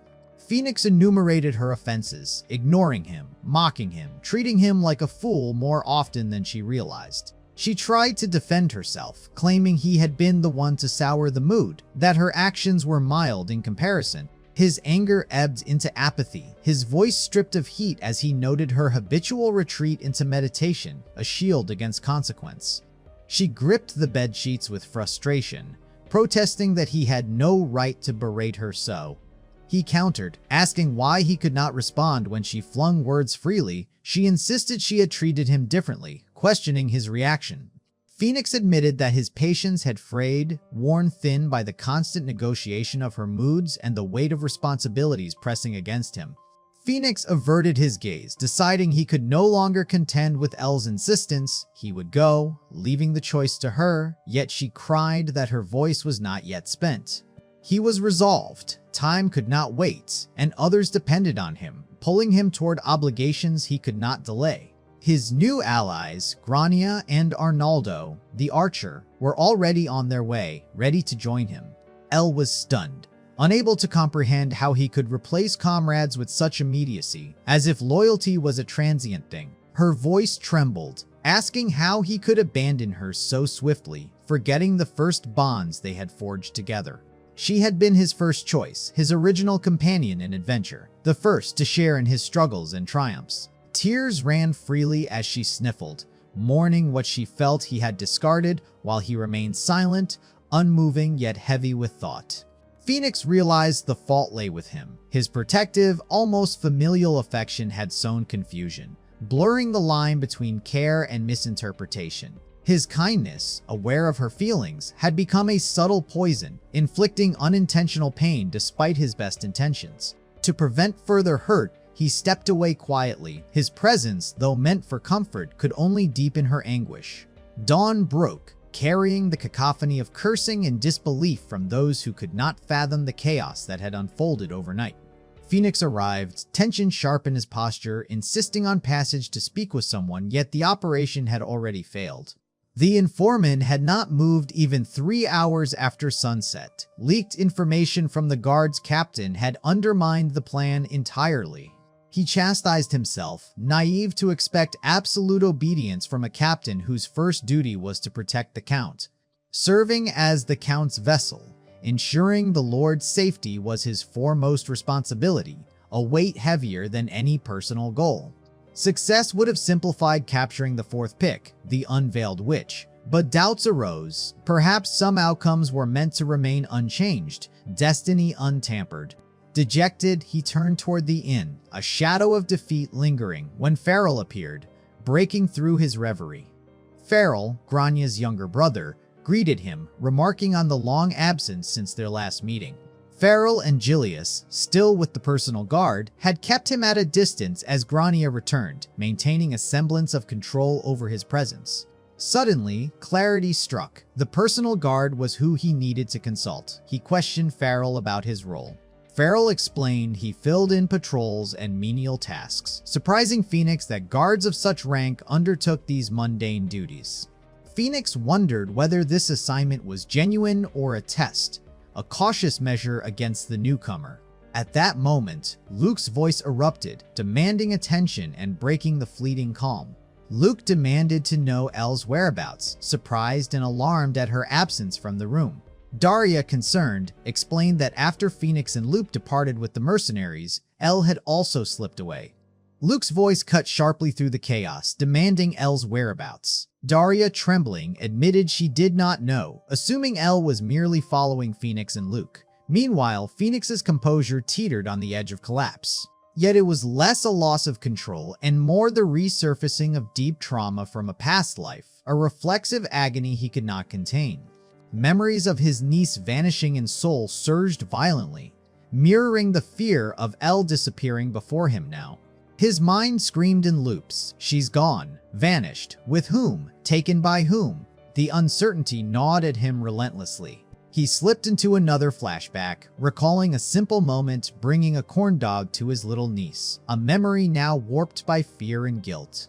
Phoenix enumerated her offenses, ignoring him, mocking him, treating him like a fool more often than she realized. She tried to defend herself, claiming he had been the one to sour the mood, that her actions were mild in comparison. His anger ebbed into apathy, his voice stripped of heat as he noted her habitual retreat into meditation, a shield against consequence. She gripped the bedsheets with frustration, protesting that he had no right to berate her so. He countered, asking why he could not respond when she flung words freely. She insisted she had treated him differently, questioning his reaction. Phoenix admitted that his patience had frayed, worn thin by the constant negotiation of her moods and the weight of responsibilities pressing against him. Phoenix averted his gaze, deciding he could no longer contend with Elle's insistence. He would go, leaving the choice to her, yet she cried that her voice was not yet spent. He was resolved. Time could not wait, and others depended on him, pulling him toward obligations he could not delay. His new allies, Grania and Arnaldo, the archer, were already on their way, ready to join him. Elle was stunned, unable to comprehend how he could replace comrades with such immediacy, as if loyalty was a transient thing. Her voice trembled, asking how he could abandon her so swiftly, forgetting the first bonds they had forged together. She had been his first choice, his original companion in adventure, the first to share in his struggles and triumphs. Tears ran freely as she sniffled, mourning what she felt he had discarded while he remained silent, unmoving yet heavy with thought. Phoenix realized the fault lay with him. His protective, almost familial affection had sown confusion, blurring the line between care and misinterpretation. His kindness, aware of her feelings, had become a subtle poison, inflicting unintentional pain despite his best intentions. To prevent further hurt, he stepped away quietly. His presence, though meant for comfort, could only deepen her anguish. Dawn broke, carrying the cacophony of cursing and disbelief from those who could not fathom the chaos that had unfolded overnight. Phoenix arrived, tension sharp in his posture, insisting on passage to speak with someone, yet the operation had already failed. The informant had not moved even 3 hours after sunset. Leaked information from the guard's captain had undermined the plan entirely. He chastised himself, naive to expect absolute obedience from a captain whose first duty was to protect the Count. Serving as the Count's vessel, ensuring the Lord's safety was his foremost responsibility, a weight heavier than any personal goal. Success would have simplified capturing the fourth pick, the unveiled witch, but doubts arose. Perhaps some outcomes were meant to remain unchanged, destiny untampered. Dejected, he turned toward the inn, a shadow of defeat lingering, when Farrell appeared, breaking through his reverie. Farrell, Grania's younger brother, greeted him, remarking on the long absence since their last meeting. Farrell and Julius, still with the personal guard, had kept him at a distance as Grania returned, maintaining a semblance of control over his presence. Suddenly, clarity struck. The personal guard was who he needed to consult. He questioned Farrell about his role. Farrell explained he filled in patrols and menial tasks, surprising Phoenix that guards of such rank undertook these mundane duties. Phoenix wondered whether this assignment was genuine or a test, a cautious measure against the newcomer. At that moment, Luke's voice erupted, demanding attention and breaking the fleeting calm. Luke demanded to know Elle's whereabouts, surprised and alarmed at her absence from the room. Daria, concerned, explained that after Phoenix and Luke departed with the mercenaries, Elle had also slipped away. Luke's voice cut sharply through the chaos, demanding Elle's whereabouts. Daria, trembling, admitted she did not know, assuming Elle was merely following Phoenix and Luke. Meanwhile, Phoenix's composure teetered on the edge of collapse. Yet it was less a loss of control and more the resurfacing of deep trauma from a past life, a reflexive agony he could not contain. Memories of his niece vanishing in Seoul surged violently, mirroring the fear of Elle disappearing before him now. His mind screamed in loops. She's gone, vanished, with whom, taken by whom? The uncertainty gnawed at him relentlessly. He slipped into another flashback, recalling a simple moment bringing a corn dog to his little niece, a memory now warped by fear and guilt.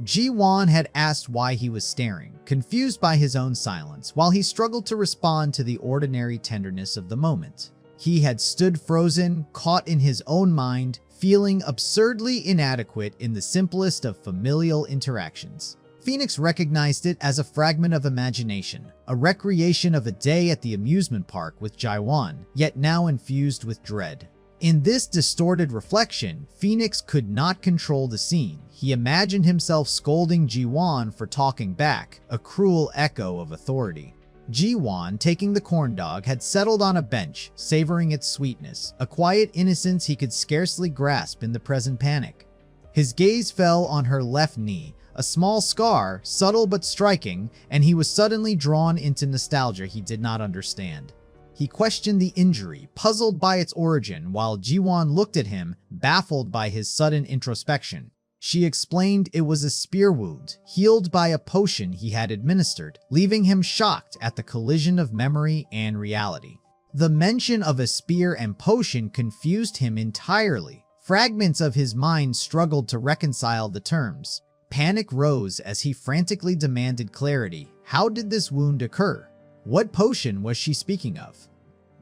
Ji-won had asked why he was staring, confused by his own silence, while he struggled to respond to the ordinary tenderness of the moment. He had stood frozen, caught in his own mind, feeling absurdly inadequate in the simplest of familial interactions. Phoenix recognized it as a fragment of imagination, a recreation of a day at the amusement park with Ji-won, yet now infused with dread. In this distorted reflection, Phoenix could not control the scene. He imagined himself scolding Ji-won for talking back, a cruel echo of authority. Ji-won, taking the corn dog, had settled on a bench, savoring its sweetness, a quiet innocence he could scarcely grasp in the present panic. His gaze fell on her left knee, a small scar, subtle but striking, and he was suddenly drawn into nostalgia he did not understand. He questioned the injury, puzzled by its origin, while Jiwon looked at him, baffled by his sudden introspection. She explained it was a spear wound, healed by a potion he had administered, leaving him shocked at the collision of memory and reality. The mention of a spear and potion confused him entirely. Fragments of his mind struggled to reconcile the terms. Panic rose as he frantically demanded clarity. How did this wound occur? What potion was she speaking of?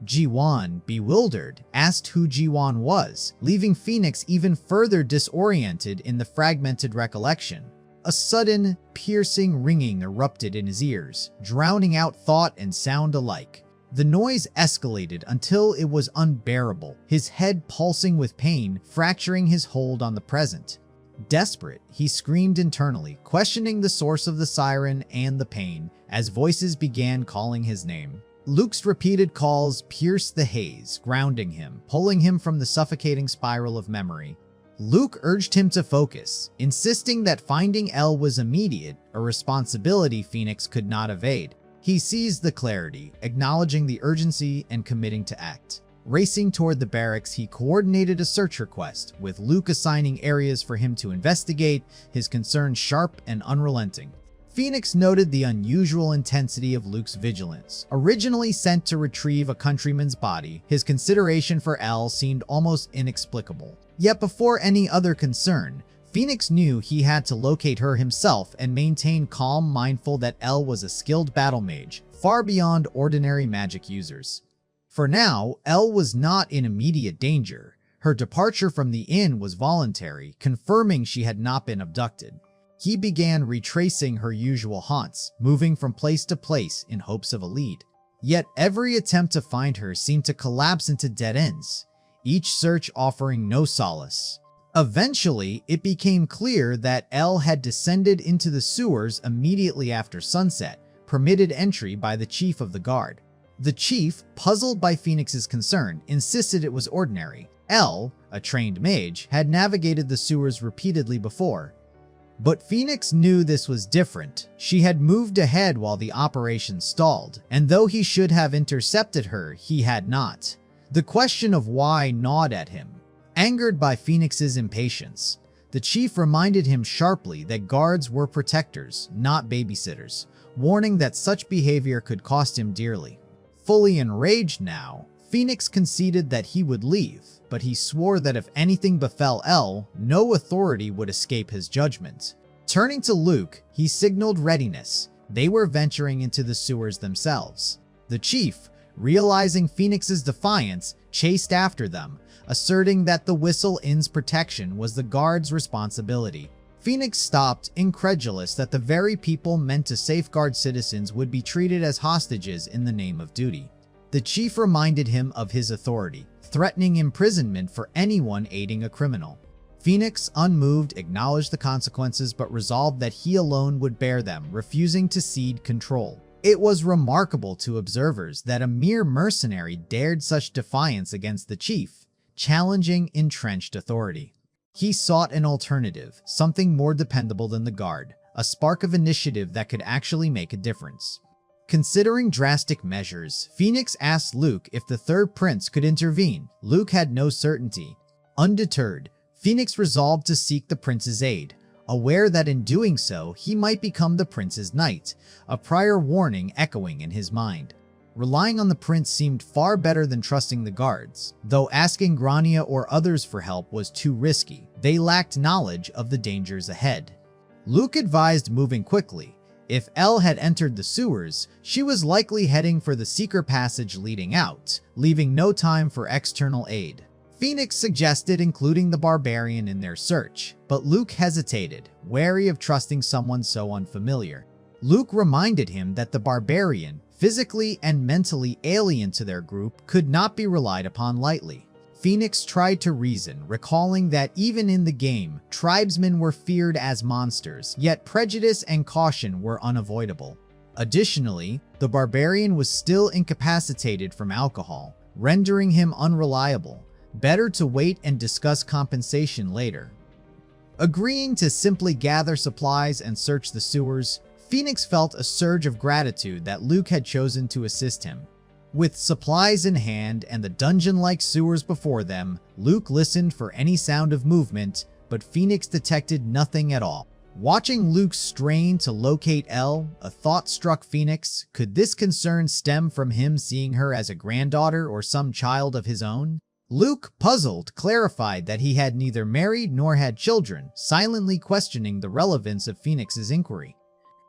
Jiwon, bewildered, asked who Jiwon was, leaving Phoenix even further disoriented in the fragmented recollection. A sudden, piercing ringing erupted in his ears, drowning out thought and sound alike. The noise escalated until it was unbearable, his head pulsing with pain, fracturing his hold on the present. Desperate, he screamed internally, questioning the source of the siren and the pain, as voices began calling his name. Luke's repeated calls pierced the haze, grounding him, pulling him from the suffocating spiral of memory. Luke urged him to focus, insisting that finding Elle was immediate, a responsibility Phoenix could not evade. He seized the clarity, acknowledging the urgency and committing to act. Racing toward the barracks, he coordinated a search request, with Luke assigning areas for him to investigate, his concern sharp and unrelenting. Phoenix noted the unusual intensity of Luke's vigilance. Originally sent to retrieve a countryman's body, his consideration for Elle seemed almost inexplicable. Yet before any other concern, Phoenix knew he had to locate her himself and maintain calm, mindful that Elle was a skilled battle mage, far beyond ordinary magic users. For now, Elle was not in immediate danger. Her departure from the inn was voluntary, confirming she had not been abducted. He began retracing her usual haunts, moving from place to place in hopes of a lead. Yet every attempt to find her seemed to collapse into dead ends, each search offering no solace. Eventually, it became clear that Elle had descended into the sewers immediately after sunset, permitted entry by the chief of the guard. The chief, puzzled by Phoenix's concern, insisted it was ordinary. Elle, a trained mage, had navigated the sewers repeatedly before. But Phoenix knew this was different. She had moved ahead while the operation stalled, and though he should have intercepted her, he had not. The question of why gnawed at him. Angered by Phoenix's impatience, the chief reminded him sharply that guards were protectors, not babysitters, warning that such behavior could cost him dearly. Fully enraged now, Phoenix conceded that he would leave, but he swore that if anything befell Elle, no authority would escape his judgment. Turning to Luke, he signaled readiness. They were venturing into the sewers themselves. The chief, realizing Phoenix's defiance, chased after them, asserting that the Whistle Inn's protection was the guard's responsibility. Phoenix stopped, incredulous that the very people meant to safeguard citizens would be treated as hostages in the name of duty. The chief reminded him of his authority, threatening imprisonment for anyone aiding a criminal. Phoenix, unmoved, acknowledged the consequences but resolved that he alone would bear them, refusing to cede control. It was remarkable to observers that a mere mercenary dared such defiance against the chief, challenging entrenched authority. He sought an alternative, something more dependable than the guard, a spark of initiative that could actually make a difference. Considering drastic measures, Phoenix asked Luke if the third prince could intervene. Luke had no certainty. Undeterred, Phoenix resolved to seek the prince's aid, aware that in doing so, he might become the prince's knight, a prior warning echoing in his mind. Relying on the prince seemed far better than trusting the guards, though asking Grania or others for help was too risky. They lacked knowledge of the dangers ahead. Luke advised moving quickly. If Elle had entered the sewers, she was likely heading for the secret passage leading out, leaving no time for external aid. Phoenix suggested including the barbarian in their search, but Luke hesitated, wary of trusting someone so unfamiliar. Luke reminded him that the barbarian, physically and mentally alien to their group, could not be relied upon lightly. Phoenix tried to reason, recalling that even in the game, tribesmen were feared as monsters, yet prejudice and caution were unavoidable. Additionally, the barbarian was still incapacitated from alcohol, rendering him unreliable. Better to wait and discuss compensation later. Agreeing to simply gather supplies and search the sewers, Phoenix felt a surge of gratitude that Luke had chosen to assist him. With supplies in hand and the dungeon-like sewers before them, Luke listened for any sound of movement, but Phoenix detected nothing at all. Watching Luke strain to locate Elle, a thought struck Phoenix. Could this concern stem from him seeing her as a granddaughter or some child of his own? Luke, puzzled, clarified that he had neither married nor had children, silently questioning the relevance of Phoenix's inquiry.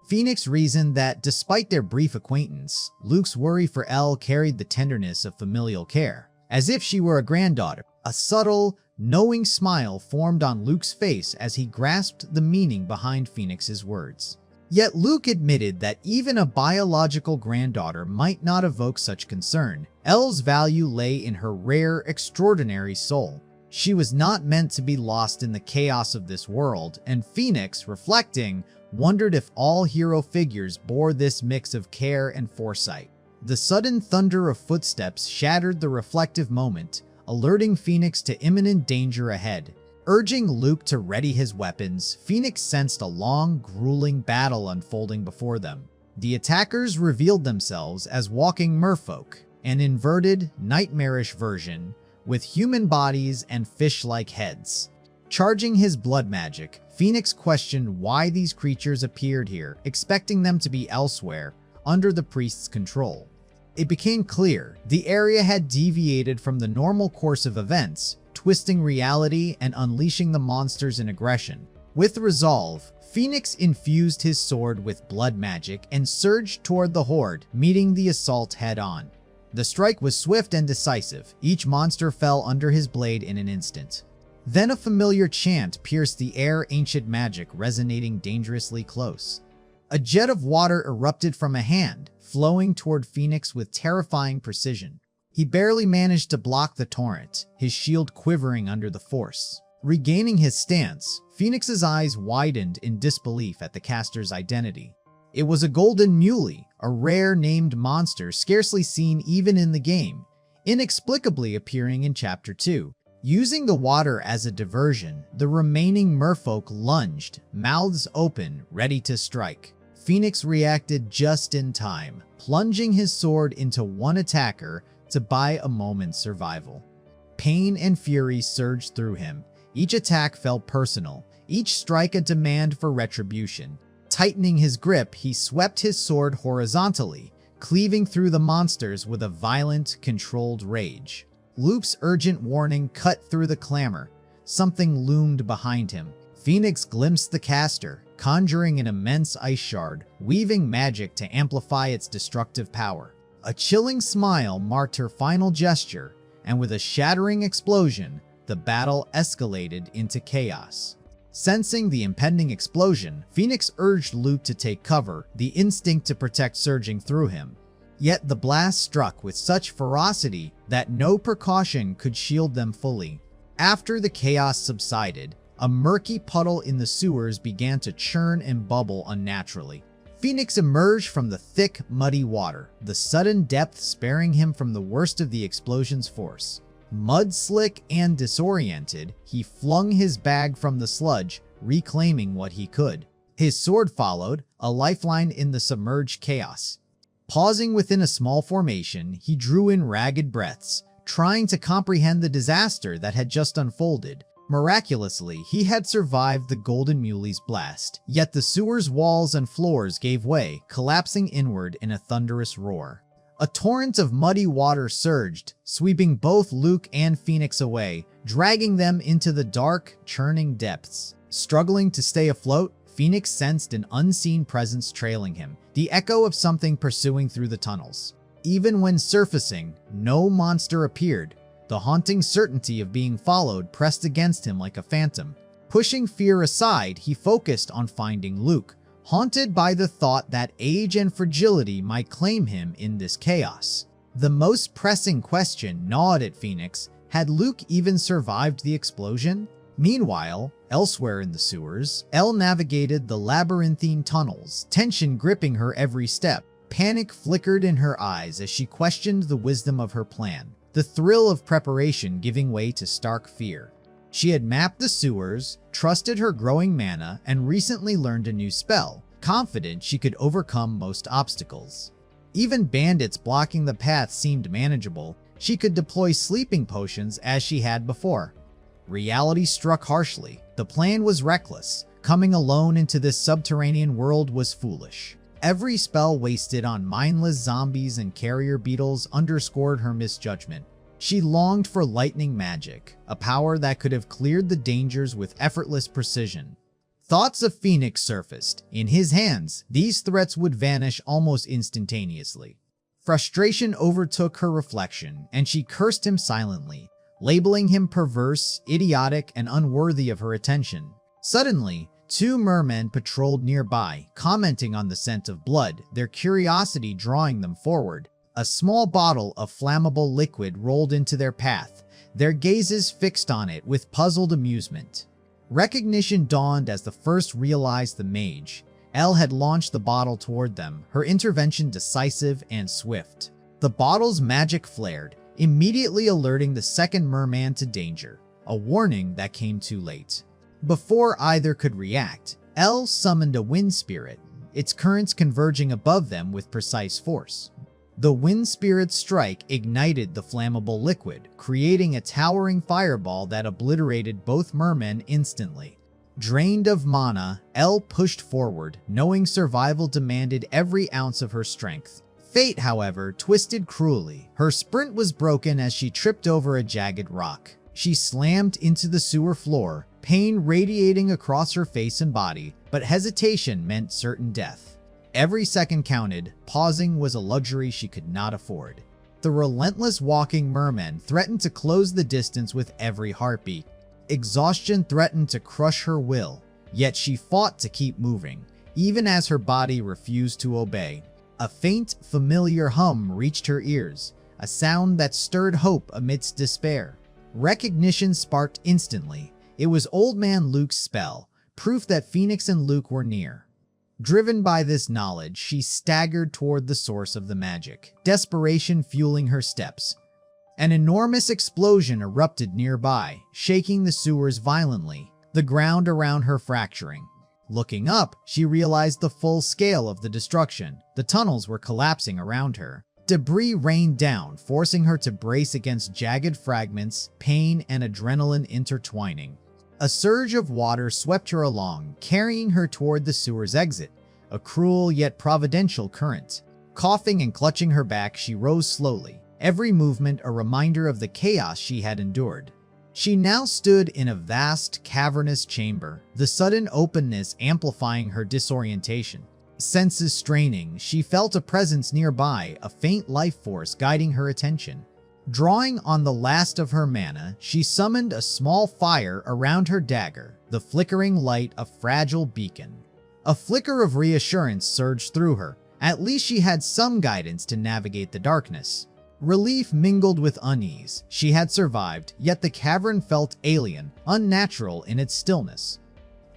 Phoenix reasoned that despite their brief acquaintance, Luke's worry for Elle carried the tenderness of familial care, as if she were a granddaughter. A subtle, knowing smile formed on Luke's face as he grasped the meaning behind Phoenix's words. Yet Luke admitted that even a biological granddaughter might not evoke such concern. Elle's value lay in her rare, extraordinary soul. She was not meant to be lost in the chaos of this world, and Phoenix, reflecting, wondered if all hero figures bore this mix of care and foresight. The sudden thunder of footsteps shattered the reflective moment, alerting Phoenix to imminent danger ahead. Urging Luke to ready his weapons, Phoenix sensed a long, grueling battle unfolding before them. The attackers revealed themselves as walking merfolk, an inverted, nightmarish version, with human bodies and fish-like heads. Charging his blood magic, Phoenix questioned why these creatures appeared here, expecting them to be elsewhere, under the priest's control. It became clear the area had deviated from the normal course of events, twisting reality and unleashing the monsters in aggression. With resolve, Phoenix infused his sword with blood magic and surged toward the horde, meeting the assault head-on. The strike was swift and decisive. Each monster fell under his blade in an instant. Then a familiar chant pierced the air, ancient magic resonating dangerously close. A jet of water erupted from a hand, flowing toward Phoenix with terrifying precision. He barely managed to block the torrent, his shield quivering under the force. Regaining his stance, Phoenix's eyes widened in disbelief at the caster's identity. It was a golden muley, a rare named monster scarcely seen even in the game, inexplicably appearing in Chapter 2. Using the water as a diversion, the remaining merfolk lunged, mouths open, ready to strike. Phoenix reacted just in time, plunging his sword into one attacker to buy a moment's survival. Pain and fury surged through him. Each attack felt personal, each strike a demand for retribution. Tightening his grip, he swept his sword horizontally, cleaving through the monsters with a violent, controlled rage. Luke's urgent warning cut through the clamor. Something loomed behind him. Phoenix glimpsed the caster, conjuring an immense ice shard, weaving magic to amplify its destructive power. A chilling smile marked her final gesture, and with a shattering explosion, the battle escalated into chaos. Sensing the impending explosion, Phoenix urged Luke to take cover, the instinct to protect surging through him. Yet the blast struck with such ferocity that no precaution could shield them fully. After the chaos subsided, a murky puddle in the sewers began to churn and bubble unnaturally. Phoenix emerged from the thick, muddy water, the sudden depth sparing him from the worst of the explosion's force. Mud-slick and disoriented, he flung his bag from the sludge, reclaiming what he could. His sword followed, a lifeline in the submerged chaos. Pausing within a small formation, he drew in ragged breaths, trying to comprehend the disaster that had just unfolded. Miraculously, he had survived the Golden Muley's blast, yet the sewer's walls and floors gave way, collapsing inward in a thunderous roar. A torrent of muddy water surged, sweeping both Luke and Phoenix away, dragging them into the dark, churning depths. Struggling to stay afloat, Phoenix sensed an unseen presence trailing him, the echo of something pursuing through the tunnels. Even when surfacing, no monster appeared. The haunting certainty of being followed pressed against him like a phantom. Pushing fear aside, he focused on finding Luke, haunted by the thought that age and fragility might claim him in this chaos. The most pressing question gnawed at Phoenix: had Luke even survived the explosion? Meanwhile, elsewhere in the sewers, Elle navigated the labyrinthine tunnels, tension gripping her every step. Panic flickered in her eyes as she questioned the wisdom of her plan, the thrill of preparation giving way to stark fear. She had mapped the sewers, trusted her growing mana, and recently learned a new spell, confident she could overcome most obstacles. Even bandits blocking the path seemed manageable. She could deploy sleeping potions as she had before. Reality struck harshly. The plan was reckless. Coming alone into this subterranean world was foolish. Every spell wasted on mindless zombies and carrier beetles underscored her misjudgment. She longed for lightning magic, a power that could have cleared the dangers with effortless precision. Thoughts of Phoenix surfaced. In his hands, these threats would vanish almost instantaneously. Frustration overtook her reflection, and she cursed him silently, labeling him perverse, idiotic, and unworthy of her attention. Suddenly, two mermen patrolled nearby, commenting on the scent of blood, their curiosity drawing them forward. A small bottle of flammable liquid rolled into their path, their gazes fixed on it with puzzled amusement. Recognition dawned as the first realized the mage. Elle had launched the bottle toward them, her intervention decisive and swift. The bottle's magic flared, immediately alerting the second merman to danger, a warning that came too late. Before either could react, Elle summoned a wind spirit, its currents converging above them with precise force. The wind spirit's strike ignited the flammable liquid, creating a towering fireball that obliterated both mermen instantly. Drained of mana, Elle pushed forward, knowing survival demanded every ounce of her strength. Fate, however, twisted cruelly. Her sprint was broken as she tripped over a jagged rock. She slammed into the sewer floor, pain radiating across her face and body, but hesitation meant certain death. Every second counted. Pausing was a luxury she could not afford. The relentless walking merman threatened to close the distance with every heartbeat. Exhaustion threatened to crush her will, yet she fought to keep moving, even as her body refused to obey. A faint, familiar hum reached her ears, a sound that stirred hope amidst despair. Recognition sparked instantly. It was Old Man Luke's spell, proof that Phoenix and Luke were near. Driven by this knowledge, she staggered toward the source of the magic, desperation fueling her steps. An enormous explosion erupted nearby, shaking the sewers violently, the ground around her fracturing. Looking up, she realized the full scale of the destruction. The tunnels were collapsing around her. Debris rained down, forcing her to brace against jagged fragments, pain and adrenaline intertwining. A surge of water swept her along, carrying her toward the sewer's exit, a cruel yet providential current. Coughing and clutching her back, she rose slowly, every movement a reminder of the chaos she had endured. She now stood in a vast, cavernous chamber, the sudden openness amplifying her disorientation. Senses straining, she felt a presence nearby, a faint life force guiding her attention. Drawing on the last of her mana, she summoned a small fire around her dagger, the flickering light a fragile beacon. A flicker of reassurance surged through her. At least she had some guidance to navigate the darkness. Relief mingled with unease. She had survived, yet the cavern felt alien, unnatural in its stillness.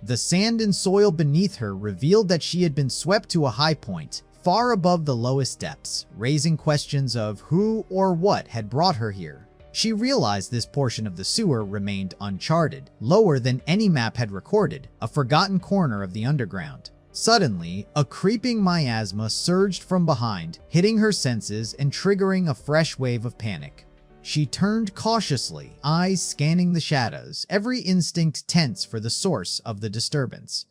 The sand and soil beneath her revealed that she had been swept to a high point, far above the lowest depths, raising questions of who or what had brought her here. She realized this portion of the sewer remained uncharted, lower than any map had recorded, a forgotten corner of the underground. Suddenly, a creeping miasma surged from behind, hitting her senses and triggering a fresh wave of panic. She turned cautiously, eyes scanning the shadows, every instinct tense for the source of the disturbance.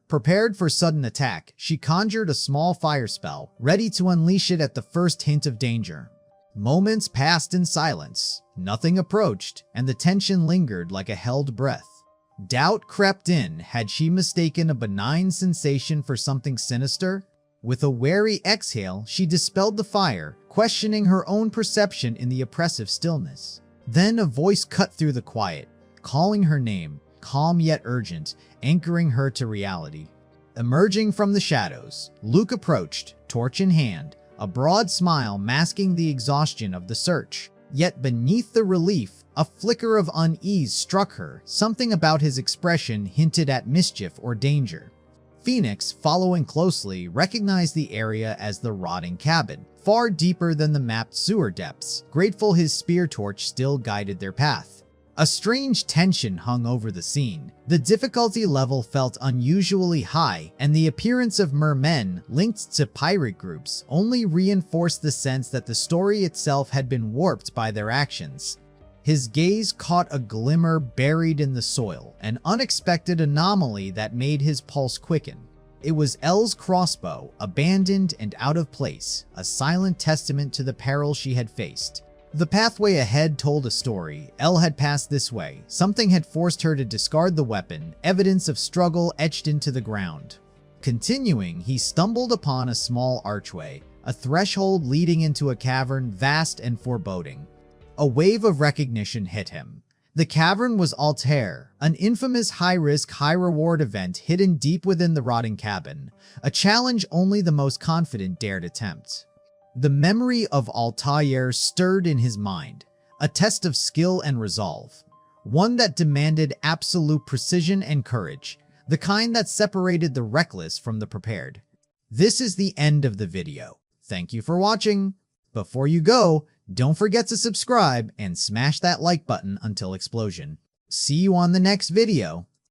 Prepared for sudden attack, she conjured a small fire spell, ready to unleash it at the first hint of danger. Moments passed in silence. Nothing approached, and the tension lingered like a held breath. Doubt crept in. Had she mistaken a benign sensation for something sinister? With a wary exhale, she dispelled the fire, questioning her own perception in the oppressive stillness. Then a voice cut through the quiet, calling her name, calm yet urgent, anchoring her to reality. Emerging from the shadows, Luke approached, torch in hand, a broad smile masking the exhaustion of the search. Yet beneath the relief, a flicker of unease struck her. Something about his expression hinted at mischief or danger. Phoenix, following closely, recognized the area as the rotting cabin, far deeper than the mapped sewer depths, grateful his spear torch still guided their path. A strange tension hung over the scene. The difficulty level felt unusually high, and the appearance of mermen linked to pirate groups only reinforced the sense that the story itself had been warped by their actions. His gaze caught a glimmer buried in the soil, an unexpected anomaly that made his pulse quicken. It was Elle's crossbow, abandoned and out of place, a silent testament to the peril she had faced. The pathway ahead told a story. Elle had passed this way. Something had forced her to discard the weapon, evidence of struggle etched into the ground. Continuing, he stumbled upon a small archway, a threshold leading into a cavern vast and foreboding. A wave of recognition hit him. The cavern was Altair, an infamous high-risk, high-reward event hidden deep within the rotting cabin, a challenge only the most confident dared attempt. The memory of Altair stirred in his mind, a test of skill and resolve, one that demanded absolute precision and courage, the kind that separated the reckless from the prepared. This is the end of the video. Thank you for watching. Before you go, don't forget to subscribe and smash that like button until explosion. See you on the next video.